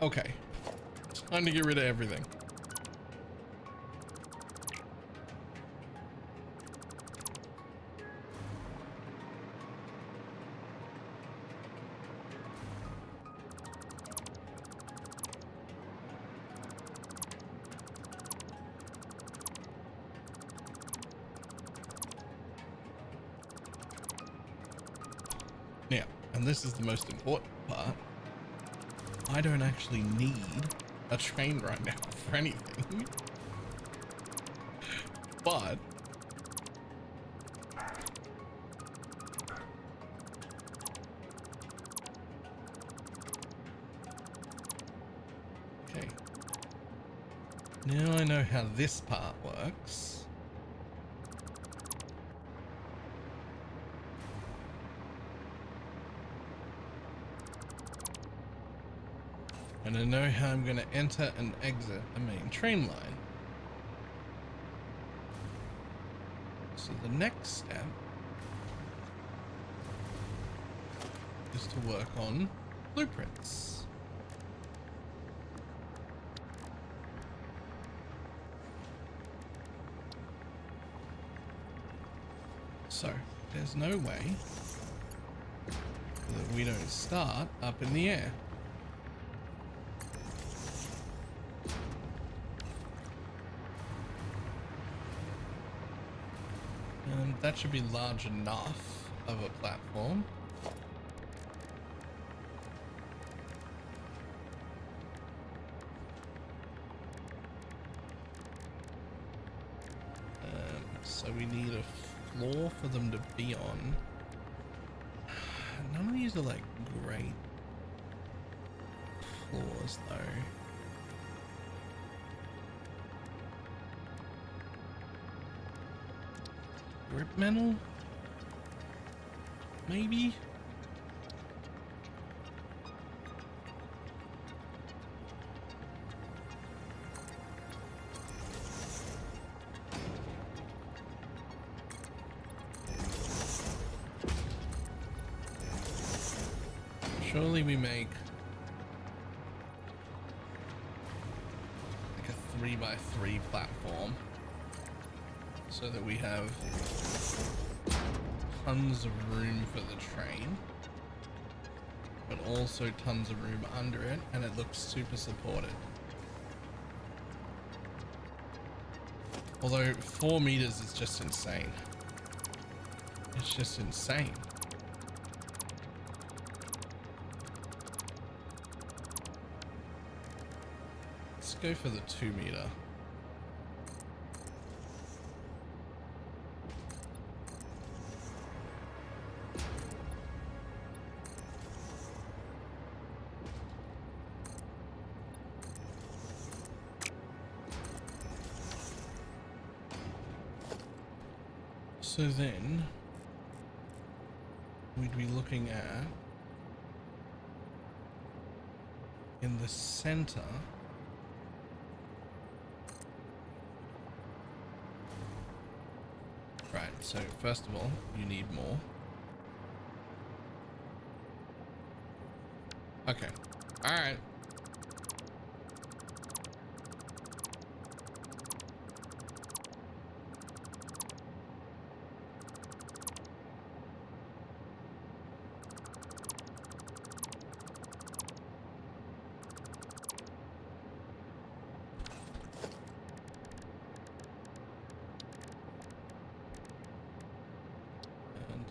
Okay. It's time to get rid of everything. Now, and this is the most important part. I don't actually need a train right now for anything. But okay. Now I know how this part works. And I know how I'm going to enter and exit the main train line. So the next step is to work on blueprints. So there's no way that we don't start up in the air. That should be large enough of a platform. So we need a floor for them to be on. None of these are like great floors though. Grip metal? Maybe? Surely we make like a 3x3 platform so that we have tons of room for the train, but also tons of room under it, and it looks super supported. Although 4 meters is just insane. It's just insane. Let's go for the 2 meter. So then we'd be looking at in the center right. So first of all, you need more. Okay. All right.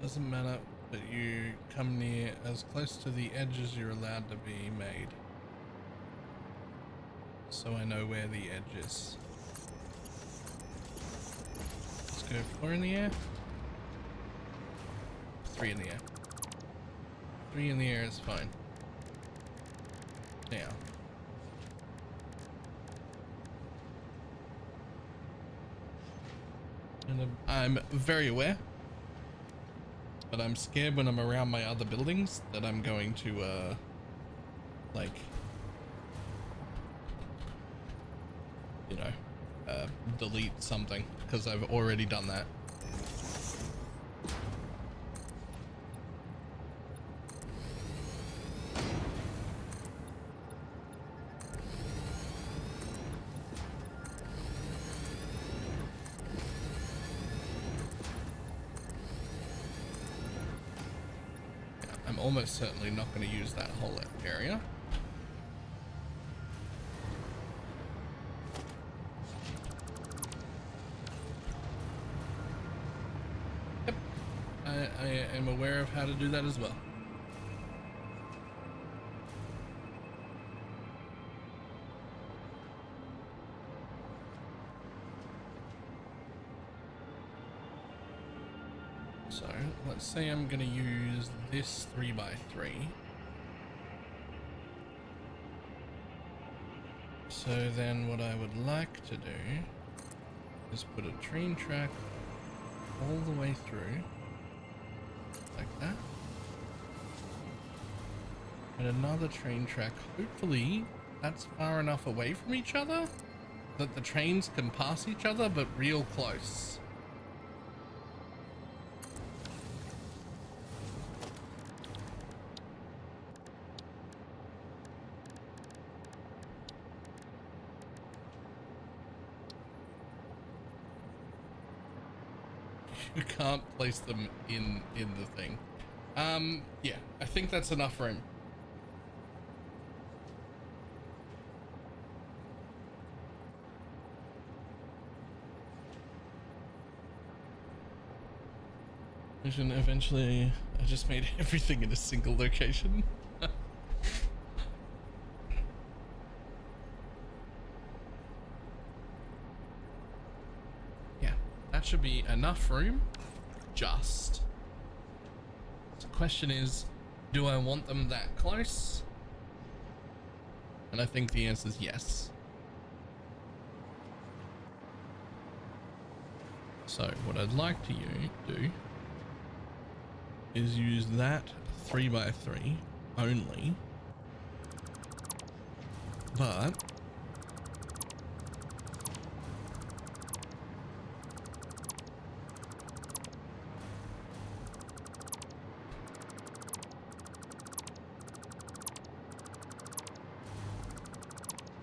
Doesn't matter, but you come near as close to the edge as you're allowed to be made. so I know where the edge is. Let's go 4 in the air. 3 in the air. 3 in the air is fine. Now. And I'm very aware, but I'm scared when I'm around my other buildings that I'm going to, like, you know, delete something because I've already done that. I'm almost certainly not going to use that whole area. Yep, I am aware of how to do that as well. So let's say I'm going to use this 3x3. So then what I would like to do is put a train track all the way through like that. And another train track, hopefully that's far enough away from each other that the trains can pass each other, but real close. You can't place them in the thing. Yeah, I think that's enough room. And eventually, I just made everything in a single location. That should be enough room. Just. The question is, do I want them that close? And I think the answer is yes. So what I'd like to do is use that 3x3 only, but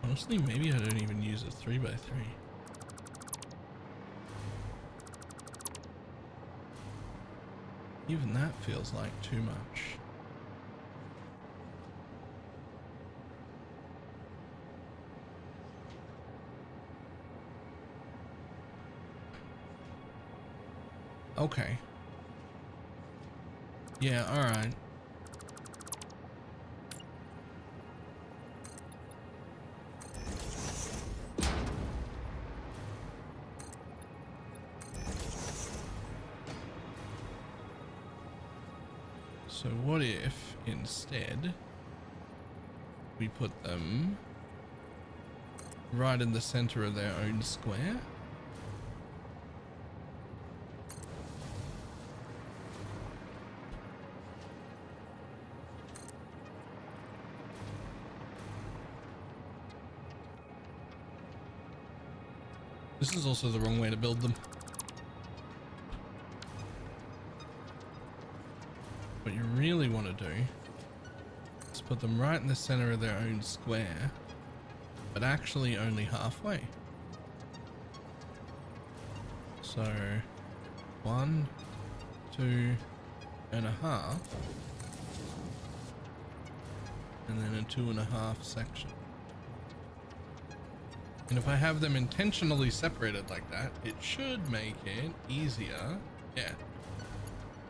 honestly, maybe I don't even use a 3x3. Even that feels like too much. Okay. Yeah, all right. So what if instead we put them right in the center of their own square? This is also the wrong way to build them. What you really want to do is put them right in the center of their own square, but actually only halfway. So 1, 2.5, and then a 2.5 section. And if I have them intentionally separated like that, it should make it easier. Yeah.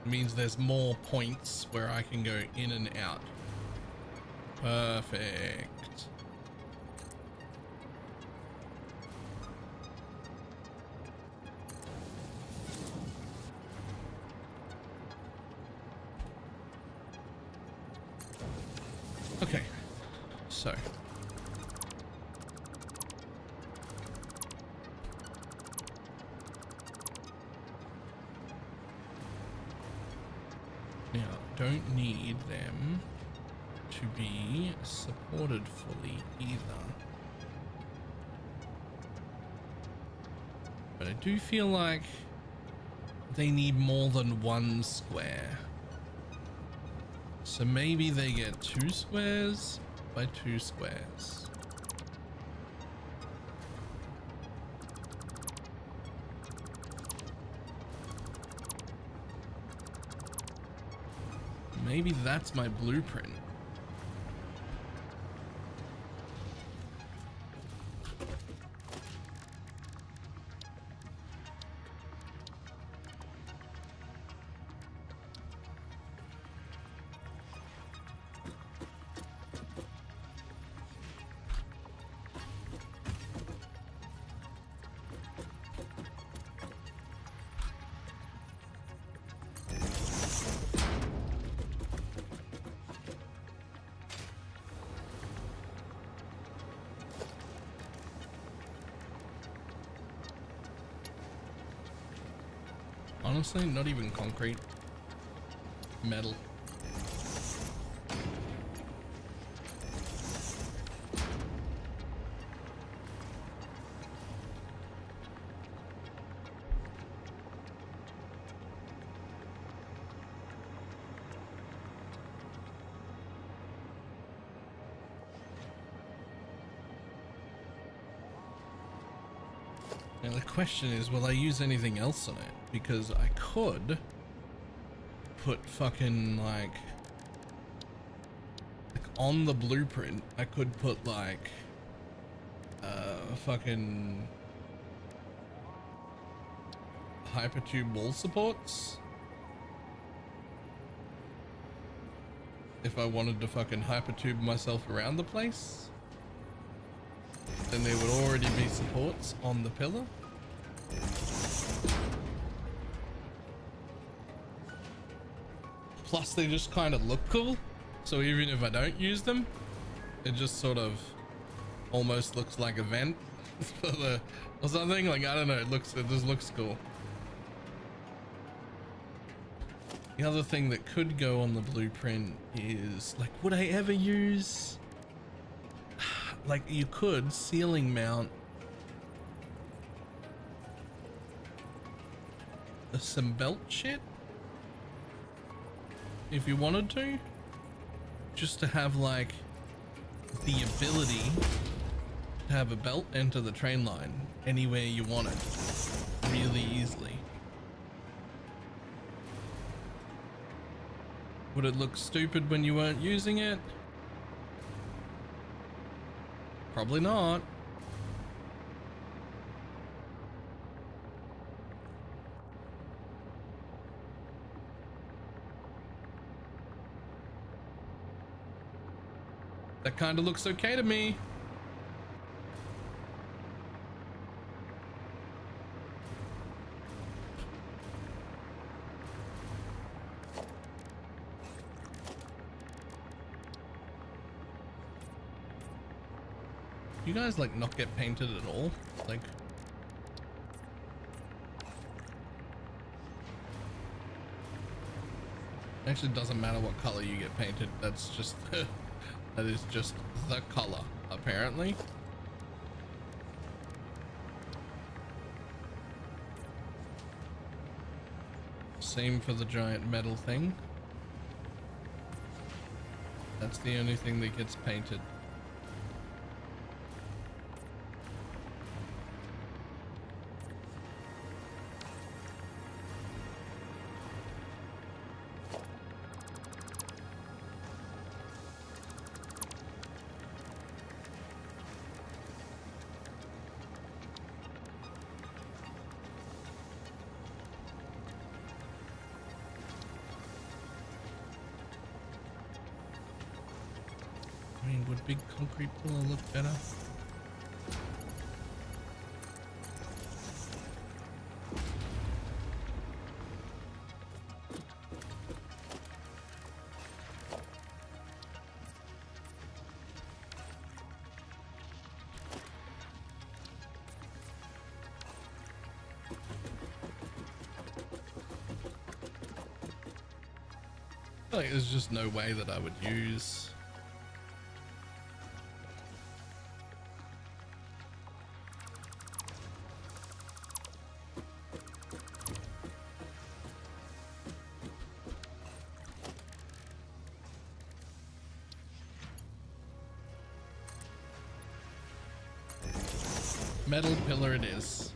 It means there's more points where I can go in and out. Perfect. Okay, so now don't need them to be supported fully either, but I do feel like they need more than one square. So maybe they get 2 squares by 2 squares. Maybe that's my blueprint. Honestly, not even concrete. Metal. Now the question is, will I use anything else on it? Because I could put fucking like on the blueprint, I could put like fucking hypertube wall supports. If I wanted to fucking hypertube myself around the place, then there would already be supports on the pillar. Plus they just kind of look cool, so even if I don't use them, it just sort of almost looks like a vent for the or something. Like, I don't know, it just looks cool. The other thing that could go on the blueprint is, like, would I ever use, like, you could ceiling mount some belt shit if you wanted to, just to have like the ability to have a belt enter the train line anywhere you want it really easily. Would it look stupid when you weren't using it? Probably not. That kind of looks okay to me. You guys like not get painted at all? Like, actually doesn't matter what color you get painted. That's just that is just the color, apparently. Same for the giant metal thing. That's the only thing that gets painted. Would big concrete pillar look better? Like, there's just no way that I would use. Metal pillar it is.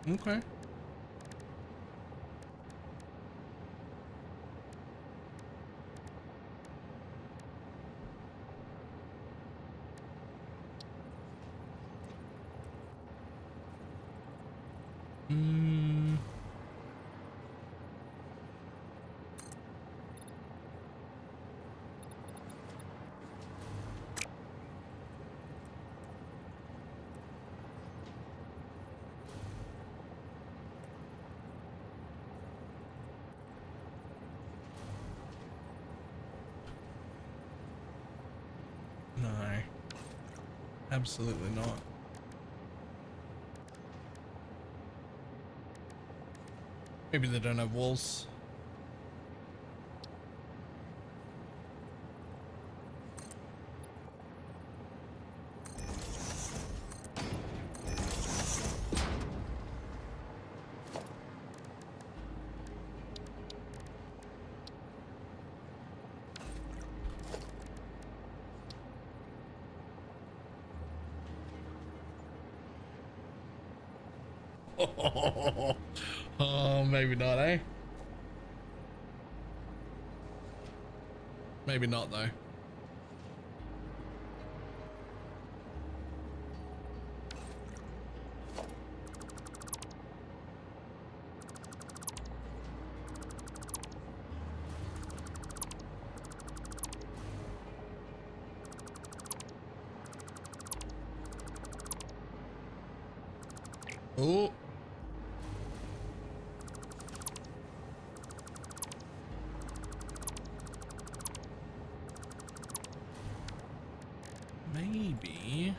Okay. Mm. No, absolutely not. Maybe they don't have walls. Oh, maybe not, eh? Maybe not, though. Oh. Maybe.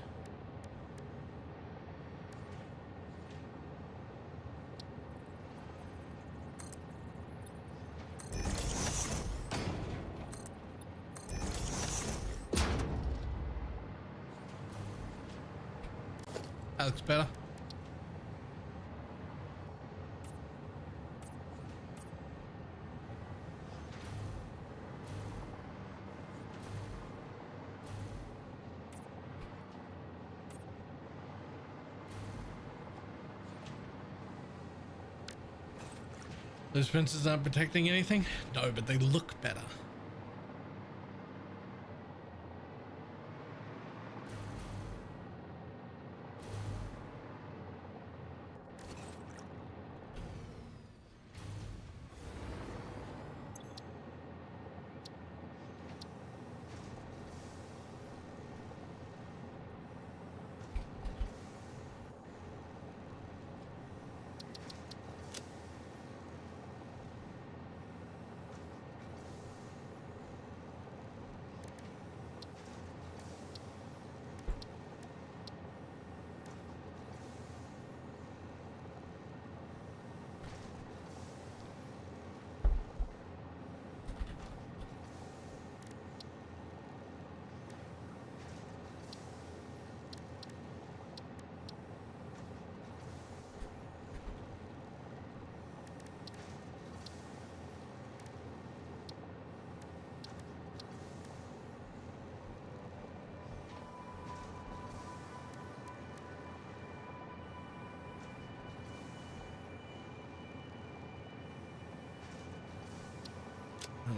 That looks better. Those fences aren't protecting anything? No, but they look better.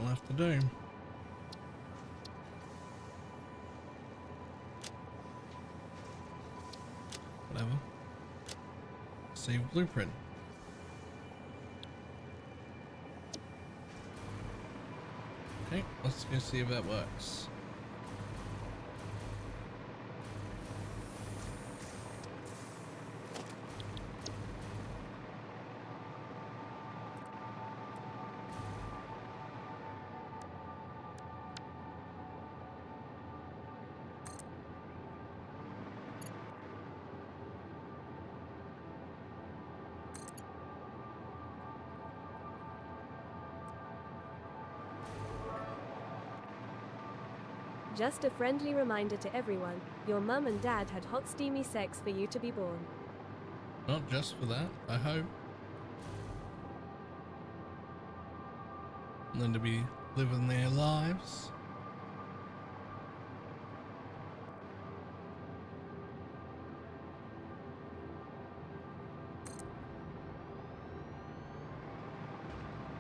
I'll have to do. Whatever. Save blueprint. Okay, let's go see if that works. Just a friendly reminder to everyone, your mum and dad had hot steamy sex for you to be born. Not just for that, I hope. And then to be living their lives.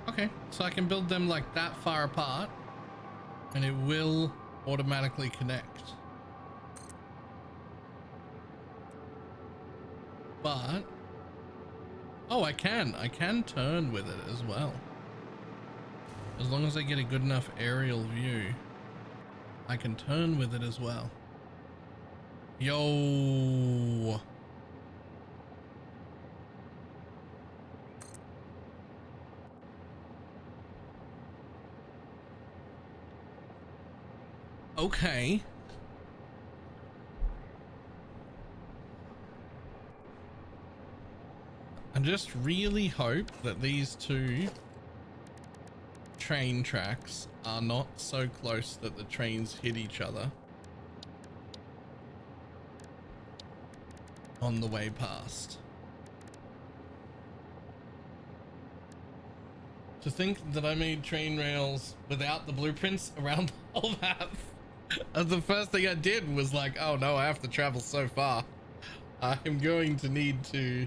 Okay, so I can build them like that far apart and it will automatically connect. But oh, I can turn with it as well. As long as I get a good enough aerial view, I can turn with it as well. Yo. Okay. I just really hope that these two train tracks are not so close that the trains hit each other on the way past. To think that I made train rails without the blueprints around the whole map. The first thing I did was like, oh no, I have to travel so far. I'm going to need to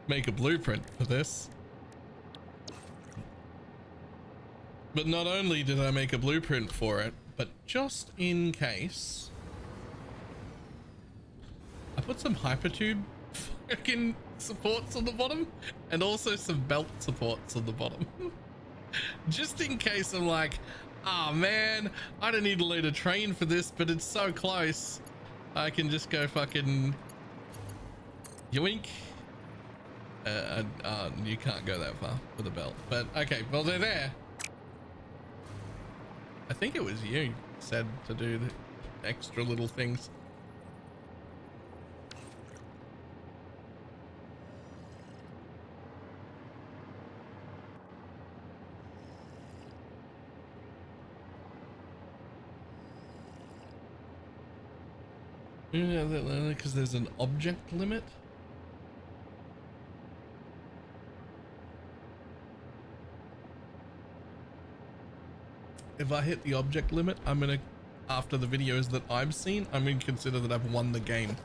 make a blueprint for this. But not only did I make a blueprint for it, but just in case, I put some hypertube fucking supports on the bottom and also some belt supports on the bottom. Just in case I'm like, oh man, I don't need to load a train for this, but it's so close. I can just go fucking yoink. You can't go that far with a belt, but okay, well they're there. I think it was you said to do the extra little things. Because there's an object limit. If I hit the object limit, I'm gonna, after the videos that I've seen, I'm gonna consider that I've won the game.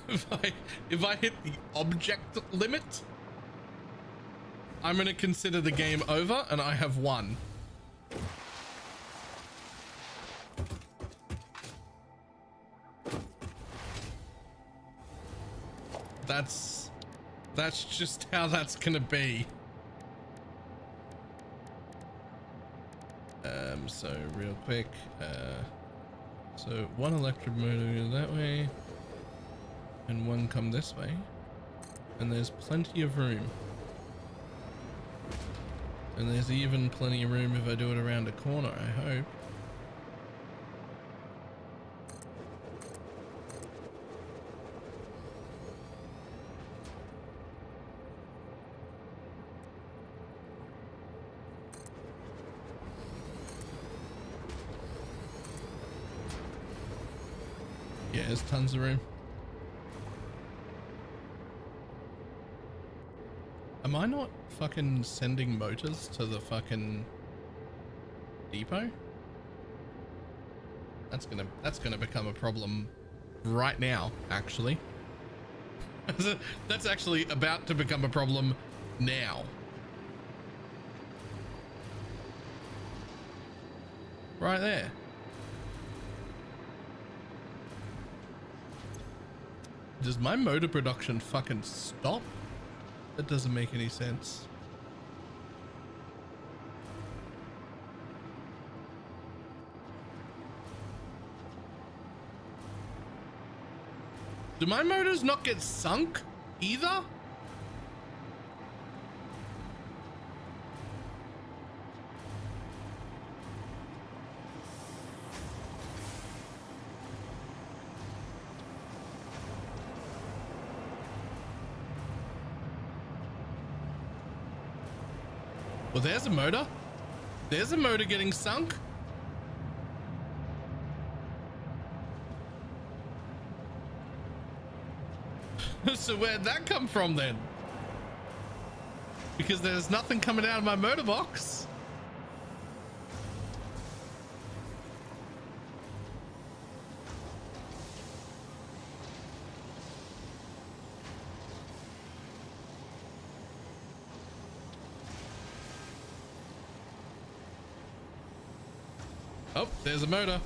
If I hit the object limit, I'm gonna consider the game over and I have won. That's just how that's gonna be. So real quick, so one electric motor goes that way and one come this way, and there's plenty of room, and there's even plenty of room if I do it around a corner, I hope. Yeah, there's tons of room. Am I not fucking sending motors to the fucking depot? That's gonna become a problem right now, actually. That's actually about to become a problem now. right there. Does my motor production fucking stop? That doesn't make any sense. Do my motors not get sunk either? Well, there's a motor. There's a motor getting sunk. So where'd that come from then? Because there's nothing coming out of my motor box. Oh, there's a motor.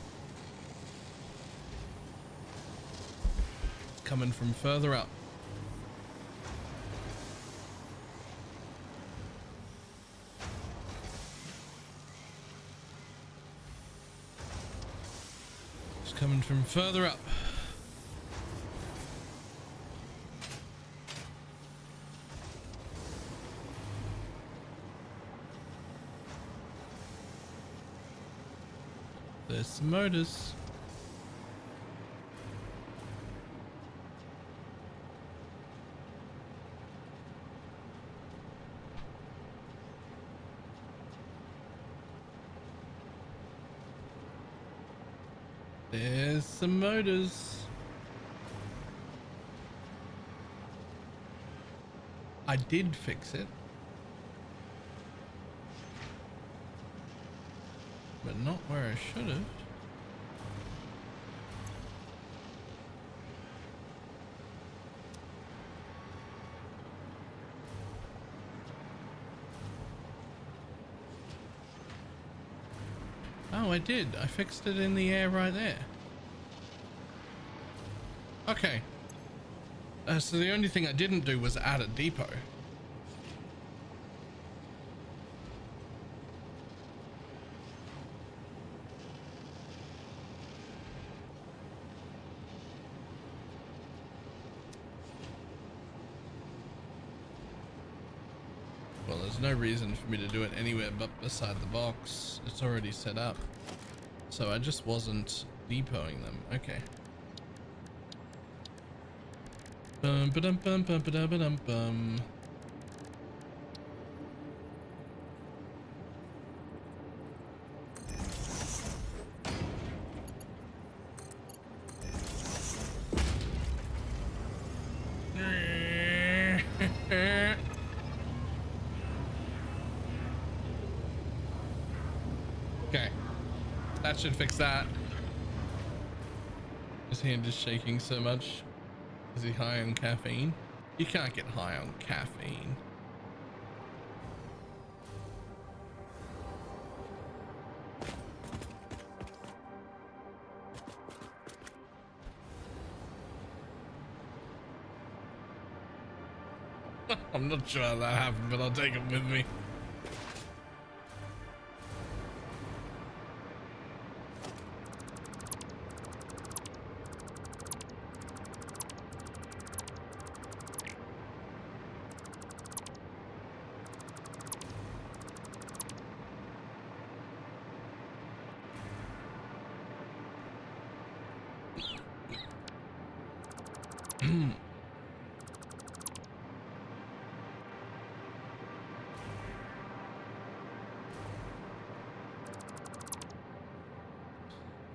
It's coming from further up. It's coming from further up. There's some motors. There's some motors. I did fix it. But not where I should have. Oh, I did. I fixed it in the air right there. Okay. So the only thing I didn't do was add a depot. Well, there's no reason for me to do it anywhere but beside the box. It's already set up. So I just wasn't depoting them. Okay. Bum ba dum bum bum ba dum ba dum bum. Okay, that should fix that. His hand is shaking so much. Is he high on caffeine? You can't get high on caffeine. I'm not sure how that happened, but I'll take it with me.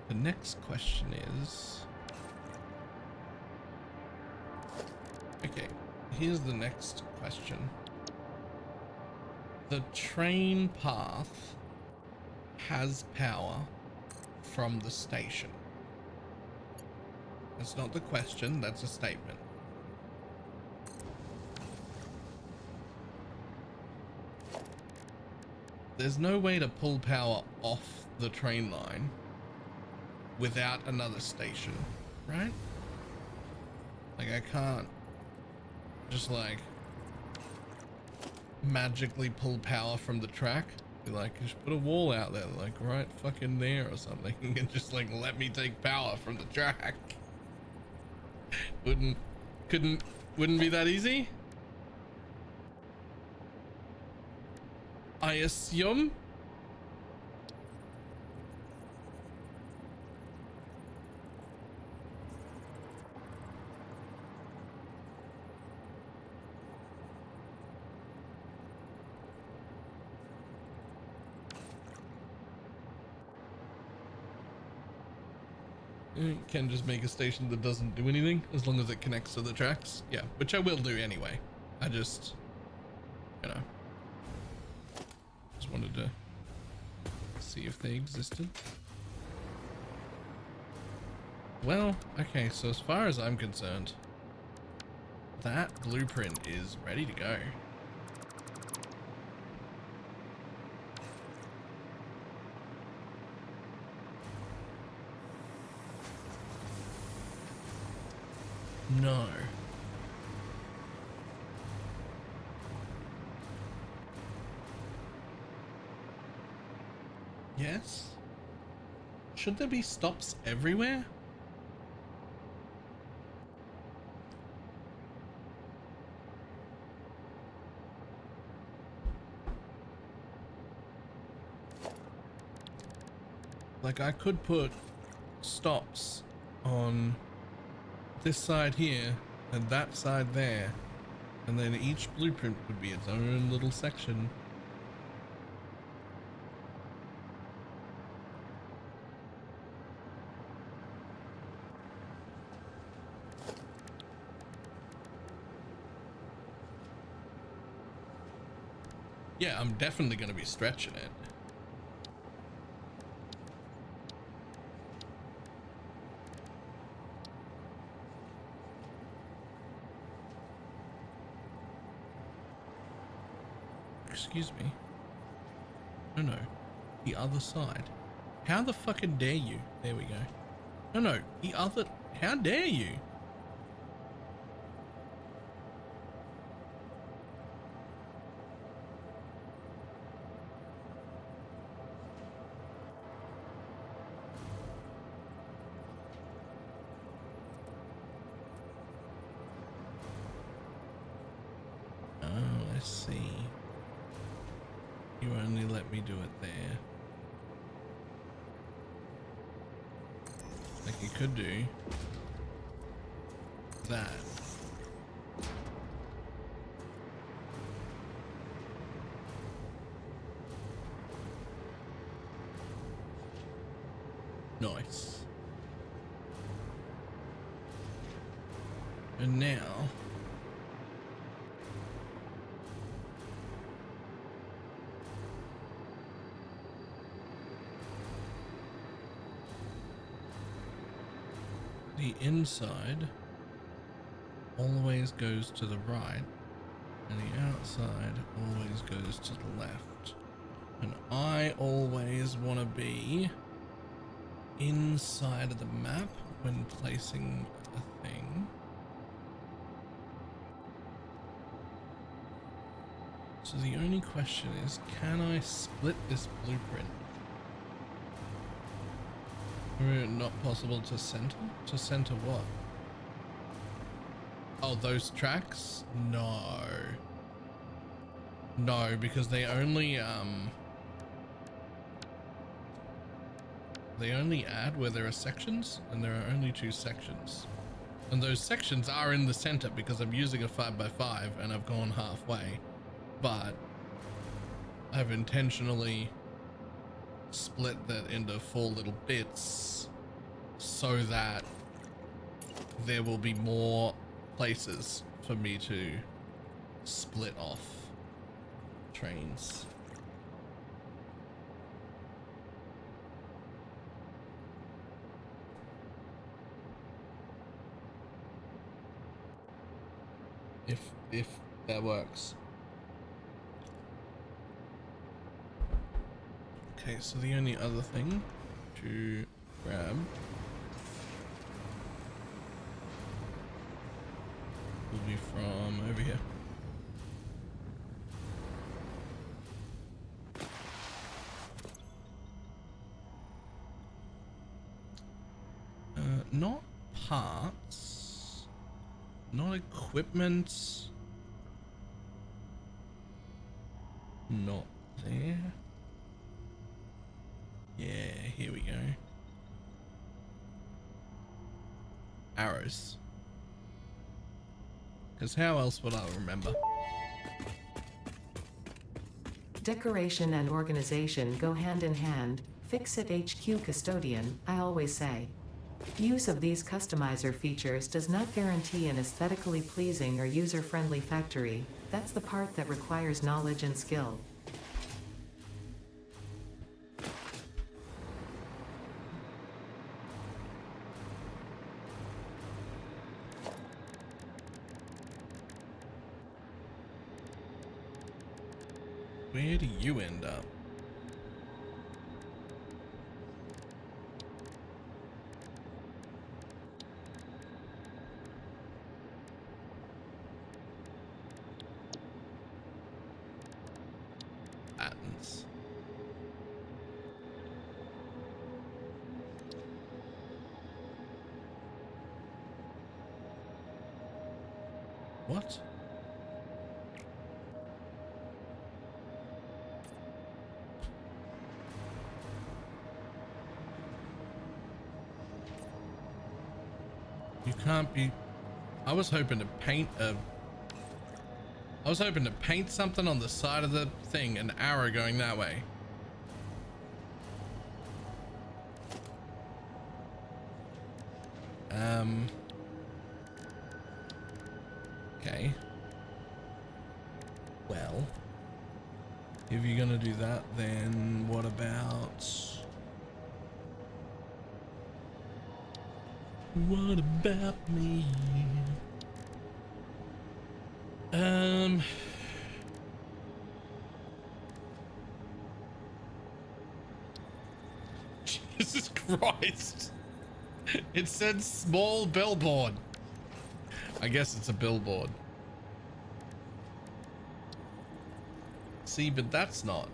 The next question is, okay, here's the next question. The train path has power from the station. That's not the question, that's a statement. There's no way to pull power off the train line without another station, right? Like I can't just like magically pull power from the track. Be like, just put a wall out there, like right fucking there or something, and just like let me take power from the track. Wouldn't be that easy? I assume. You can just make a station that doesn't do anything as long as it connects to the tracks. Yeah, which I will do anyway. I just, you know, just wanted to see if they existed. Well, okay, so as far as I'm concerned, that blueprint is ready to go. No. Yes? Should there be stops everywhere? Like I could put stops on this side here and that side there, and then each blueprint would be its own little section. Yeah, I'm definitely going to be stretching it. Excuse me. No, the other side. How the fucking dare you? There we go. No, the other. How dare you? Oh, I see. You only let me do it there. Like you could do that. Nice. And now the inside always goes to the right and the outside always goes to the left, and I always want to be inside of the map when placing a thing. So the only question is, can I split this blueprint? Not possible to center? To center what? Oh, those tracks? No. No, because they only add where there are sections, and there are only 2 sections. And those sections are in the center because I'm using a 5x5 and I've gone halfway. But I've intentionally split that into 4 little bits so that there will be more places for me to split off trains. If that works. Okay, so the only other thing to grab will be from over here. Not parts, not equipment, not there. Yeah, here we go. Arrows. Because how else would I remember? Decoration and organization go hand in hand. Fix it HQ custodian, I always say. Use of these customizer features does not guarantee an aesthetically pleasing or user-friendly factory. That's the part that requires knowledge and skill. Where do you end up? Patents. What? You can't be. I was hoping to paint something on the side of the thing, an arrow going that way. Okay. Well, if you're gonna do that, then what about? What about me? Jesus Christ. It said small billboard. I guess it's a billboard. See, but that's not.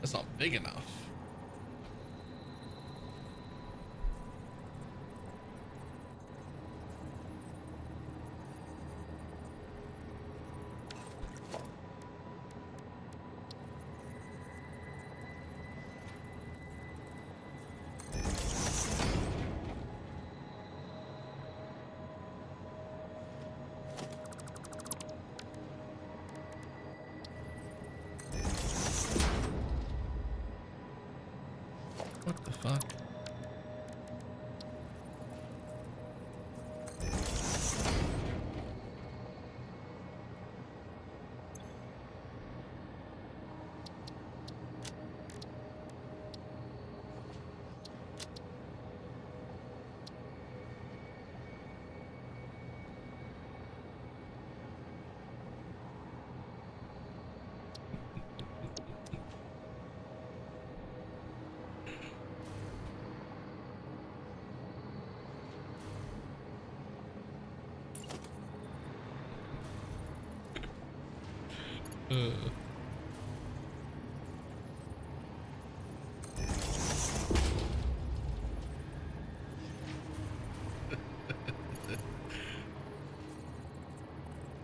That's not big enough. What the fuck?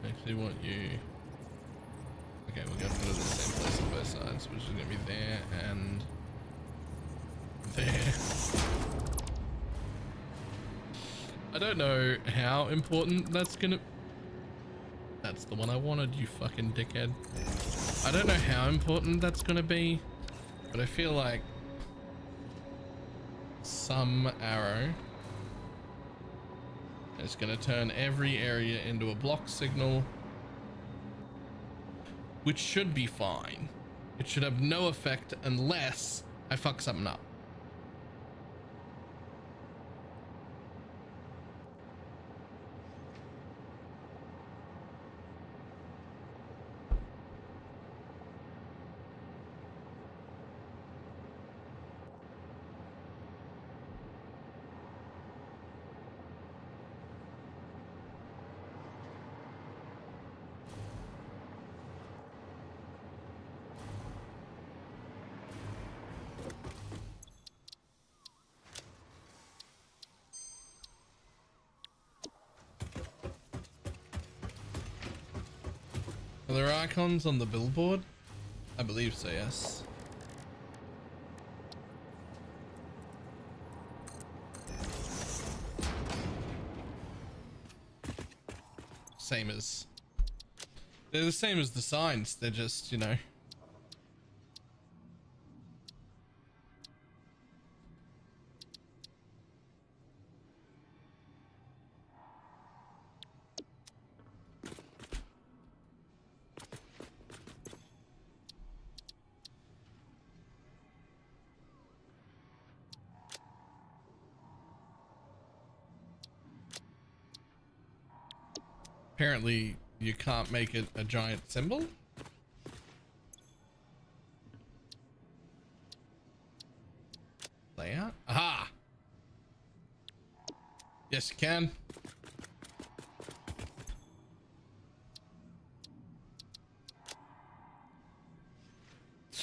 Actually want you. Okay, we're gonna put it in the same place on both sides, which is gonna be there and there. I don't know how important that's gonna. That's the one I wanted, you fucking dickhead. I don't know how important that's gonna be, but I feel like some arrow is gonna turn every area into a block signal, which should be fine. It should have no effect unless I fuck something up. Are there icons on the billboard? I believe so, yes. They're the same as the signs. They're just, you know. Apparently you can't make it a giant symbol. Layout? Aha! Yes, you can.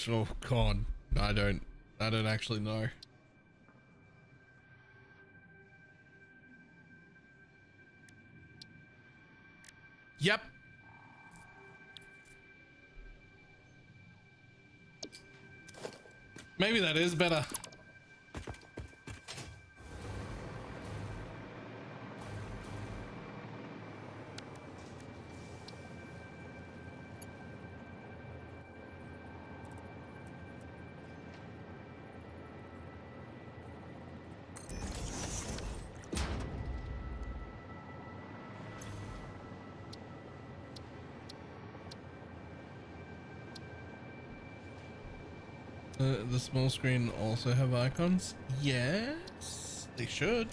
Oh God, I don't actually know. Yep. Maybe that is better. The small screen also have icons? Yes, they should.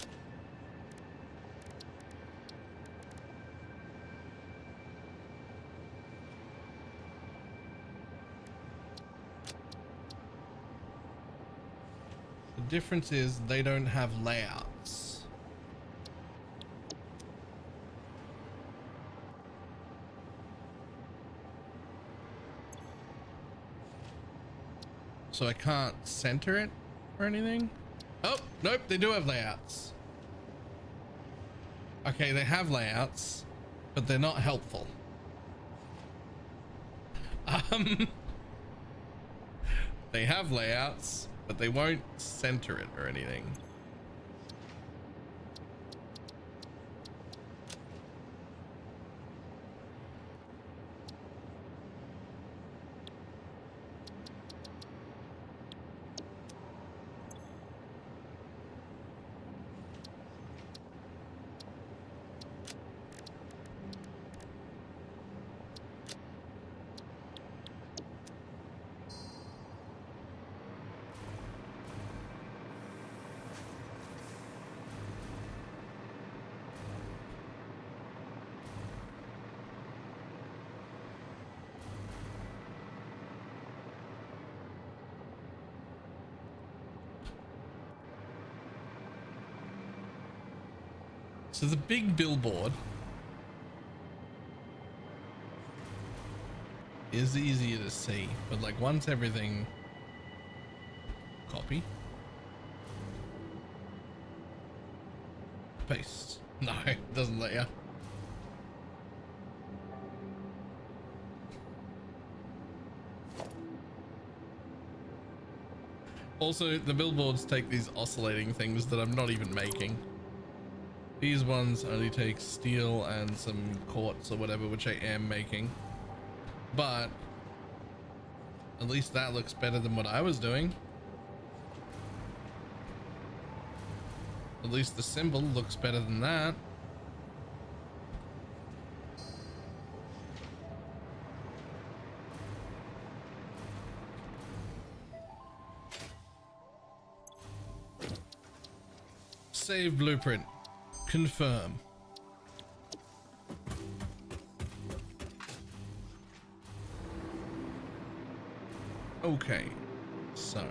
The difference is they don't have layouts. So I can't center it or anything. Oh, nope, they do have layouts. Okay, they have layouts, but they're not helpful. They have layouts, but they won't center it or anything. So the big billboard is easier to see, but like once everything copy, paste. No, it doesn't let you. Also, the billboards take these oscillating things that I'm not even making. These ones only take steel and some quartz or whatever, which I am making. But at least that looks better than what I was doing. At least the symbol looks better than that. Save blueprint. Confirm. Okay, so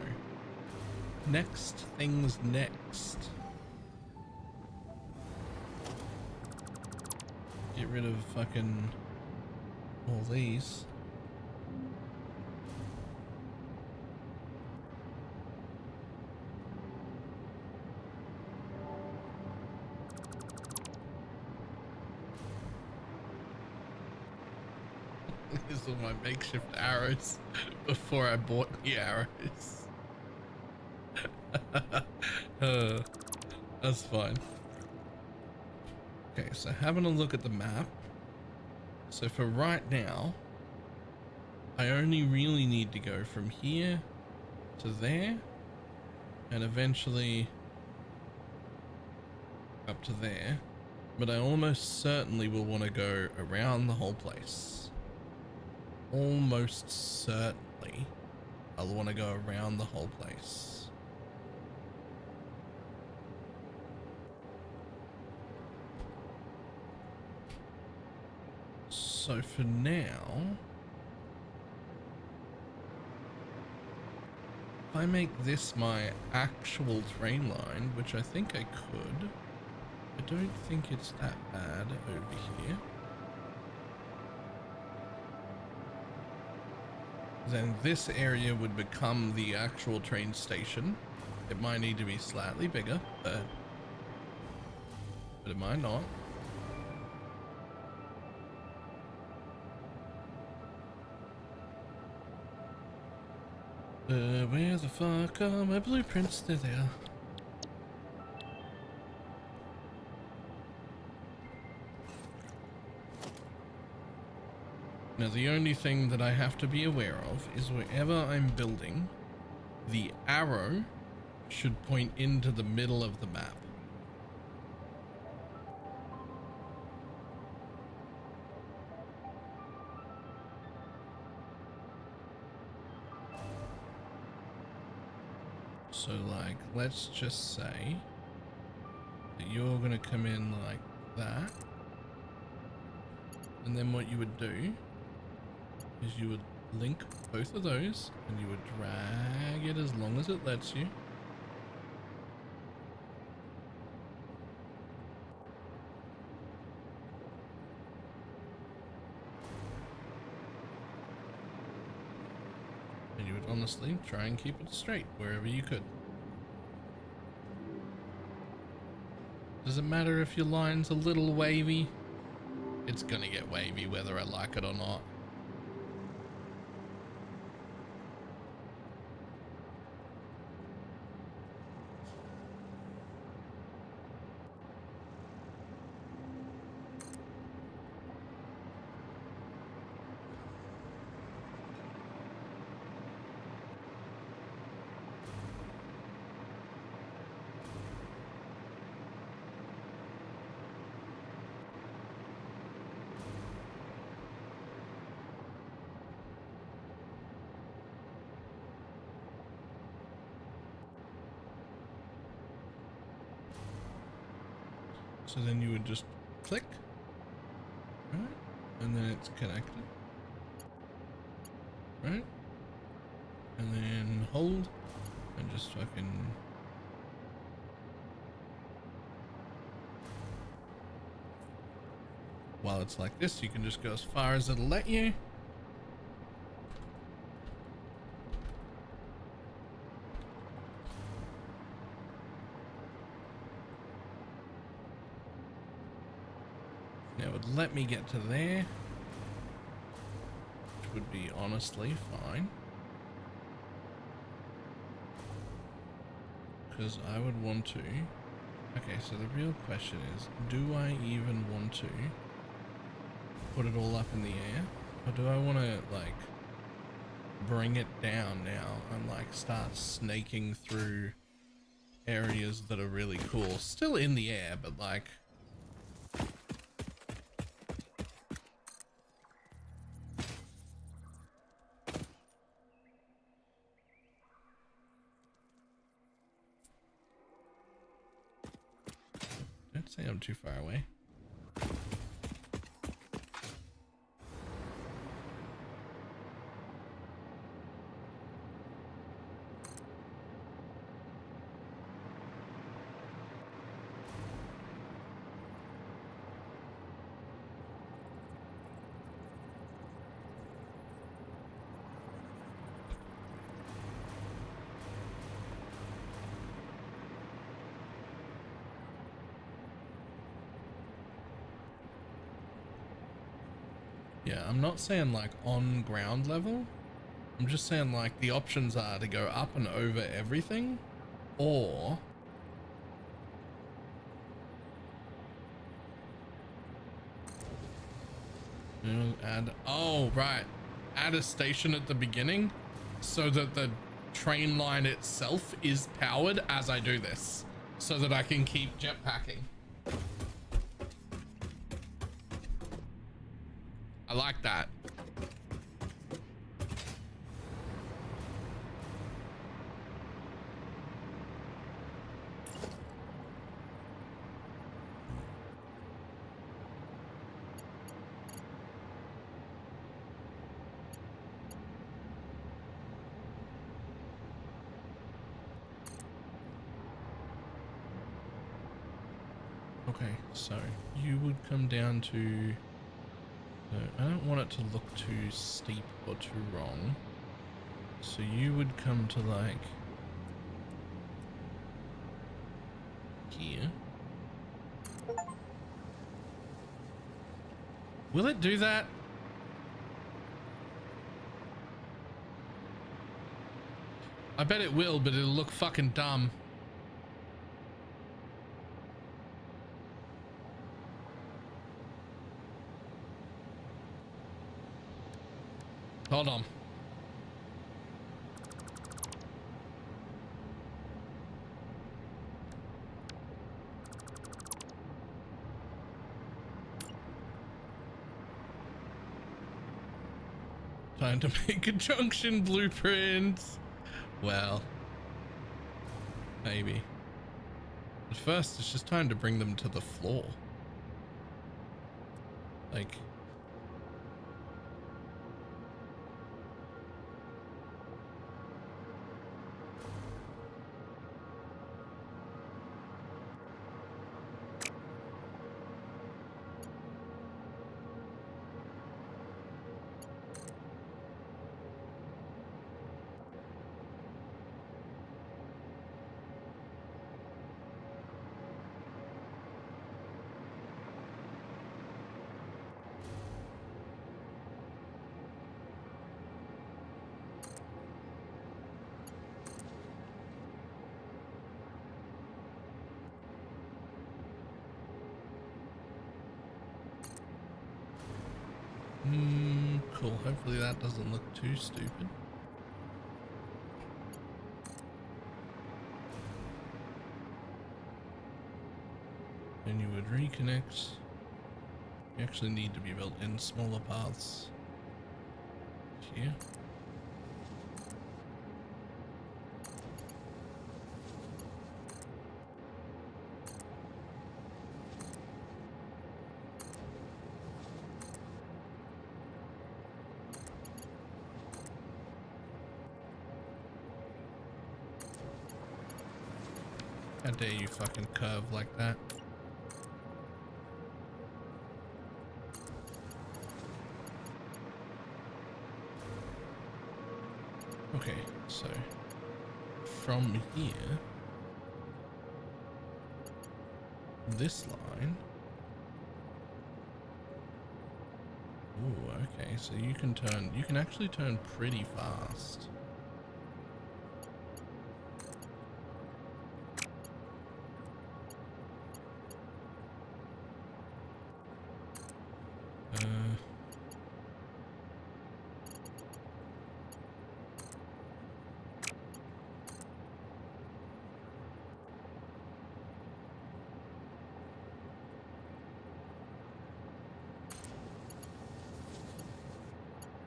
next things next. Get rid of fucking all these. These are my makeshift arrows before I bought the arrows. That's fine. Okay, so having a look at the map. So for right now, I only really need to go from here to there and eventually up to there. But I almost certainly will want to go around the whole place. Almost certainly I'll want to go around the whole place. So for now, if I make this my actual train line, which I think I could, I don't think it's that bad over here. Then this area would become the actual train station. It might need to be slightly bigger, but it might not. Where the fuck are my blueprints? They're there. Now the only thing that I have to be aware of is wherever I'm building, the arrow should point into the middle of the map. So like, let's just say that you're gonna come in like that. And then what you would do is you would link both of those and you would drag it as long as it lets you. And you would honestly try and keep it straight wherever you could. Does it matter if your line's a little wavy? It's gonna get wavy whether I like it or not. So then you would just click, right? And then it's connected, right? And then hold and just fucking while it's like this, you can just go as far as it'll let you. Now it would let me get to there, which would be honestly fine. Because I would want to... Okay, so the real question is, do I even want to put it all up in the air? Or do I want to, like, bring it down now and, like, start snaking through areas that are really cool? Still in the air, but, like... Don't say I'm too far away. Yeah, I'm not saying like on ground level. I'm just saying like the options are to go up and over everything, or add, oh right, add a station at the beginning so that the train line itself is powered as I do this, so that I can keep jetpacking. I like that. Okay, so you would come down to, I don't want it to look too steep or too wrong. So you would come to like here. Will it do that? I bet it will, but it'll look fucking dumb. Hold on. Time to make a junction blueprint. Well, maybe. But first, it's just time to bring them to the floor. Like, cool. Hopefully that doesn't look too stupid. Then you would reconnect. You actually need to be built in smaller paths. Here. How dare you fucking curve like that? Okay, so from here, this line. Ooh, okay, so you can actually turn pretty fast.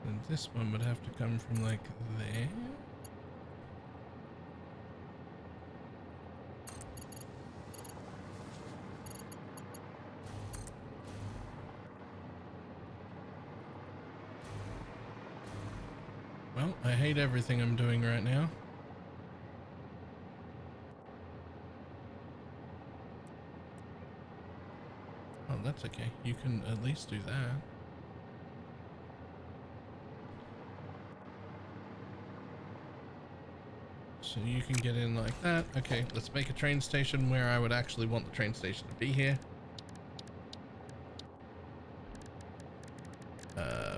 And this one would have to come from like there. Well, I hate everything I'm doing right now. Oh, that's okay. You can at least do that. So you can get in like that. Okay, let's make a train station where I would actually want the train station to be here.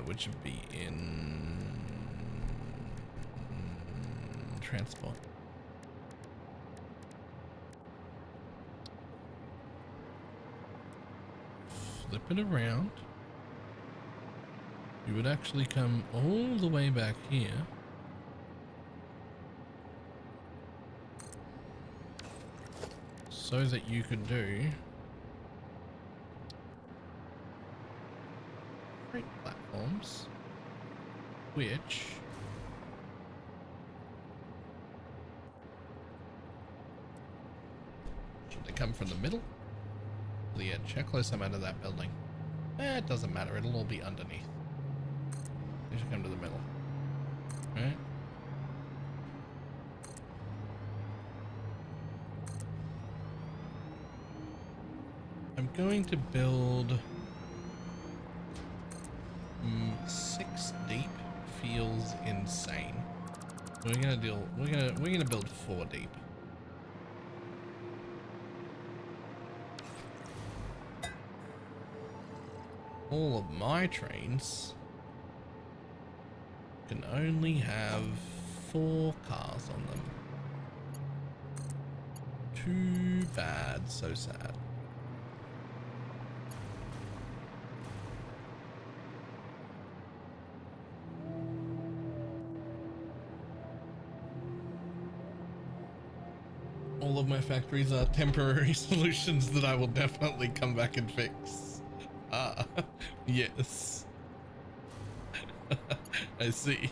which would be in transport. Flip it around. You would actually come all the way back here. So that you could do freight platforms, which should they come from the middle? The edge. How close am I to that building? It doesn't matter. It'll all be underneath. They should come to the middle. Right? I'm going to build 6 deep feels insane. We're gonna build 4 deep. All of my trains can only have 4 cars on them. Too bad, so sad. All of my factories are temporary solutions that I will definitely come back and fix. Ah, yes. I see.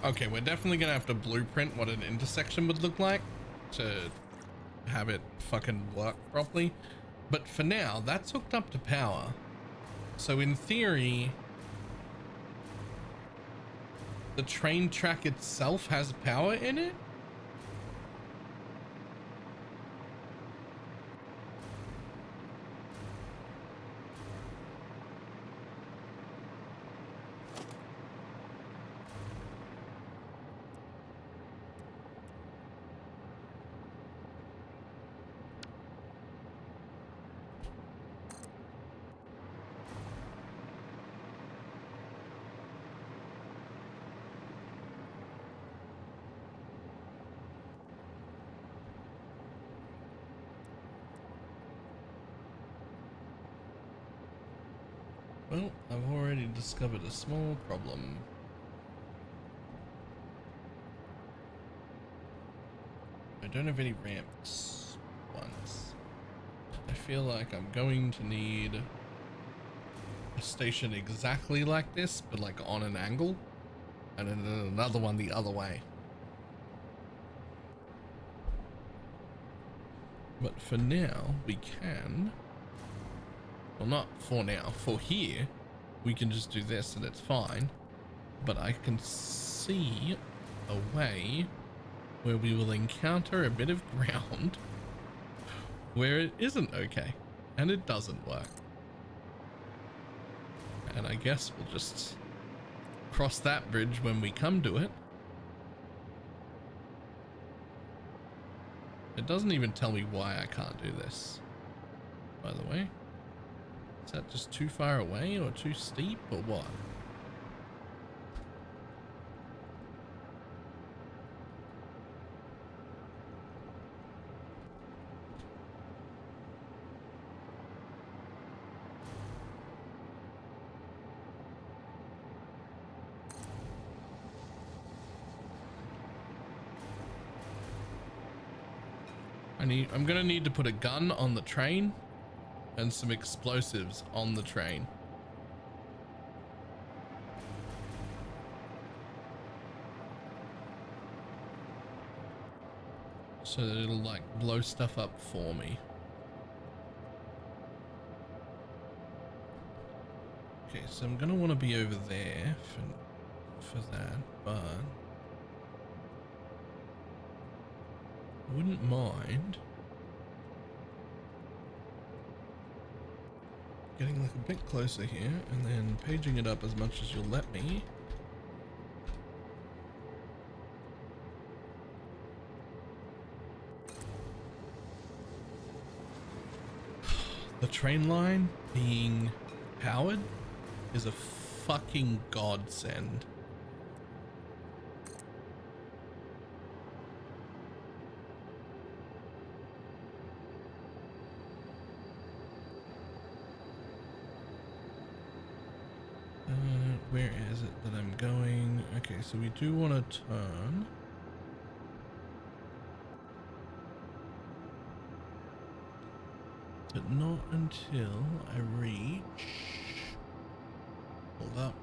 Okay, we're definitely gonna have to blueprint what an intersection would look like to have it fucking work properly. But for now, that's hooked up to power. So in theory, the train track itself has power in it? Well, I've already discovered a small problem. I don't have any ramps ones. I feel like I'm going to need a station exactly like this, but like on an angle, and then another one the other way. But for now, we can... Well, not for now. For here, we can just do this and it's fine. But I can see a way where we will encounter a bit of ground where it isn't okay and it doesn't work. And I guess we'll just cross that bridge when we come to it. It doesn't even tell me why I can't do this, by the way. Is that just too far away or too steep or what? I'm gonna need to put a gun on the train and some explosives on the train. So that it'll like blow stuff up for me. Okay, so I'm gonna want to be over there for for that, but I wouldn't mind getting like a bit closer here and then paging it up as much as you'll let me. The train line being powered is a fucking godsend. Where is it that I'm going? Okay, so we do want to turn. But not until I reach. Hold up.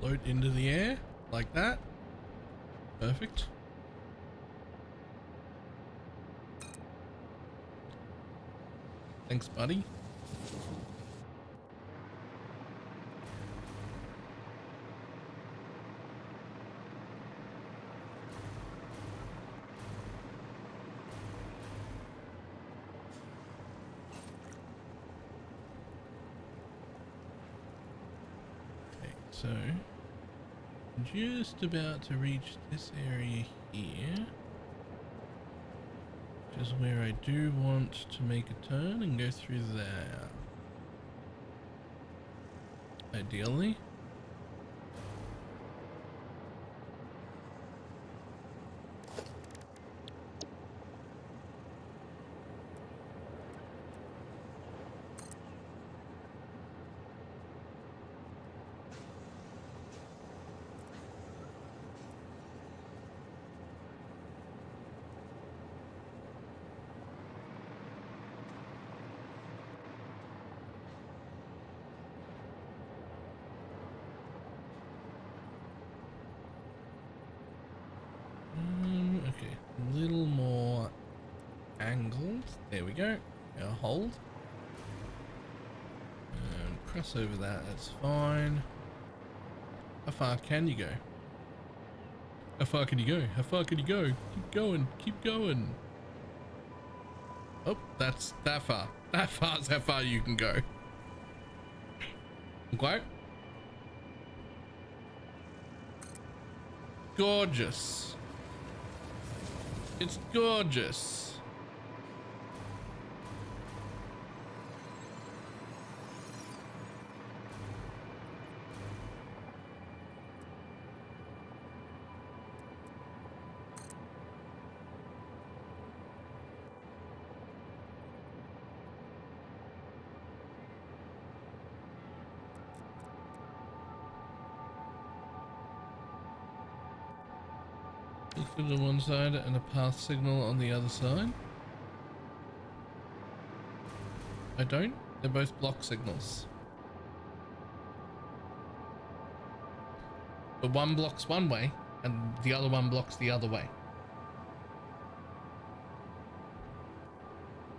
Float into the air like that. Perfect. Thanks, buddy. Okay, so just about to reach this area here, which is where I do want to make a turn and go through there. Ideally. Okay, a little more angled. There we go. Now hold. And cross over that, that's fine. How far can you go? How far can you go? How far can you go? Keep going, keep going. Oh, that's that far. That far is how far you can go. Okay. Gorgeous. It's gorgeous. Signal on one side and a path signal on the other side. I don't. They're both block signals. But one blocks one way and the other one blocks the other way.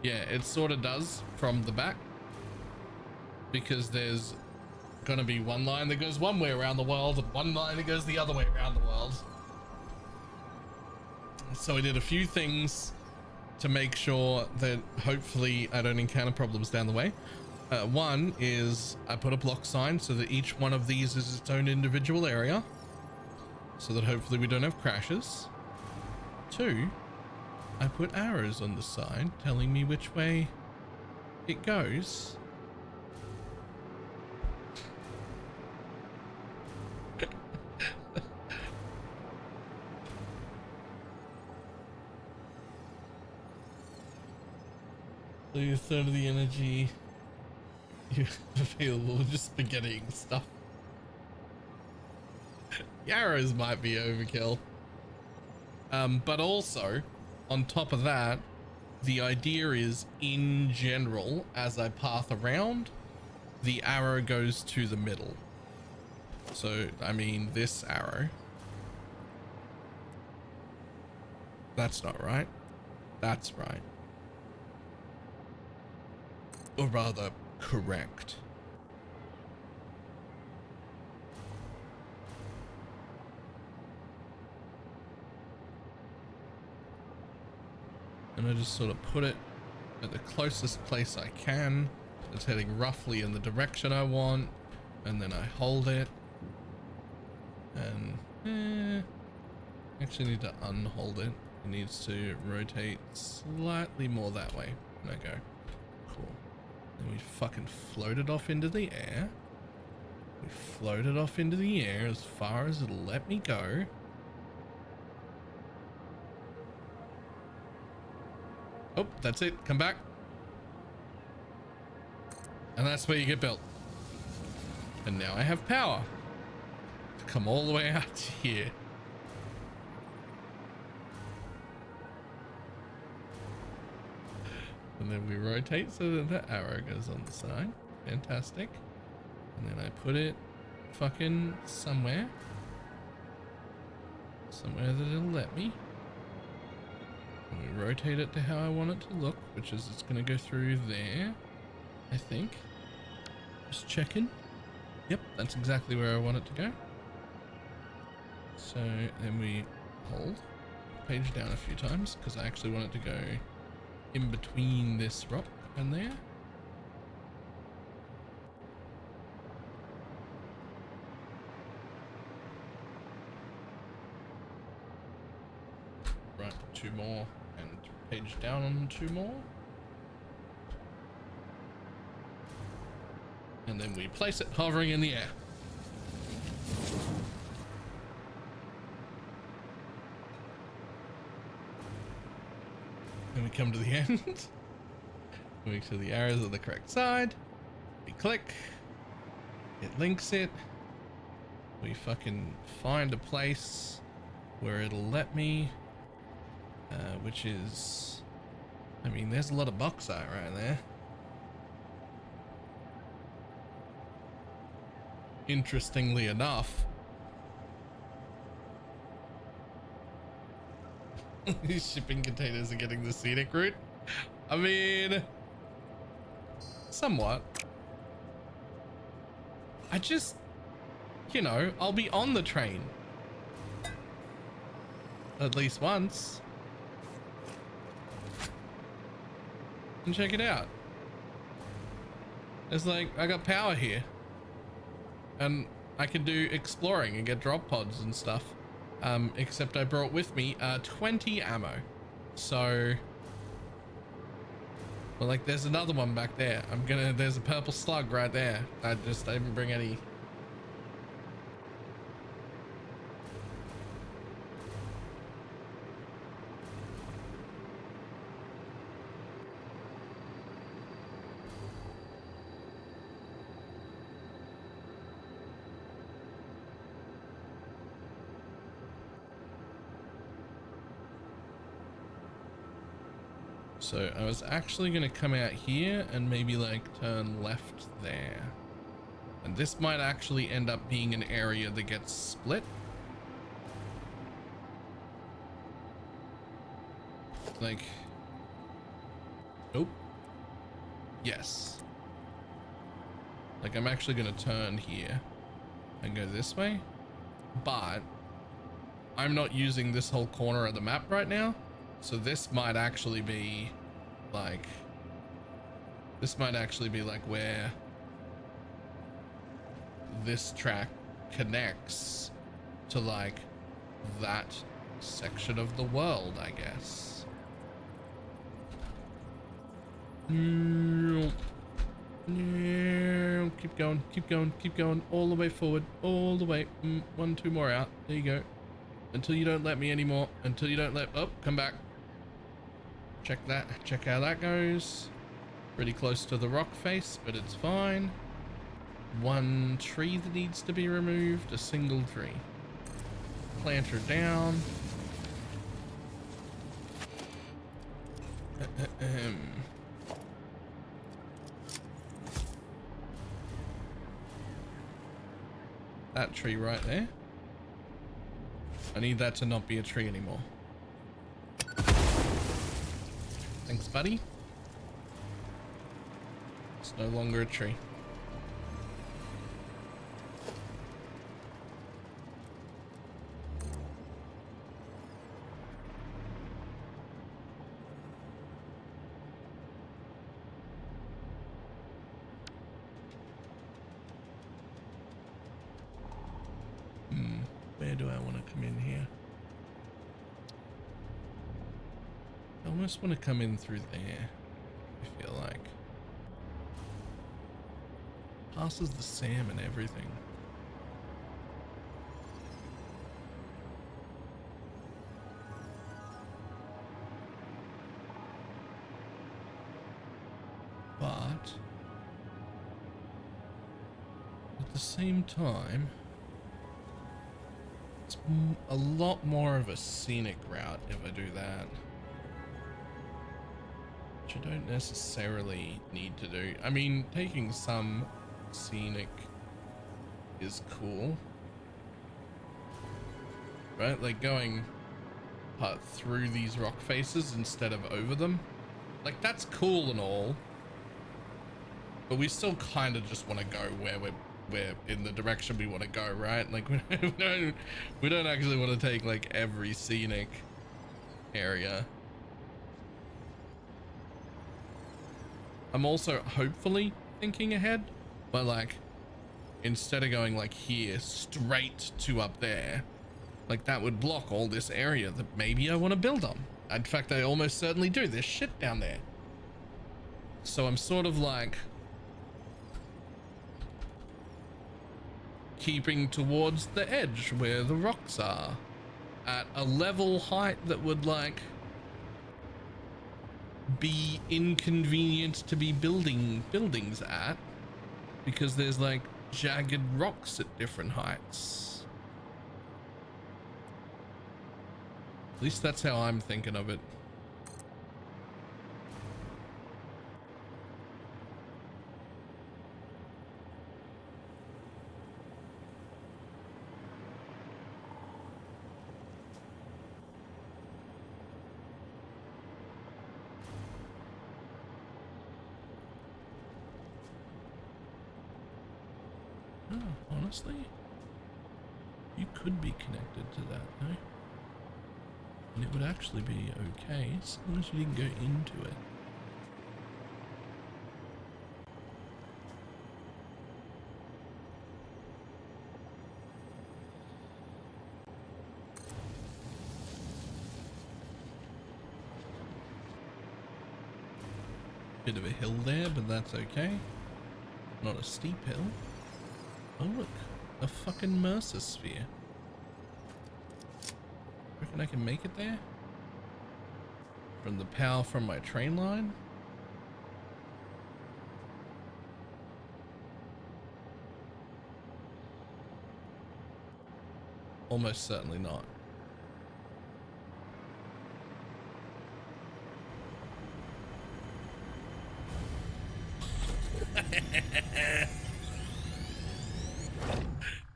Yeah, it sort of does from the back, because there's gonna be one line that goes one way around the world and one line that goes the other way around the world. So I did a few things to make sure that hopefully I don't encounter problems down the way. One is I put a block sign so that each one of these is its own individual area, so that hopefully we don't have crashes. Two, I put arrows on the side telling me which way it goes. So you third of the energy you available just for getting stuff. The arrows might be overkill. But also, on top of that, the idea is, in general, as I path around, the arrow goes to the middle. So, I mean, this arrow. That's not right. That's right. Or rather, correct. And I just sort of put it at the closest place I can. It's heading roughly in the direction I want. And then I hold it. And actually need to unhold it. It needs to rotate slightly more that way. And I go, cool. Then we fucking float it off into the air. We float it off into the air as far as it'll let me go. Oh, that's it. Come back. And that's where you get built. And now I have power to come all the way out to here. And then we rotate so that the arrow goes on the side. Fantastic. And then I put it fucking somewhere. Somewhere that it'll let me. And we rotate it to how I want it to look, which is it's going to go through there, I think. Just checking. Yep, that's exactly where I want it to go. So then we hold page down a few times because I actually want it to go in between this rock and there. Right, two more and page down on two more. And then we place it hovering in the air. Then we come to the end. Make sure the arrows are the correct side. We click. It links it. We fucking find a place where it'll let me. Which is... I mean, there's a lot of bauxite right there. Interestingly enough. These shipping containers are getting the scenic route. I mean, somewhat. I just, you know, I'll be on the train. At least once. And check it out. It's like, I got power here. And I can do exploring and get drop pods and stuff. Except I brought with me 20 ammo. So, well, like there's another one back there. There's a purple slug right there. I didn't bring any. So I was actually going to come out here and maybe like turn left there. And this might actually end up being an area that gets split. Like, nope. Yes. Like I'm actually going to turn here and go this way. But I'm not using this whole corner of the map right now. So this might actually be like, This might actually be like where this track connects to like that section of the world, I guess. No. Keep going, keep going, keep going, all the way forward, all the way. 1, 2 more out. There you go. Until you don't let me anymore. Until you don't let. Oh, come back. Check that. Check how that goes. Pretty close to the rock face, but it's fine. 1 tree that needs to be removed. A single tree. Planter down. That tree right there. I need that to not be a tree anymore. Thanks, buddy. It's no longer a tree. Where do I want to come in here? I almost want to come in through there, I feel like. Passes the Sam and everything. But at the same time, it's a lot more of a scenic route if I do that. Which I don't necessarily need to do. I mean, taking some scenic is cool. Right? Like going through these rock faces instead of over them. Like, that's cool and all. But we still kind of just want to go where we're in the direction we want to go, right? Like we don't actually want to take like every scenic area. I'm also hopefully thinking ahead, but like instead of going like here straight to up there, like that would block all this area that maybe I want to build on. In fact, I almost certainly do. There's shit down there. So I'm sort of like keeping towards the edge where the rocks are at a level height that would like be inconvenient to be building buildings at, because there's like jagged rocks at different heights. At least that's how I'm thinking of it. Honestly, you could be connected to that, no? And it would actually be okay as long as you didn't go into it. Bit of a hill there, but that's okay. Not a steep hill. Oh look, a fucking Mercer sphere. Reckon I can make it there? From the power from my train line? Almost certainly not.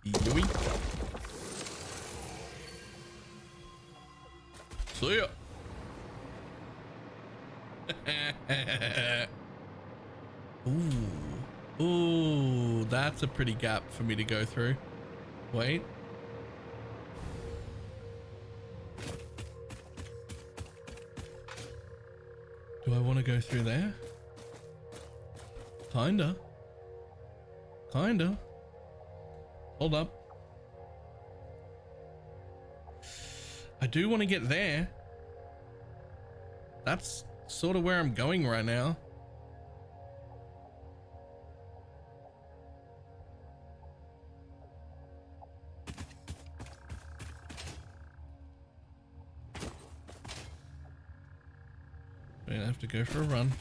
Yoink. See ya. Ooh, that's a pretty gap for me to go through. Wait. Do I want to go through there? Kinda. Kinda. Hold up. I do want to get there. That's sort of where I'm going right now. We're gonna have to go for a run.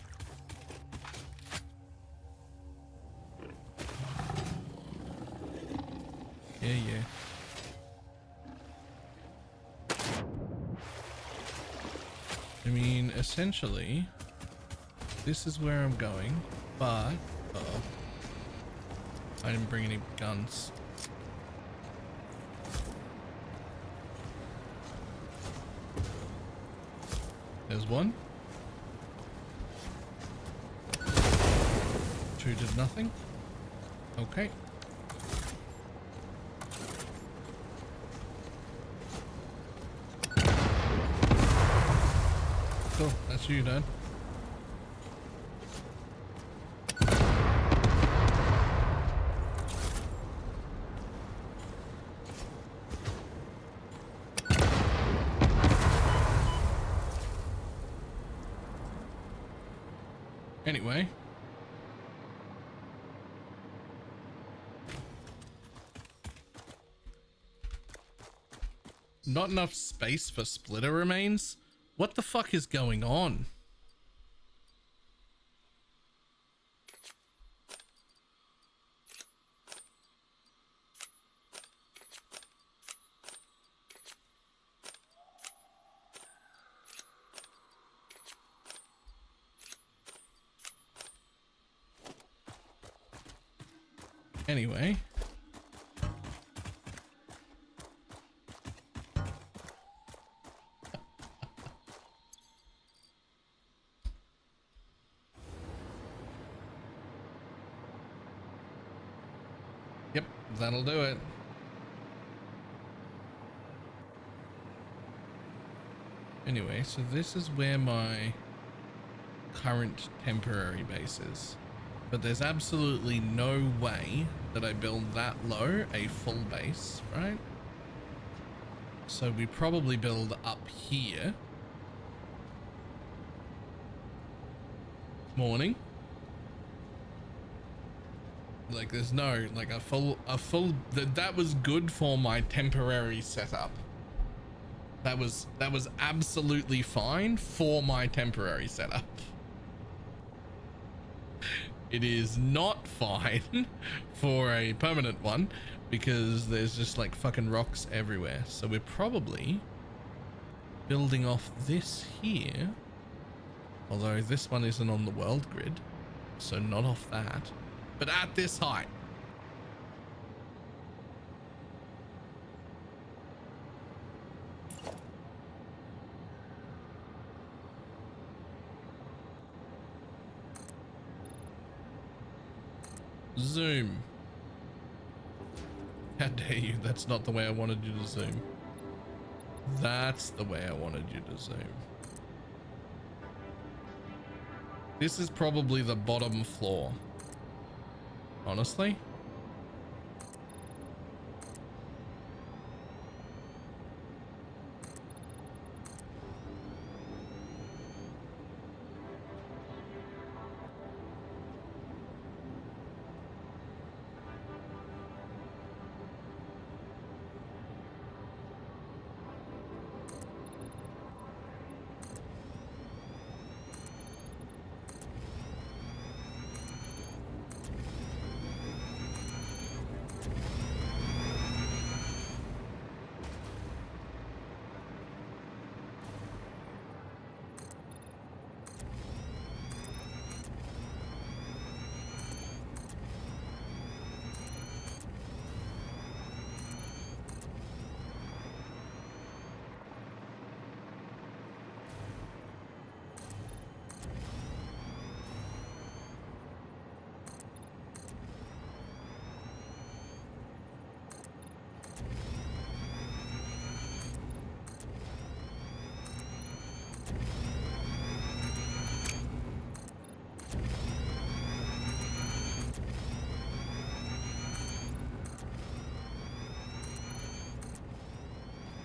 Yeah, yeah. I mean, essentially, this is where I'm going, but uh-oh. I didn't bring any guns. There's one. Two did nothing. Okay. Cool, that's you, Dad. Anyway. Not enough space for splitter remains? What the fuck is going on? Anyway. Yep, that'll do it. Anyway, so this is where my current temporary base is. But there's absolutely no way that I build that low a full base, right? So we probably build up here. Morning. Like there's no, like a full, that was good for my temporary setup. That was absolutely fine for my temporary setup. It is not fine for a permanent one because there's just like fucking rocks everywhere. So we're probably building off this here. Although this one isn't on the world grid, so not off that, but at this height. Zoom. How dare you? That's not the way I wanted you to zoom. That's the way I wanted you to zoom. This is probably the bottom floor. Honestly.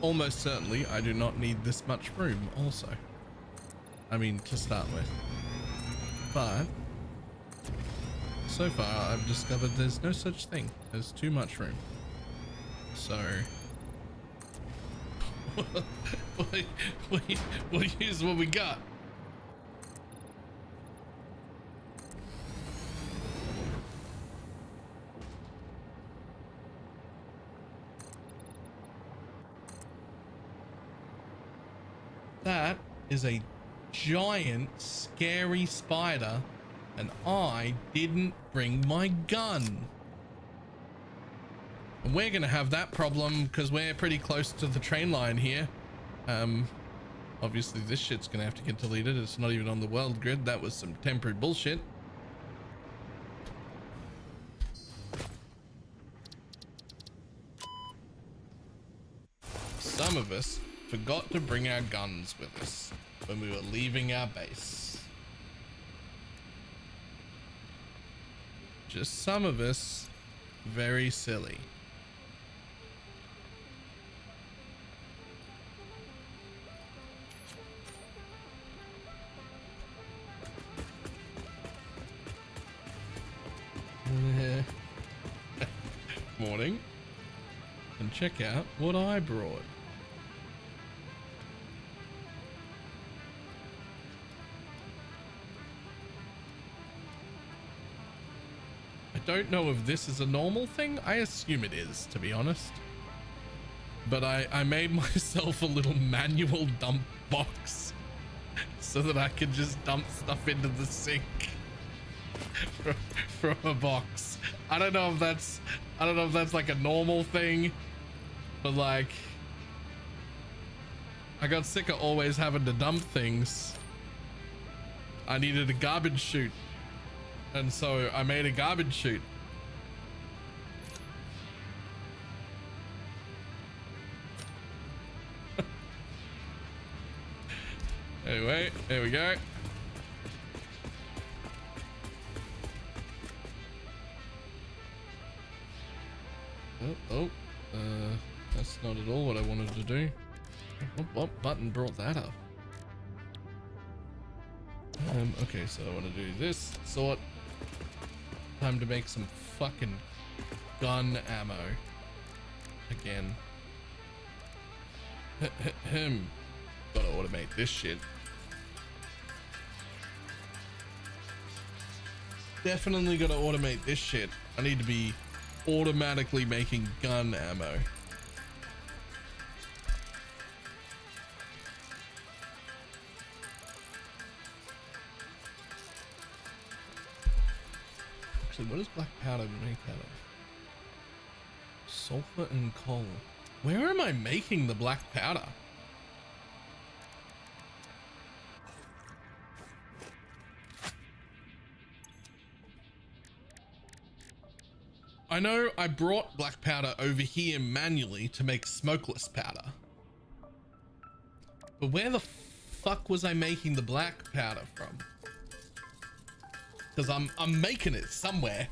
almost certainly I do not need this much room also. I mean, to start with. But so far I've discovered there's no such thing as too much room. So we'll use what we got. That is a giant scary spider, and I didn't bring my gun. And we're gonna have that problem because we're pretty close to the train line here. Obviously this shit's gonna have to get deleted. It's not even on the world grid. That was some temporary bullshit. Some of us forgot to bring our guns with us when we were leaving our base. Just some of us, very silly. Morning. And check out what I brought. I don't know if this is a normal thing. I assume it is, to be honest. But I made myself a little manual dump box so that I could just dump stuff into the sink from a box. I don't know if that's like a normal thing, but like I got sick of always having to dump things. I needed a garbage chute, and so I made a garbage chute. Anyway, there we go. That's not at all what I wanted to do. What button brought that up? Okay, so I want to do this sort. Time to make some fucking gun ammo again. Gotta automate this shit. Definitely gotta automate this shit. I need to be automatically making gun ammo. Actually, what does black powder make out of? Sulfur and coal. Where am I making the black powder? I know I brought black powder over here manually to make smokeless powder. But where the fuck was I making the black powder from? Because I'm making it somewhere.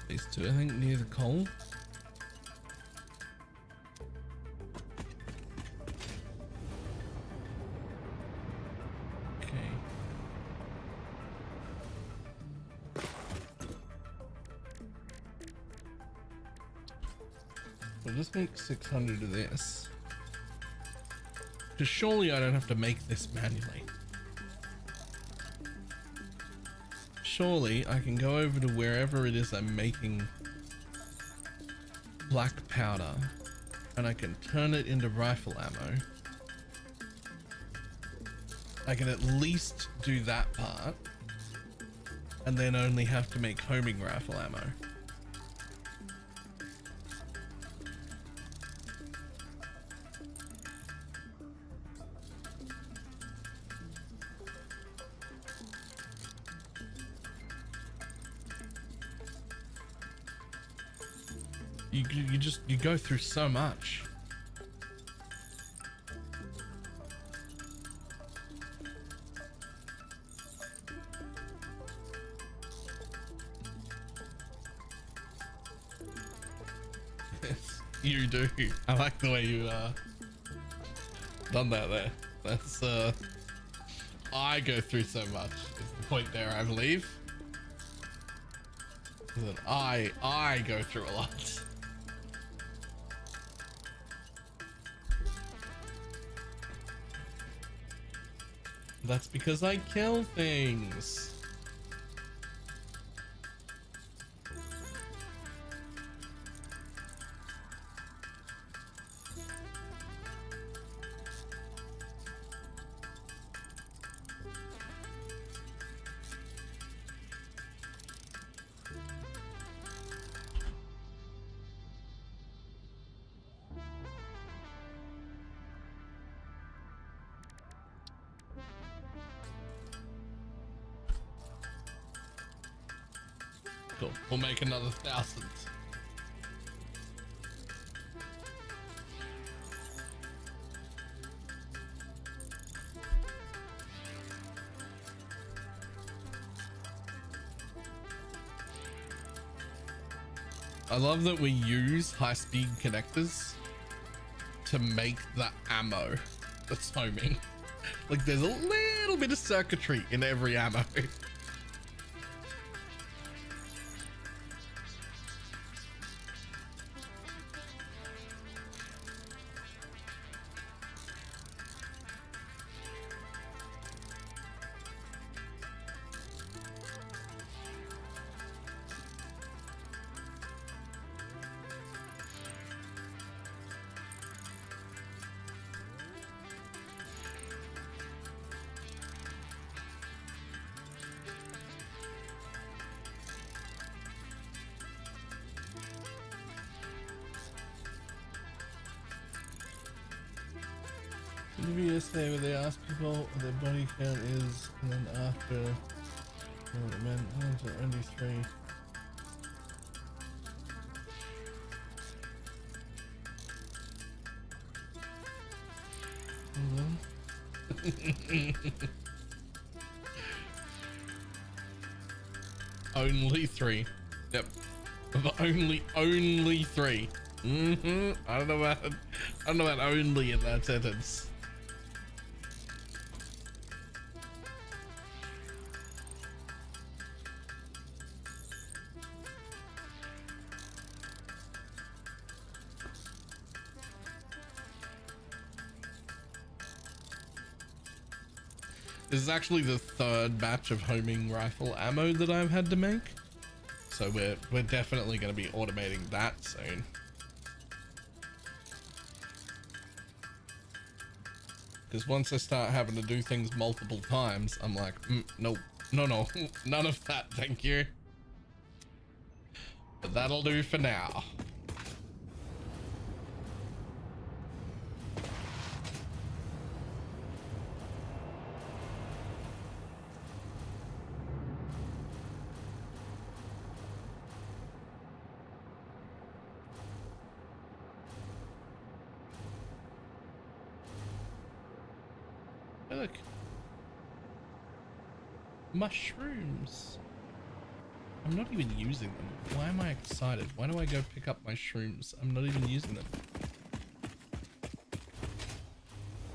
These two, I think, near the coal. Okay. We'll just make 600 of this. Because surely I don't have to make this manually. Surely I can go over to wherever it is I'm making black powder and I can turn it into rifle ammo. I can at least do that part. and then only have to make homing rifle ammo. You go through so much. Yes, you do. I like the way you done that there. That's I go through so much. Is the point there, I believe. That I go through a lot. That's because I kill things. Cool. We'll make another 1,000. I love that we use high-speed connectors to make the ammo that's homing. Like there's a little bit of circuitry in every ammo. In the video yesterday where they asked people what their body count is, and then after, it meant only 3. Only 3. Yep. Only 3. I don't know about only in that sentence. This is actually the 3rd batch of homing rifle ammo that I've had to make. So we're definitely going to be automating that soon. Because once I start having to do things multiple times, I'm like, no, none of that, thank you. But that'll do for now. Look, mushrooms. I'm not even using them. Why am I excited? Why do I go pick up my shrooms? I'm not even using them.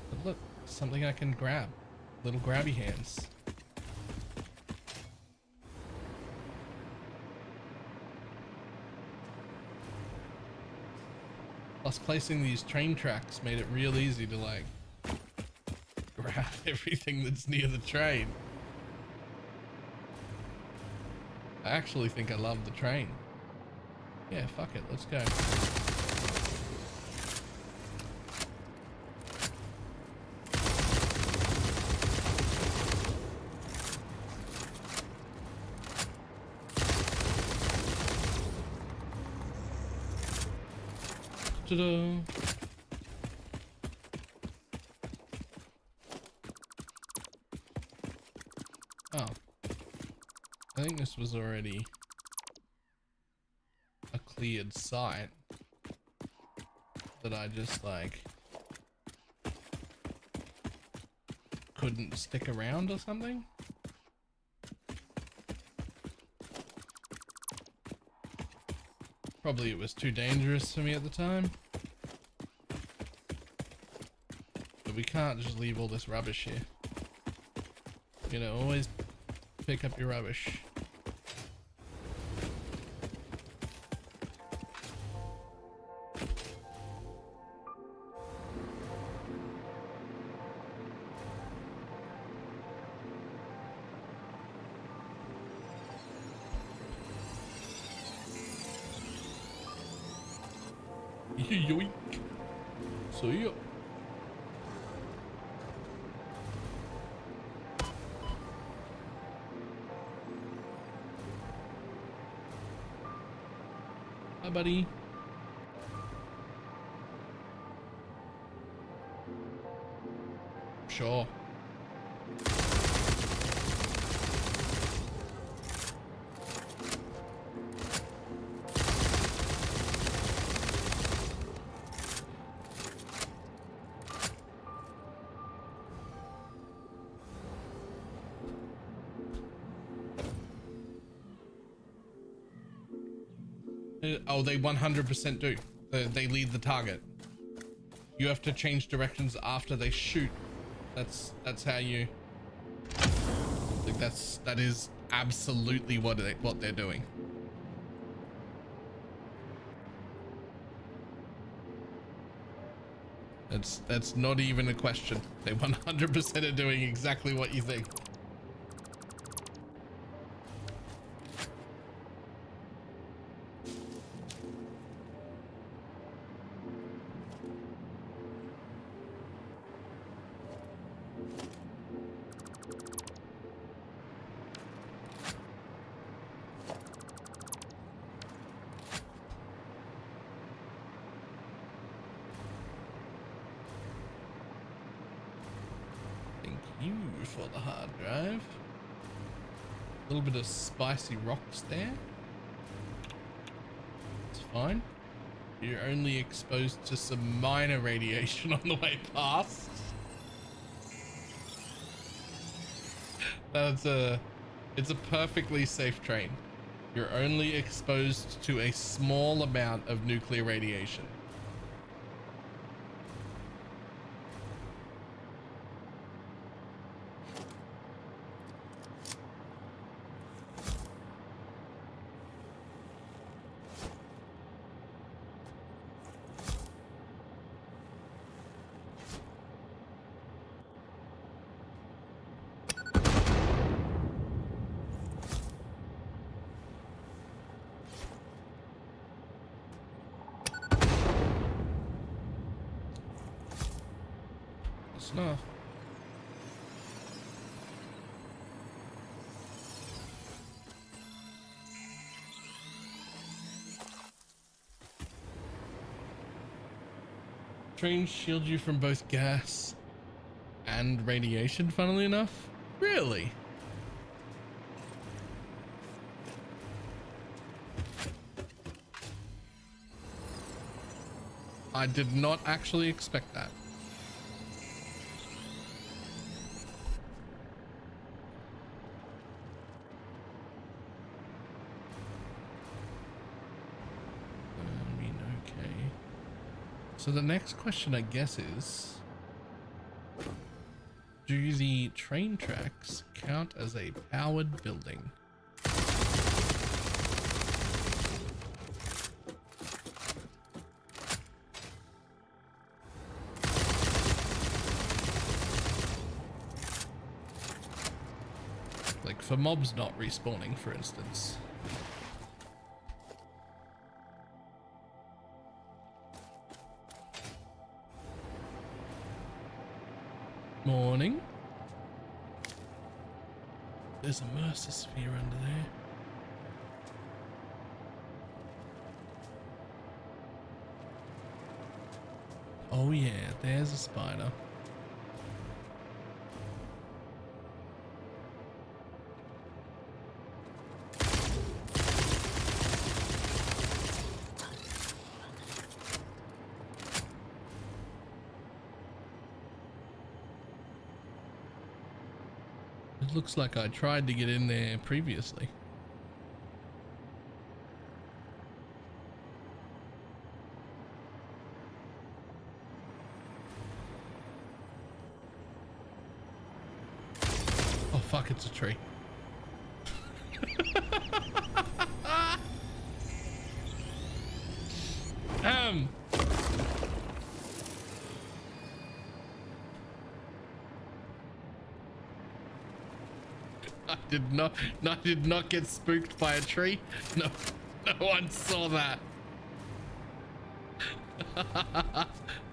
But look, something I can grab. Little grabby hands. Plus placing these train tracks made it real easy to like grab everything that's near the train. I actually think I love the train. Yeah, fuck it, let's go. Ta-da. Oh. I think this was already a cleared site that I just like couldn't stick around or something. Probably it was too dangerous for me at the time. But we can't just leave all this rubbish here. You know, always pick up your rubbish. Yoink. See ya. Hi, buddy. Sure. Oh, they 100% do. They lead the target. You have to change directions after they shoot. That's how you. Like that is absolutely what they're doing. That's not even a question. They 100% are doing exactly what you think. For the hard drive, a little bit of spicy rocks there. It's fine. You're only exposed to some minor radiation on the way past. It's a perfectly safe train. You're only exposed to a small amount of nuclear radiation. Enough. Trains shield you from both gas and radiation, funnily enough. Really? I did not actually expect that. So the next question, I guess, is, do the train tracks count as a powered building? Like for mobs not respawning, for instance. Morning. There's a Mercer sphere under there. Oh yeah, there's a spider. It looks like I tried to get in there previously. Oh fuck, it's a tree. I did not get spooked by a tree. No, no one saw that.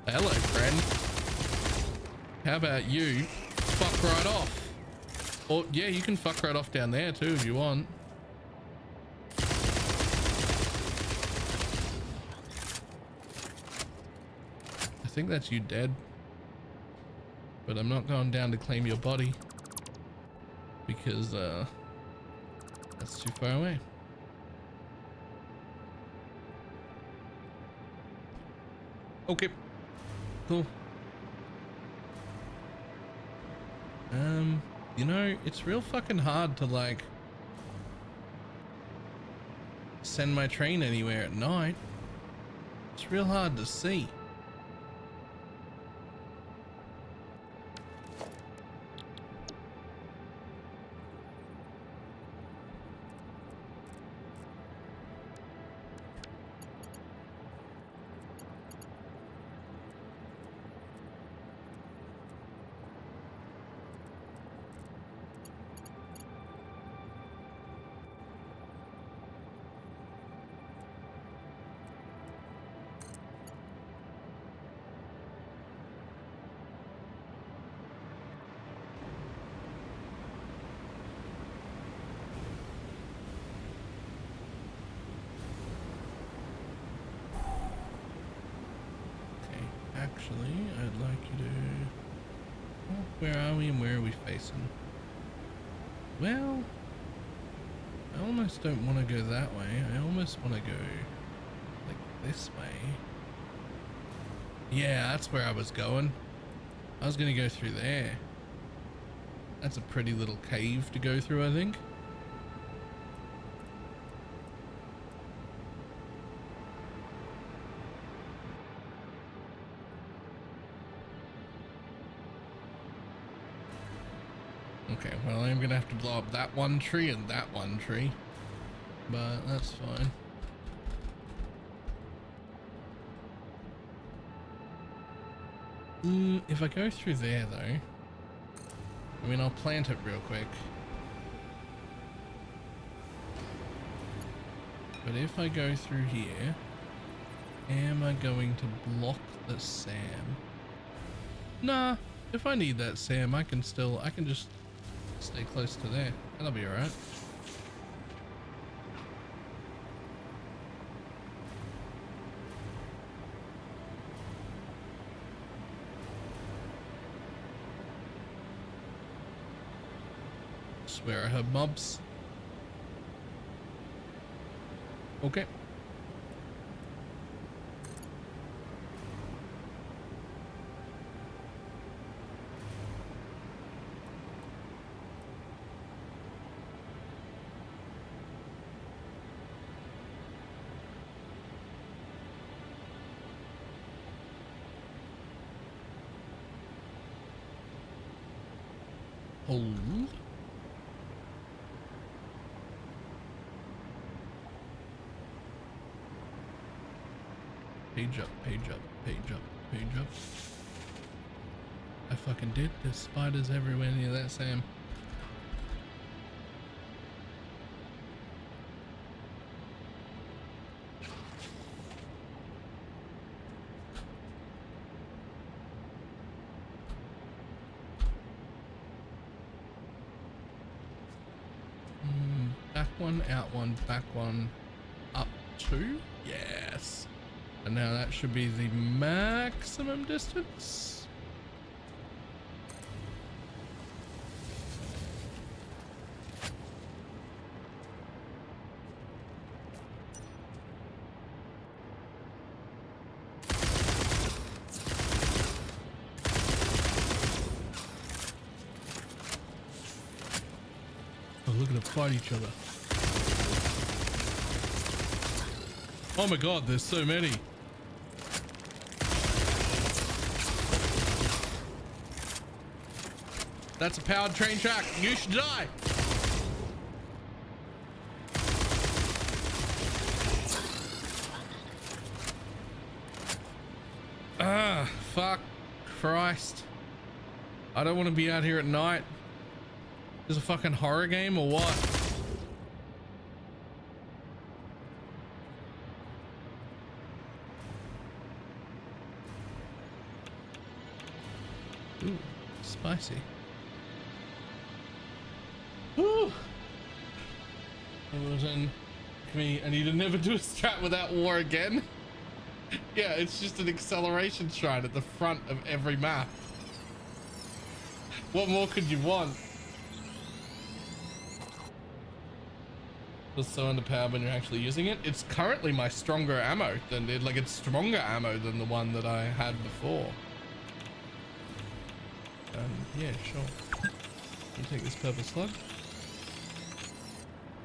Hello, friend. How about you fuck right off? Or yeah, you can fuck right off down there too if you want. I think that's you dead. But I'm not going down to claim your body. Because that's too far away. Okay, cool. You know, it's real fucking hard to like send my train anywhere at night. It's real hard to see. Actually, I'd like you to... Oh, where are we and where are we facing? Well, I almost don't want to go that way. I almost want to go like this way. Yeah, that's where I was going. I was going to go through there. That's a pretty little cave to go through, I think. Okay, well, I'm gonna have to blow up that one tree and that one tree, but that's fine. If I go through there though, I mean, I'll plant it real quick. But if I go through here, am I going to block the SAM? Nah, if I need that SAM, I can just stay close to there. That'll be alright. Swear I heard mobs. Okay. Hold. Page up, page up, page up, page up. I fucking did. There's spiders everywhere near that Sam. Back one, out one, back one, up two. Yes. And now that should be the maximum distance. Oh, look at them fight each other. Oh my god, there's so many. That's a powered train track. You should die. Ah, fuck Christ. I don't want to be out here at night. Is it a fucking horror game or what? Ooh, spicy. Woo! I need to never do a strat without war again. Yeah, it's just an acceleration shrine at the front of every map. What more could you want? Feels so underpowered when you're actually using it. It's currently my stronger ammo than it, like it's stronger ammo than the one that I had before. Yeah, sure. Let me take this purple slug.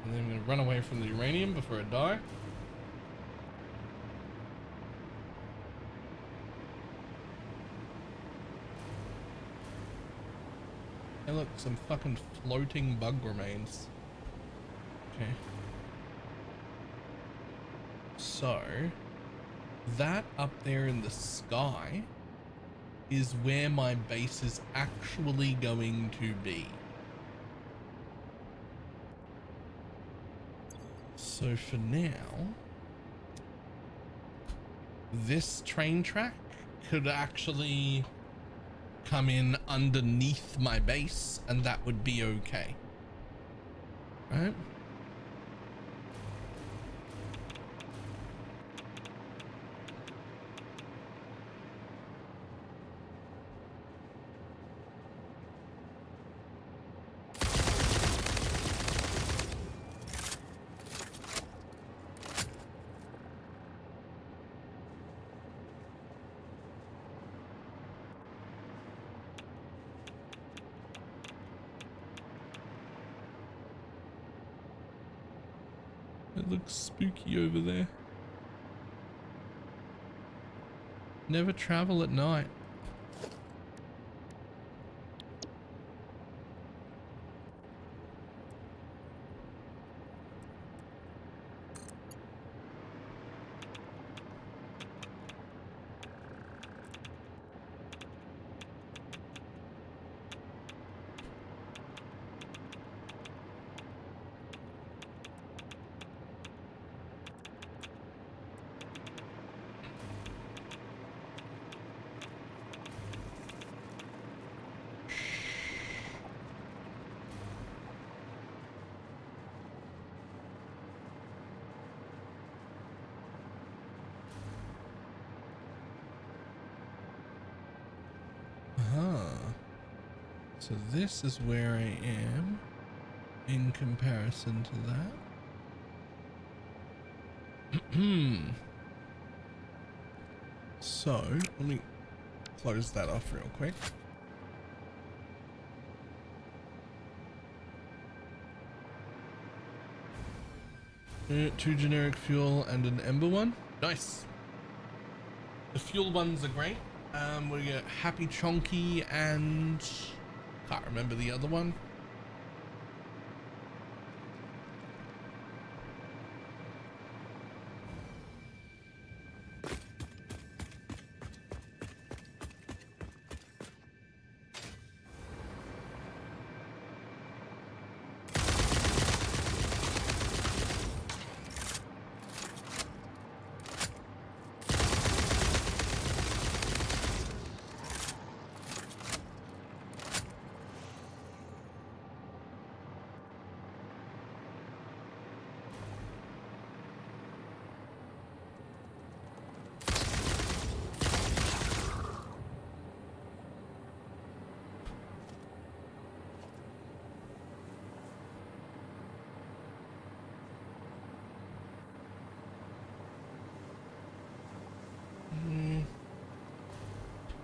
And then I'm gonna run away from the uranium before I die. Hey look, some fucking floating bug remains. Okay. So, that up there in the sky is where my base is actually going to be. So for now, this train track could actually come in underneath my base and that would be okay. Right? It looks spooky over there. Never travel at night. So this is where I am in comparison to that. So let me close that off real quick. Two generic fuel and an ember one. Nice. The fuel ones are great. We get Happy Chonky and can't remember the other one.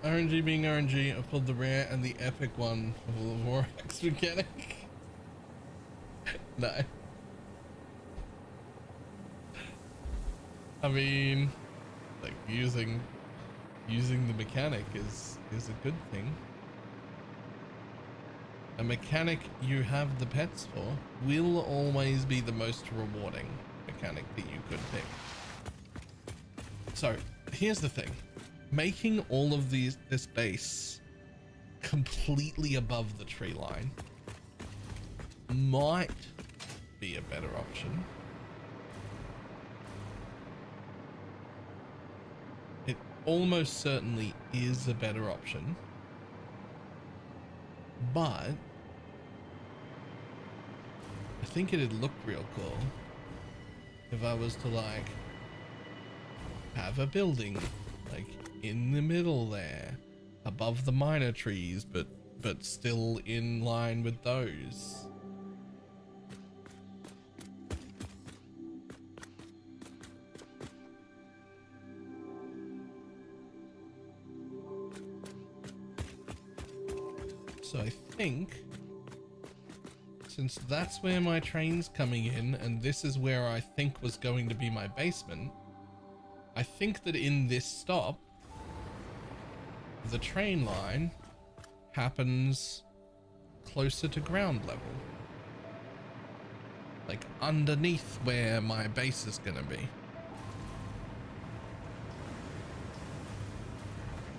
RNG being RNG, I pulled the rare and the epic one for the Vorax mechanic. No. I mean, like using the mechanic is a good thing. A mechanic you have the pets for will always be the most rewarding mechanic that you could pick. So here's the thing. Making all of this base completely above the tree line might be a better option. It almost certainly is a better option, but I think it'd look real cool if I was to like have a building like in the middle there above the minor trees, but still in line with those. So I think since that's where my train's coming in and this is where I think was going to be my basement, I think that in this stop the train line happens closer to ground level, like underneath where my base is gonna be.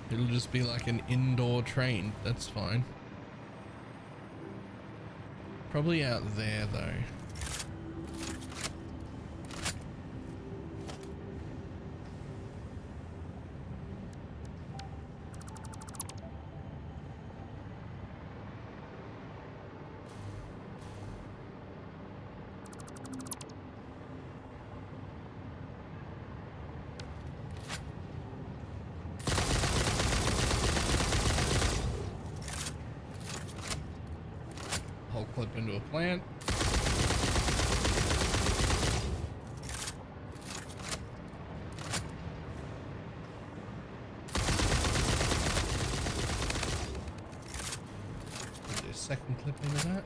It'll just be like an indoor train. That's fine. Probably out there though. Whole clip into a plant. Do a second clip into that.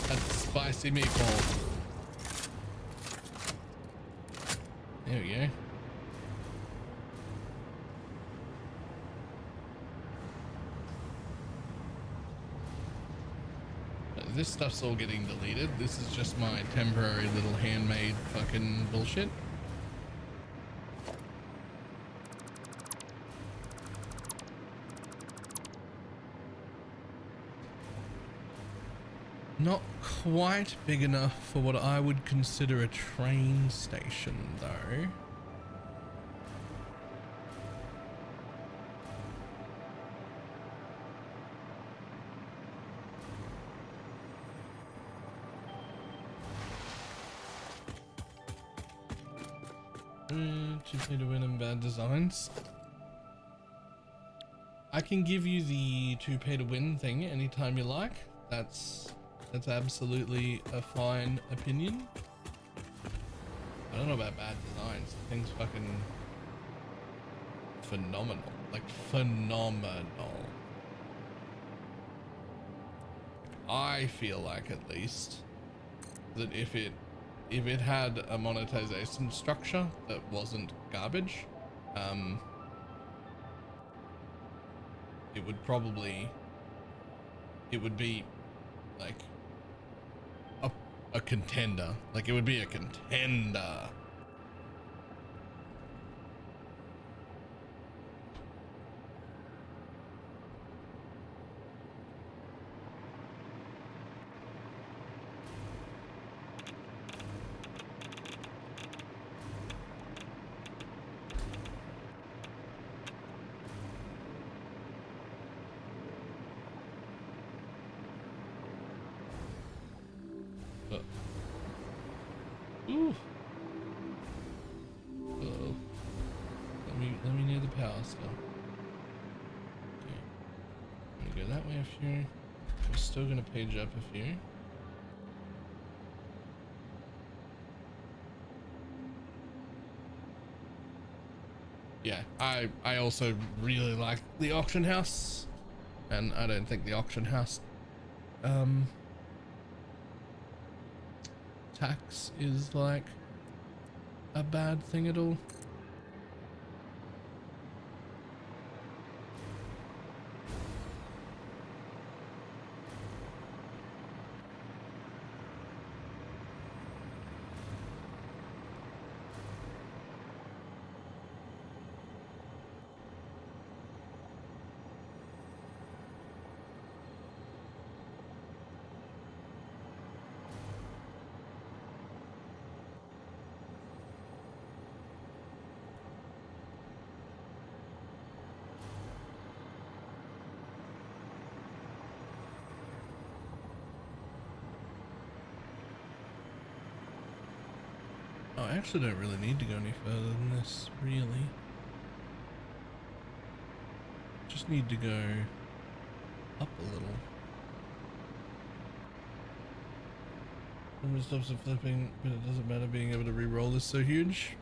That's a spicy meatball. There we go. This stuff's all getting deleted. This is just my temporary little handmade fucking bullshit. Not quite big enough for what I would consider a train station though. To pay to win and bad designs. I can give you the to pay to win thing anytime you like. That's absolutely a fine opinion. I don't know about bad designs. The thing's fucking phenomenal. Like phenomenal. I feel like at least that if it had a monetization structure that wasn't garbage, it would be like a contender. Like it would be a contender. Ooh. Uh-oh. Let me near the power still. Okay. I'm gonna go that way a few. We're still gonna page up a few. yeah, I also really like the auction house, and I don't think the auction house tax is like a bad thing at all. Oh, I actually don't really need to go any further than this, really. Just need to go up a little. When it stops it flipping, but it doesn't matter, being able to re-roll is so huge.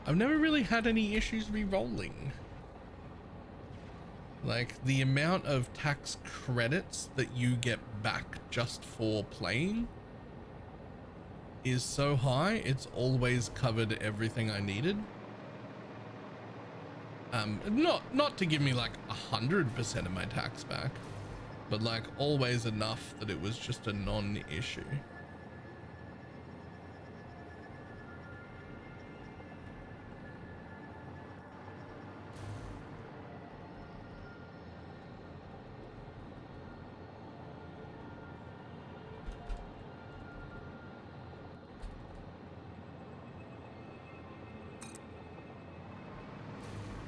I've never really had any issues re-rolling. Like, the amount of tax credits that you get back just for playing is so high, it's always covered everything I needed. Not to give me like 100% of my tax back, but like always enough that it was just a non-issue.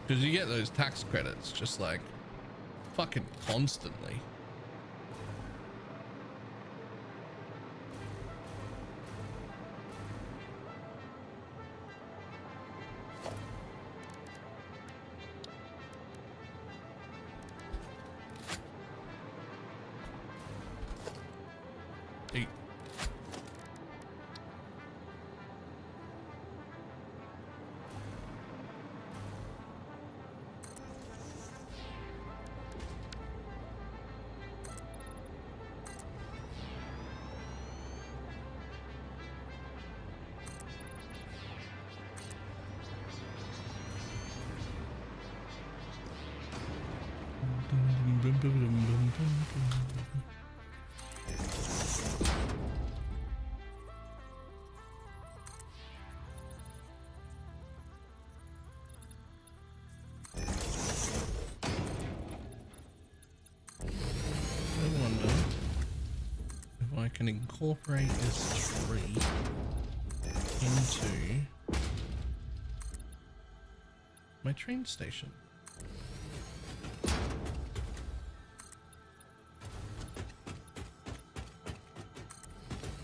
Because you get those tax credits just like fucking constantly. Hey. I wonder if I can incorporate this tree into my train station.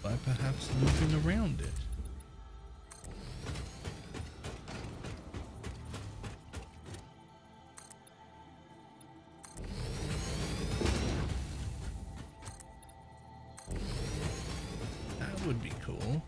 By perhaps looping around it. That would be cool.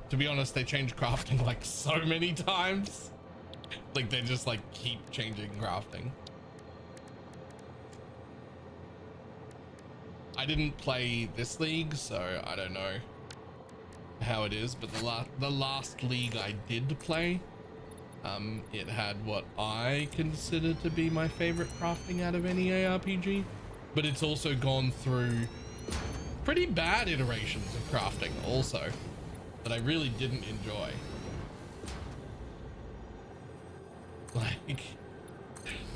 To be honest, they change crafting like so many times. Like they just like keep changing crafting. I didn't play this league, so I don't know how it is, but the last league I did play, it had what I consider to be my favorite crafting out of any ARPG, but it's also gone through pretty bad iterations of crafting also that I really didn't enjoy. Like,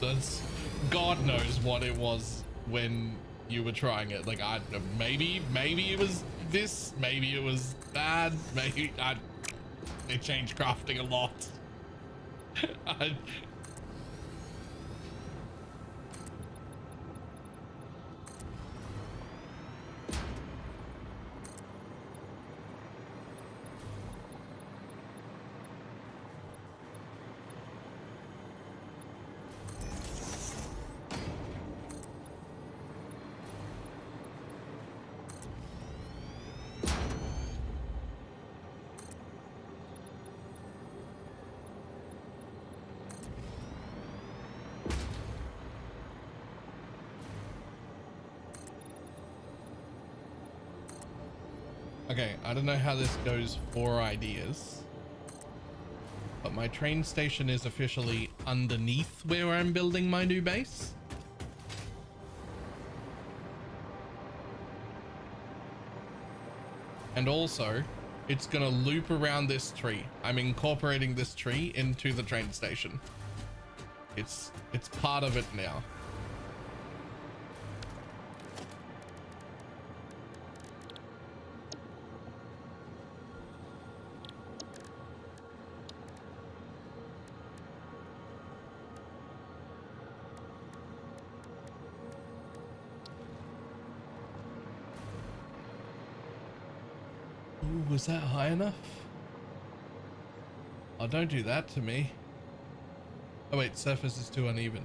that's God knows what it was when you were trying it. Like, I maybe it was this, maybe it was bad, maybe they changed crafting a lot. Okay, I don't know how this goes for ideas, but my train station is officially underneath where I'm building my new base. And also, it's gonna loop around this tree. I'm incorporating this tree into the train station. It's part of it now. Ooh, was that high enough? Oh, don't do that to me. Oh wait, surface is too uneven.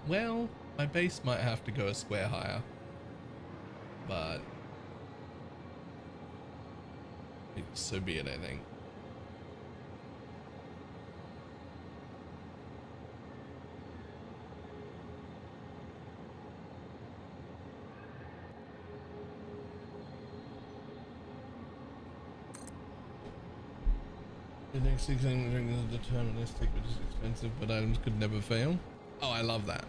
Well, my base might have to go a square higher, but so be it, I think. The next thing is deterministic, which is expensive, but items could never fail. Oh, I love that.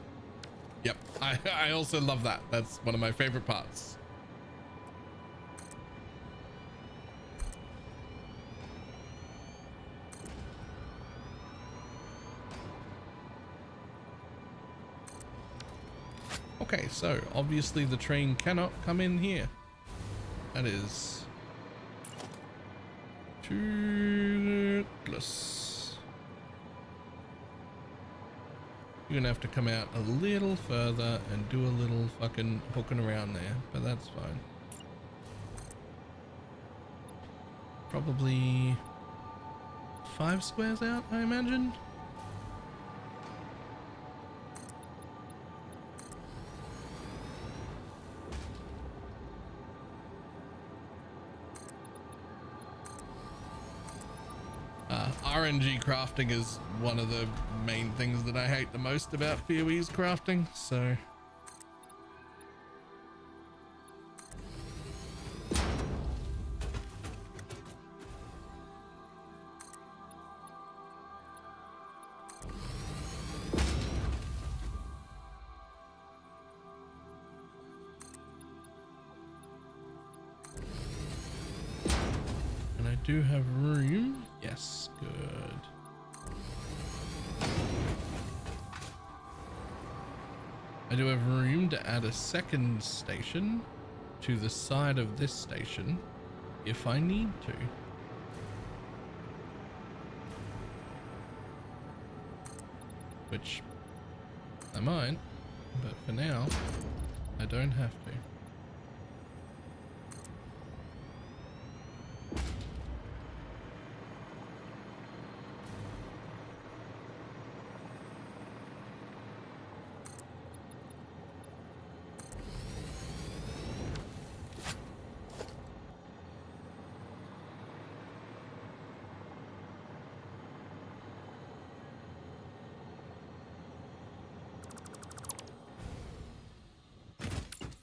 Yep, I also love that. That's one of my favorite parts. Okay, so obviously the train cannot come in here. That is too close. You're gonna have to come out a little further and do a little fucking hooking around there, but that's fine. Probably 5 squares out, I imagine. RNG crafting is one of the main things that I hate the most about PoE's crafting, so and I do have room. Yes, good. I do have room to add a second station to the side of this station if I need to. Which I might, but for now, I don't have to.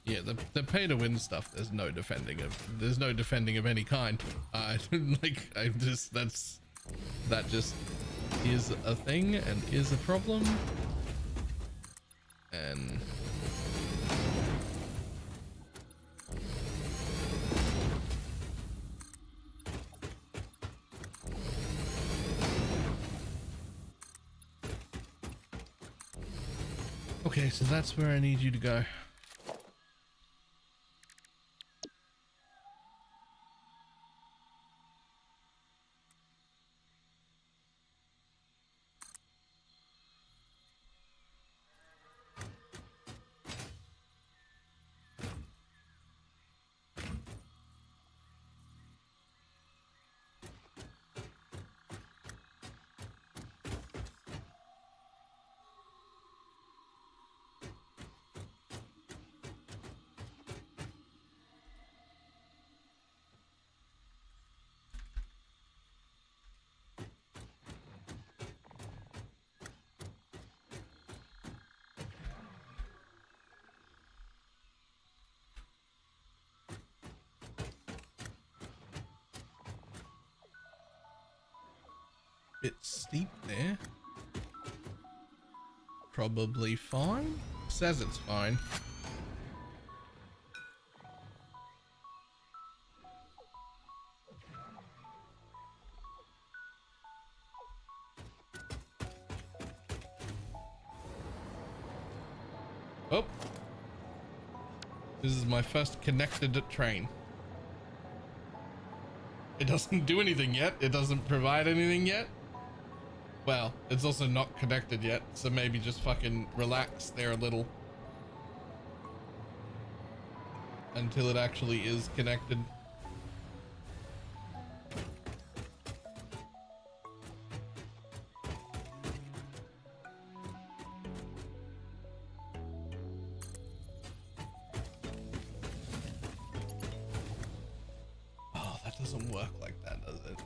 Yeah, the pay to win stuff, there's no defending of any kind. Like that just is a thing and is a problem. And okay, so that's where I need you to go. bit steep there. Probably fine. Says it's fine. Oh. This is my first connected train. It doesn't do anything yet. It doesn't provide anything yet. Well, it's also not connected yet, so maybe just fucking relax there a little. Until it actually is connected. Oh, that doesn't work like that, does it?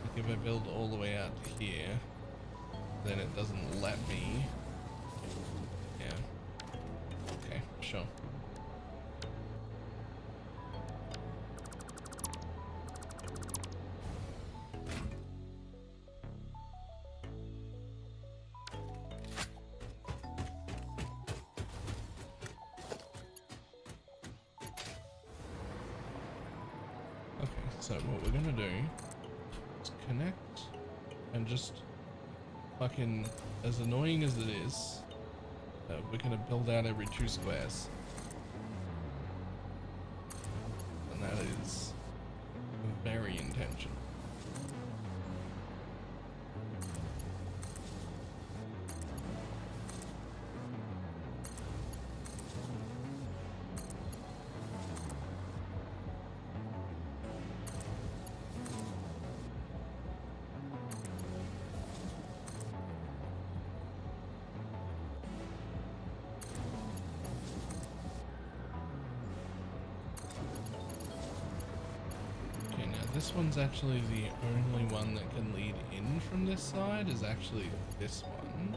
Like if I build all the way out to here, then it doesn't let me. Yeah. Okay, sure. So what we're gonna do is connect and just fucking, as annoying as it is, we're gonna build out every 2 squares. And that is very intentional. This one's actually the only one that can lead in from this side, is actually this one.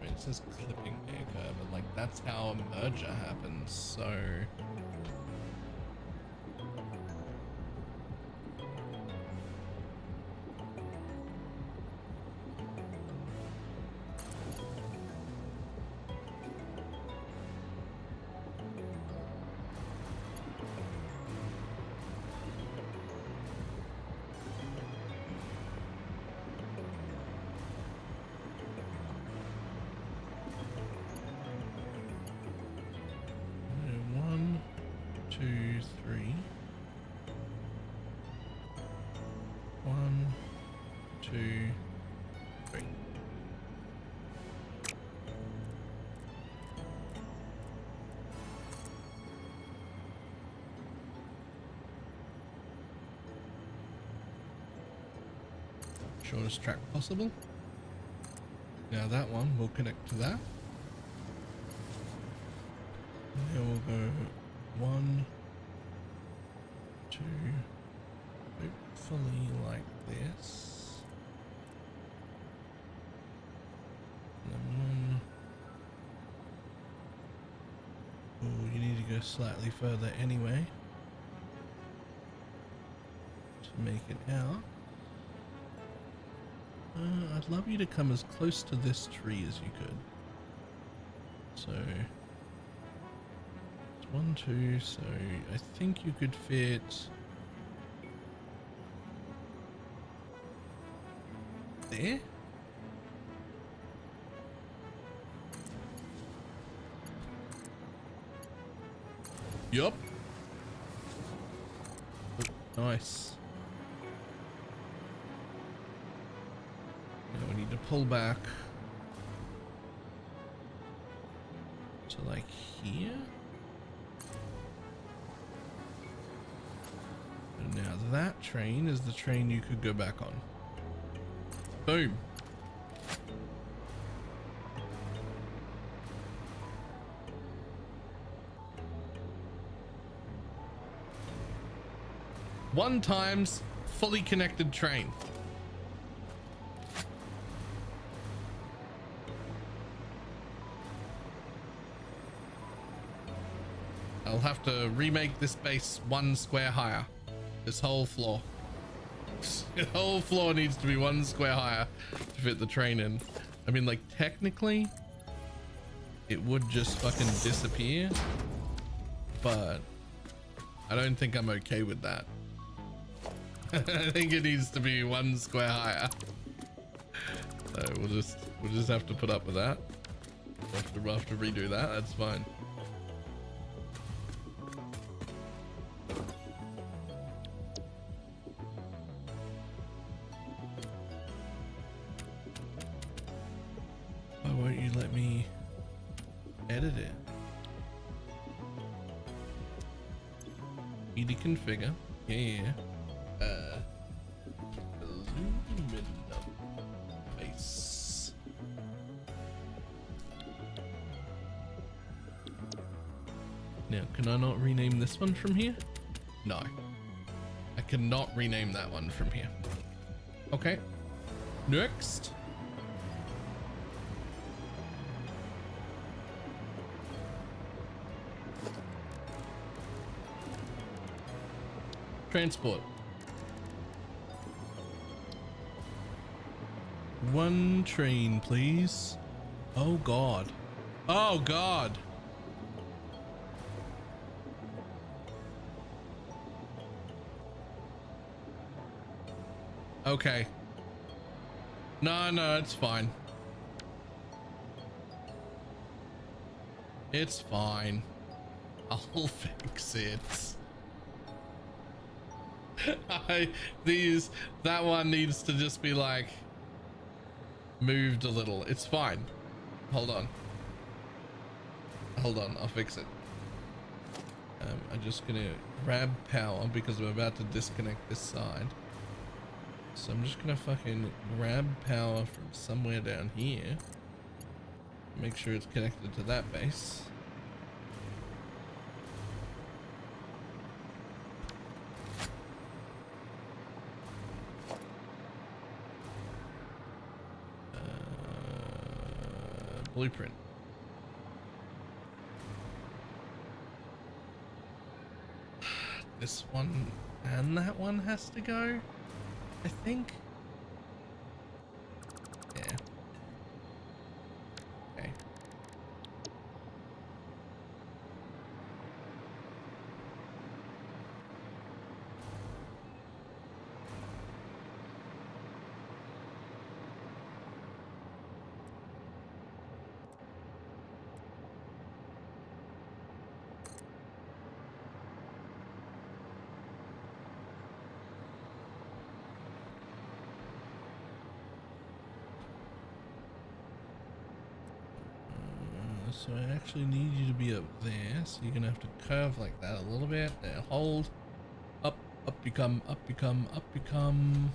I mean, it says clipping maker, but like that's how a merger happens, so... Shortest track possible. Now that one will connect to that. And then we'll go 1, 2, hopefully like this. And then 1. Oh, you need to go slightly further anyway to make it out. I'd love you to come as close to this tree as you could. So, it's 1, 2, so I think you could fit... there? Yup. Nice. Now we need to pull back to like here. And now that train is the train you could go back on. Boom. One times fully connected train. I'll have to remake this base 1 square higher. This whole floor. The whole floor needs to be 1 square higher to fit the train in. I mean, like, technically, it would just fucking disappear, but I don't think I'm okay with that. I think it needs to be 1 square higher. So we'll just have to put up with that. We'll have to redo that. That's fine. Why won't you let me edit it? Easy configure. Yeah. Aluminum base. Now, can I not rename this one from here? No. I cannot rename that one from here. Okay. Next. Transport. 1 train, please. Oh God. Oh God. Okay. No, it's fine. It's fine. I'll fix it. That one needs to just be like moved a little. It's fine. Hold on, I'll fix it. I'm just gonna grab power because I'm about to disconnect this side, so I'm just gonna fucking grab power from somewhere down here, make sure it's connected to that base. Blueprint. This one and that one has to go, I think. Yeah. Okay. So I actually need you to be up there, so you're gonna have to curve like that a little bit. There, hold. Up you come, up you come, up you come.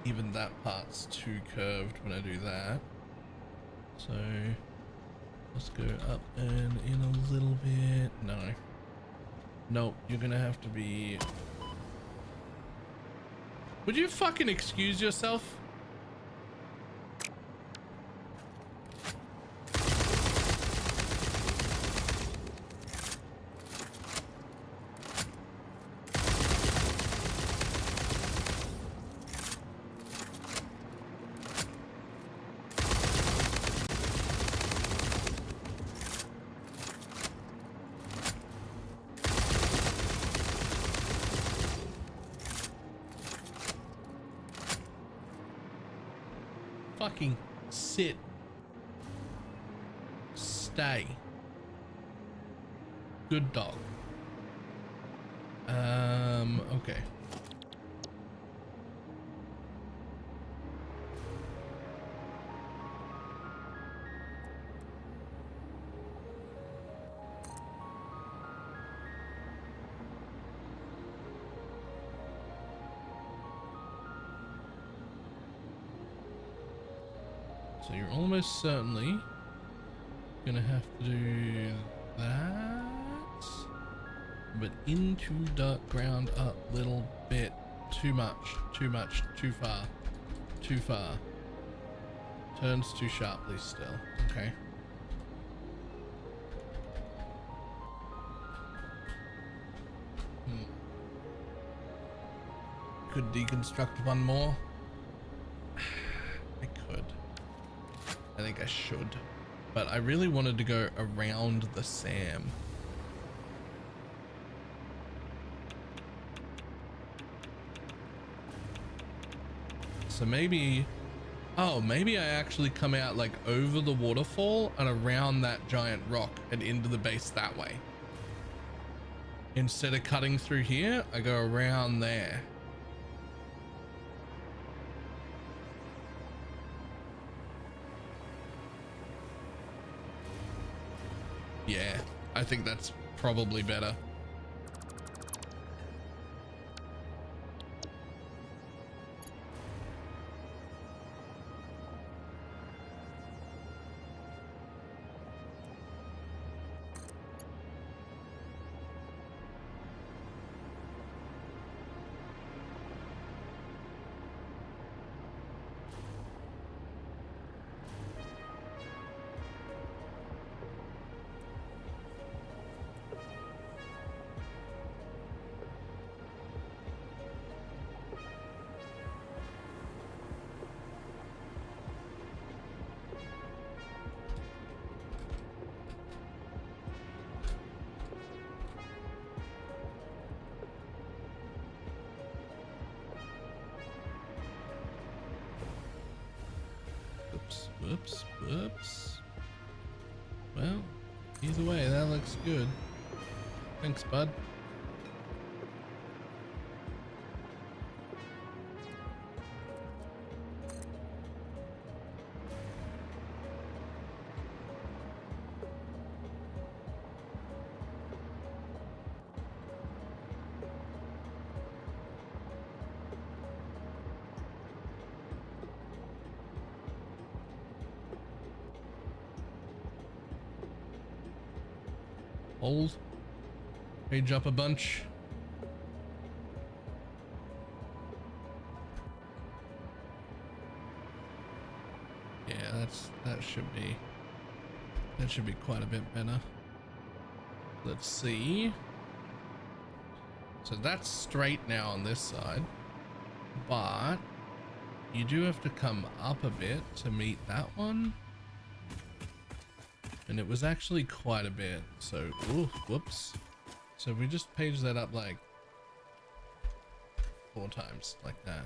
Even that part's too curved when I do that. So let's go up and in a little bit. No. Nope, you're gonna have to be... Would you fucking excuse yourself? Fucking sit. Stay. Good dog. Okay. So you're almost certainly gonna have to do that, but into dark ground up little bit. Too much, too far. Turns too sharply still. Okay. Could deconstruct one more. I could. I think I should. But I really wanted to go around the SAM. So maybe, oh, maybe I actually come out like over the waterfall and around that giant rock and into the base that way. Instead of cutting through here, I go around there. Yeah, I think that's probably better. Whoops, whoops. Well, either way, that looks good. Thanks, bud. Hold. Page up a bunch. Yeah, that should be quite a bit better. Let's see. So that's straight now on this side, but you do have to come up a bit to meet that one. And it was actually quite a bit, so ooh, whoops. So if we just page that up like 4 times like that.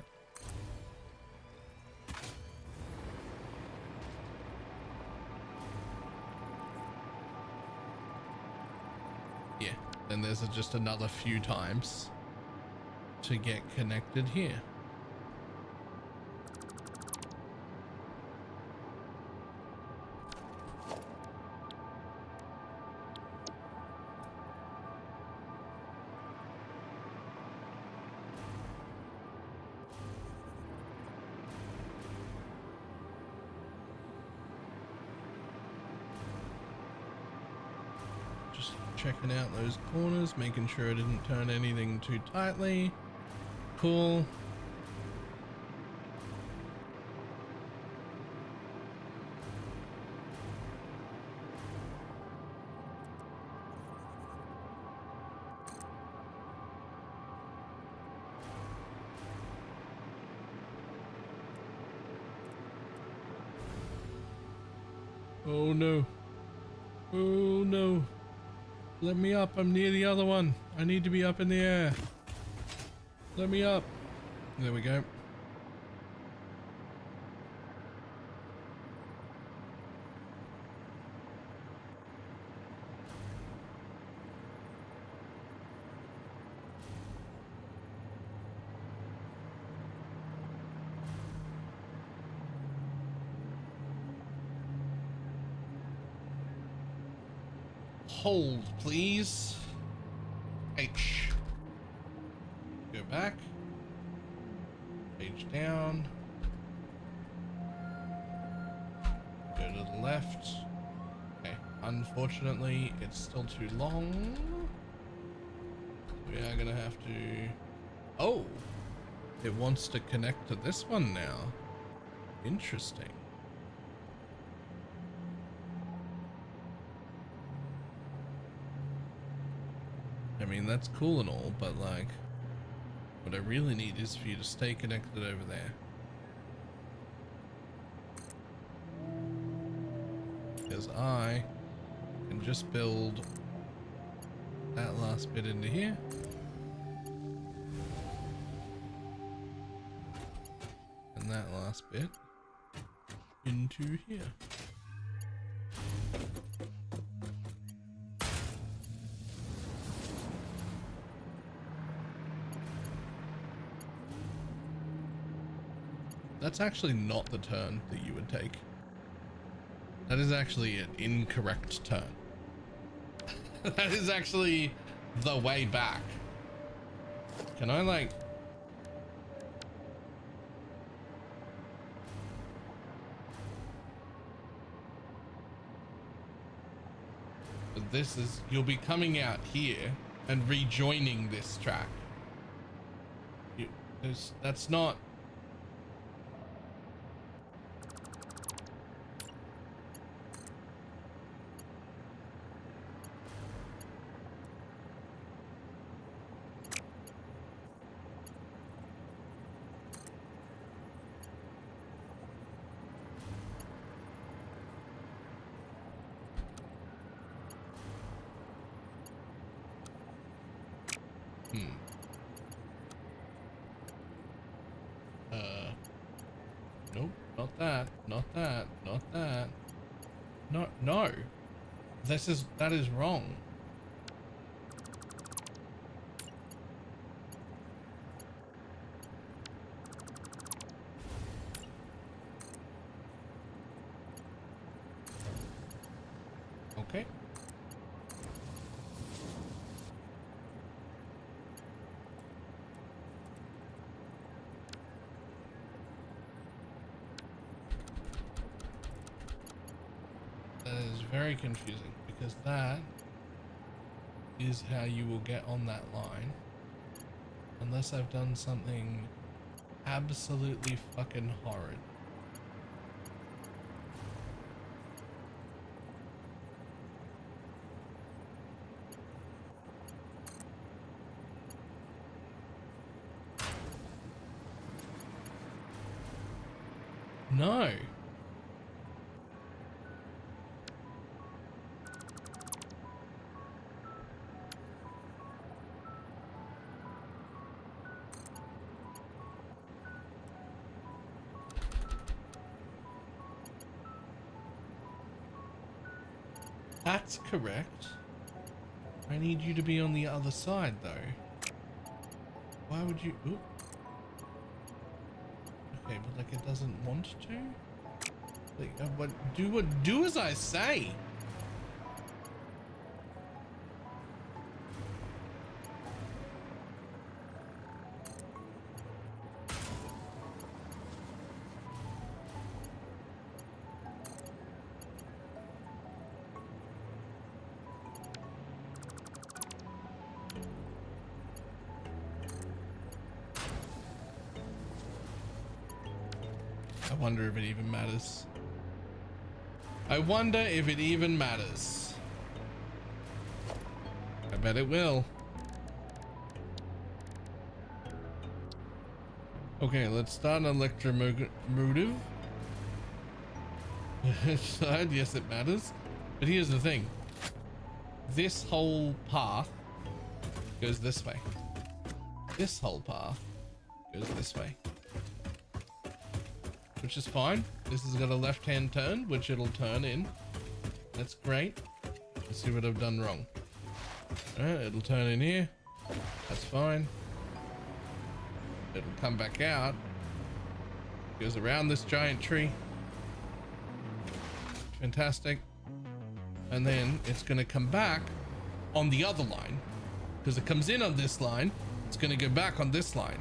Yeah, then there's just another few times to get connected here. Checking out those corners, making sure I didn't turn anything too tightly. Cool. Oh no. Oh no. Let me up. I'm near the other one. I need to be up in the air. Let me up. There we go. Hold, please. H. Go back. Page down. Go to the left. Okay. Unfortunately, it's still too long. We are gonna have to... Oh! It wants to connect to this one now. Interesting. I mean, that's cool and all, but like, what I really need is for you to stay connected over there. Because I can just build that last bit into here. And that last bit into here. That's actually not the turn that you would take. That is actually an incorrect turn. That is actually the way back. Can I like... But this is... You'll be coming out here and rejoining this track. That's not... Nope, not that, not that, not that. No. That is wrong. Okay. Very confusing because that is how you will get on that line unless I've done something absolutely fucking horrid. No. That's correct. I need you to be on the other side though. Why would you... Ooh. Okay, but like it doesn't want to? Like, do as I say. I wonder if it even matters. I wonder if it even matters. I bet it will. Okay, let's start an electromotive. Side, yes, it matters. But here's the thing. This whole path goes this way. This whole path goes this way. Which is fine. This has got a left-hand turn, which it'll turn in. That's great. Let's see what I've done wrong. Alright, it'll turn in here. That's fine. It'll come back out. Goes around this giant tree. Fantastic. And then it's going to come back on the other line. Because it comes in on this line. It's going to go back on this line.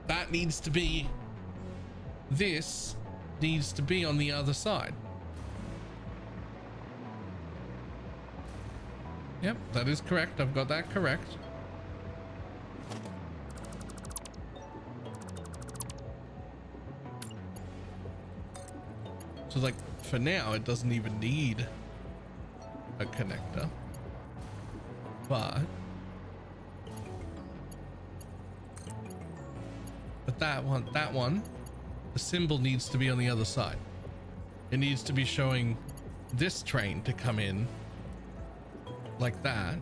That needs to be, this needs to be on the other side. Yep, that is correct. I've got that correct. So So like for now, it doesn't even need a connector, but that one, the symbol needs to be on the other side. It needs to be showing this train to come in like that,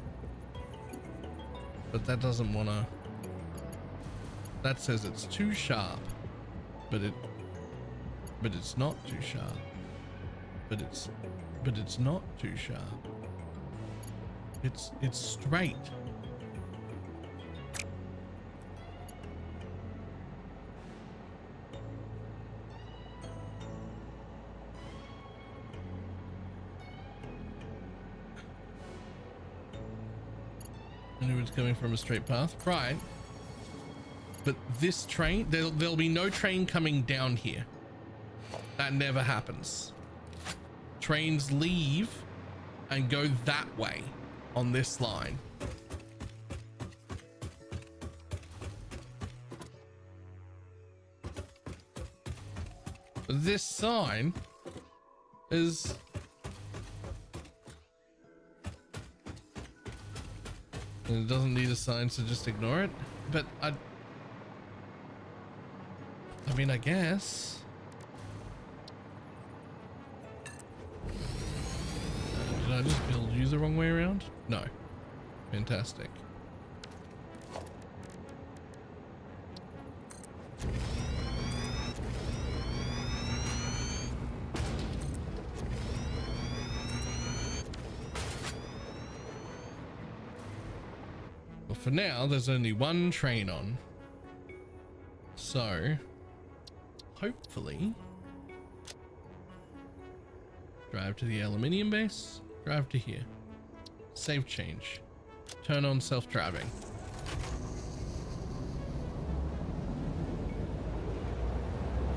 but that doesn't want to. That says it's too sharp, but it's not too sharp, but it's not too sharp. It's straight. I knew it's coming from a straight path, right? But this train, there'll be no train coming down here. That never happens. Trains leave and go that way on this line. This sign is and it doesn't need a sign, so just ignore it. But I mean, I guess. Did I just build you the wrong way around? No. Fantastic. Well, for now, there's only one train on. So, hopefully, drive to the aluminium base, drive to here, save change, turn on self-driving.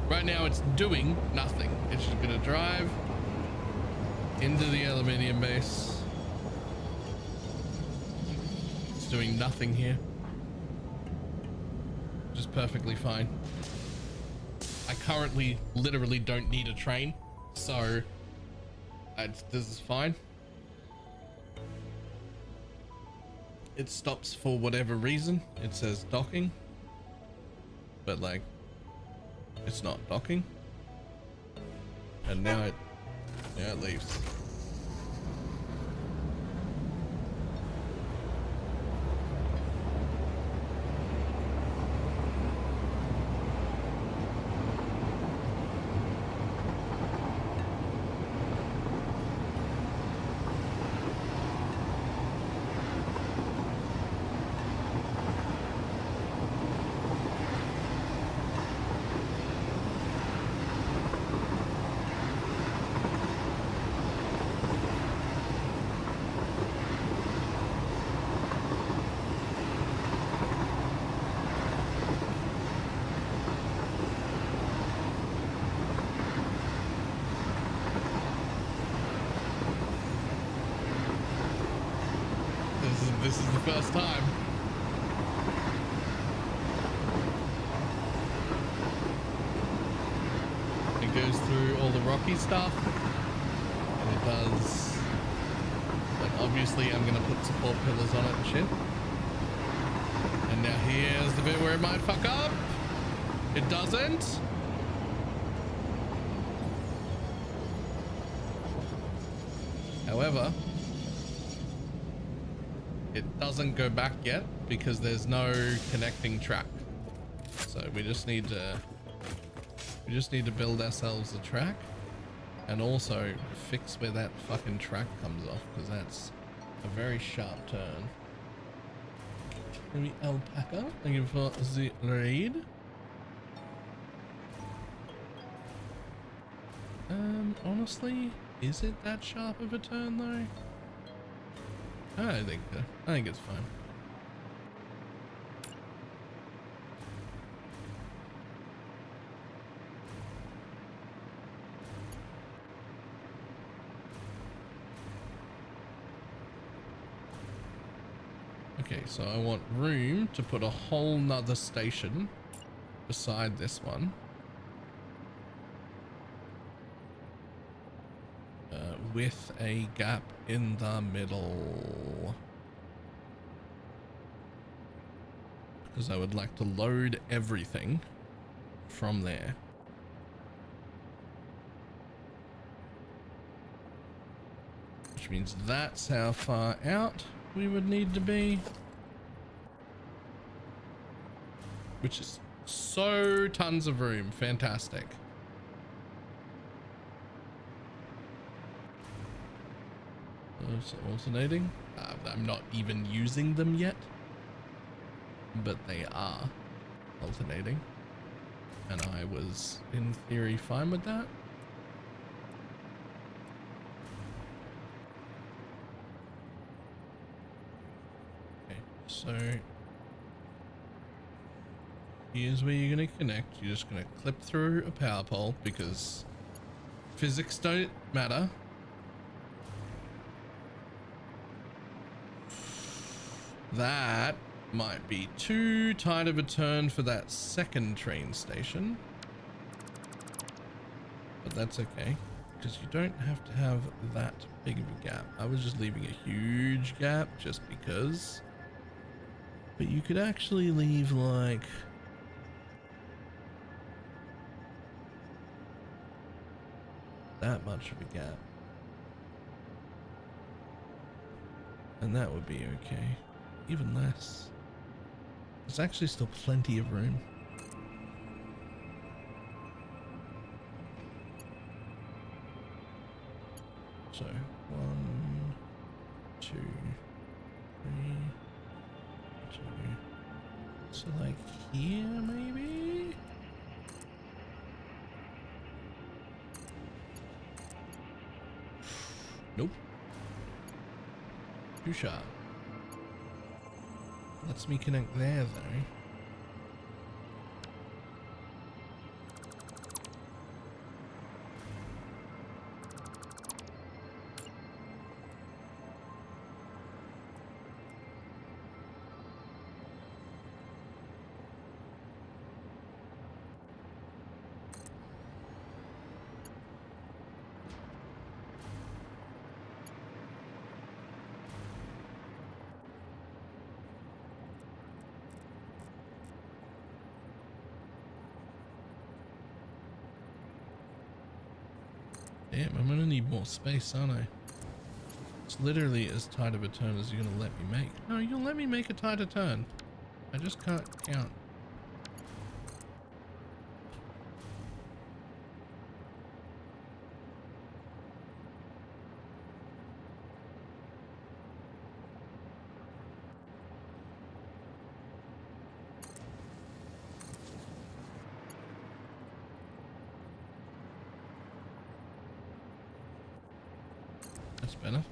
Right now it's doing nothing. It's just gonna drive into the aluminium base. It's doing nothing here. Just perfectly fine. I currently literally don't need a train, so this is fine. It stops for whatever reason. It says docking, but like it's not docking, and now it leaves. This is the first time. It goes through all the rocky stuff, and it does, like, obviously I'm gonna put support pillars on it and shit. And now here's the bit where it might fuck up. It doesn't. However, it doesn't go back yet because there's no connecting track. So we just need to build ourselves a track and also fix where that fucking track comes off, because that's a very sharp turn. Maybe alpaca. Thank you for the raid. Honestly, is it that sharp of a turn though? I think it's fine. Okay, so I want room to put a whole nother station beside this one. with a gap in the middle. Because I would like to load everything from there. Which means that's how far out we would need to be. Which is so tons of room. Fantastic. Those alternating. I'm not even using them yet, but they are alternating. And I was, in theory, fine with that. Okay, so here's where you're going to connect. You're just going to clip through a power pole because physics don't matter. That might be too tight of a turn for that second train station, but that's okay because you don't have to have that big of a gap. I was just leaving a huge gap just because, but you could actually leave like that much of a gap, and that would be okay. Even less. There's actually still plenty of room. So 1, 2, 3, 2. So like here maybe? Nope. Too sharp. Lets me connect there though. Damn, I'm gonna need more space, aren't I? It's literally as tight of a turn as you're gonna let me make. No, you'll let me make a tighter turn. I just can't count. That's better.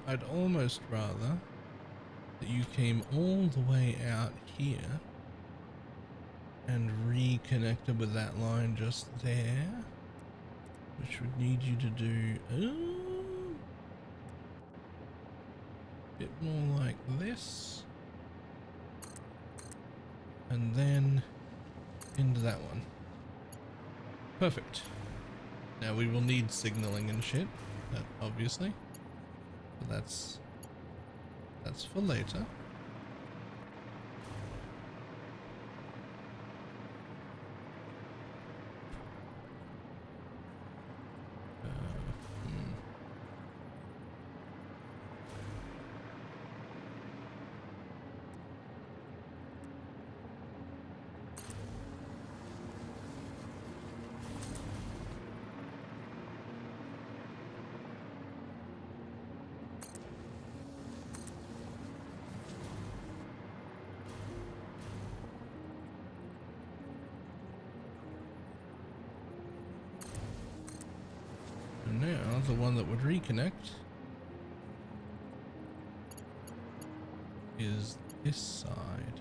I'd almost rather that you came all the way out here and reconnected with that line just there, which would need you to do bit more like this, and then into that one. Perfect. Now we will need signaling and shit, obviously, but that's for later. Now the one that would reconnect is this side.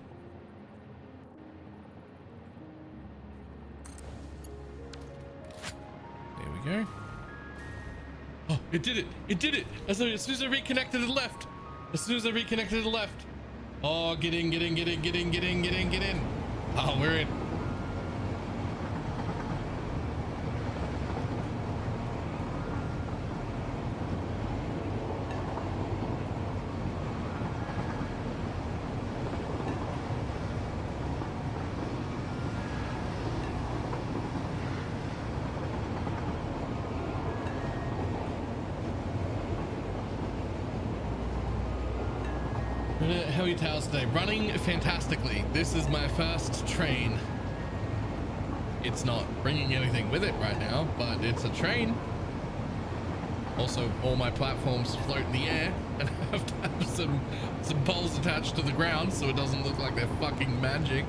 There we go. Oh, it did it! It did it! As soon as I reconnected, it left. As soon as I reconnected to the left. Oh, get in, get in, get in, get in, get in, get in, get in. Oh, we're in. How are you towers today? Running fantastically. This is my first train. It's not bringing anything with it right now, but it's a train. Also, all my platforms float in the air and I have to have some poles attached to the ground so it doesn't look like they're fucking magic.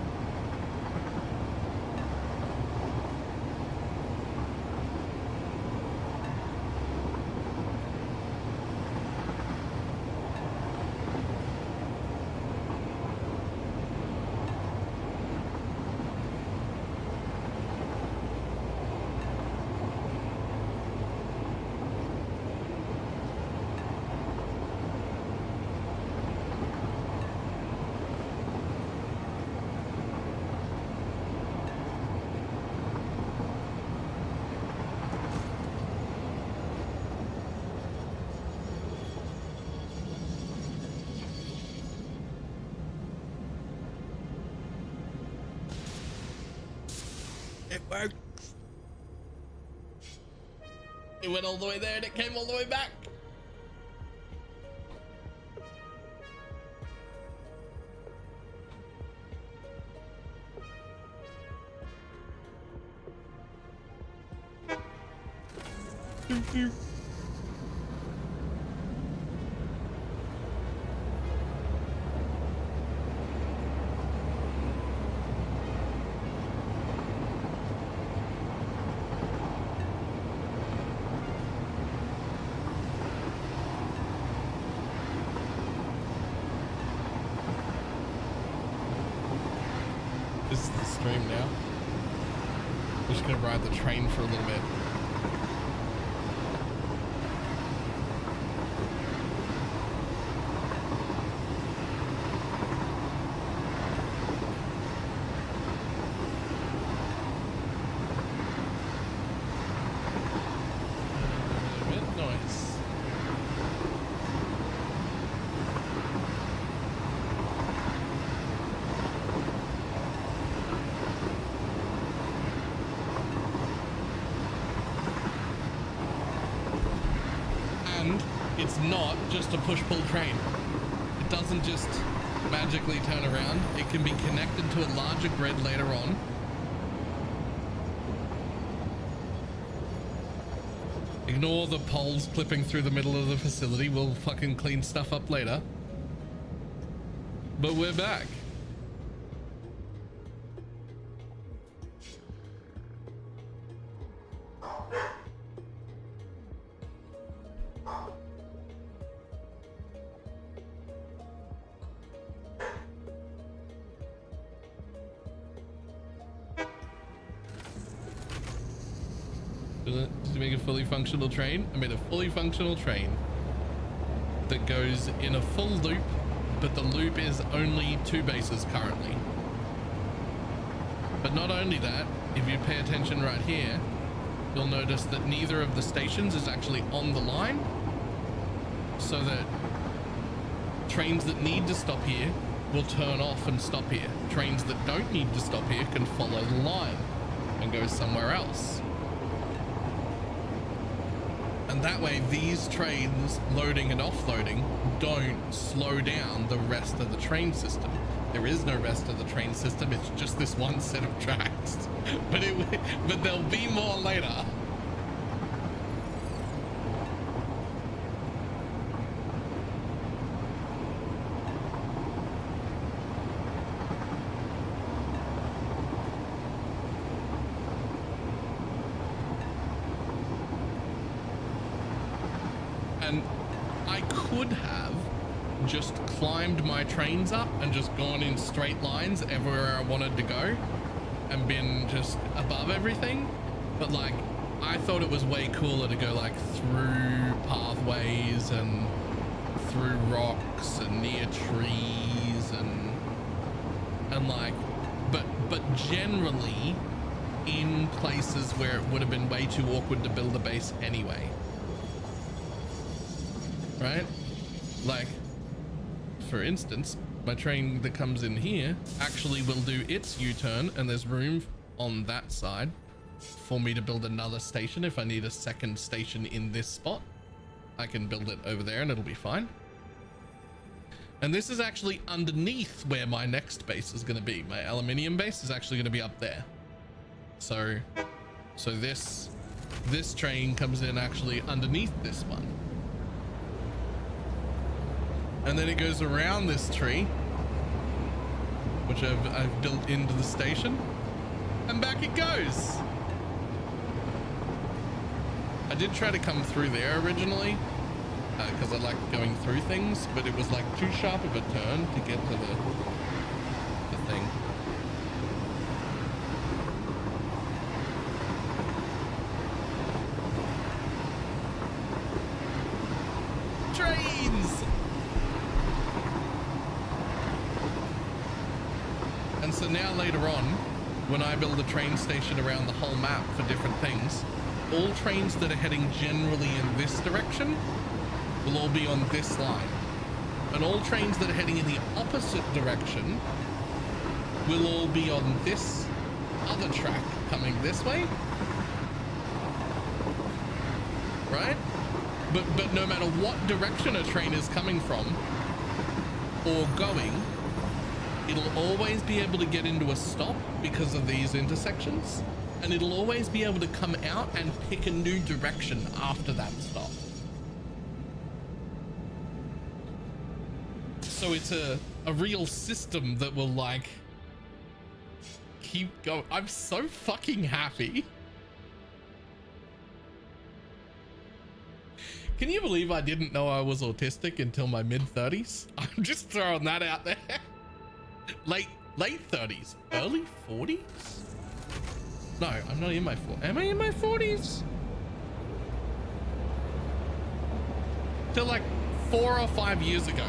It worked. It went all the way there and it came all the way back. This is the stream now. We're just gonna ride the train for a little bit. A bit nice. And it's not just a push-pull train. It doesn't just magically turn around. It can be connected to a larger grid later on. Ignore the poles clipping through the middle of the facility. We'll fucking clean stuff up later. But we're back. Did you make a fully functional train? I made a fully functional train that goes in a full loop, but the loop is only 2 bases currently. But not only that, if you pay attention right here, you'll notice that neither of the stations is actually on the line, so that trains that need to stop here will turn off and stop here. Trains that don't need to stop here can follow the line and go somewhere else. And that way, these trains loading and offloading don't slow down the rest of the train system. There is no rest of the train system. It's just this one set of tracks. But there'll be more later. And I could have just climbed my trains up and just gone in straight lines everywhere I wanted to go and been just above everything. But like, I thought it was way cooler to go like through pathways and through rocks and near trees and like, but generally in places where it would have been way too awkward to build a base anyway. Right? Like, for instance, my train that comes in here actually will do its U-turn, and there's room on that side for me to build another station. If I need a second station in this spot, I can build it over there and it'll be fine. And this is actually underneath where my next base is going to be. My aluminium base is actually going to be up there. So this train comes in actually underneath this one. And then it goes around this tree, which I've built into the station, and back it goes. I did try to come through there originally, because I like going through things, but it was like too sharp of a turn to get to the thing. Trains! And so now later on, when I build a train station around the whole map for different things, all trains that are heading generally in this direction will all be on this line. And all trains that are heading in the opposite direction will all be on this other track coming this way. Right? But no matter what direction a train is coming from or going, it'll always be able to get into a stop because of these intersections, and it'll always be able to come out and pick a new direction after that stop. So it's a real system that will like keep going. I'm so fucking happy. Can you believe I didn't know I was autistic until my mid-30s? I'm just throwing that out there. Late 30s, early 40s? No, I'm not in my 40s. Am I in my 40s? Till like 4 or 5 years ago.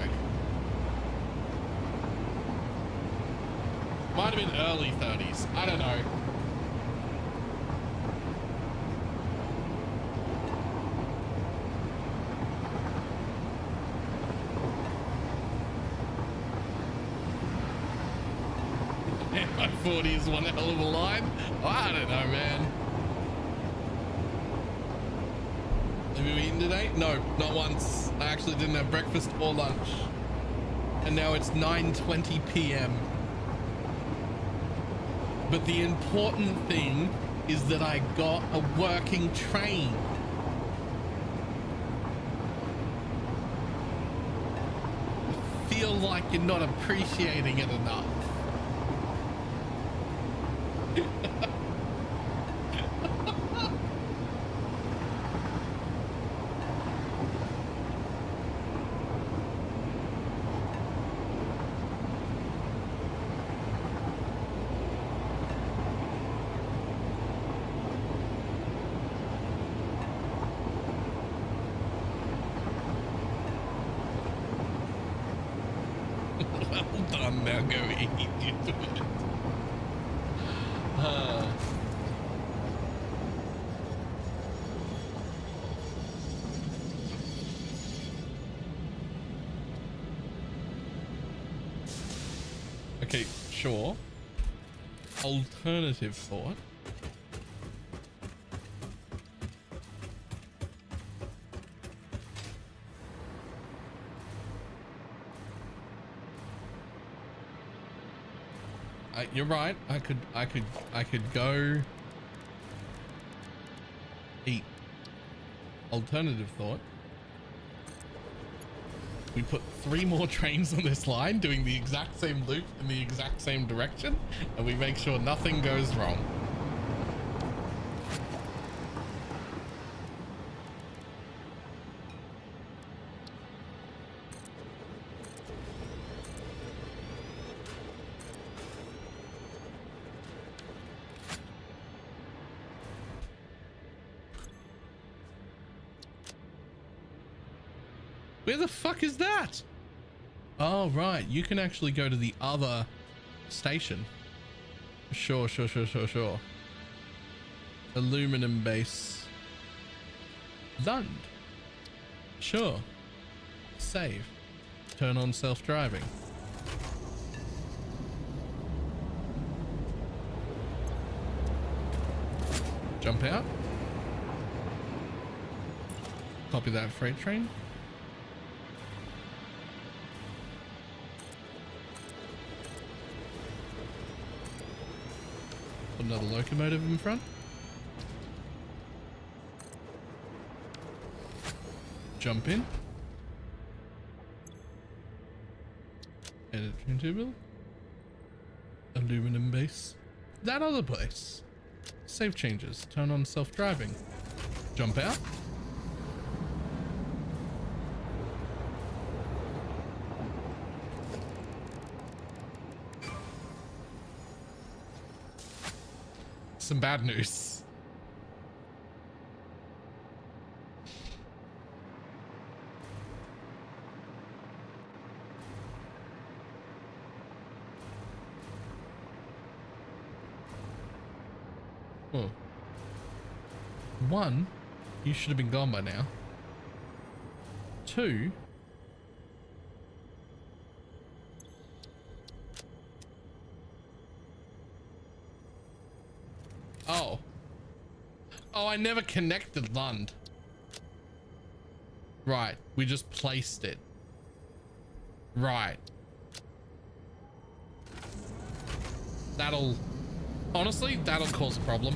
Might have been early 30s. I don't know. My 40s, one hell of a line. I don't know, man. Have you eaten today? No, not once. I actually didn't have breakfast or lunch. And now it's 9:20 p.m. But the important thing is that I got a working train. I feel like you're not appreciating it enough. Well done, now go eat it. Okay, sure. Alternative thought. You're right. I could go eat. Alternative thought. We put 3 more trains on this line doing the exact same loop in the exact same direction, and we make sure nothing goes wrong. Where the fuck is that? Oh, right. You can actually go to the other station. Sure. Aluminum base. Lund. Sure. Save. Turn on self-driving. Jump out. Copy that freight train. Put another locomotive in front. Jump in. Edit train tubular. Aluminum base. That other place. Save changes. Turn on self-driving. Jump out. Some bad news. Oh. One, you should have been gone by now. Two, oh, I never connected Lund. Right, we just placed it. Right. Honestly, that'll cause a problem.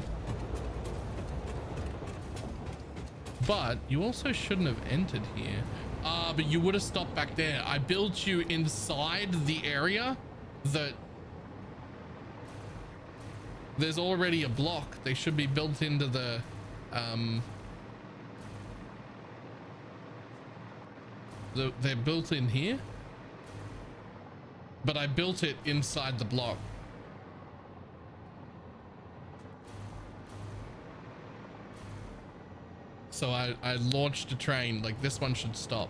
But you also shouldn't have entered here. But you would have stopped back there. I built you inside the area that there's already a block. They should be built into the they're built in here, but I built it inside the block. So I launched a train. Like, this one should stop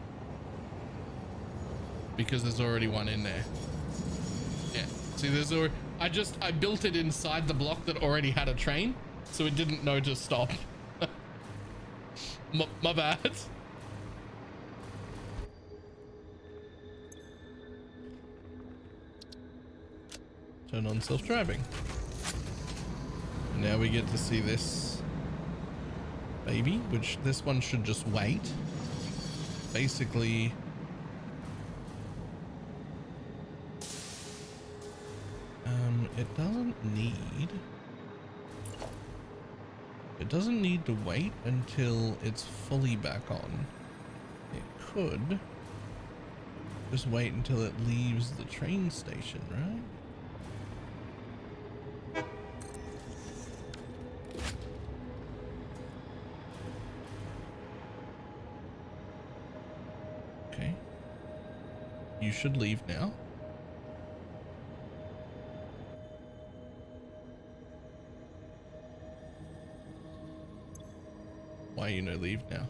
because there's already one in there. Yeah, see, there's already, I built it inside the block that already had a train, so it didn't know to stop. my bad. Turn on self-driving. Now we get to see this baby, which this one should just wait. Basically, it doesn't need to wait until it's fully back on. It could just wait until it leaves the train station, right? You should leave now. Why you no leave now?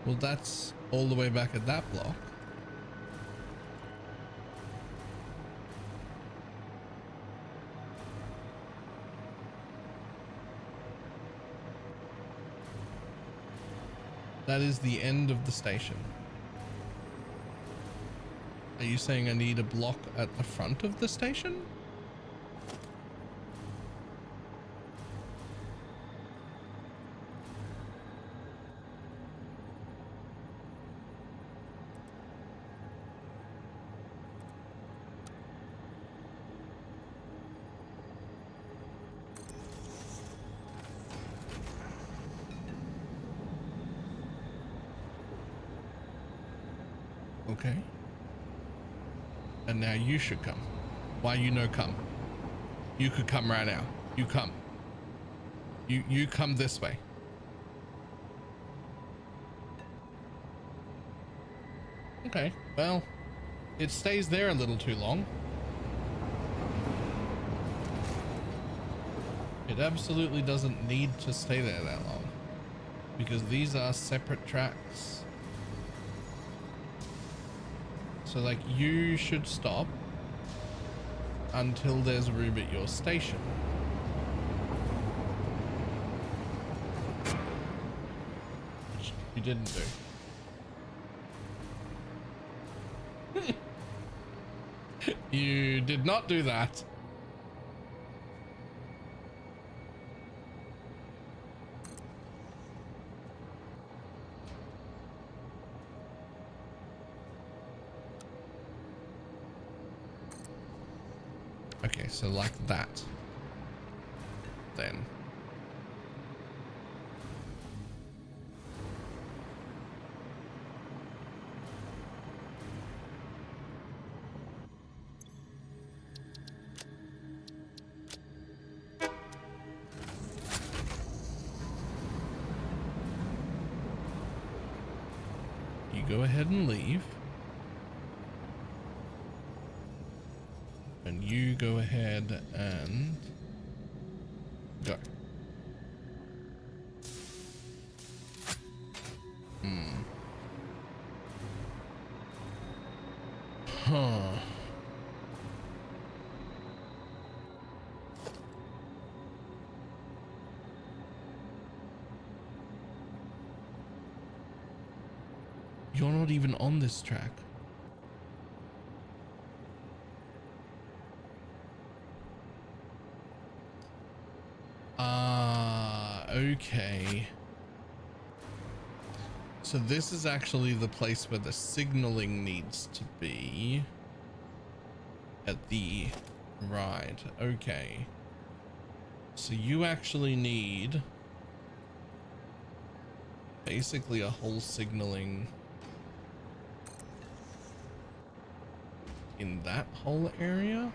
Well, that's all the way back at that block. That is the end of the station. Are you saying I need a block at the front of the station? Okay. And now you should come. Why you no come? You could come right now. You come. You come this way. Okay, well, it stays there a little too long. It absolutely doesn't need to stay there that long, because these are separate tracks. So like, you should stop until there's room at your station. Which you didn't do. You did not do that. Okay, so like that. Then. You go ahead and leave. And you go ahead and go. Huh. You're not even on this track. Okay. So this is actually the place where the signaling needs to be. At the right. Okay. So you actually need basically a whole signaling in that whole area,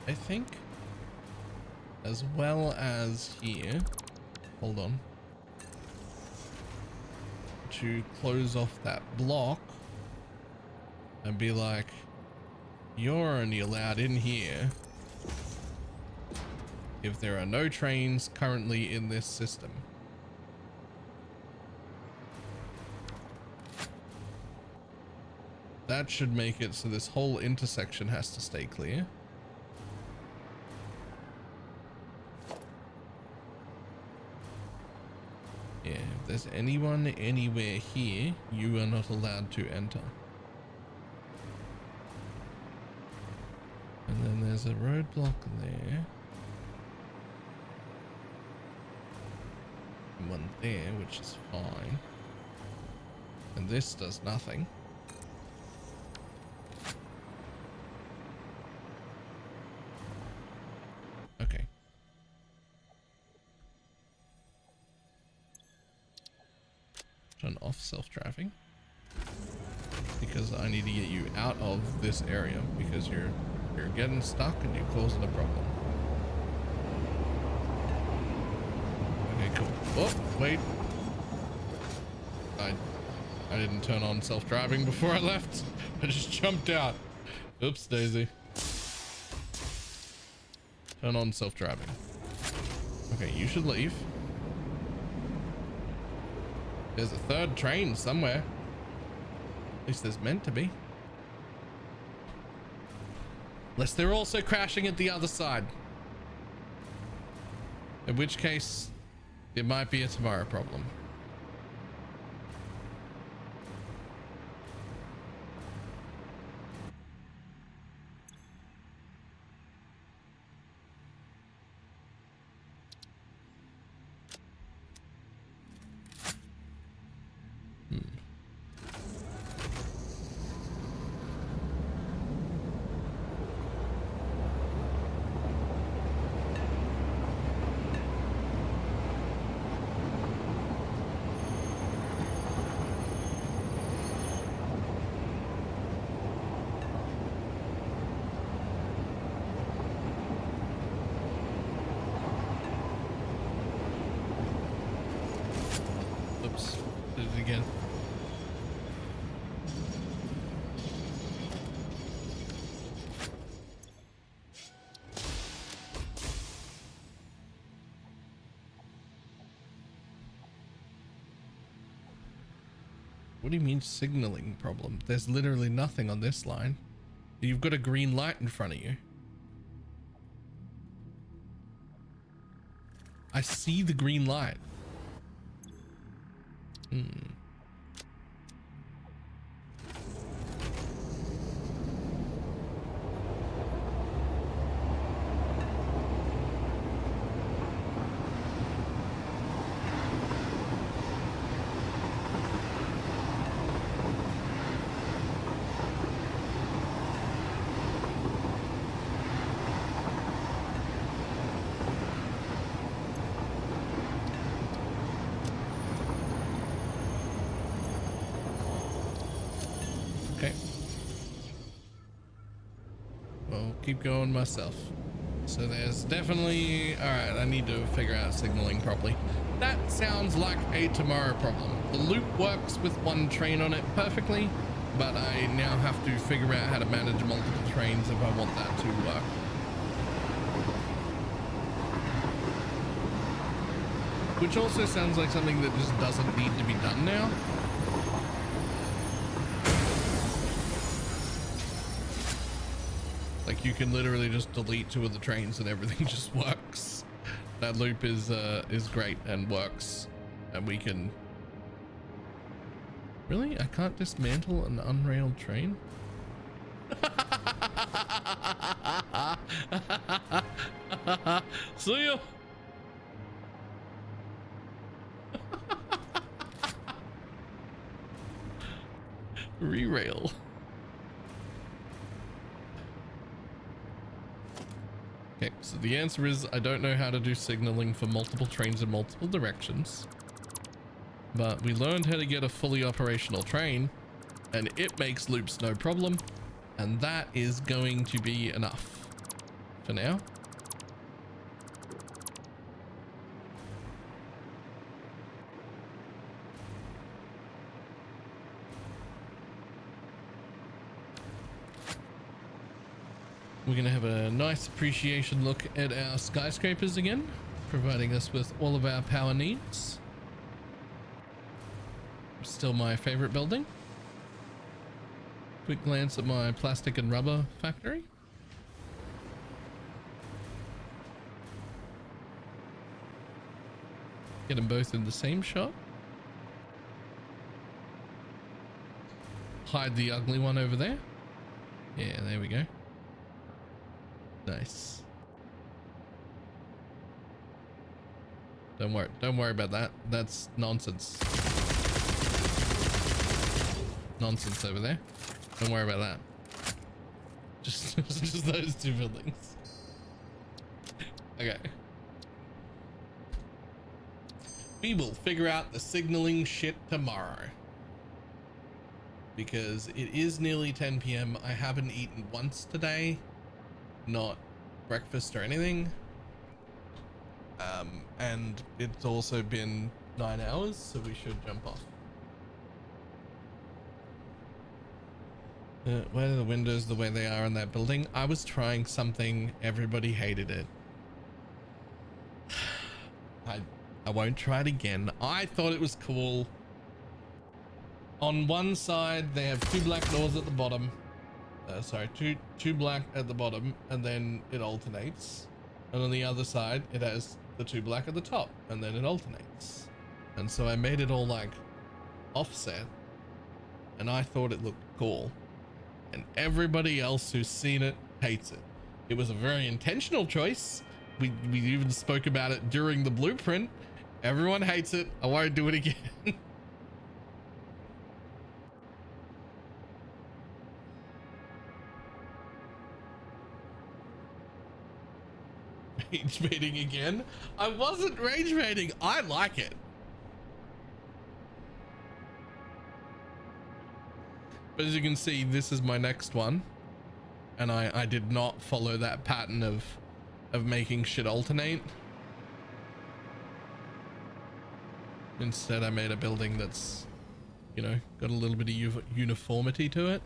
I think, as well as here. Hold on. To close off that block and be like, you're only allowed in here if there are no trains currently in this system. That should make it so this whole intersection has to stay clear. Yeah, if there's anyone anywhere here, you are not allowed to enter. And then there's a roadblock there. And one there, which is fine. And this does nothing. Okay. Turn off self-driving, because I need to get you out of this area, because you're getting stuck and you're causing a problem. Okay, cool. Oh, wait. I didn't turn on self-driving before I left. I just jumped out. Oops, Daisy. Turn on self-driving. Okay, you should leave. There's a third train somewhere. At least there's meant to be. Unless they're also crashing at the other side. In which case, it might be a tomorrow problem. What do you mean signaling problem? There's literally nothing on this line. You've got a green light in front of you. I see the green light. Keep going myself. So there's definitely, all right, I need to figure out signaling properly. That sounds like a tomorrow problem. The loop works with one train on it perfectly, but I now have to figure out how to manage multiple trains if I want that to work. Which also sounds like something that just doesn't need to be done now. Like you can literally just delete 2 of the trains and everything just works. That loop is great and works, and we can. Really? I can't dismantle an unrailed train? See ya. Re-rail. Okay, so the answer is I don't know how to do signaling for multiple trains in multiple directions, but we learned how to get a fully operational train, and it makes loops no problem, and that is going to be enough for now. We're going to have a nice appreciation look at our skyscrapers again, providing us with all of our power needs. Still my favorite building. Quick glance at my plastic and rubber factory. Get them both in the same shot. Hide the ugly one over there. Yeah, there we go. Nice. Don't worry about that. That's nonsense. Nonsense over there. Don't worry about that. Just those 2 buildings. Okay. We will figure out the signaling shit tomorrow. Because it is nearly 10 p.m. I haven't eaten once today. Not breakfast or anything, and it's also been 9 hours, so we should jump off. Why are the windows the way they are in that building? I was trying something, everybody hated it. I won't try it again. I thought it was cool. On one side they have 2 black doors at the bottom. Sorry, two black at the bottom, and then it alternates. And on the other side, it has the 2 black at the top, and then it alternates. And so I made it all like offset, and I thought it looked cool. And everybody else who's seen it hates it. It was a very intentional choice. We even spoke about it during the blueprint. Everyone hates it. I won't do it again. Rage baiting again? I wasn't rage baiting. I like it. But as you can see, this is my next one, and I did not follow that pattern of making shit alternate. Instead, I made a building that's, you know, got a little bit of uniformity to it.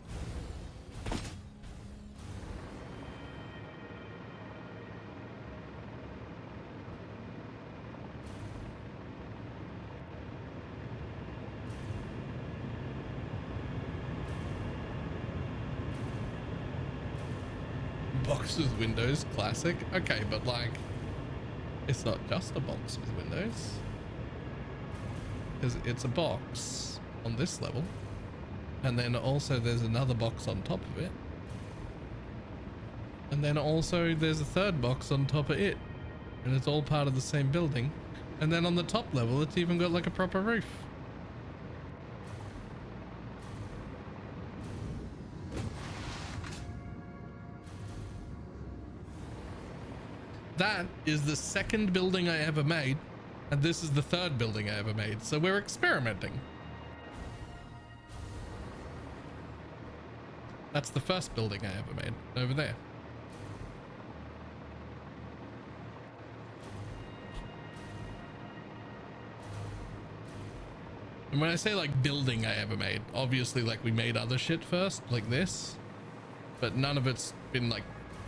box with windows, classic. Okay, but like, it's not just a box with windows. Because it's a box on this level. And then also there's another box on top of it. And then also there's a third box on top of it. And it's all part of the same building. And then on the top level, it's even got like a proper roof. That is the second building I ever made, and this is the third building I ever made, so we're experimenting. That's the first building I ever made, over there. And when I say like building I ever made, obviously like we made other shit first, like this, but none of it's been like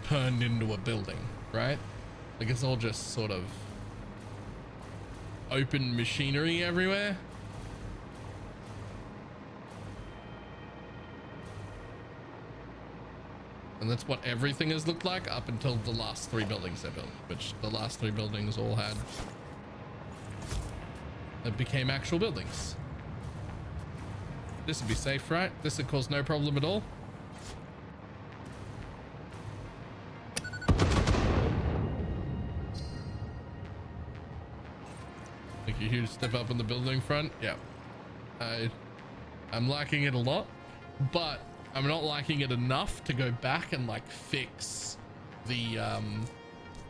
turned into a building, right? Like it's all just sort of open machinery everywhere. And that's what everything has looked like up until the last 3 buildings I built, which the last 3 buildings all had, that became actual buildings. This would be safe, right? This would cause no problem at all. Like a huge step up in the building front. Yeah. I'm liking it a lot, but I'm not liking it enough to go back and like fix the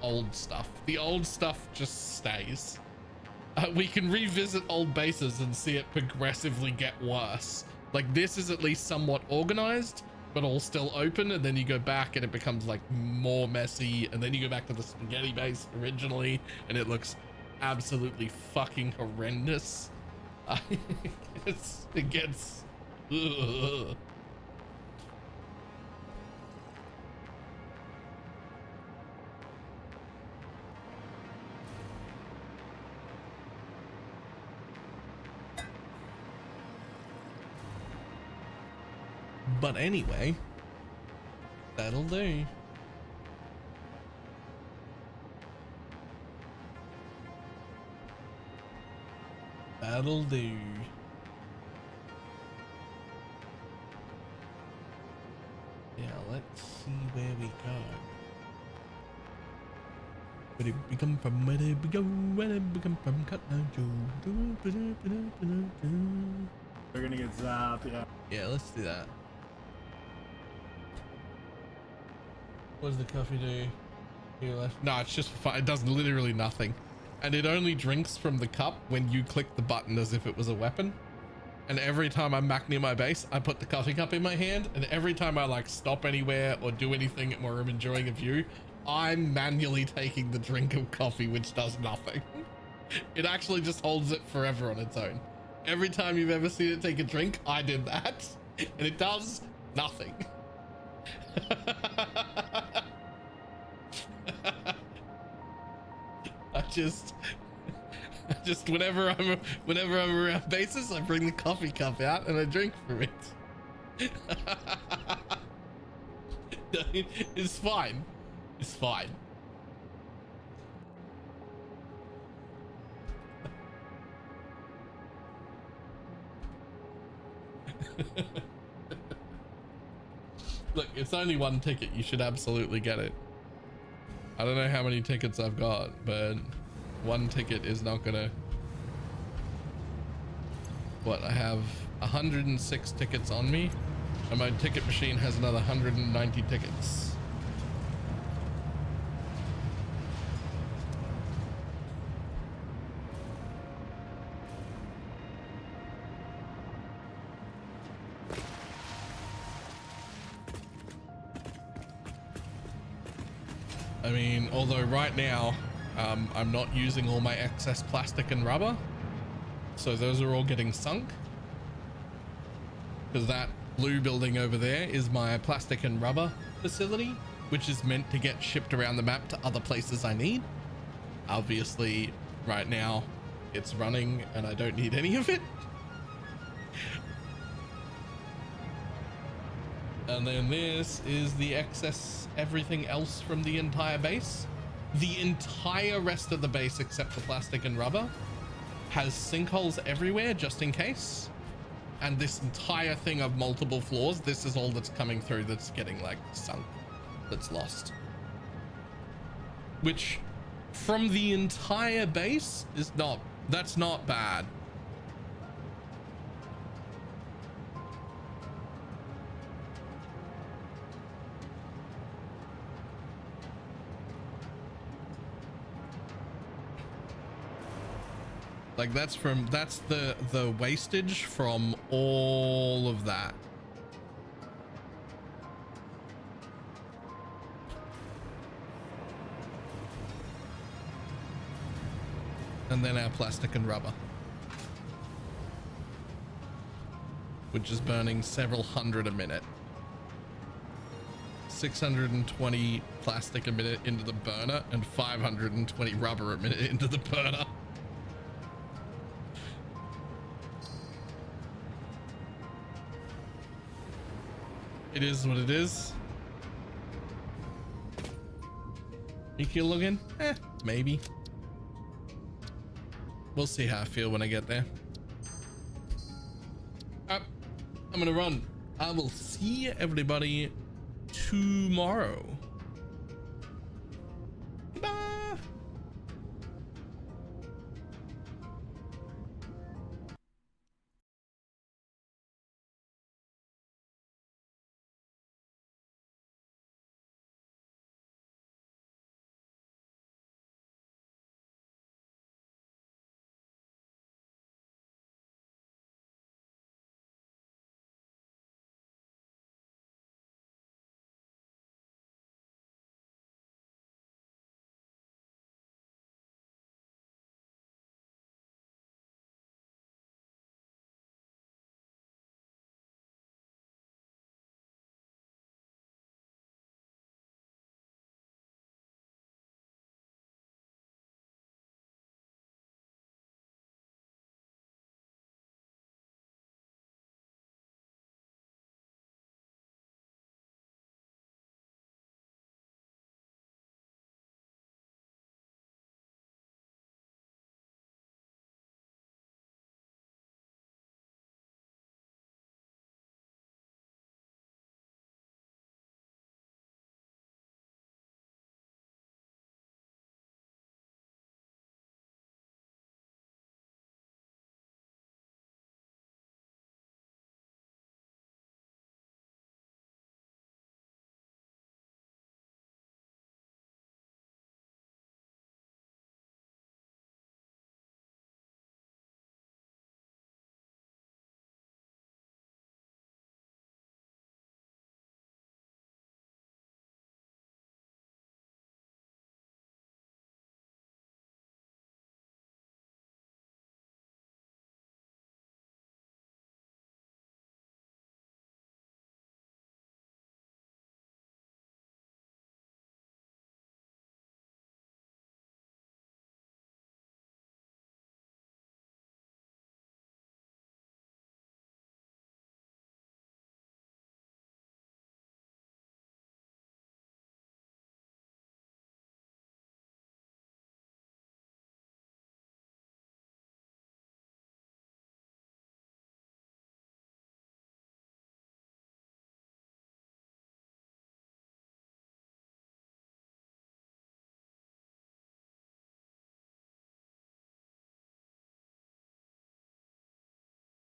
old stuff. The old stuff just stays. We can revisit old bases and see it progressively get worse. Like this is at least somewhat organized, but all still open, and then you go back and it becomes like more messy, and then you go back to the spaghetti base originally and it looks absolutely fucking horrendous. It gets ugh. But anyway, that'll do. That'll do. Yeah, let's see where we go. Where did we come from? Where did we go? Where did we come from? Cut down Joe. They're gonna get zapped, yeah. Yeah, let's do that. What does the coffee do? Here left. No, it's just fun. It does literally nothing. And it only drinks from the cup when you click the button as if it was a weapon. And every time I'm back near my base, I put the coffee cup in my hand. And every time I like stop anywhere or do anything where I'm enjoying a view, I'm manually taking the drink of coffee, which does nothing. It actually just holds it forever on its own. Every time you've ever seen it take a drink, I did that. And it does nothing. I just whenever I'm around bases, I bring the coffee cup out and I drink from it. It's fine. It's fine. Look, it's only 1 ticket. You should absolutely get it. I don't know how many tickets I've got, but 1 ticket is not gonna... What, I have 106 tickets on me, and my ticket machine has another 190 tickets. I mean, although right now, I'm not using all my excess plastic and rubber, so those are all getting sunk. Because that blue building over there is my plastic and rubber facility, which is meant to get shipped around the map to other places I need. Obviously, right now, it's running and I don't need any of it. And then this is the excess everything else from the entire base. The entire rest of the base, except for plastic and rubber, has sinkholes everywhere just in case. And this entire thing of multiple floors, this is all that's coming through that's getting like sunk, that's lost. Which from the entire base is that's not bad. Like that's the wastage from all of that. And then our plastic and rubber, which is burning several hundred a minute. 620 plastic a minute into the burner and 520 rubber a minute into the burner. It is what it is. You keep looking? Maybe. We'll see how I feel when I get there. I'm gonna run. I will see everybody tomorrow.